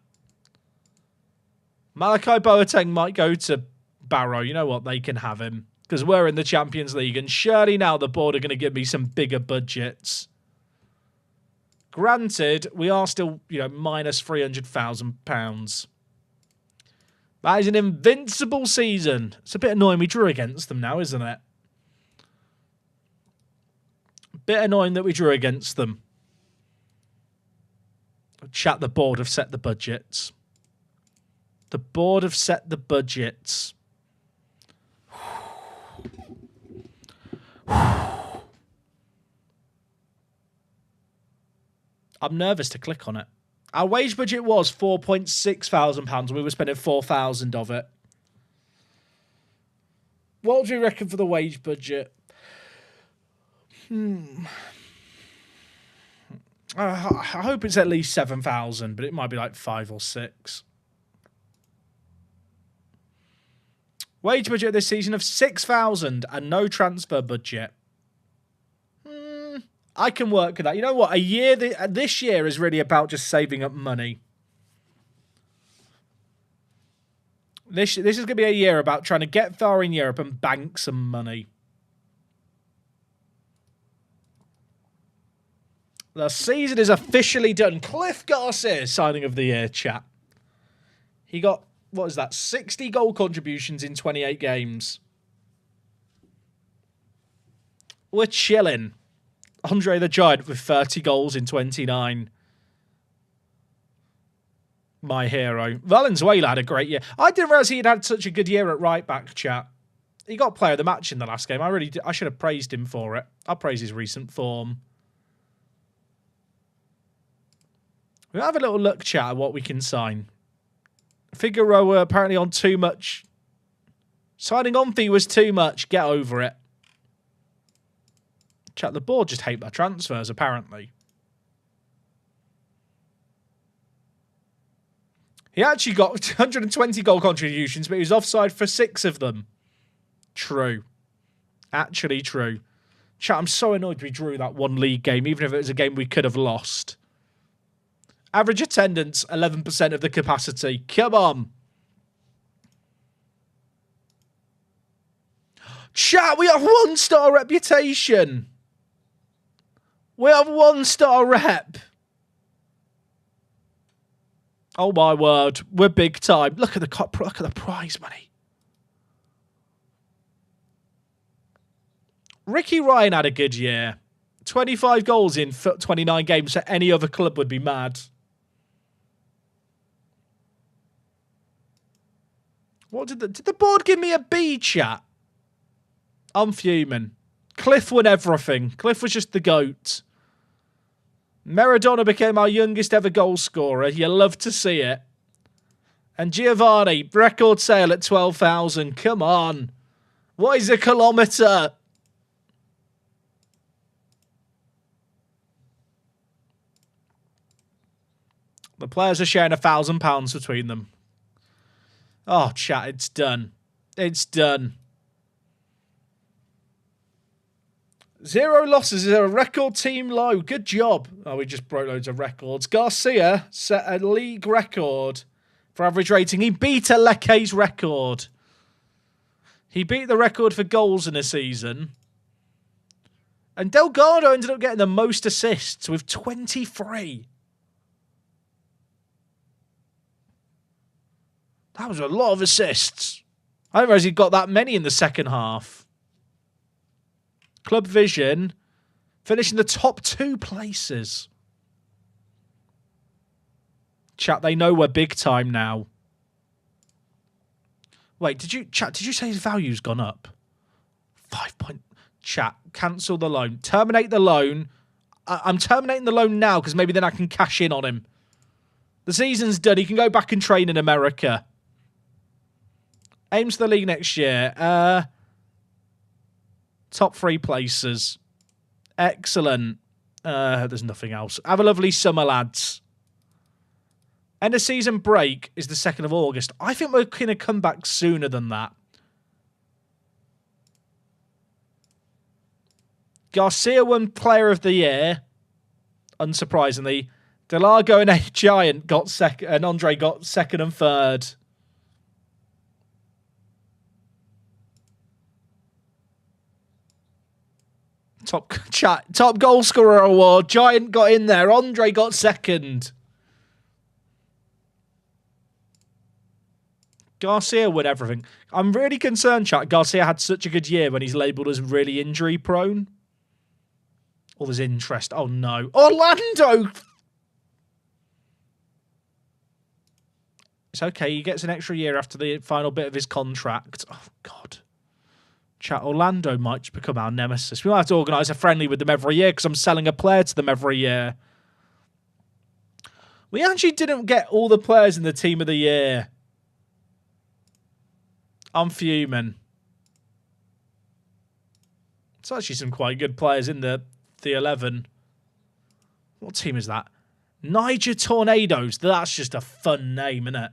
Malachi Boateng might go to Barrow. You know what? They can have him. Because we're in the Champions League. And surely now the board are going to give me some bigger budgets. Granted, we are still, minus £300,000. That is an invincible season. It's a bit annoying we drew against them now, isn't it? Bit annoying that we drew against them. Chat, the board have set the budgets. The board have set the budgets. I'm nervous to click on it. Our wage budget was £4,600. We were spending 4,000 of it. What do you reckon for the wage budget? I hope it's at least 7,000, but it might be like 5 or 6. Wage budget this season of 6,000 and no transfer budget. I can work with that. You know what? This year is really about just saving up money. This is going to be a year about trying to get far in Europe and bank some money. The season is officially done. Cliff Garcia, signing of the year, chat. He got, 60 goal contributions in 28 games. We're chilling. Andre the Giant with 30 goals in 29. My hero. Valenzuela had a great year. I didn't realise he'd had such a good year at right back, chat. He got player of the match in the last game. I should have praised him for it. I'll praise his recent form. We'll have a little look, chat, at what we can sign. Figueroa apparently on too much. Signing on fee was too much. Get over it. Chat, the board just hate my transfers, apparently. He actually got 120 goal contributions, but he was offside for 6 of them. True. Actually true. Chat, I'm so annoyed we drew that 1 league game, even if it was a game we could have lost. Average attendance, 11% of the capacity. Come on. Chat, we have 1-star reputation. We have 1-star rep. Oh my word, we're big time. Look at the prize money. Ricky Ryan had a good year. 25 goals in 29 games, so any other club would be mad. What did the board give me a B, chat? I'm fuming. Cliff won everything. Cliff was just the GOAT. Maradona became our youngest ever goal scorer. You love to see it. And Giovanni, record sale at 12,000. Come on. What is a kilometre? The players are sharing £1,000 between them. Oh, chat, it's done. It's done. 0 losses is a record team low. Good job. Oh, we just broke loads of records. Garcia set a league record for average rating. He beat Aleke's record. He beat the record for goals in a season. And Delgado ended up getting the most assists with 23. That was a lot of assists. I didn't realize he got that many in the second half. Club Vision finishing the top 2 places. Chat, they know we're big time now. Wait, did you say his value's gone up? 5 point. Chat, cancel the loan. Terminate the loan. I'm terminating the loan now because maybe then I can cash in on him. The season's done. He can go back and train in America. Aims for the league next year. Top 3 places. Excellent. There's nothing else. Have a lovely summer, lads. End of season break is the 2nd of August. I think we're going to come back sooner than that. Garcia won Player of the Year. Unsurprisingly. Delgado and a Giant got second, and Andre got 2nd and 3rd. Top goal scorer award. Giant got in there. Andre got 2nd. Garcia won everything. I'm really concerned, chat. Garcia had such a good year when he's labelled as really injury prone. All this interest. Oh no. Orlando! It's okay. He gets an extra year after the final bit of his contract. Oh, God. Chat, Orlando might become our nemesis. We might have to organise a friendly with them every year because I'm selling a player to them every year. We actually didn't get all the players in the team of the year. I'm fuming. It's actually some quite good players in the 11. What team is that? Niger Tornadoes. That's just a fun name, isn't it?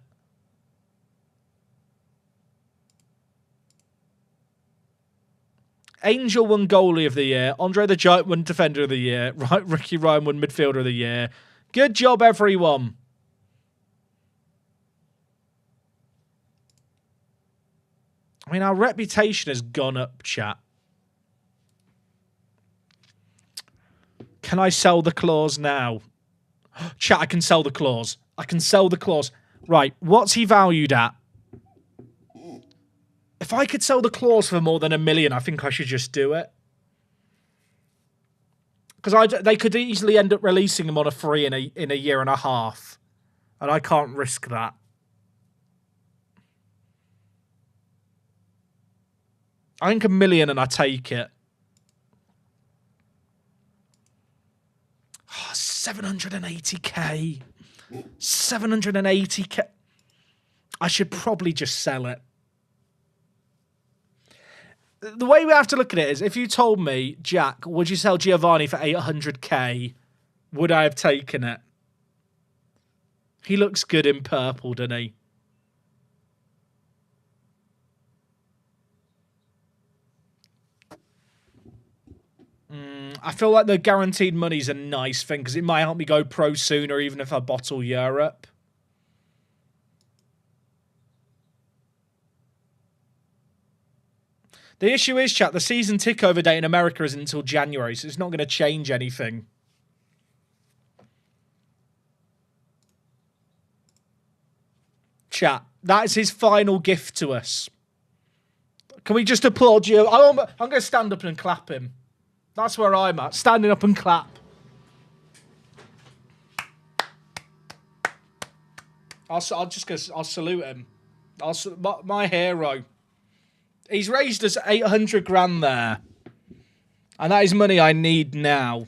Angel won Goalie of the Year. Andre the Giant won Defender of the Year. Right, Ricky Ryan won Midfielder of the Year. Good job, everyone. I mean, our reputation has gone up, chat. Can I sell the clause now? Chat, I can sell the clause. I can sell the clause. Right, what's he valued at? If I could sell the clause for more than $1 million, I think I should just do it. Because they could easily end up releasing him on a free in a year and a half. And I can't risk that. I think $1 million and I take it. Oh, 780k. 780k. I should probably just sell it. The way we have to look at it is, if you told me, Jack, would you sell Giovanni for 800k? Would I have taken it? He looks good in purple, doesn't he? I feel like the guaranteed money's a nice thing because it might help me go pro sooner even if I bottle Europe. The issue is, chat, the season tickover date in America isn't until January, so it's not going to change anything. Chat, that is his final gift to us. Can we just applaud you? I'm going to stand up and clap him. That's where I'm at. Standing up and clap. I'll salute him. My hero. He's raised us 800 grand there. And that is money I need now.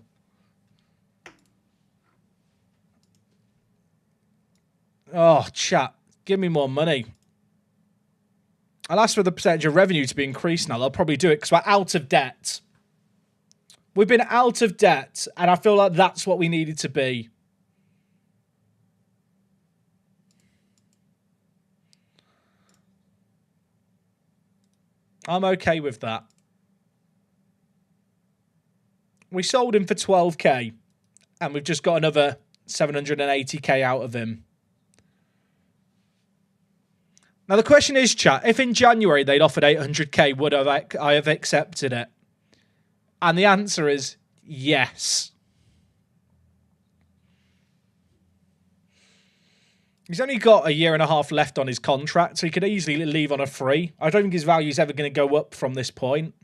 Oh, chat. Give me more money. I'll ask for the percentage of revenue to be increased now. They'll probably do it because we're out of debt. We've been out of debt, and I feel like that's what we needed to be. I'm okay with that. We sold him for 12k, and we've just got another 780k out of him. Now, the question is, chat, if in January they'd offered 800k, would I have accepted it? And the answer is yes. He's only got a year and a half left on his contract, so he could easily leave on a free. I don't think his value is ever going to go up from this point.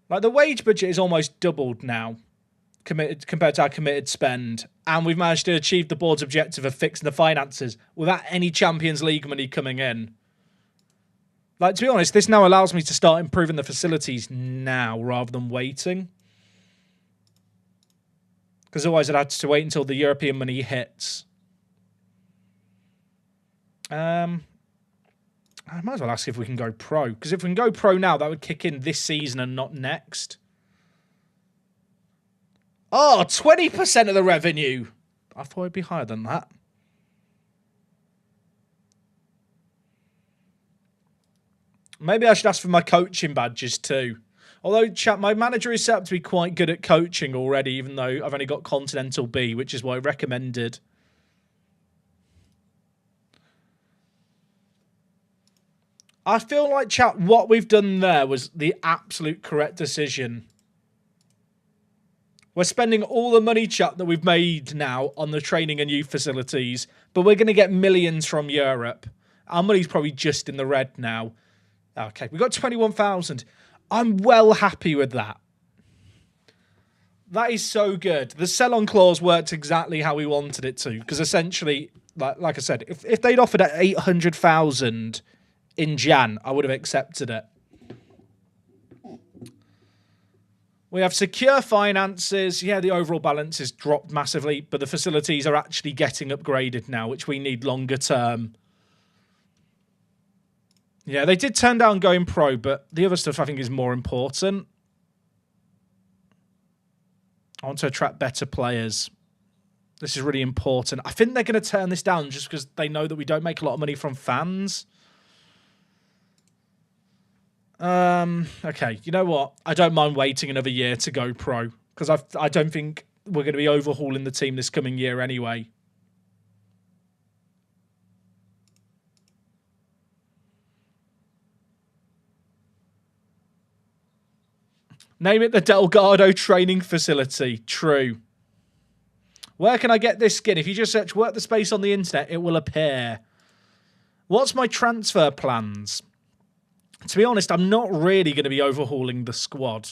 Like, the wage budget is almost doubled now compared to our committed spend. And we've managed to achieve the board's objective of fixing the finances without any Champions League money coming in. Like, to be honest, this now allows me to start improving the facilities now rather than waiting. Because otherwise I'd have to wait until the European money hits. I might as well ask if we can go pro. Because if we can go pro now, that would kick in this season and not next. Oh, 20% of the revenue. I thought it'd be higher than that. Maybe I should ask for my coaching badges too. Although, chat, my manager is set up to be quite good at coaching already, even though I've only got Continental B, which is what I recommended. I feel like, chat, what we've done there was the absolute correct decision. We're spending all the money, chat, that we've made now on the training and youth facilities, but we're going to get millions from Europe. Our money's probably just in the red now. Okay, we got 21,000. I'm well happy with that. That is so good. The sell-on clause worked exactly how we wanted it to, because essentially, like I said, if they'd offered at 800,000 in Jan, I would have accepted it. We have secure finances. Yeah, the overall balance has dropped massively, but the facilities are actually getting upgraded now, which we need longer term. Yeah, they did turn down going pro, but the other stuff I think is more important. I want to attract better players. This is really important. I think they're going to turn this down just because they know that we don't make a lot of money from fans. Okay, you know what? I don't mind waiting another year to go pro, because I don't think we're going to be overhauling the team this coming year anyway. Name it the Delgado training facility. True. Where can I get this skin? If you just search work the space on the internet, it will appear. What's my transfer plans? To be honest, I'm not really going to be overhauling the squad.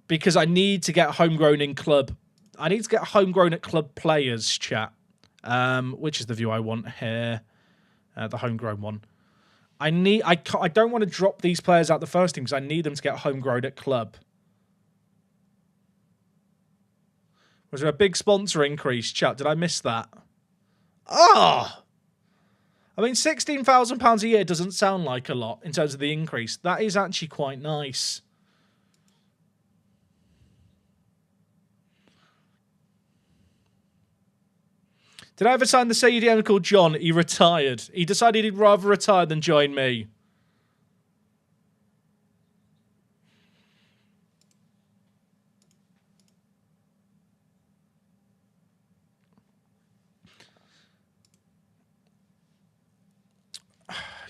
Because I need to get homegrown in club. I need to get homegrown at club players, chat. Which is the view I want here. The homegrown one. I don't want to drop these players out the first team because I need them to get homegrown at club. Was there a big sponsor increase, chat? Did I miss that? Oh! I mean, £16,000 a year doesn't sound like a lot in terms of the increase. That is actually quite nice. Did I ever sign the CDM called John? He retired. He decided he'd rather retire than join me.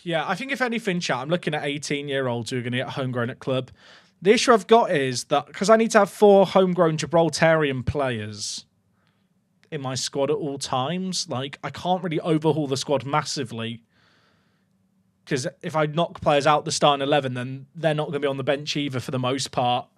Yeah, I think if anything, chat, I'm looking at 18-year-olds who are going to get homegrown at club. The issue I've got is that because I need to have 4 homegrown Gibraltarian players in my squad at all times, like, I can't really overhaul the squad massively. Because if I knock players out the starting 11, then they're not going to be on the bench either for the most part.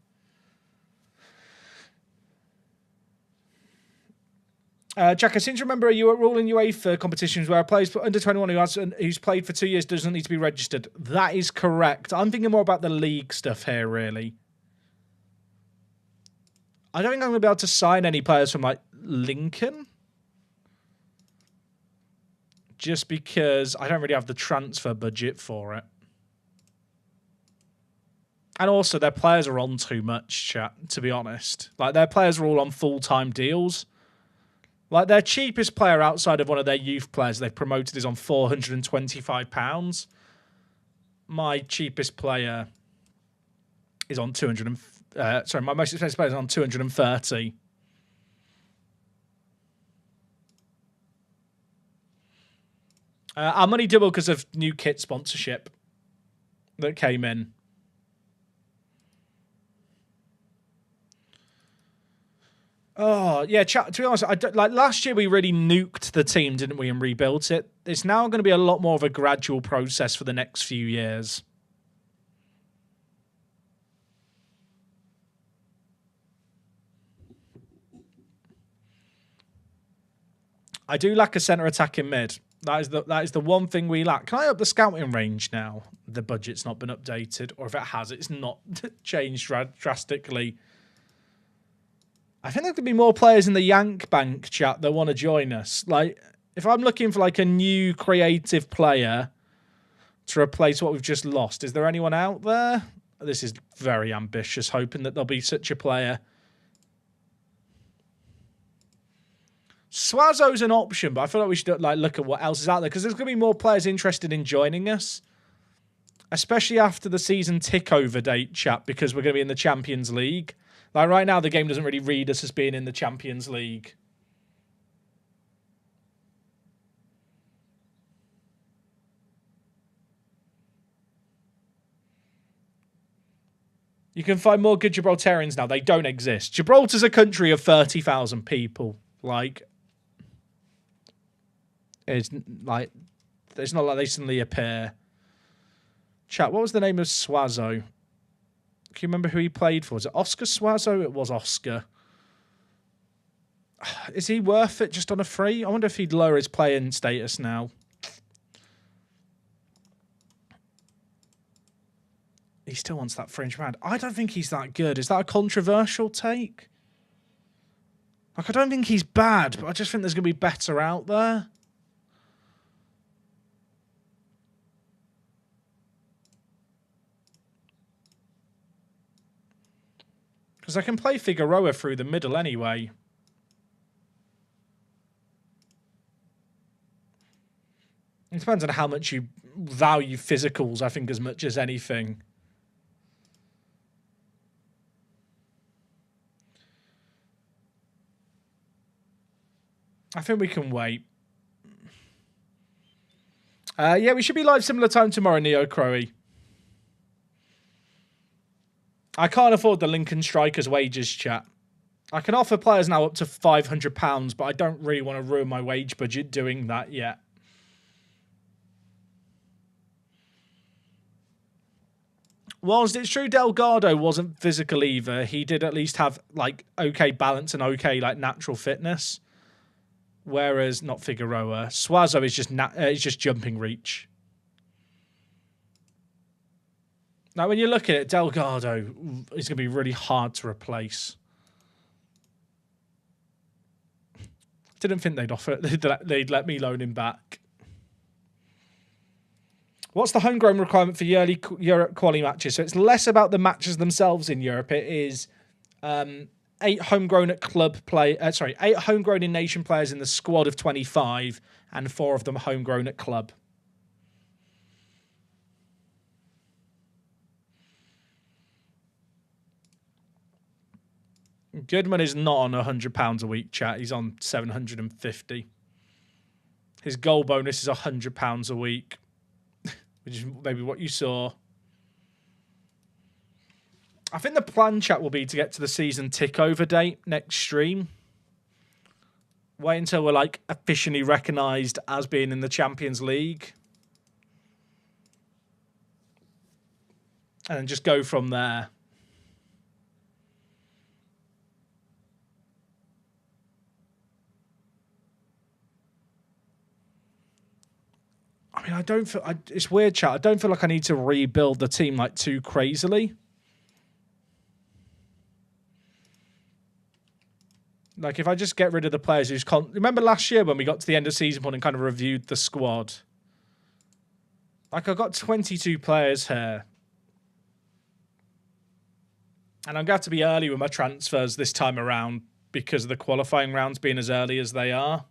Jack, I seem to remember you were ruling UEFA competitions where a player under 21 who's played for 2 years doesn't need to be registered. That is correct. I'm thinking more about the league stuff here, really. I don't think I'm going to be able to sign any players from, like, Lincoln. Just because I don't really have the transfer budget for it. And also, their players are on too much, chat, to be honest. Like, their players are all on full-time deals. Like, their cheapest player outside of one of their youth players they've promoted is on £425. My cheapest player is on 200. My most expensive player is on 230. Our money doubled because of new kit sponsorship that came in. Oh, yeah, chat, to be honest, like last year we really nuked the team, didn't we, and rebuilt it. It's now going to be a lot more of a gradual process for the next few years. I do lack a centre attack in mid. That is the one thing we lack. Can I up the scouting range now? The budget's not been updated, or if it has, it's not changed drastically. I think there could be more players in the Yank Bank chat that want to join us. Like, if I'm looking for like a new creative player to replace what we've just lost, is there anyone out there? This is very ambitious, hoping that there'll be such a player. Swazo's an option, but I feel like we should like look at what else is out there because there's going to be more players interested in joining us, especially after the season tickover date, chat, because we're going to be in the Champions League. Like right now, the game doesn't really read us as being in the Champions League. You can find more good Gibraltarians now. They don't exist. Gibraltar's a country of 30,000 people. Like, it's like, it's not like they suddenly appear. Chat, what was the name of Swazo? Can you remember who he played for? Was it Oscar Swazo? It was Oscar. Is he worth it just on a free? I wonder if he'd lower his playing status now. He still wants that fringe round. I don't think he's that good. Is that a controversial take? Like, I don't think he's bad, but I just think there's going to be better out there. Because I can play Figueroa through the middle anyway. It depends on how much you value physicals, I think, as much as anything. I think we can wait. Yeah, we should be live similar time tomorrow, Neo Crowy. I can't afford the Lincoln Strikers wages, chat. I can offer players now up to £500, but I don't really want to ruin my wage budget doing that yet. Whilst it's true Delgado wasn't physical either, he did at least have like okay balance and okay like natural fitness. Whereas not Figueroa, Swazo is just jumping reach. Now, when you look at it, Delgado is going to be really hard to replace. Didn't think they'd offer it. They'd let me loan him back. What's the homegrown requirement for yearly Europe quali matches? So it's less about the matches themselves in Europe. It is 8 homegrown at club play. 8 homegrown in nation players in the squad of 25, and 4 of them homegrown at club. Goodman is not on £100 a week, chat. He's on 750. His goal bonus is £100 a week, which is maybe what you saw. I think the plan, chat, will be to get to the season tickover date next stream. Wait until we're like officially recognised as being in the Champions League, and then just go from there. I mean, I don't feel... it's weird, chat. I don't feel like I need to rebuild the team like too crazily. Like, if I just get rid of the players who's... Remember last year when we got to the end of season point and kind of reviewed the squad? Like, I've got 22 players here. And I'm going to have to be early with my transfers this time around because of the qualifying rounds being as early as they are.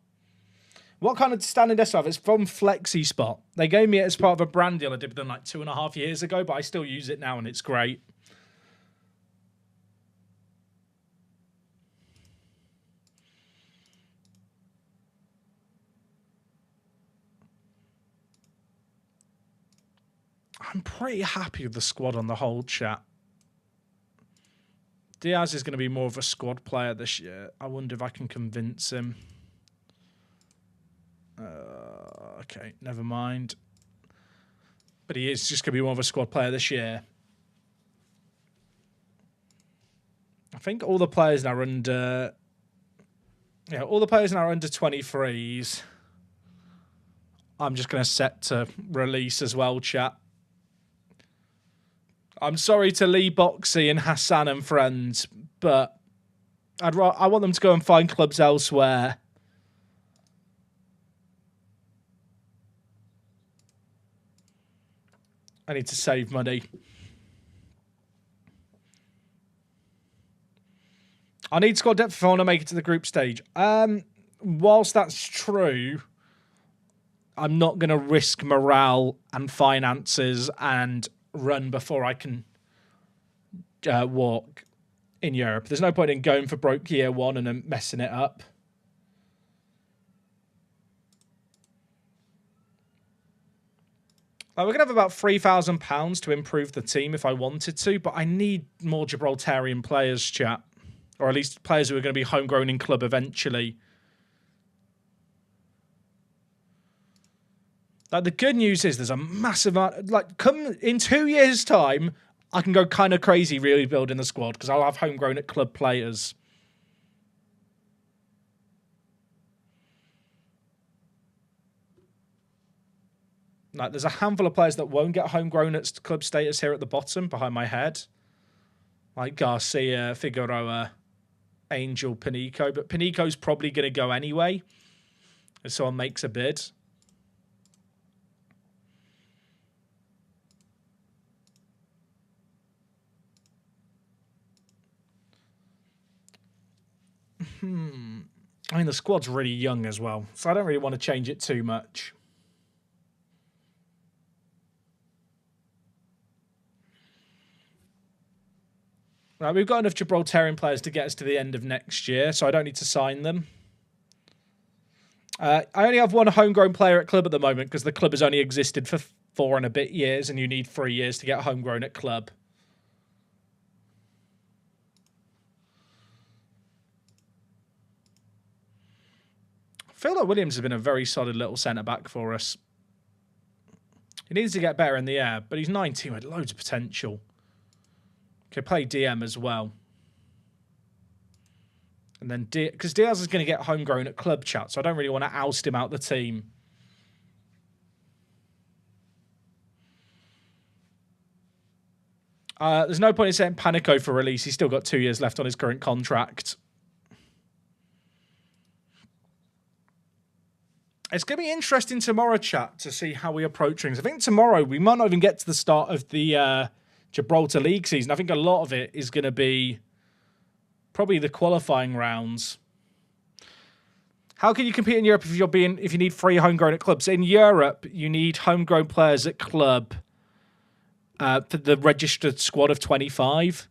What kind of standing desk do I have? It's from Flexi Spot. They gave me it as part of a brand deal I did with them like 2.5 years ago, but I still use it now and it's great. I'm pretty happy with the squad on the whole, chat. Diaz is going to be more of a squad player this year. I wonder if I can convince him. Okay, never mind. But he is just going to be more of a squad player this year. I think all the players now are under... Yeah, all the players now are under 23s. I'm just going to set to release as well, chat. I'm sorry to Lee Boxy and Hassan and friends, but I want them to go and find clubs elsewhere. I need to save money. I need squad depth if I want to make it to the group stage. Whilst that's true, I'm not going to risk morale and finances and run before I can walk in Europe. There's no point in going for broke year one and then messing it up. We're going to have about £3,000 to improve the team if I wanted to, but I need more Gibraltarian players, chat. Or at least players who are going to be homegrown in club eventually. Like, the good news is there's a massive... Like, come in 2 years' time, I can go kind of crazy really building the squad because I'll have homegrown at club players. Like, there's a handful of players that won't get homegrown at club status here at the bottom behind my head. Like Garcia, Figueroa, Angel, Panico. But Panico's probably going to go anyway if someone makes a bid. I mean, the squad's really young as well, so I don't really want to change it too much. Right, we've got enough Gibraltarian players to get us to the end of next year, so I don't need to sign them. I only have one homegrown player at club at the moment because the club has only existed for 4 and a bit years, and you need 3 years to get homegrown at club. I feel like Williams has been a very solid little centre-back for us. He needs to get better in the air, but he's 19 with loads of potential. Could play DM as well. And then because Diaz is going to get homegrown at club, chat, so I don't really want to oust him out the team. There's no point in setting Panico for release. He's still got 2 years left on his current contract. It's going to be interesting tomorrow, chat, to see how we approach things. I think tomorrow we might not even get to the start of the Gibraltar League season. I think a lot of it is going to be probably the qualifying rounds. How can you compete in Europe if you need 3 homegrown at clubs? In Europe, you need homegrown players at club for the registered squad of 25.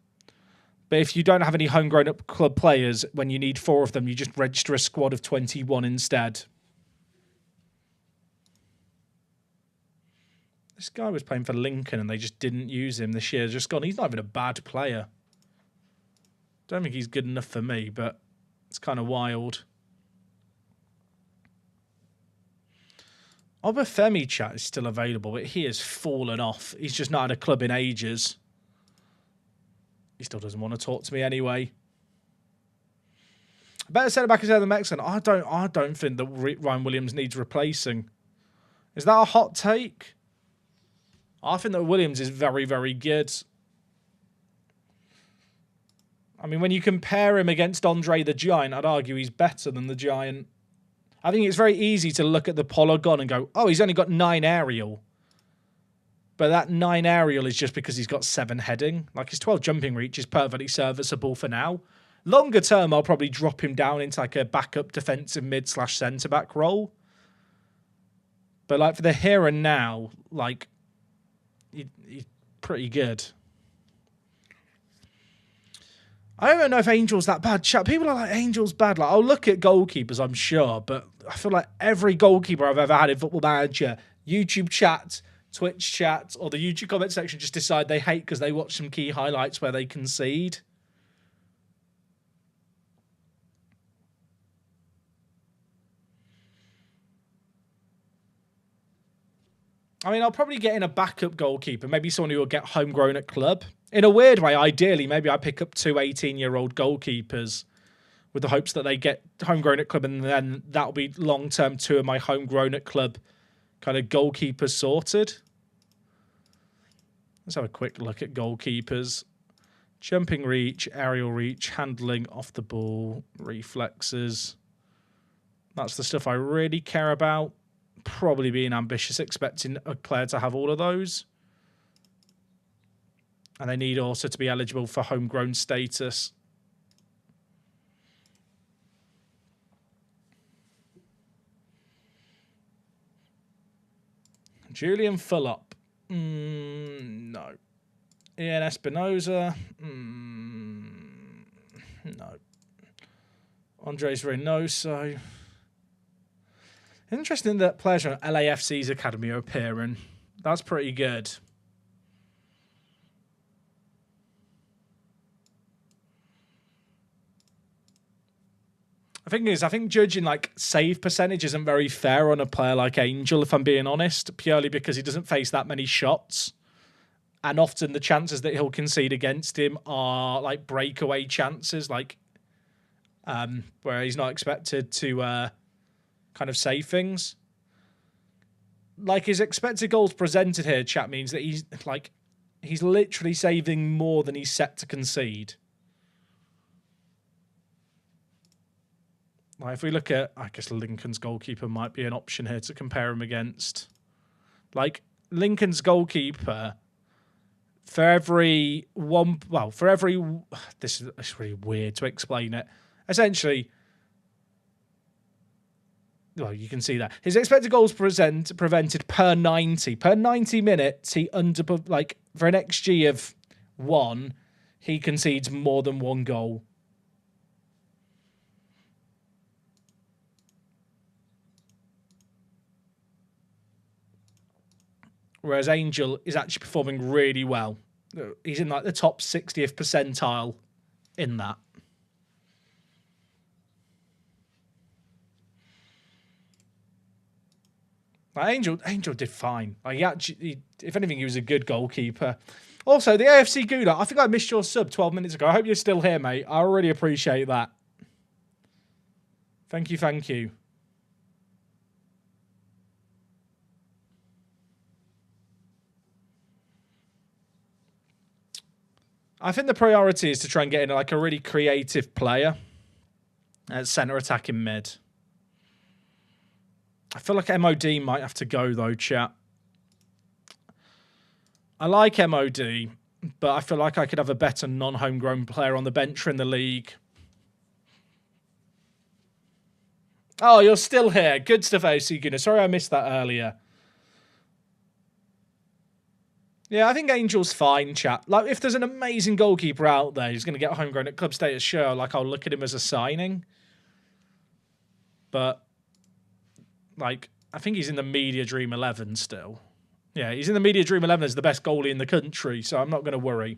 But if you don't have any homegrown at club players, when you need 4 of them, you just register a squad of 21 instead. This guy was playing for Lincoln and they just didn't use him this year. Just gone. He's not even a bad player. Don't think he's good enough for me, but it's kind of wild. Obafemi, chat, is still available, but he has fallen off. He's just not had a club in ages. He still doesn't want to talk to me anyway. Better centre-back is the Mexican. I don't think that Ryan Williams needs replacing. Is that a hot take? I think that Williams is very, very good. I mean, when you compare him against Andre the Giant, I'd argue he's better than the Giant. I think it's very easy to look at the Polygon and go, oh, he's only got 9 aerial. But that 9 aerial is just because he's got 7 heading. Like, his 12 jumping reach is perfectly serviceable for now. Longer term, I'll probably drop him down into like a backup defensive mid/centre-back role. But like for the here and now, like, he's pretty good. I don't know if Angel's that bad. Chat, people are like, Angel's bad. Like, I'll look at goalkeepers, I'm sure, but I feel like every goalkeeper I've ever had in Football Manager, YouTube chat, Twitch chat, or the YouTube comment section just decide they hate because they watch some key highlights where they concede. I mean, I'll probably get in a backup goalkeeper, maybe someone who will get homegrown at club. In a weird way, ideally, maybe I pick up 2 18-year-old goalkeepers with the hopes that they get homegrown at club, and then that'll be long-term 2 of my homegrown at club kind of goalkeepers sorted. Let's have a quick look at goalkeepers. Jumping reach, aerial reach, handling off the ball, reflexes. That's the stuff I really care about. Probably being ambitious, expecting a player to have all of those. And they need also to be eligible for homegrown status. Julian Fulop. No. Ian Espinoza. No. Andres Reynoso. Interesting that players from LAFC's academy are appearing. That's pretty good. The thing is, I think judging like save percentage isn't very fair on a player like Angel, if I'm being honest, purely because he doesn't face that many shots. And often the chances that he'll concede against him are like breakaway chances, like where he's not expected to kind of save things. Like his expected goals presented here, chat, means that he's literally saving more than he's set to concede. Like if we look at, I guess Lincoln's goalkeeper might be an option here to compare him against. Like Lincoln's goalkeeper, for every one, well, for every, this is really weird to explain it. Essentially, well, you can see that his expected goals prevented per 90. Per 90 minutes, he like for an XG of 1, he concedes more than 1 goal. Whereas Angel is actually performing really well. He's in like the top 60th percentile in that. Angel did fine. He actually, if anything, he was a good goalkeeper. Also, the AFC Gouda, I think I missed your sub 12 minutes ago. I hope you're still here, mate. I really appreciate that. Thank you, thank you. I think the priority is to try and get in like a really creative player at centre attacking mid. I feel like MOD might have to go though, chat. I like MOD, but I feel like I could have a better non-homegrown player on the bench in the league. Oh, you're still here. Good stuff, AC Gunner. Sorry I missed that earlier. Yeah, I think Angel's fine, chat. Like, if there's an amazing goalkeeper out there who's going to get homegrown at club status, sure, like, I'll look at him as a signing. But, like, I think he's in the Media Dream 11 still. Yeah, he's in the Media Dream 11 as the best goalie in the country, so I'm not going to worry.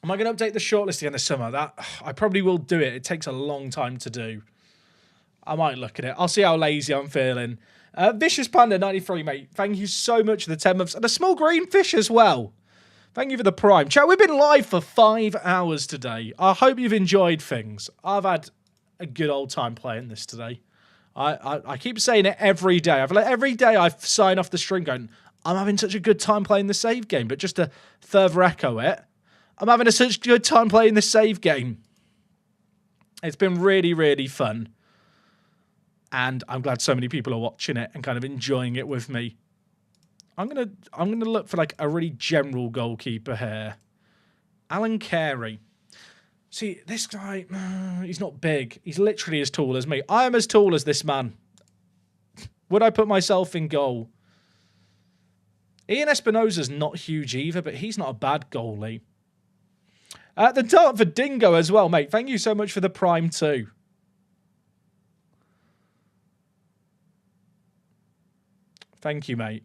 Am I going to update the shortlist again this summer? I probably will do it. It takes a long time to do. I might look at it. I'll see how lazy I'm feeling. Vicious Panda 93, mate. Thank you so much for the 10 months. And a small green fish as well. Thank you for the prime. Chat, we've been live for 5 hours today. I hope you've enjoyed things. I've had a good old time playing this today. I keep saying it every day. Every day I sign off the stream going, I'm having such a good time playing the save game. But just to further echo it, I'm having such a good time playing this save game. It's been really, really fun. And I'm glad so many people are watching it and kind of enjoying it with me. I'm gonna look for like a really general goalkeeper here. Alan Carey. See, this guy, he's not big. He's literally as tall as me. I am as tall as this man. Would I put myself in goal? Ian Espinosa's not huge either, but he's not a bad goalie. The dart for Dingo as well, mate. Thank you so much for the Prime too. Thank you, mate.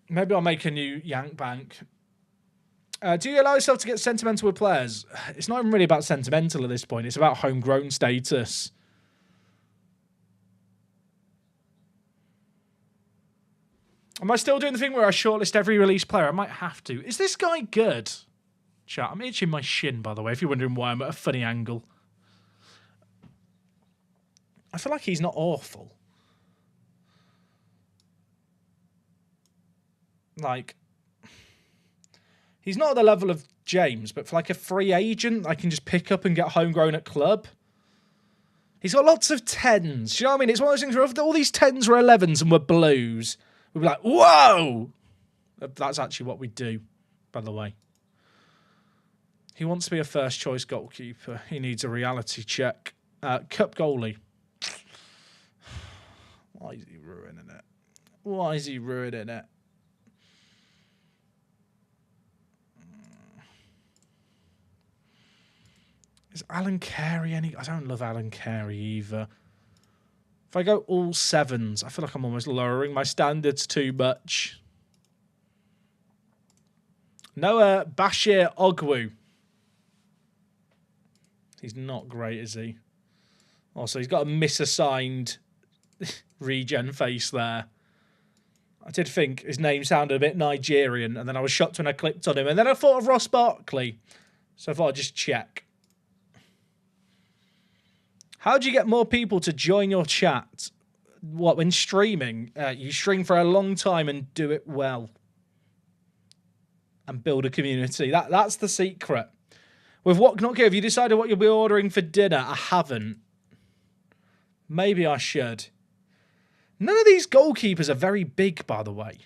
Maybe I'll make a new Yank Bank. Do you allow yourself to get sentimental with players? It's not even really about sentimental at this point. It's about homegrown status. Am I still doing the thing where I shortlist every release player? I might have to. Is this guy good? Chat, I'm itching my shin, by the way, if you're wondering why I'm at a funny angle. I feel like he's not awful. Like, he's not at the level of James, but for like a free agent, I can just pick up and get homegrown at club. He's got lots of 10s. You know what I mean? It's one of those things where if all these 10s were 11s and were blues, we'd be like, whoa! That's actually what we do, by the way. He wants to be a first-choice goalkeeper. He needs a reality check. Cup goalie. Why is he ruining it? Why is he ruining it? Is Alan Carey any... I don't love Alan Carey either. If I go all 7s, I feel like I'm almost lowering my standards too much. Noah Bashir Ogwu. He's not great, is he? Also, he's got a misassigned regen face there. I did think his name sounded a bit Nigerian, and then I was shocked when I clicked on him. And then I thought of Ross Barkley. So I thought I'd just check. How do you get more people to join your chat? What, when streaming? You stream for a long time and do it well. And build a community. That's the secret. With What Not Give, have you decided what you'll be ordering for dinner? I haven't. Maybe I should. None of these goalkeepers are very big, by the way.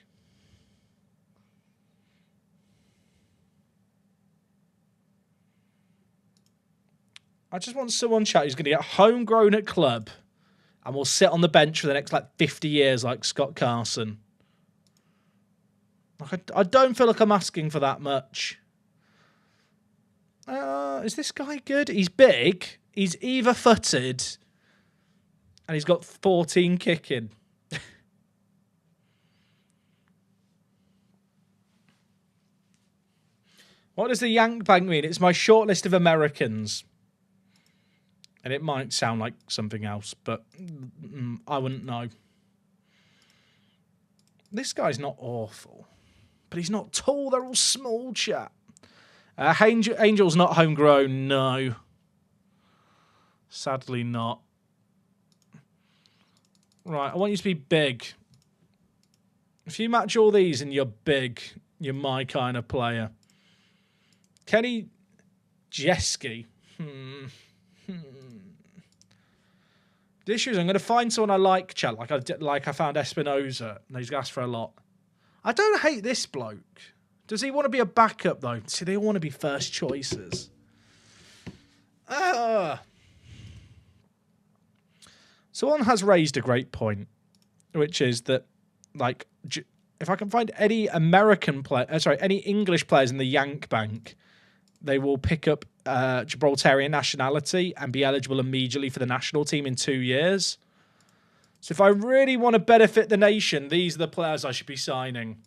I just want someone chat who's going to get homegrown at club and will sit on the bench for the next like 50 years like Scott Carson. Like, I don't feel like I'm asking for that much. Is this guy good? He's big. He's either-footed. And he's got 14 kicking. What does the Yank Bank mean? It's my short list of Americans. And it might sound like something else, but I wouldn't know. This guy's not awful. But he's not tall. They're all small, chat. Angel's not homegrown, no. Sadly not. Right, I want you to be big. If you match all these and you're big, you're my kind of player. Kenny Jeski. The issue is I'm going to find someone I like, chat, like I found Espinosa, and he's asked for a lot. I don't hate this bloke. Does he want to be a backup, though? See, they all want to be first choices. Someone has raised a great point, which is that, like, if I can find any any English players in the Yank Bank, they will pick up Gibraltarian nationality and be eligible immediately for the national team in 2 years. So if I really want to benefit the nation, these are the players I should be signing.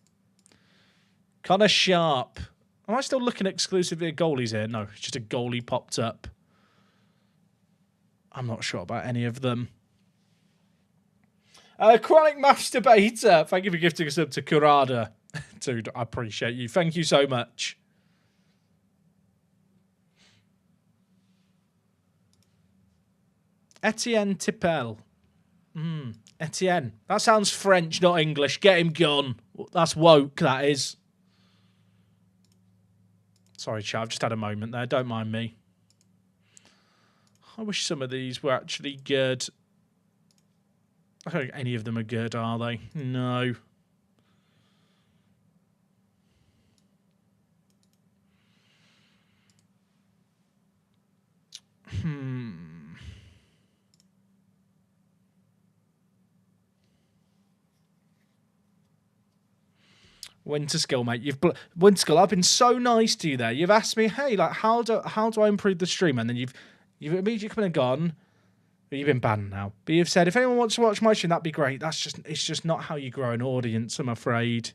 Connor Sharp. Am I still looking exclusively at goalies here? No, it's just a goalie popped up. I'm not sure about any of them. Chronic Masturbator. Thank you for gifting us up to Kurada. Dude, I appreciate you. Thank you so much. Etienne Tippel. Etienne. That sounds French, not English. Get him gone. That's woke, that is. Sorry, chat. I've just had a moment there. Don't mind me. I wish some of these were actually good. I don't think any of them are good, are they? No. Winter Skill, mate. Winter Skill. I've been so nice to you there. You've asked me, hey, like, how do I improve the stream? And then you've immediately come and gone. But you've been banned now. But you've said, if anyone wants to watch my stream, that'd be great. It's just not how you grow an audience, I'm afraid.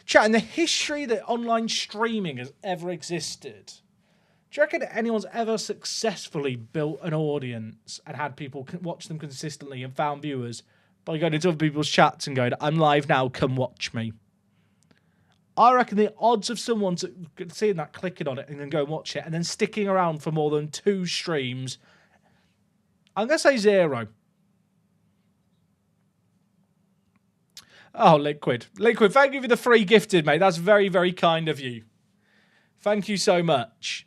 Chat, in the history that online streaming has ever existed, do you reckon anyone's ever successfully built an audience and had people watch them consistently and found viewers by going into other people's chats and going, I'm live now, come watch me? I reckon the odds of someone seeing that, clicking on it, and then go and watch it, and then sticking around for more than 2 streams, I'm going to say 0. Oh, Liquid. Liquid, thank you for the free gifted, mate. That's very, very kind of you. Thank you so much.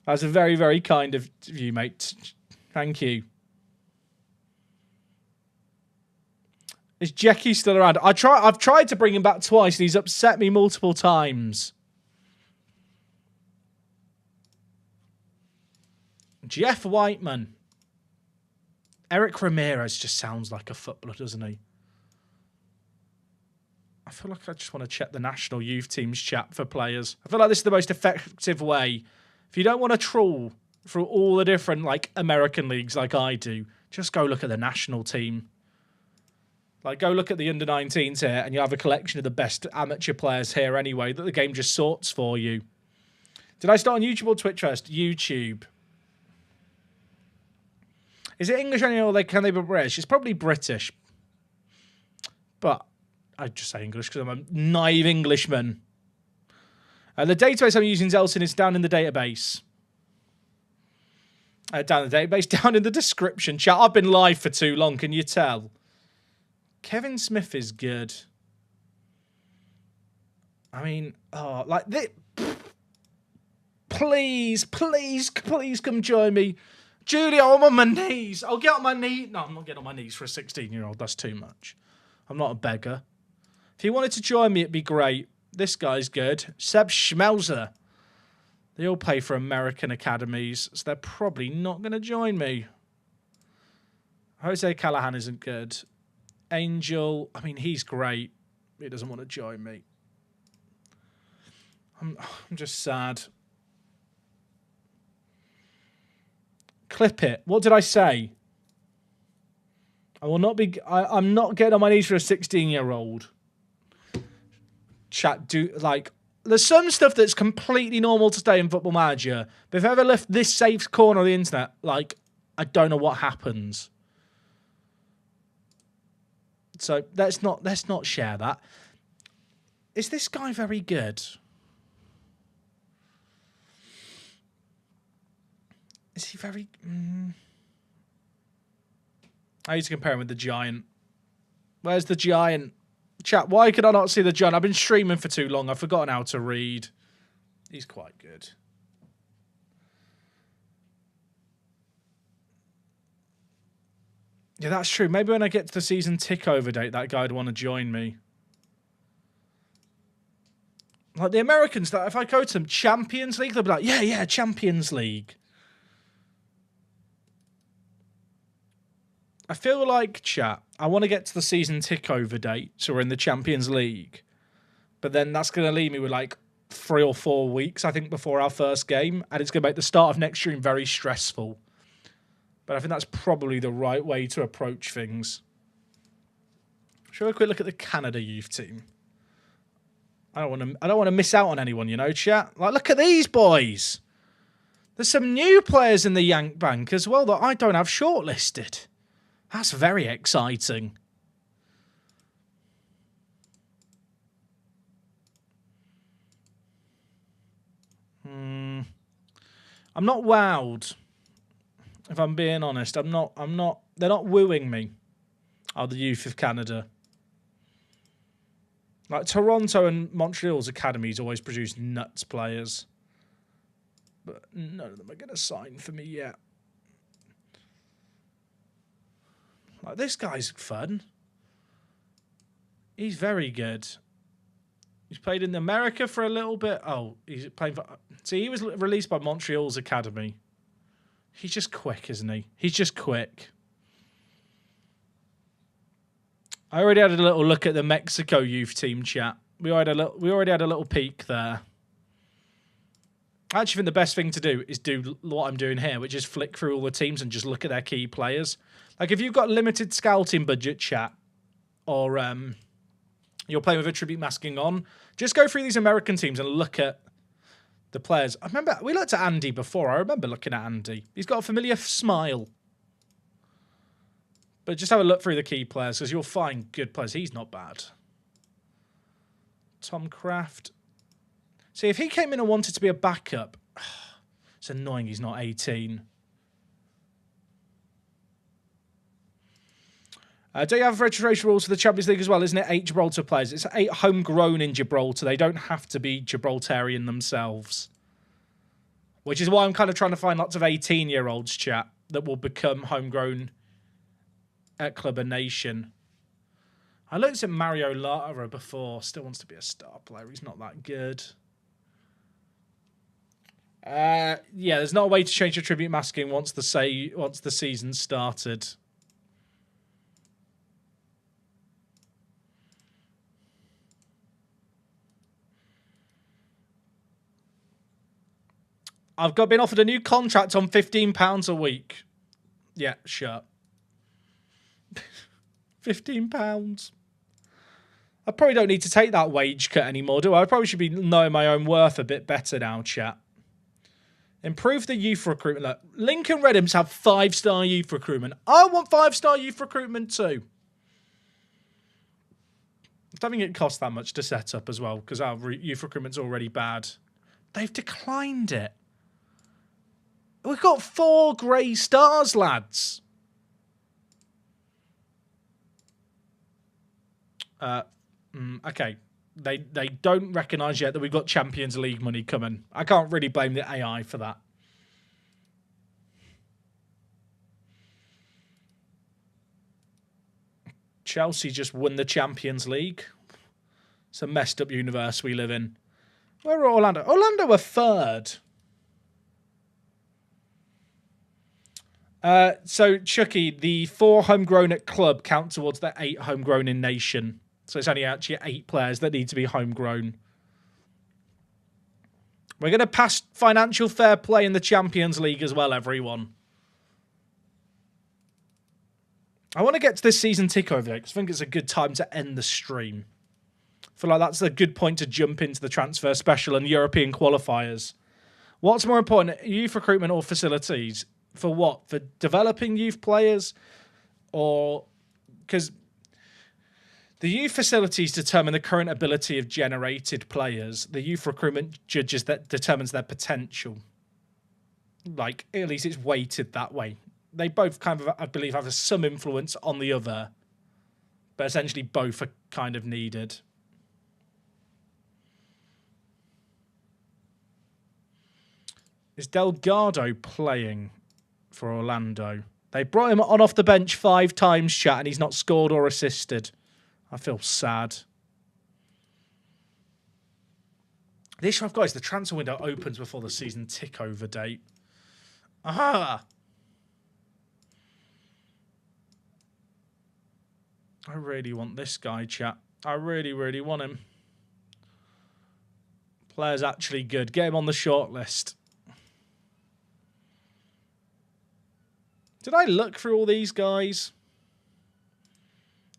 That's very, very kind of you, mate. Thank you. Is Jackie still around? I've tried to bring him back twice, and he's upset me multiple times. Jeff Whiteman. Eric Ramirez just sounds like a footballer, doesn't he? I feel like I just want to check the national youth team's chat for players. I feel like this is the most effective way. If you don't want to trawl through all the different like American leagues like I do, just go look at the national team. Like, go look at the under-19s here, and you have a collection of the best amateur players here anyway that the game just sorts for you. Did I start on YouTube or Twitch first? YouTube. Is it English only, or can they be British? It's probably British. But I just say English because I'm a naive Englishman. The database I'm using, Zelson, is down in the database. Down in the database, down in the description. Chat, I've been live for too long, can you tell? Kevin Smith is good. I mean, oh, like this. Please come join me. Julia, I'm on my knees. I'll get on my knees. No, I'm not getting on my knees for a 16-year-old. That's too much. I'm not a beggar. If you wanted to join me, it'd be great. This guy's good. Seb Schmelzer. They all pay for American academies, so they're probably not going to join me. Jose Callahan isn't good. Angel, I mean, he's great. He doesn't want to join me. I'm just sad. Clip it. What did I say? I will not be. I'm not getting on my knees for a 16-year-old. Chat, there's some stuff that's completely normal to stay in Football Manager, but if I ever left this safe corner of the internet, like, I don't know what happens. So let's not share that. Is this guy very good? Is he very... I need to compare him with the Giant. Where's the Giant? Chat, why could I not see the Giant? I've been streaming for too long. I've forgotten how to read. He's quite good. Yeah, that's true. Maybe when I get to the season tickover date, that guy'd want to join me. Like the Americans, if I go to them, Champions League, they'll be like, yeah, Champions League. I feel like, chat, I want to get to the season tickover date, so we're in the Champions League. But then that's going to leave me with like 3 or 4 weeks, I think, before our first game. And it's going to make the start of next stream very stressful. But I think that's probably the right way to approach things. Shall we have a quick look at the Canada youth team? I don't want to miss out on anyone, you know, chat. Like, look at these boys. There's some new players in the Yank Bank as well that I don't have shortlisted. That's very exciting. I'm not wowed. If I'm being honest, I'm not. They're not wooing me. Oh, the youth of Canada. Like Toronto and Montreal's academies always produce nuts players, but none of them are going to sign for me yet. Like, this guy's fun. He's very good. He's played in America for a little bit. Oh, he's playing for... See, he was released by Montreal's academy. He's just quick, isn't he? He's just quick. I already had a little look at the Mexico youth team chat. We already had a little peek there. I actually think the best thing to do is do what I'm doing here, which is flick through all the teams and just look at their key players. Like, if you've got limited scouting budget, chat, or you're playing with a tribute masking on, just go through these American teams and look at the players. I remember we looked at Andy before. I remember looking at Andy. He's got a familiar smile. But just have a look through the key players because you'll find good players. He's not bad. Tom Kraft. See, if he came in and wanted to be a backup, it's annoying he's not 18. Do you have registration rules for the Champions League as well? Isn't it 8 Gibraltar players? It's 8 homegrown in Gibraltar. They don't have to be Gibraltarian themselves. Which is why I'm kind of trying to find lots of 18-year-olds, chat, that will become homegrown at Club and Nation. I looked at Mario Lara before. Still wants to be a star player. He's not that good. Yeah, there's not a way to change your tribute masking once the season started. Been offered a new contract on £15 a week. Yeah, sure. £15. I probably don't need to take that wage cut anymore, do I? I probably should be knowing my own worth a bit better now, chat. Improve the youth recruitment. Look, Lincoln Red Imps have 5-star youth recruitment. I want 5-star youth recruitment too. I don't think it costs that much to set up as well, because our youth recruitment's already bad. They've declined it. We've got 4 grey stars, lads. Okay. They don't recognise yet that we've got Champions League money coming. I can't really blame the AI for that. Chelsea just won the Champions League. It's a messed up universe we live in. Where are Orlando? Orlando are 3rd. So, Chucky, the 4 homegrown at club count towards the 8 homegrown in nation. So it's only actually 8 players that need to be homegrown. We're going to pass financial fair play in the Champions League as well, everyone. I want to get to this season tick over there because I think it's a good time to end the stream. I feel like that's a good point to jump into the transfer special and European qualifiers. What's more important, youth recruitment or facilities? For what? For developing youth players? Or... because... the youth facilities determine the current ability of generated players. The youth recruitment judges that determines their potential. Like, at least it's weighted that way. They both kind of, I believe, have some influence on the other. But essentially both are kind of needed. Is Delgado playing for Orlando? They brought him on off the bench 5 times, chat, and he's not scored or assisted. I feel sad. The issue I've got is the transfer window opens before the season tick-over date. Aha! I really want this guy, chat. I really, really want him. Player's actually good. Get him on the shortlist. Did I look through all these guys?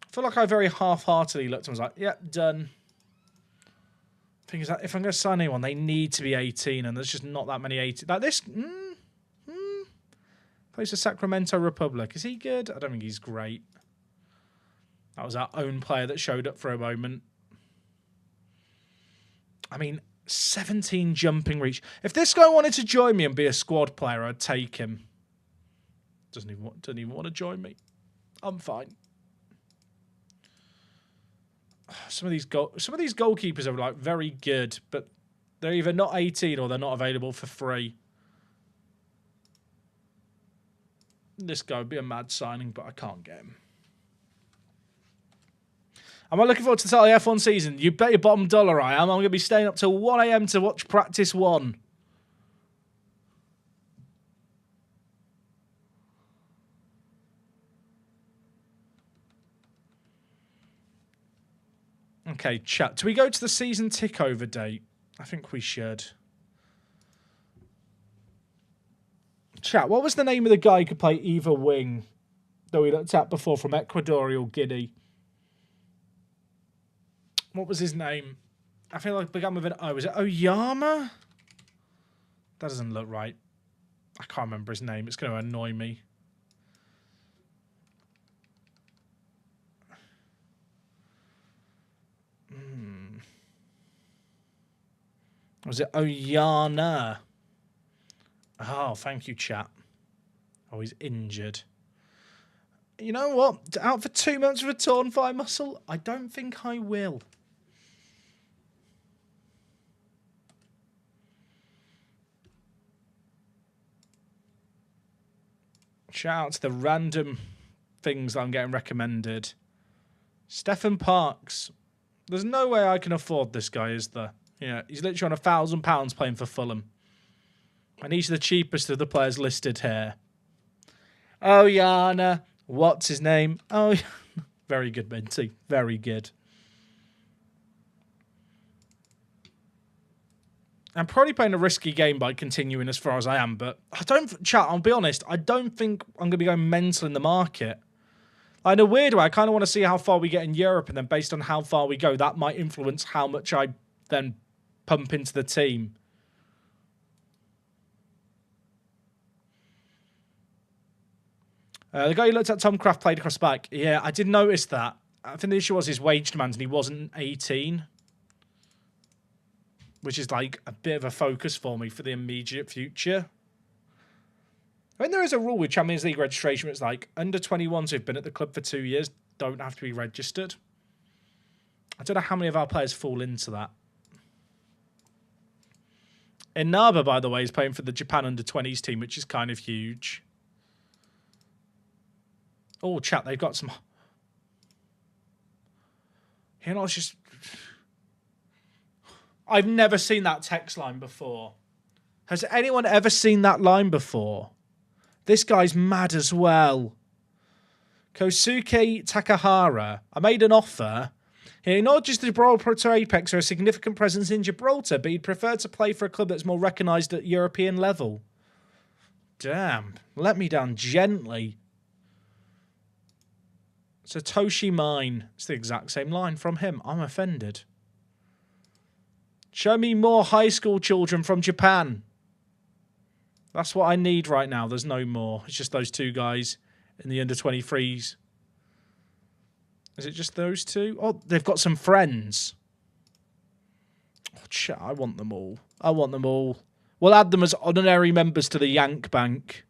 I feel like I very half-heartedly looked and was like, yep, done. Thing is that if I'm going to sign anyone, they need to be 18, and there's just not that many 18. Like this, plays for Sacramento Republic. Is he good? I don't think he's great. That was our own player that showed up for a moment. I mean, 17 jumping reach. If this guy wanted to join me and be a squad player, I'd take him. Doesn't even want to join me. I'm fine. Some of these goalkeepers are like very good, but they're either not 18 or they're not available for free. This guy would be a mad signing, but I can't get him. Am I looking forward to the Saturday F1 season? You bet your bottom dollar I am. I'm going to be staying up till 1 a.m. to watch practice 1. Okay, chat. Do we go to the season tickover date? I think we should. Chat, what was the name of the guy who could play either wing that we looked at before from Ecuadorial Guinea? What was his name? I feel like it began with an O. Is it Oyama? That doesn't look right. I can't remember his name. It's going to annoy me. Was it Oyana? Oh, thank you, chat. Oh, he's injured. You know what? Out for 2 months with a torn thigh muscle? I don't think I will. Shout out to the random things that I'm getting recommended. Stephen Parks. There's no way I can afford this guy, is there? Yeah, he's literally on £1,000 playing for Fulham. And he's the cheapest of the players listed here. Oh, Yana. What's his name? Oh, very good, Minty. Very good. I'm probably playing a risky game by continuing as far as I am, but I don't... Chat, I'll be honest. I don't think I'm going to be going mental in the market. Like, in a weird way, I kind of want to see how far we get in Europe, and then based on how far we go, that might influence how much I then pump into the team. The guy who looked at Tom Craft played across the back. Yeah, I did notice that. I think the issue was his wage demands and he wasn't 18. Which is like a bit of a focus for me for the immediate future. I mean, there is a rule with Champions League registration where it's like under 21s who've been at the club for 2 years don't have to be registered. I don't know how many of our players fall into that. Inaba, by the way, is playing for the Japan under-20s team, which is kind of huge. Oh, chat, they've got some... You know, it's just... I've never seen that text line before. Has anyone ever seen that line before? This guy's mad as well. Kosuke Takahara. I made an offer. He acknowledges the Gibraltar Apex are a significant presence in Gibraltar, but he'd prefer to play for a club that's more recognised at European level. Damn. Let me down gently. Satoshi Mine. It's the exact same line from him. I'm offended. Show me more high school children from Japan. That's what I need right now. There's no more. It's just those two guys in the under-23s. Is it just those two? Oh, they've got some friends. Oh, chat, I want them all. I want them all. We'll add them as honorary members to the Yank Bank.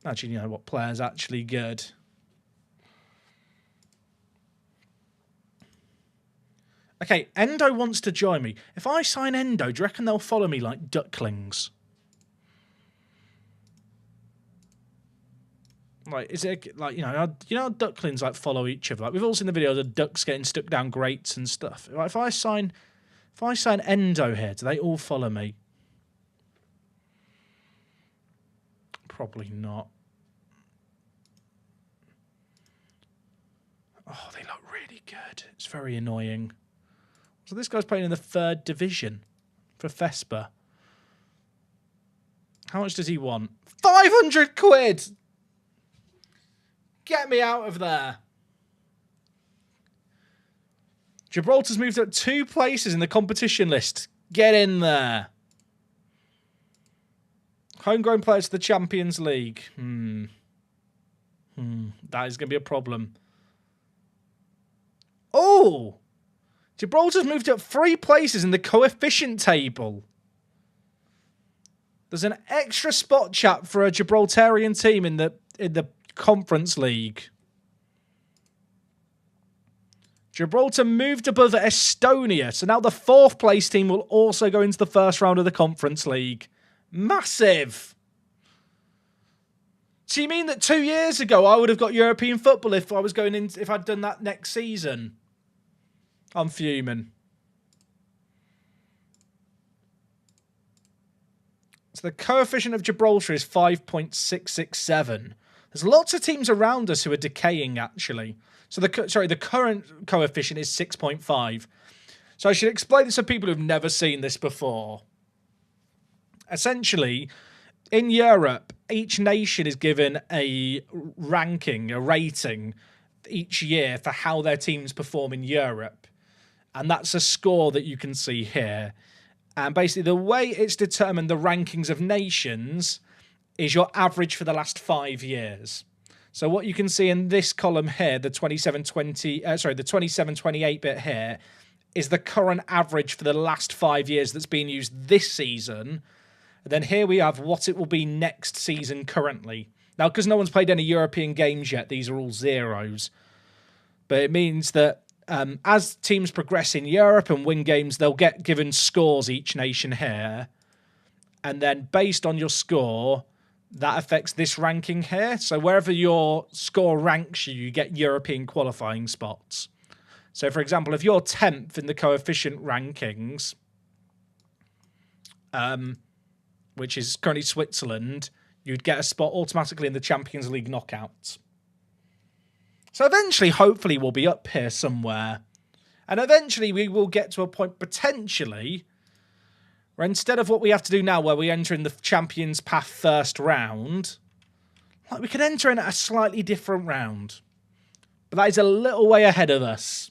Actually, you know what? Player's actually good. Okay, Endo wants to join me. If I sign Endo, do you reckon they'll follow me like ducklings? Like, is it like, you know how ducklings like follow each other? Like, we've all seen the videos of ducks getting stuck down grates and stuff. Like, if I sign Endo here, do they all follow me? Probably not. Oh, they look really good. It's very annoying. So this guy's playing in the 3rd division for Vespa. How much does he want? 500 quid! Get me out of there. Gibraltar's moved up 2 places in the competition list. Get in there. Homegrown players to the Champions League. That is going to be a problem. Oh! Gibraltar's moved up 3 places in the coefficient table. There's an extra spot, chat, for a Gibraltarian team in the Conference League. Gibraltar moved above Estonia, so now the 4th place team will also go into the first round of the Conference League. Massive! So you mean that 2 years ago I would have got European football if if I'd done that next season? I'm fuming. So the coefficient of Gibraltar is 5.667. There's lots of teams around us who are decaying, actually. So the current coefficient is 6.5. So I should explain this to people who've never seen this before. Essentially, in Europe, each nation is given a ranking, a rating each year for how their teams perform in Europe. And that's a score that you can see here. And basically the way it's determined, the rankings of nations, is your average for the last 5 years. So what you can see in this column here, the 27-28 bit here, is the current average for the last 5 years that's being used this season. And then here we have what it will be next season currently. Now, because no one's played any European games yet, these are all zeros. But it means that as teams progress in Europe and win games, they'll get given scores, each nation here. And then based on your score, that affects this ranking here. So wherever your score ranks you, you get European qualifying spots. So, for example, if you're 10th in the coefficient rankings, which is currently Switzerland, you'd get a spot automatically in the Champions League knockouts. So eventually, hopefully, we'll be up here somewhere. And eventually, we will get to a point, potentially, where instead of what we have to do now, where we enter in the Champions Path first round, like we could enter in a slightly different round. But that is a little way ahead of us.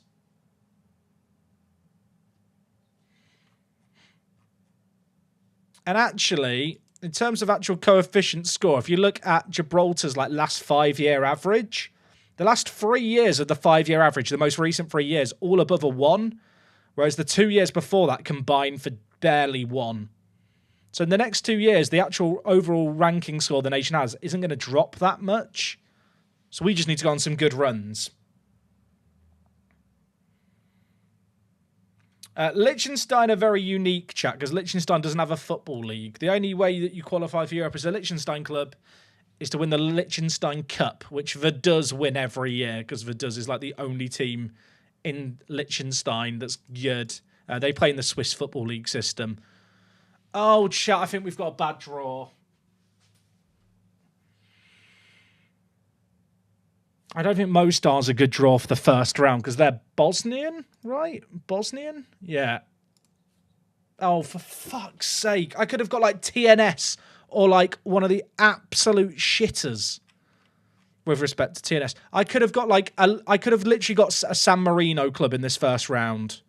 And actually, in terms of actual coefficient score, if you look at Gibraltar's last 5-year average, the last 3 years of the 5-year average, the most recent 3 years, all above a 1, whereas the 2 years before that combined for barely 1. So in the next 2 years, the actual overall ranking score the nation has isn't going to drop that much. So we just need to go on some good runs. Liechtenstein are very unique, chat, because Liechtenstein doesn't have a football league. The only way that you qualify for Europe as a Liechtenstein club is to win the Liechtenstein Cup, which Vaduz win every year, because Vaduz is like the only team in Liechtenstein that's good. They play in the Swiss Football League system. Oh, chat, I think we've got a bad draw. I don't think Mostar's a good draw for the first round, because they're Bosnian, right? Bosnian? Yeah. Oh, for fuck's sake. I could have got like TNS or like one of the absolute shitters with respect to TNS. I could have got like, I could have literally got a San Marino club in this first round.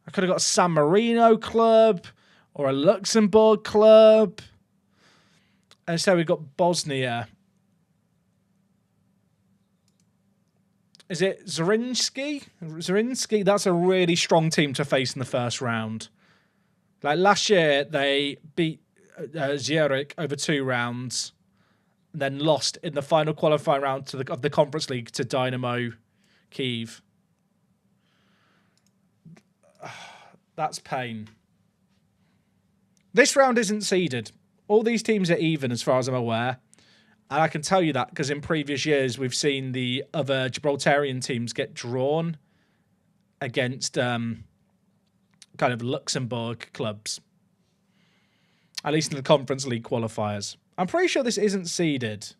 I could have got a San Marino club or a Luxembourg club. And so we've got Bosnia. Is it Zrinski? Zrinski, that's a really strong team to face in the first round. Like last year, they beat Zurich over 2 rounds, and then lost in the final qualifying round of the Conference League to Dynamo Kyiv. That's pain. This round isn't seeded. All these teams are even, as far as I'm aware. And I can tell you that because in previous years, we've seen the other Gibraltarian teams get drawn against kind of Luxembourg clubs. At least in the Conference League qualifiers. I'm pretty sure this isn't seeded.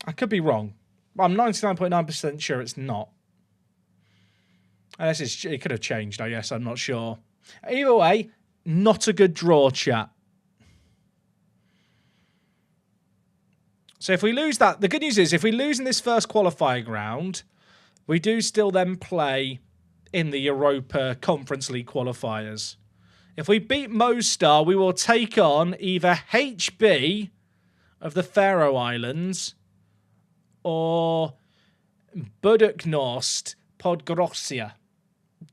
I could be wrong. I'm 99.9% sure it's not. Unless it could have changed, I guess. I'm not sure. Either way, not a good draw, chat. So if we lose that, the good news is if we lose in this first qualifying round, we do still then play in the Europa Conference League qualifiers. If we beat Mostar, we will take on either HB of the Faroe Islands or Buduknost Podgorica.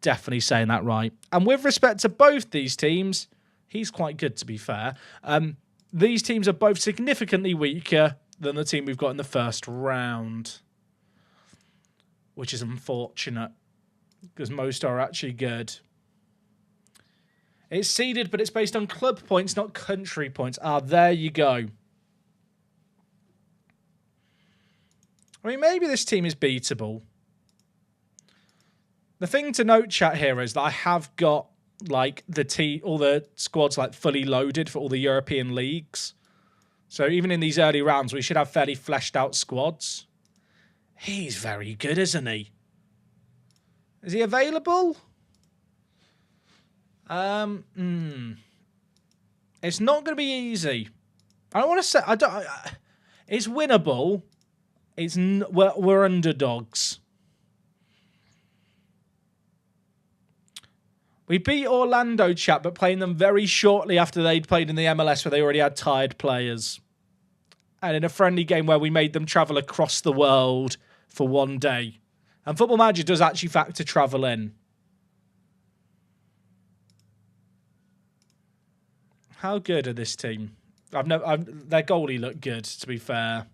Definitely saying that right. And with respect to both these teams, he's quite good, to be fair. These teams are both significantly weaker than the team we've got in the first round, which is unfortunate because most are actually good. It's seeded, but it's based on club points, not country points. Ah, there you go. I mean, maybe this team is beatable. The thing to note, chat, here is that I have got like all the squads like fully loaded for all the European leagues. So even in these early rounds, we should have fairly fleshed out squads. He's very good, isn't he? Is he available? It's not going to be easy. I don't want to say it's winnable. We're underdogs. We beat Orlando, chat, but playing them very shortly after they'd played in the MLS where they already had tired players. And in a friendly game where we made them travel across the world for one day. And Football Manager does actually factor travel in. How good are this team? Their goalie looked good, to be fair.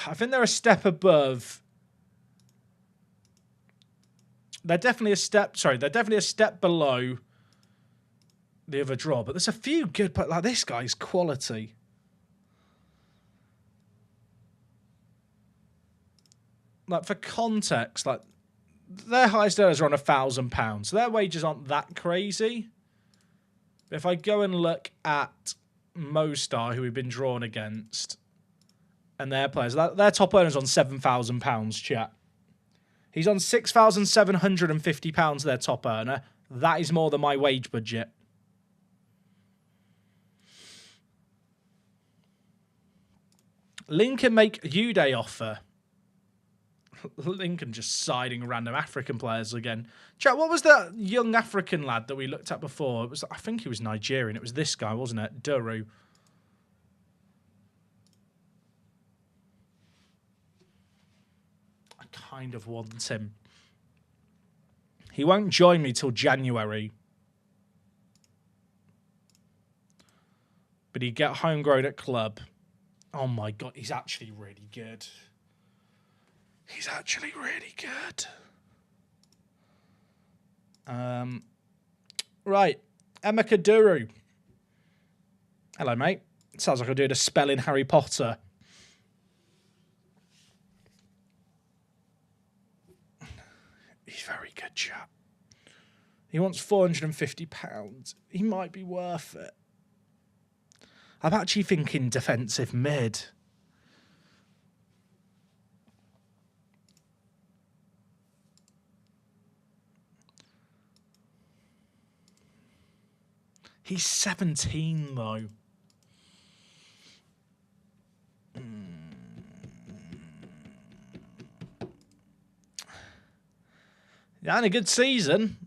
I think they're a step above. They're definitely a step below the other draw. But there's a few good, but like this guy's quality. Like for context, like their highest earners are on £1,000. So their wages aren't that crazy. But if I go and look at Mostar, who we've been drawn against, and their players, their top earner's on £7,000, chat. He's on £6,750, their top earner. That is more than my wage budget. Lincoln make Uday offer. Lincoln just siding random African players again. Chat, what was that young African lad that we looked at before? I think he was Nigerian. It was this guy, wasn't it? Duru. I kind of want him. He won't join me till January. But he'd get homegrown at club. Oh my God, he's actually really good. He's actually really good. Right. Emma Kaduru. Hello, mate. Sounds like I'm doing a spell in Harry Potter. He's very good, chap. He wants £450. He might be worth it. I'm actually thinking defensive mid. He's 17, though. Yeah, and a good season.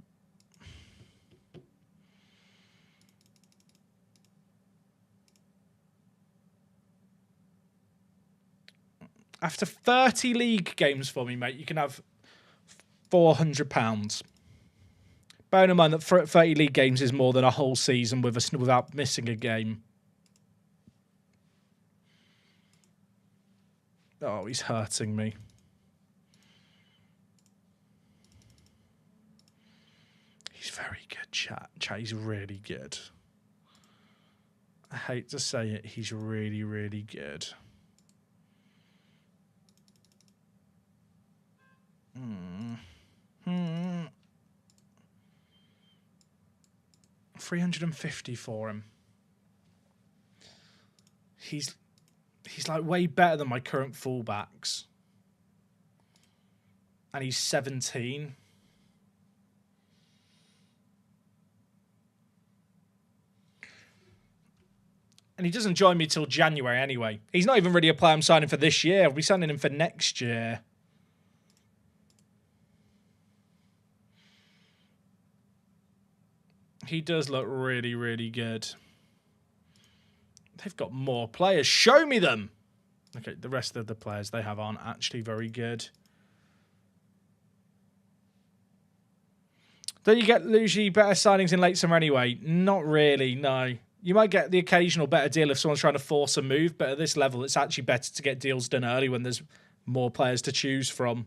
After 30 league games for me, mate, you can have £400. Bearing in mind that 30 league games is more than a whole season without missing a game. Oh, he's hurting me. He's very good, chat. He's really good. I hate to say it, he's really, really good. Hmm. 350 for him. He's like way better than my current fullbacks. And he's 17. And he doesn't join me till January anyway. He's not even really a player I'm signing for this year. I'll be signing him for next year. He does look really, really good. They've got more players. Show me them. Okay, the rest of the players they have aren't actually very good. Don't you get usually better signings in late summer anyway? Not really, no. You might get the occasional better deal if someone's trying to force a move, but at this level, it's actually better to get deals done early when there's more players to choose from.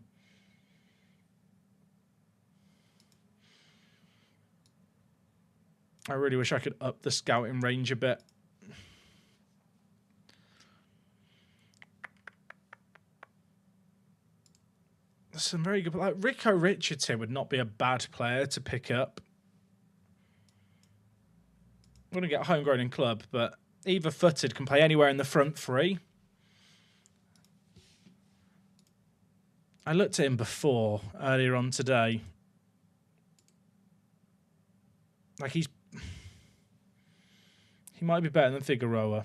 I really wish I could up the scouting range a bit. There's some very good... Like, Rico Richardson would not be a bad player to pick up. I'm going to get homegrown in club, but either footed can play anywhere in the front three. I looked at him before, earlier on today. Like, he might be better than Figueroa.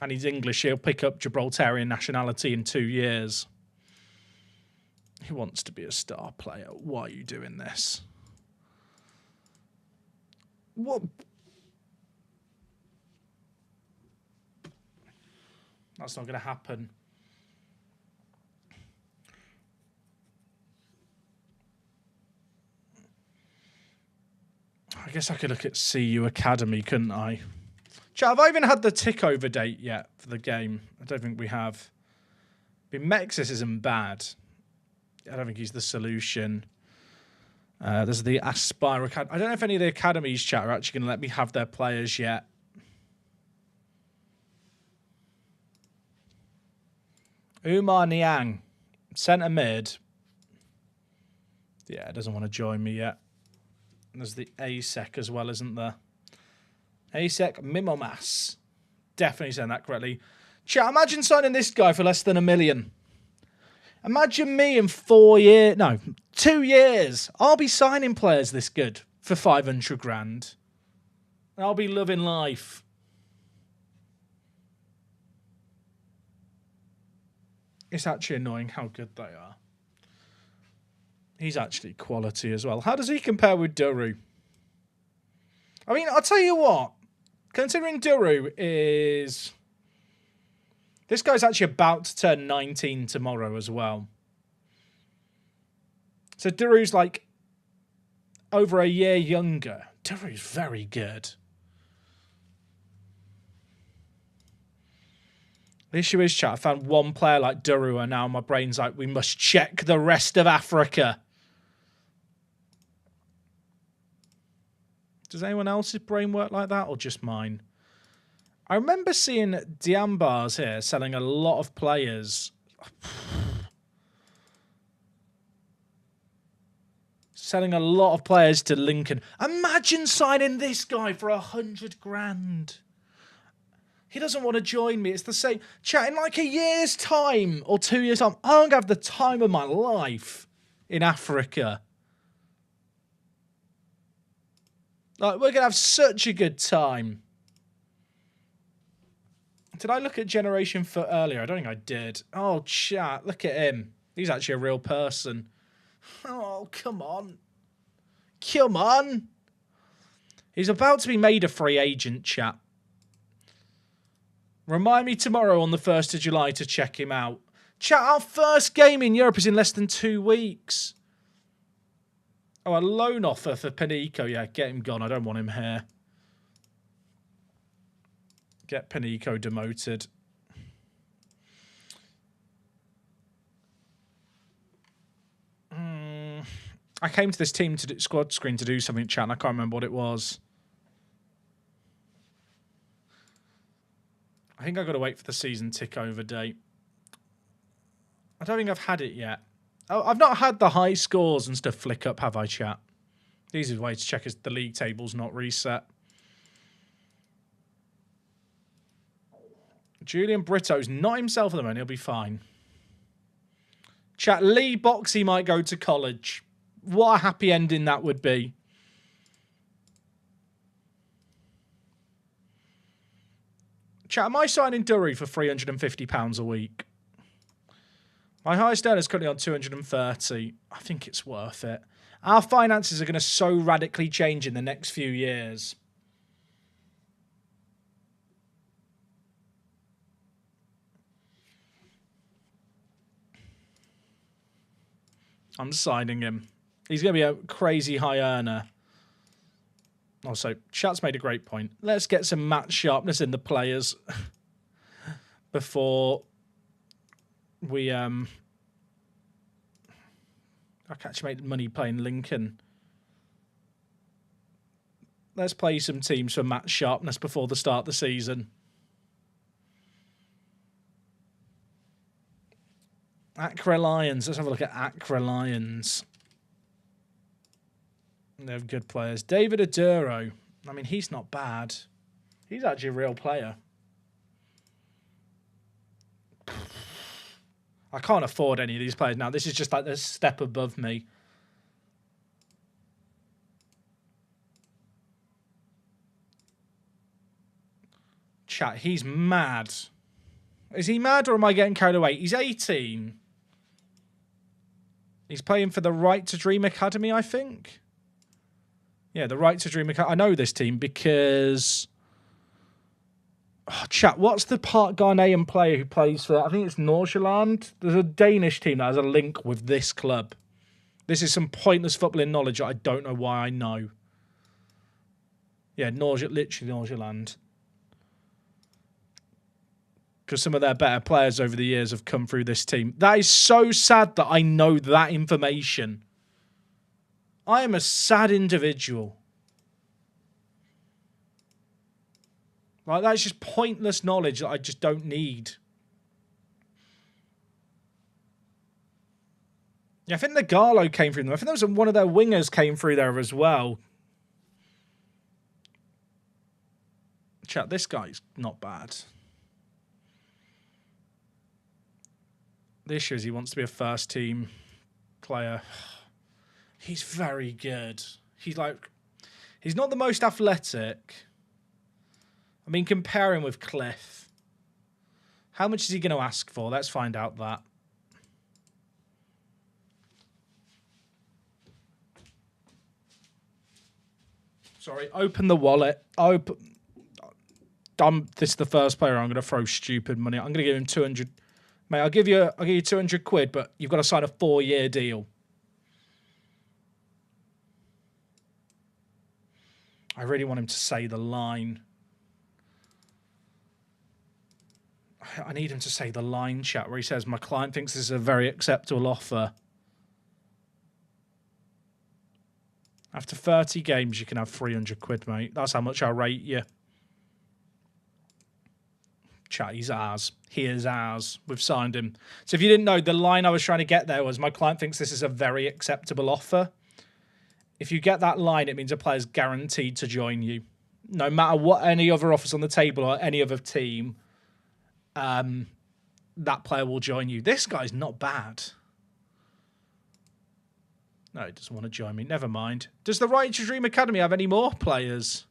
And he's English. He'll pick up Gibraltarian nationality in 2 years. He wants to be a star player. Why are you doing this? What? That's not going to happen. I guess I could look at CU Academy, couldn't I? Chat, have I even had the tickover date yet for the game? I don't think we have. I mean, Mexis isn't bad. I don't think he's the solution. There's the Aspire Academy. I don't know if any of the academies, chat, are actually going to let me have their players yet. Umar Niang, centre mid. Yeah, doesn't want to join me yet. And there's the ASEC as well, isn't there? ASEC Mimomas. Definitely saying that correctly. Chat, imagine signing this guy for less than $1 million. Imagine me in 4 years, no, 2 years. I'll be signing players this good for 500 grand. I'll be loving life. It's actually annoying how good they are. He's actually quality as well. How does he compare with Duru? I mean, I'll tell you what. Considering Duru is... This guy's actually about to turn 19 tomorrow as well. So Duru's like over a year younger. Duru's very good. The issue is, chat, I found one player like Duru and now my brain's like, we must check the rest of Africa. Does anyone else's brain work like that or just mine? I remember seeing Diambars here selling a lot of players. Selling a lot of players to Lincoln. Imagine signing this guy for 100 grand. He doesn't want to join me. It's the same. Chat, in like a year's time or 2 years' time, I'm going to have the time of my life in Africa. Like, we're going to have such a good time. Did I look at Generation Foot earlier? I don't think I did. Oh, chat, look at him. He's actually a real person. Oh, come on. Come on. He's about to be made a free agent, chat. Remind me tomorrow on the 1st of July to check him out. Chat, our first game in Europe is in less than 2 weeks. Oh, a loan offer for Panico. Yeah, get him gone. I don't want him here. Get Panico demoted. I came to this team to do, squad screen to do something, chat, and I can't remember what it was. I think I've got to wait for the season tick over date. I don't think I've had it yet. Oh, I've not had the high scores and stuff flick up, have I, chat? The easiest way to check is the league table's not reset. Julian Brito's not himself at the moment. He'll be fine. Chat, Lee Boxey might go to college. What a happy ending that would be. Chat, am I signing Dury for £350 a week? My highest earner is currently on 230. I think it's worth it. Our finances are going to so radically change in the next few years. I'm signing him. He's going to be a crazy high earner. Also, chat's made a great point. Let's get some match sharpness in the players before we I can actually make money playing Lincoln. Let's play some teams for match sharpness before the start of the season. Accra Lions. Let's have a look at Accra Lions. They have good players. David Aduro. I mean, he's not bad. He's actually a real player. I can't afford any of these players now. This is just like the step above me. Chat, he's mad. Is he mad or am I getting carried away? He's 18. He's playing for the Right to Dream Academy, I think. Yeah, the Right to Dream Academy. I know this team because... Oh, chat, what's the part Ghanaian player who plays for... I think it's Nordsjælland. There's a Danish team that has a link with this club. This is some pointless footballing knowledge that I don't know why I know. Yeah, literally Nordsjælland. Because some of their better players over the years have come through this team. That is so sad that I know that information. I am a sad individual. Like, that's just pointless knowledge that I just don't need. Yeah, I think the Garlo came through them. I think there was one of their wingers came through there as well. Chat, this guy's not bad. The issue is he wants to be a first team player. He's very good. He's not the most athletic. I mean, compare him with Cliff. How much is he going to ask for? Let's find out that. Sorry, open the wallet. This is the first player I'm going to throw stupid money. I'm going to give him 200. Mate, I'll give you 200 quid, but you've got to sign a 4-year deal. I really want him to say the line. I need him to say the line, chat, where he says, my client thinks this is a very acceptable offer. After 30 games, you can have 300 quid, mate. That's how much I rate you. Chat, he's ours. He is ours. We've signed him. So if you didn't know, the line I was trying to get there was, my client thinks this is a very acceptable offer. If you get that line, it means a player's guaranteed to join you. No matter what any other offers on the table or any other team, that player will join you. This guy's not bad. No, he doesn't want to join me. Never mind. Does the Right to Dream Academy have any more players?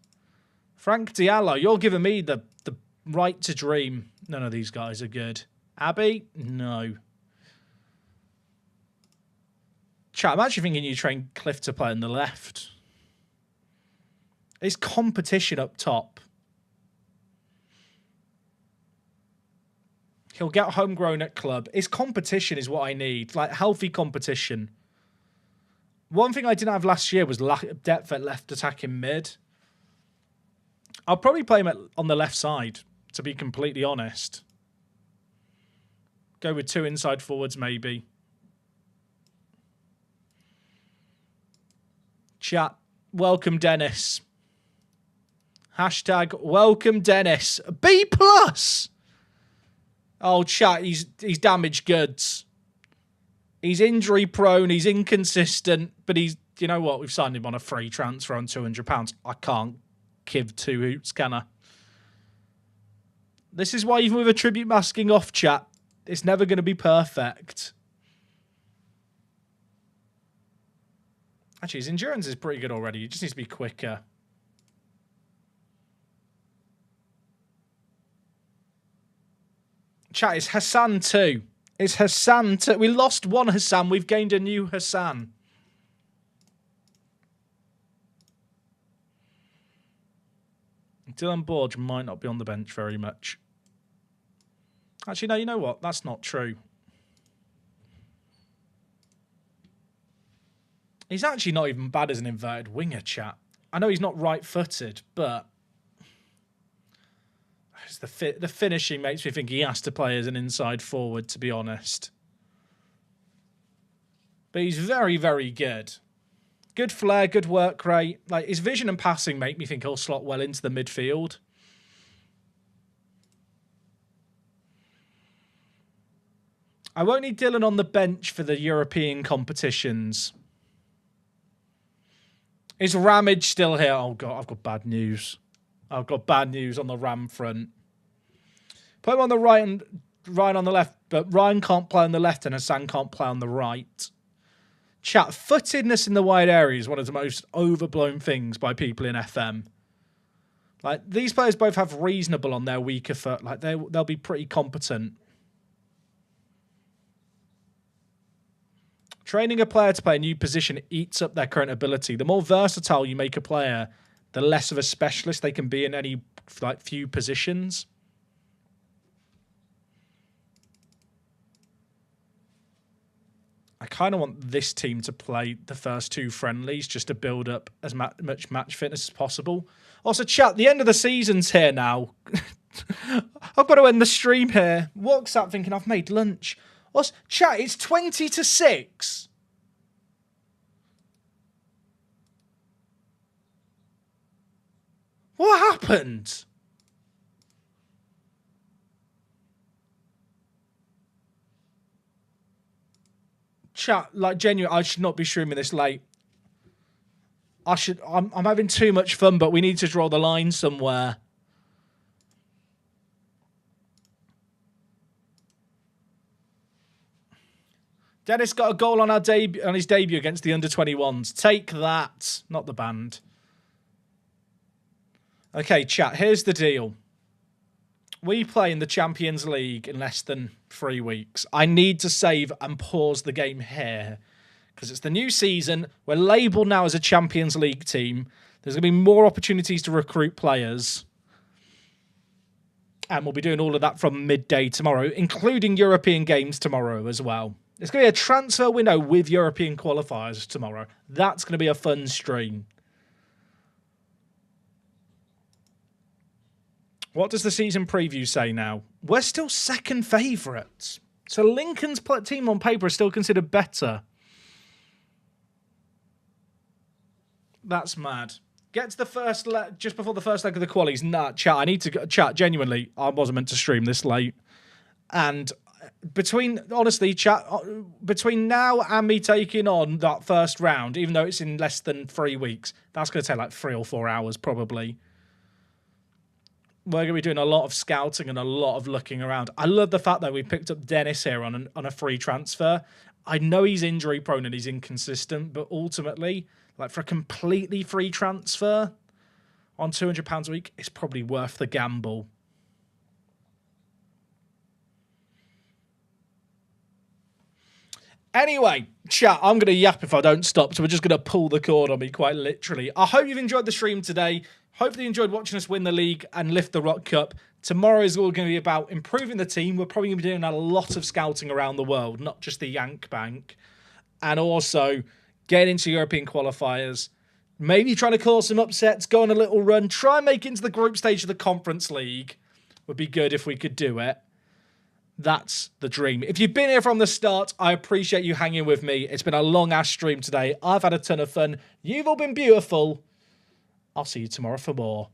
Frank Diallo, you're giving me the Right to Dream. None of these guys are good. Abby? No. Chat, I'm actually thinking you train Cliff to play on the left. It's competition up top. He'll get homegrown at club. His competition is what I need. Like, healthy competition. One thing I didn't have last year was lack of depth at left attacking mid. I'll probably play him on the left side, to be completely honest. Go with 2 inside forwards, maybe. Chat, welcome Dennis. Hashtag welcome Dennis. B+. Oh, chat, he's damaged goods. He's injury prone, he's inconsistent, but he's, you know what, we've signed him on a free transfer on £200. I can't give 2 hoots, can I? This is why even with a tribute masking off, chat, it's never going to be perfect. Actually, his endurance is pretty good already. He just needs to be quicker. Chat, it's Hassan too. It's Hassan too. We lost one Hassan. We've gained a new Hassan. Dylan Borge might not be on the bench very much. Actually, no, you know what? That's not true. He's actually not even bad as an inverted winger, chat. I know he's not right-footed, but the finishing makes me think he has to play as an inside forward, to be honest. But he's very, very good. Good flair, good work rate. Like, his vision and passing make me think he'll slot well into the midfield. I won't need Dylan on the bench for the European competitions. Is Ramage still here? Oh, God, I've got bad news. I've got bad news on the Ram front. Put him on the right and Ryan on the left, but Ryan can't play on the left and Hassan can't play on the right. Chat, footedness in the wide area is one of the most overblown things by people in FM. Like, these players both have reasonable on their weaker foot. Like, they'll be pretty competent. Training a player to play a new position eats up their current ability. The more versatile you make a player, the less of a specialist they can be in any few positions. I kind of want this team to play the first two friendlies just to build up as much match fitness as possible. Also, chat, the end of the season's here now. I've got to end the stream here. What's that thinking? I've made lunch. Also, chat, it's 20-6. What happened? Chat, like, genuinely, I should not be streaming this late. I'm having too much fun, but we need to draw the line somewhere. Dennis got a goal on his debut against the under-21s. Take that. Not the band. Okay, chat, here's the deal. We play in the Champions League in less than 3 weeks. I need to save and pause the game here because it's the new season. We're labelled now as a Champions League team. There's going to be more opportunities to recruit players. And we'll be doing all of that from midday tomorrow, including European games tomorrow as well. It's going to be a transfer window with European qualifiers tomorrow. That's going to be a fun stream. What does the season preview say now? We're still second favourites. So Lincoln's team on paper is still considered better. That's mad. Get to the first just before the first leg of the qualies. Nah, chat, I need to chat. Genuinely, I wasn't meant to stream this late. And honestly, chat, between now and me taking on that first round, even though it's in less than 3 weeks, that's going to take like 3 or 4 hours probably. We're going to be doing a lot of scouting and a lot of looking around. I love the fact that we picked up Dennis here on a free transfer. I know he's injury prone and he's inconsistent, but ultimately, like, for a completely free transfer on £200 a week, it's probably worth the gamble. Anyway, chat, I'm going to yap if I don't stop, so we're just going to pull the cord on me quite literally. I hope you've enjoyed the stream today. Hopefully you enjoyed watching us win the league and lift the Rock Cup. Tomorrow is all going to be about improving the team. We're probably going to be doing a lot of scouting around the world, not just the Yank Bank. And also getting into European qualifiers. Maybe trying to cause some upsets, go on a little run. Try and make it into the group stage of the Conference League. Would be good if we could do it. That's the dream. If you've been here from the start, I appreciate you hanging with me. It's been a long-ass stream today. I've had a ton of fun. You've all been beautiful. I'll see you tomorrow for more.